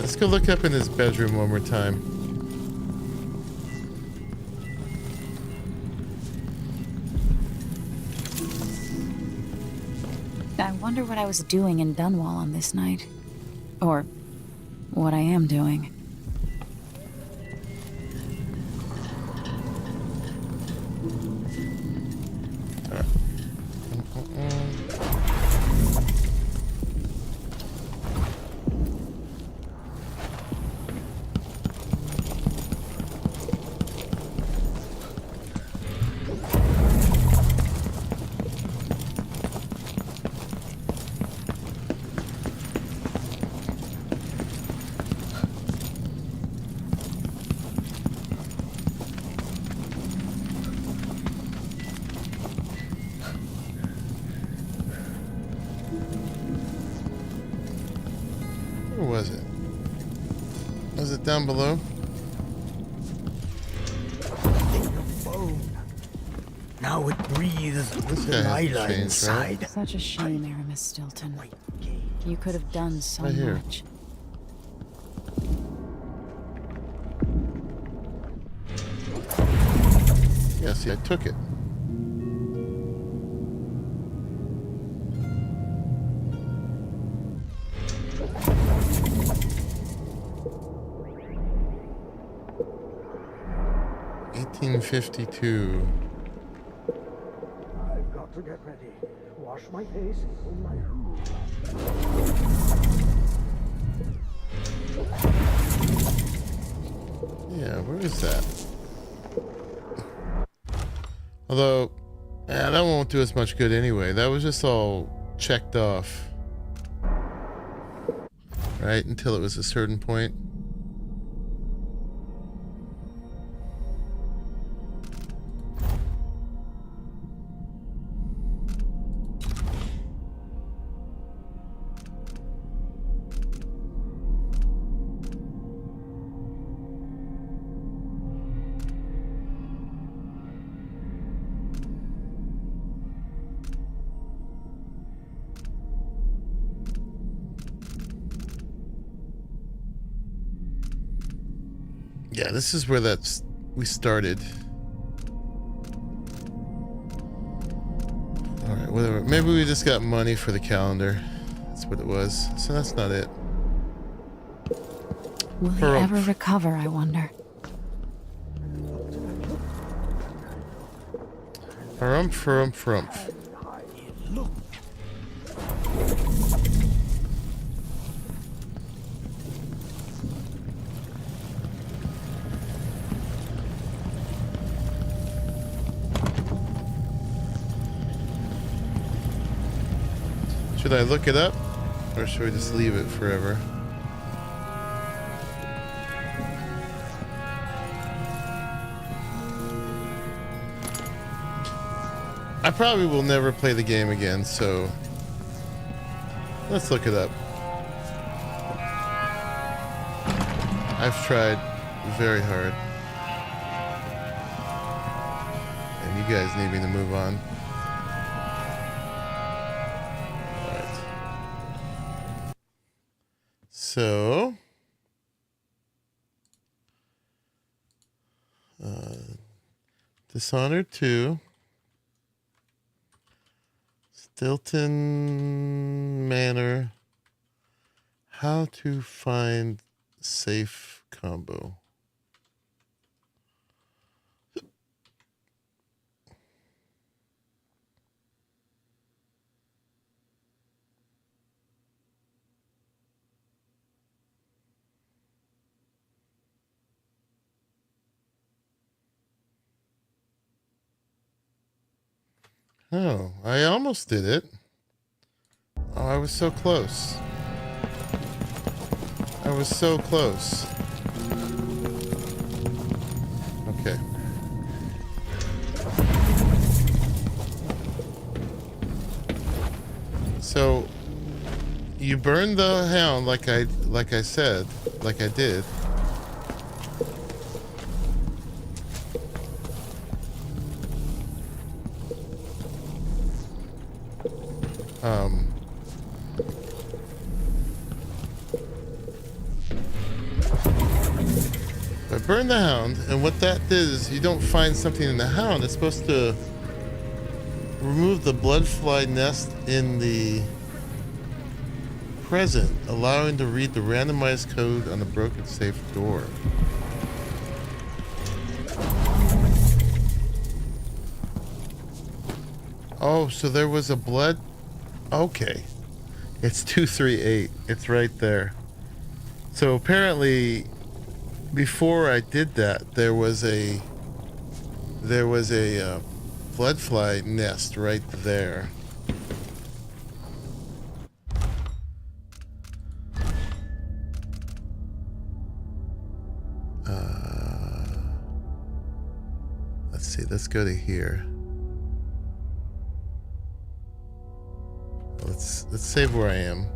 Let's go look up in his bedroom one more time. I wonder what I was doing in Dunwall on this night. Or what I am doing. Where was it? Was it down below? Now it breathes with Delilah inside. Right? Such a shame, Aramis Stilton. You could have done so much. Yeah, see, I took it. $18.52. I've got to get ready. Wash my face and comb my hair. Yeah, where is that? Although, yeah, that won't do us much good anyway. That was just all checked off. Right? Until it was a certain point. Yeah, this is where we started. Alright, whatever. Maybe we just got money for the calendar. That's what it was. So that's not it. Will he ever recover, I wonder? Harumph. Should I look it up, or should we just leave it forever? I probably will never play the game again, so let's look it up. I've tried very hard, and you guys need me to move on. So, Dishonored 2, Stilton Manor, how to find safe combo. Oh, I almost did it. Oh, I was so close. I was so close. Okay. So, you burned the hound like I said, like I did. burn the hound, and what that did is you don't find something in the hound. It's supposed to remove the bloodfly nest in the present, allowing to read the randomized code on the broken safe door. Oh, so there was a blood... Okay. It's 238. It's right there. So apparently, before I did that, there was a bloodfly nest right there. Let's see. Let's go to here. Let's save where I am.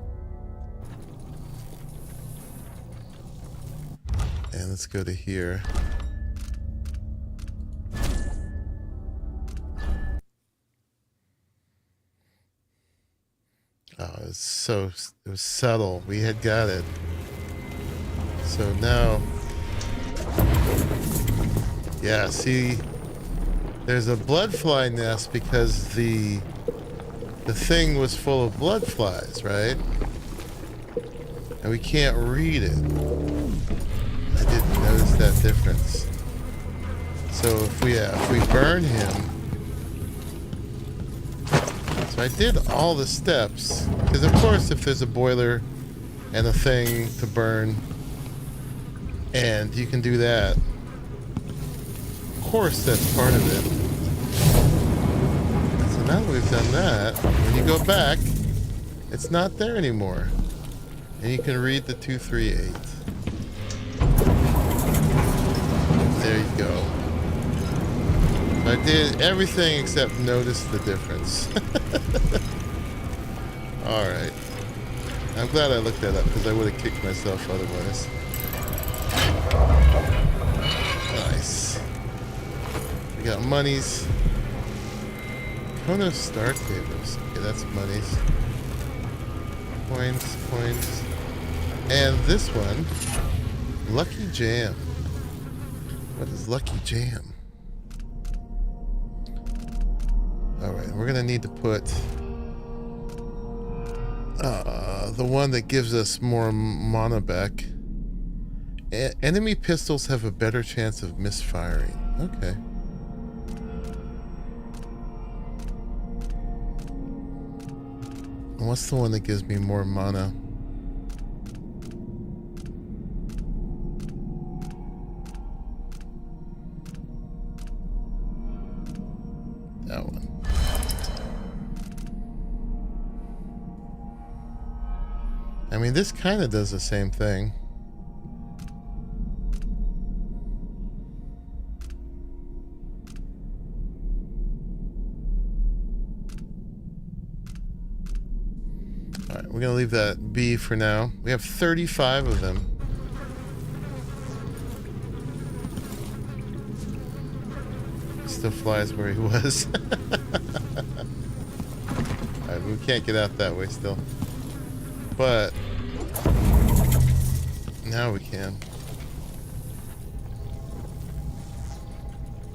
And let's go to here. Oh, it was subtle. We had got it. So now, yeah, see, there's a bloodfly nest because the thing was full of blood flies, right? And we can't read it. I didn't notice that difference. So if we burn him, so I did all the steps, because of course if there's a boiler and a thing to burn, and you can do that, of course that's part of it. Now that we've done that, when you go back, it's not there anymore. And you can read the 238. There you go. I did everything except notice the difference. Alright. I'm glad I looked that up because I would have kicked myself otherwise. Nice. We got monies. Kono star tables. Okay, that's monies. Coins. And this one, Lucky Jam. What is Lucky Jam? Alright, we're gonna need to put the one that gives us more mana back. Enemy pistols have a better chance of misfiring. Okay. What's the one that gives me more mana? That one. I mean, this kind of does the same thing. We're gonna leave that be for now. We have 35 of them. Still flies where he was. Alright, we can't get out that way still. But now we can.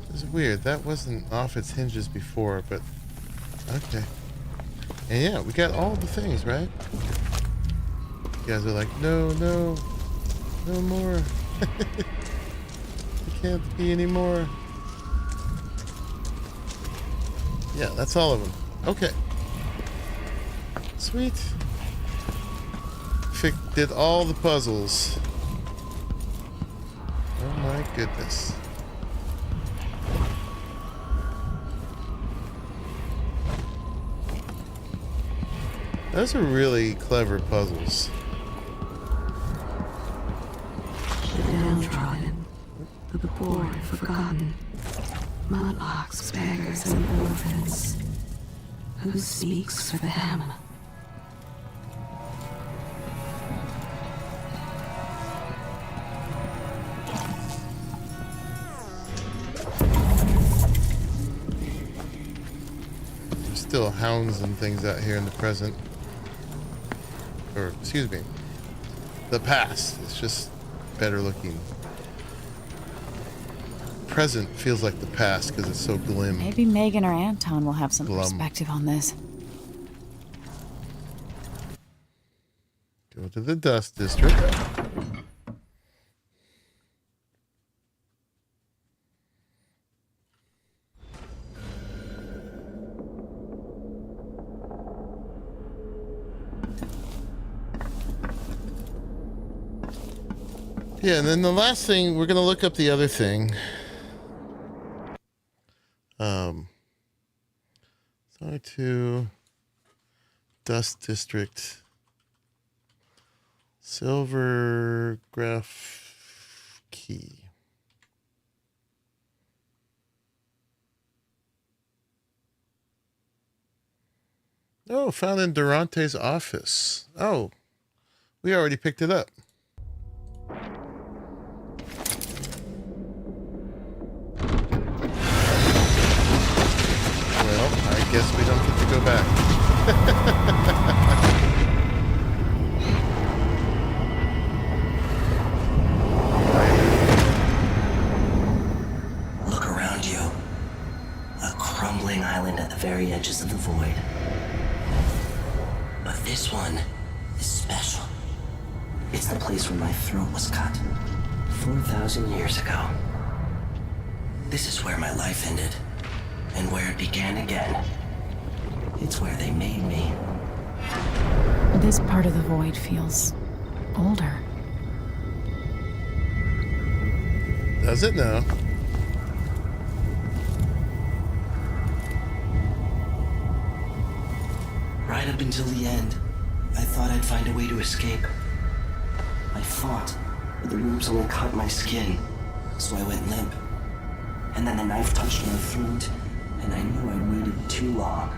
It's weird. That wasn't off its hinges before, but okay. And yeah, we got all the things, right? You guys are like, no more. It can't be anymore. Yeah, that's all of them. Okay. Sweet. Did all the puzzles. Oh my goodness. Those are really clever puzzles. The downtrodden, the poor and forgotten, mudlarks, beggars, and orphans. Who speaks for them? There's still hounds and things out here in the present. Or, excuse me, the past. It's just better looking. present feels like the past because it's so glim. Maybe Megan or Anton will have some Glum. perspective on this. Go to the dust district. Yeah, and then the last thing, we're going to look up the other thing. Sorry to Dust District. Silver graph key. Oh, found in Durante's office. Oh, we already picked it up. Well, I guess we don't get to go back. Look around you. A crumbling island at the very edges of the void. But this one is special. It's the place where my throat was cut 4,000 years ago. This is where my life ended, and where it began again. It's where they made me. This part of the void feels older. Does it now? Right up until the end, I thought I'd find a way to escape. I fought, but the ropes only cut my skin, so I went limp. And then the knife touched my throat, and I knew I'd waited too long.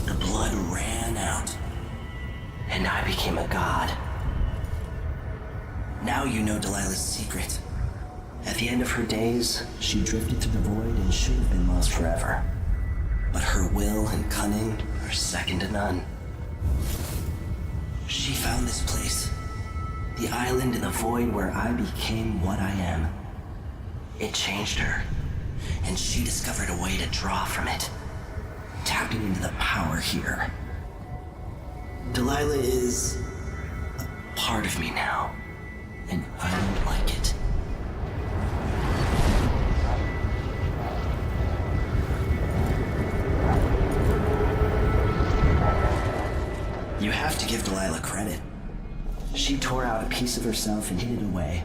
The blood ran out, and I became a god. Now you know Delilah's secret. At the end of her days, she drifted through the void and should have been lost forever. But her will and cunning are second to none. She found this place, the island in the void where I became what I am. It changed her, and she discovered a way to draw from it, tapping into the power here. Delilah is a part of me now, and I don't like it. You have to give Delilah credit. She tore out a piece of herself and hid it away,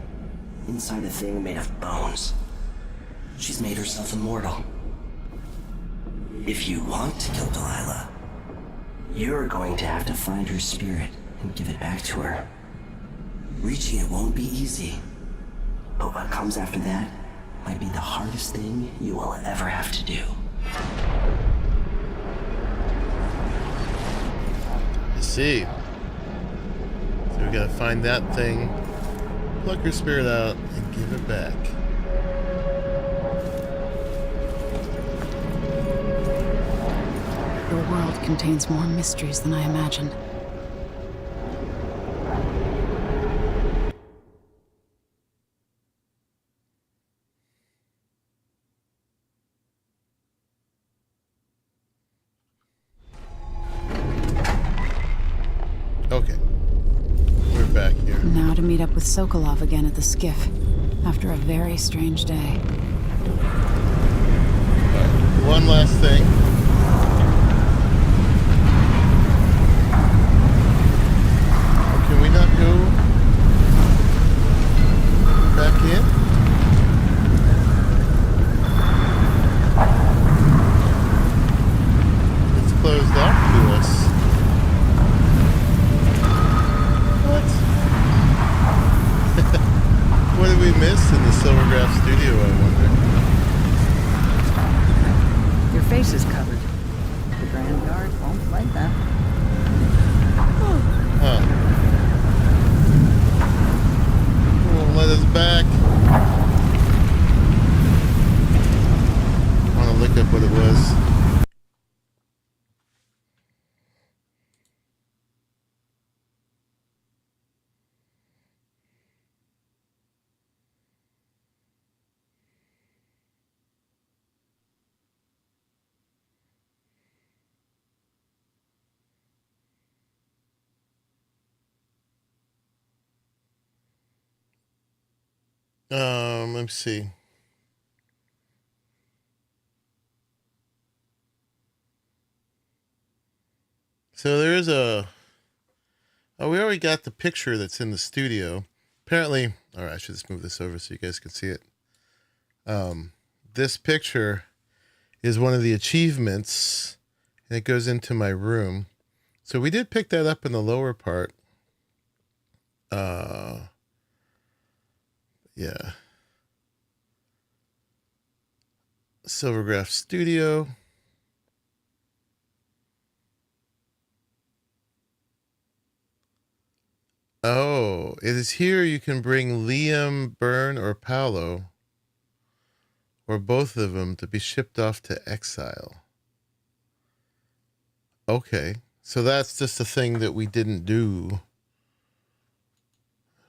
inside a thing made of bones. She's made herself immortal. If you want to kill Delilah, you're going to have to find her spirit and give it back to her. Reaching it won't be easy, but what comes after that might be the hardest thing you will ever have to do. See. So we gotta find that thing, pluck her spirit out, and give it back. The world contains more mysteries than I imagined. Okay. We're back here. Now to meet up with Sokolov again at the skiff, after a very strange day. One last thing. Can we not go back in? It's closed off to us. What did we miss in the Silvergraph studio, I wonder? Your face is covered. The Grand Guard won't like that. Huh. Won't let us back. I want to look up what it was. Let me see. So there is a... Oh, we already got the picture that's in the studio. Apparently... All right, I should just move this over so you guys can see it. This picture is one of the achievements, and it goes into my room. So we did pick that up in the lower part. Yeah. Silvergraph Studio. Oh, it is here you can bring Liam, Byrne, or Paolo, or both of them, to be shipped off to exile. Okay, so that's just a thing that we didn't do.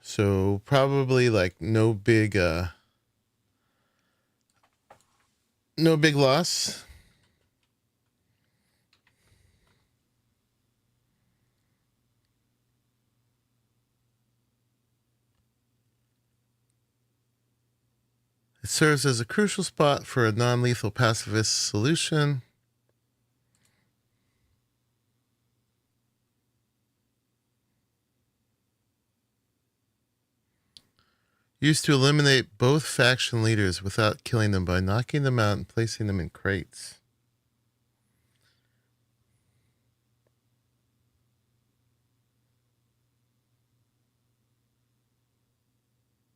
So probably like no big loss. It serves as a crucial spot for a non-lethal pacifist solution. Used to eliminate both faction leaders without killing them by knocking them out and placing them in crates.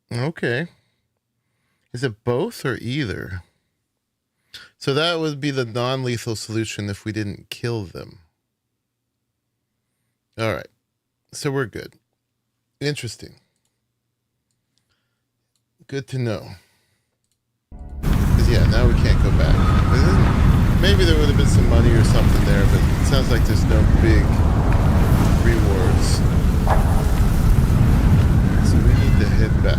Okay. Is it both or either? So that would be the non-lethal solution if we didn't kill them. All right. So we're good. Interesting. Good to know. Because, yeah, now we can't go back. Maybe there would have been some money or something there, but it sounds like there's no big rewards. So we need to head back.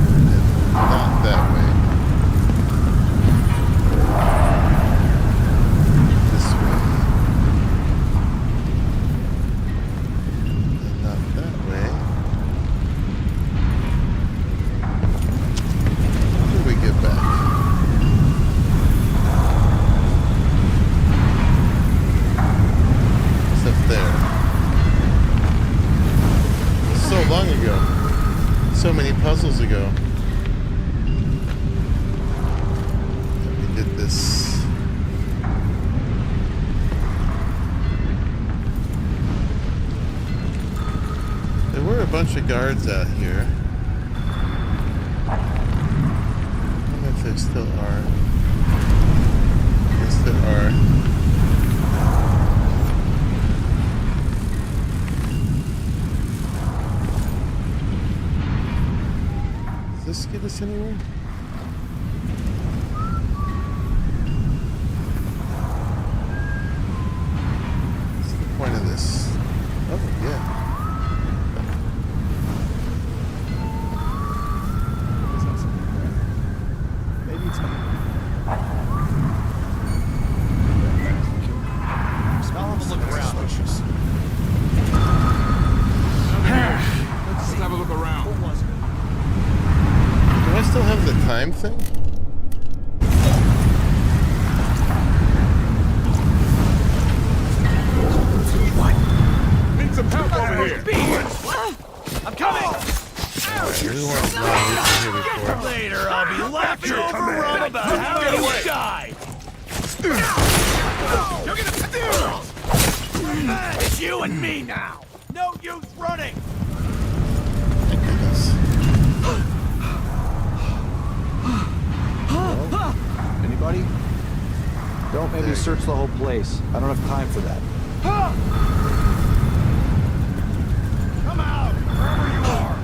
And not that way. This way. And not that way. How do we get back? It's up there. It was so long ago. So many puzzles ago. We did this. There were a bunch of guards out here. I don't know if there still are. Yes, there are. Does this get us anywhere? What's the point of this? Oh, yeah. Maybe it's coming. I'll have a look around. Let's have a look around. Do I still have the time thing? Need some help over here. I'm coming! Later, I'll be laughing over rum about how you died. You're gonna it's you and me now. No use running. Thank goodness. Anybody? Don't maybe search the whole place. I don't have time for that. Come out, wherever you are.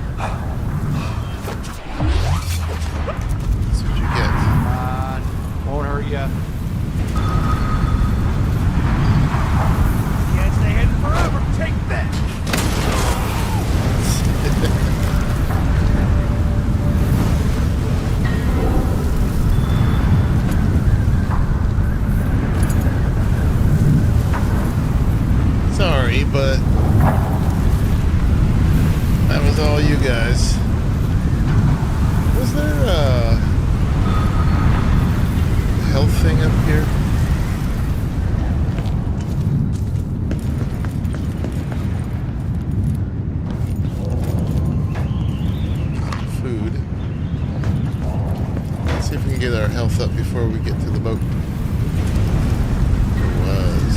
That's what you get. Come on. Won't hurt ya. Can't stay hidden forever. Take that. Sorry, but that was all you guys. Is there a health thing up here? Food. Let's see if we can get our health up before we get to the boat. There was.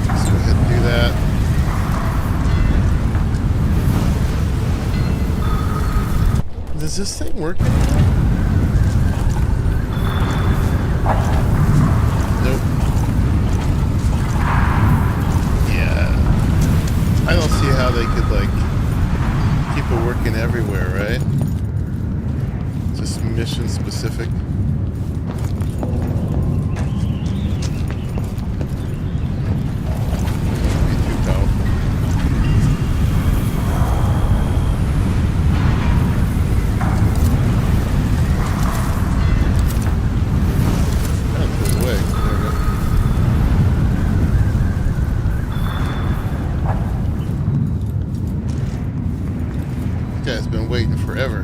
Let's go ahead and do that. Does this thing work anymore? Nope. Yeah. I don't see how they could, like, keep it working everywhere, right? Just mission specific. Be too powerful. Waiting forever.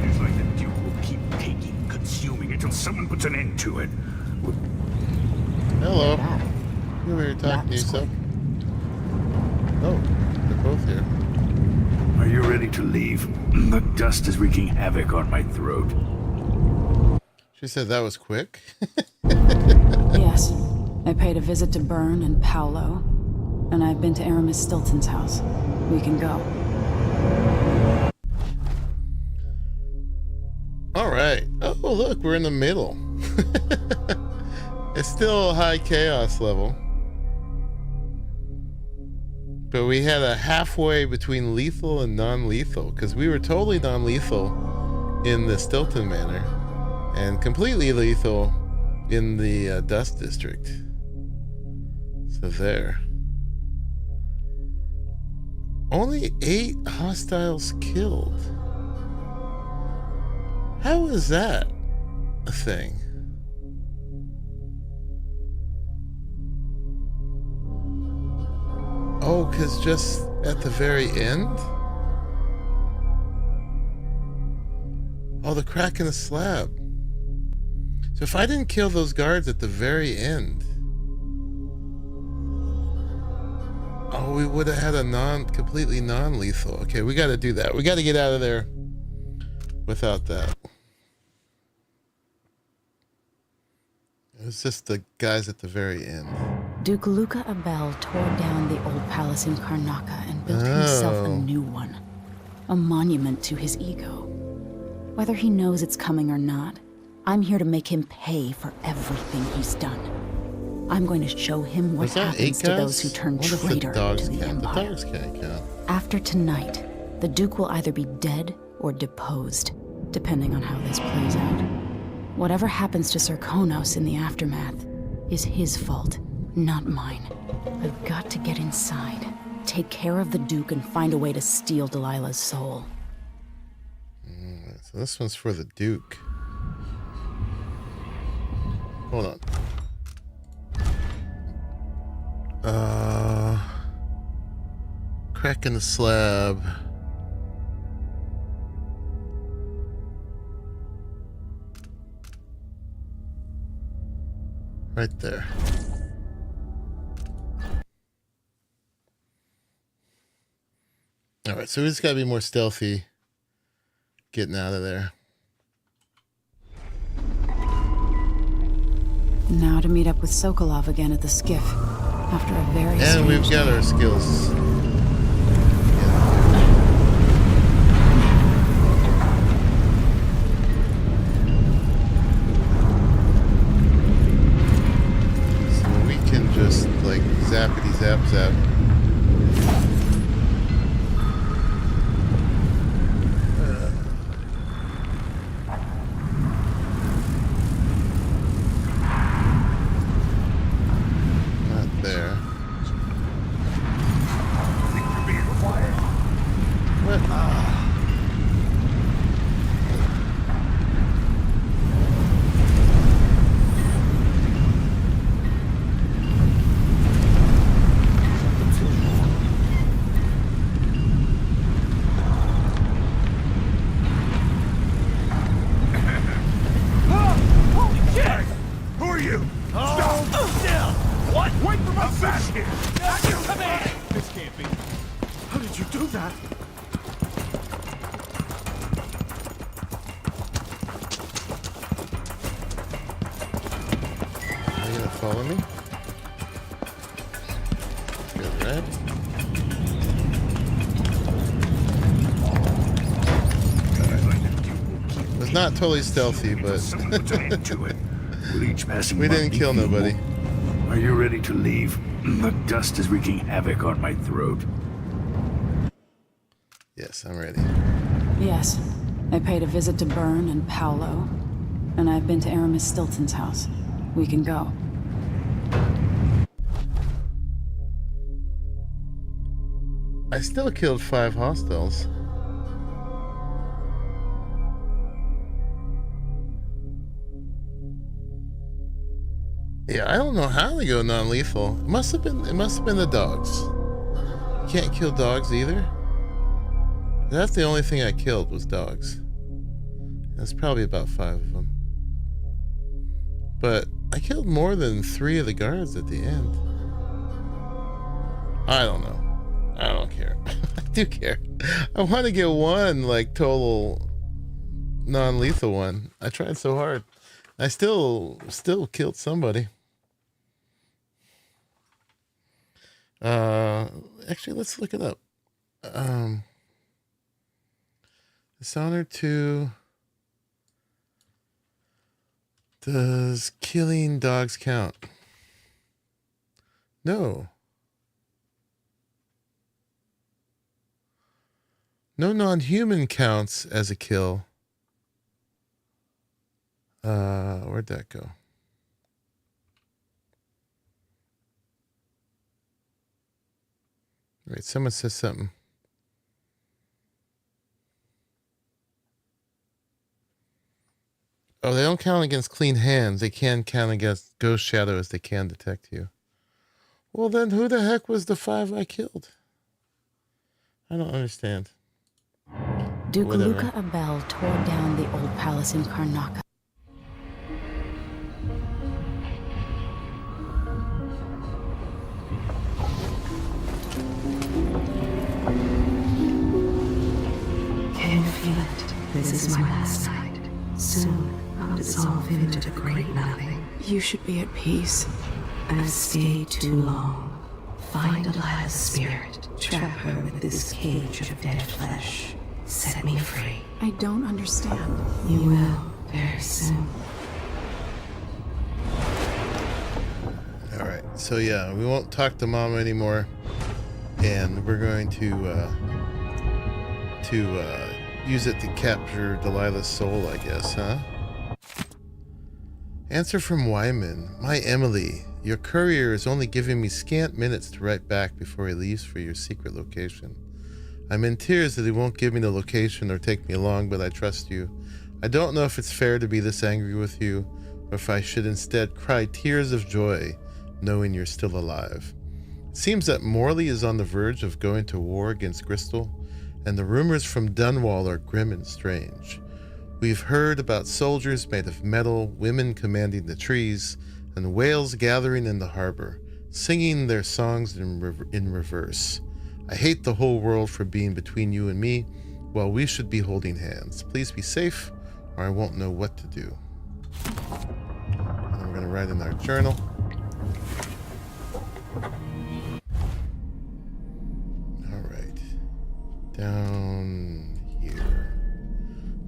It's like the Duke will keep taking, consuming until someone puts an end to it. Hello. You were talking to yourself. Oh, they're both here. Are you ready to leave? The dust is wreaking havoc on my throat. She said that was quick. Yes. I paid a visit to Byrne and Paolo, and I've been to Aramis Stilton's house. We can go. All right. Oh, look, we're in the middle. It's still a high chaos level. But we had a halfway between lethal and non-lethal, because we were totally non-lethal in the Stilton Manor, and completely lethal in the Dust District. So there. Only 8 hostiles killed. How is that a thing? Oh, because just at the very end? Oh, the crack in the slab. So if I didn't kill those guards at the very end, oh, we would have had a completely non-lethal. Okay, we got to do that. We got to get out of there without that. It was just the guys at the very end. Duke Luca Abel tore down the old palace in Karnaca and built himself a new one. A monument to his ego. Whether he knows it's coming or not, I'm here to make him pay for everything he's done. I'm going to show him what happens to those who turn traitor to the Empire. The dogs can't count. After tonight, the Duke will either be dead or deposed, depending on how this plays out. Whatever happens to Sir Konos in the aftermath is his fault, not mine. I've got to get inside, take care of the Duke, and find a way to steal Delilah's soul. So this one's for the Duke. Hold on. Crack in the slab. Right there. All right, so we just gotta be more stealthy getting out of there. Now to meet up with Sokolov again at the skiff. After a very And we've got our skills. So we can just like zappity zap zap. follow me. Good, right? It was not totally stealthy, but we didn't kill nobody. Are you ready to leave? The dust is wreaking havoc on my throat. Yes, I'm ready. Yes. I paid a visit to Byrne and Paolo, and I've been to Aramis Stilton's house. We can go. I still killed 5 hostiles. Yeah, I don't know how they go non-lethal. It must have been the dogs. You can't kill dogs either. That's the only thing I killed was dogs. That's probably about 5 of them. But I killed more than 3 of the guards at the end. I don't know. I don't care. I do care. I want to get one like total non-lethal one. I tried so hard. I still killed somebody. Actually, let's look it up. Dishonored 2. Does killing dogs count? No. No non-human counts as a kill. Where'd that go? Wait, someone says something. Oh, they don't count against clean hands. They can count against ghost shadows. They can detect you. Well, then who the heck was the 5 I killed? I don't understand. Duke Whatever. Luca Abel tore down the old palace in Karnaca. Can you feel it? This is my last night. Soon, I'll dissolve into the great nothing. You should be at peace. I've stayed too long. Find Delilah's spirit. Trap her with this cage of dead flesh. Set me free. I don't understand. You will, very soon. Alright, so yeah, we won't talk to Mama anymore. And we're going to use it to capture Delilah's soul, I guess, huh? Answer from Wyman. My Emily, your courier is only giving me scant minutes to write back before he leaves for your secret location. I'm in tears that he won't give me the location or take me along, but I trust you. I don't know if it's fair to be this angry with you, or if I should instead cry tears of joy, knowing you're still alive. It seems that Morley is on the verge of going to war against Crystal, and the rumors from Dunwall are grim and strange. We've heard about soldiers made of metal, women commanding the trees, and whales gathering in the harbor, singing their songs in reverse. I hate the whole world for being between you and me, while we should be holding hands. Please be safe, or I won't know what to do. And we're going to write in our journal. Down here.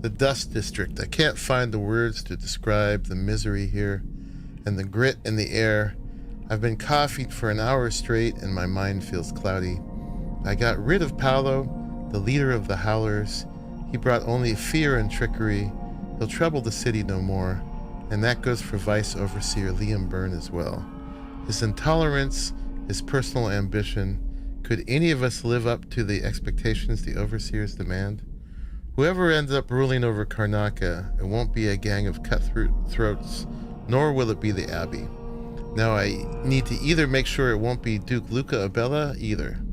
The Dust District. I can't find the words to describe the misery here and the grit in the air. I've been coffeeed for an hour straight and my mind feels cloudy. I got rid of Paolo, the leader of the Howlers. He brought only fear and trickery. He'll trouble the city no more. And that goes for Vice Overseer Liam Byrne as well. His intolerance, his personal ambition. Could any of us live up to the expectations the Overseers demand? Whoever ends up ruling over Karnaca, it won't be a gang of cutthroats, nor will it be the Abbey. Now I need to either make sure it won't be Duke Luca Abella either.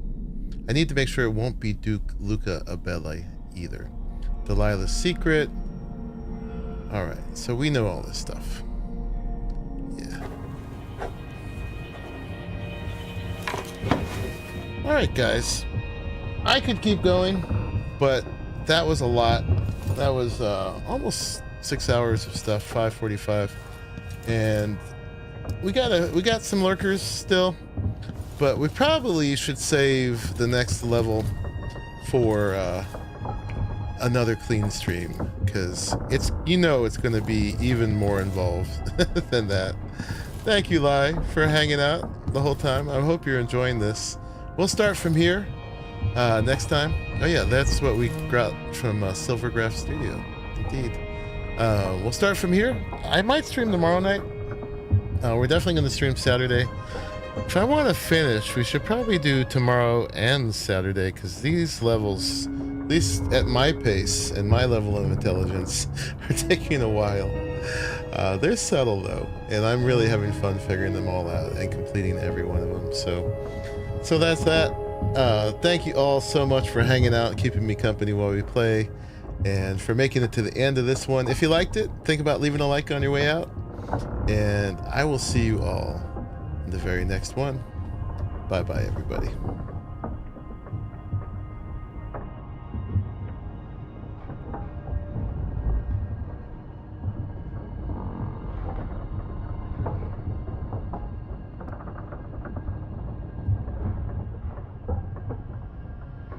Delilah's secret. Alright, so we know all this stuff. Yeah. Alright guys, I could keep going, but that was a lot. That was almost 6 hours of stuff, 5:45, and we got some lurkers still, but we probably should save the next level for another clean stream, because it's, you know, it's going to be even more involved than that. Thank you, Lai, for hanging out the whole time. I hope you're enjoying this. We'll start from here next time. Oh yeah, that's what we got from Silvergraph Studio. Indeed. We'll start from here. I might stream tomorrow night. We're definitely going to stream Saturday. If I want to finish, we should probably do tomorrow and Saturday, because these levels, at least at my pace and my level of intelligence, are taking a while. They're subtle though, and I'm really having fun figuring them all out and completing every one of them. So that's that. Thank you all so much for hanging out and keeping me company while we play, and for making it to the end of this one. If you liked it, think about leaving a like on your way out, and I will see you all in the very next one. Bye bye, everybody.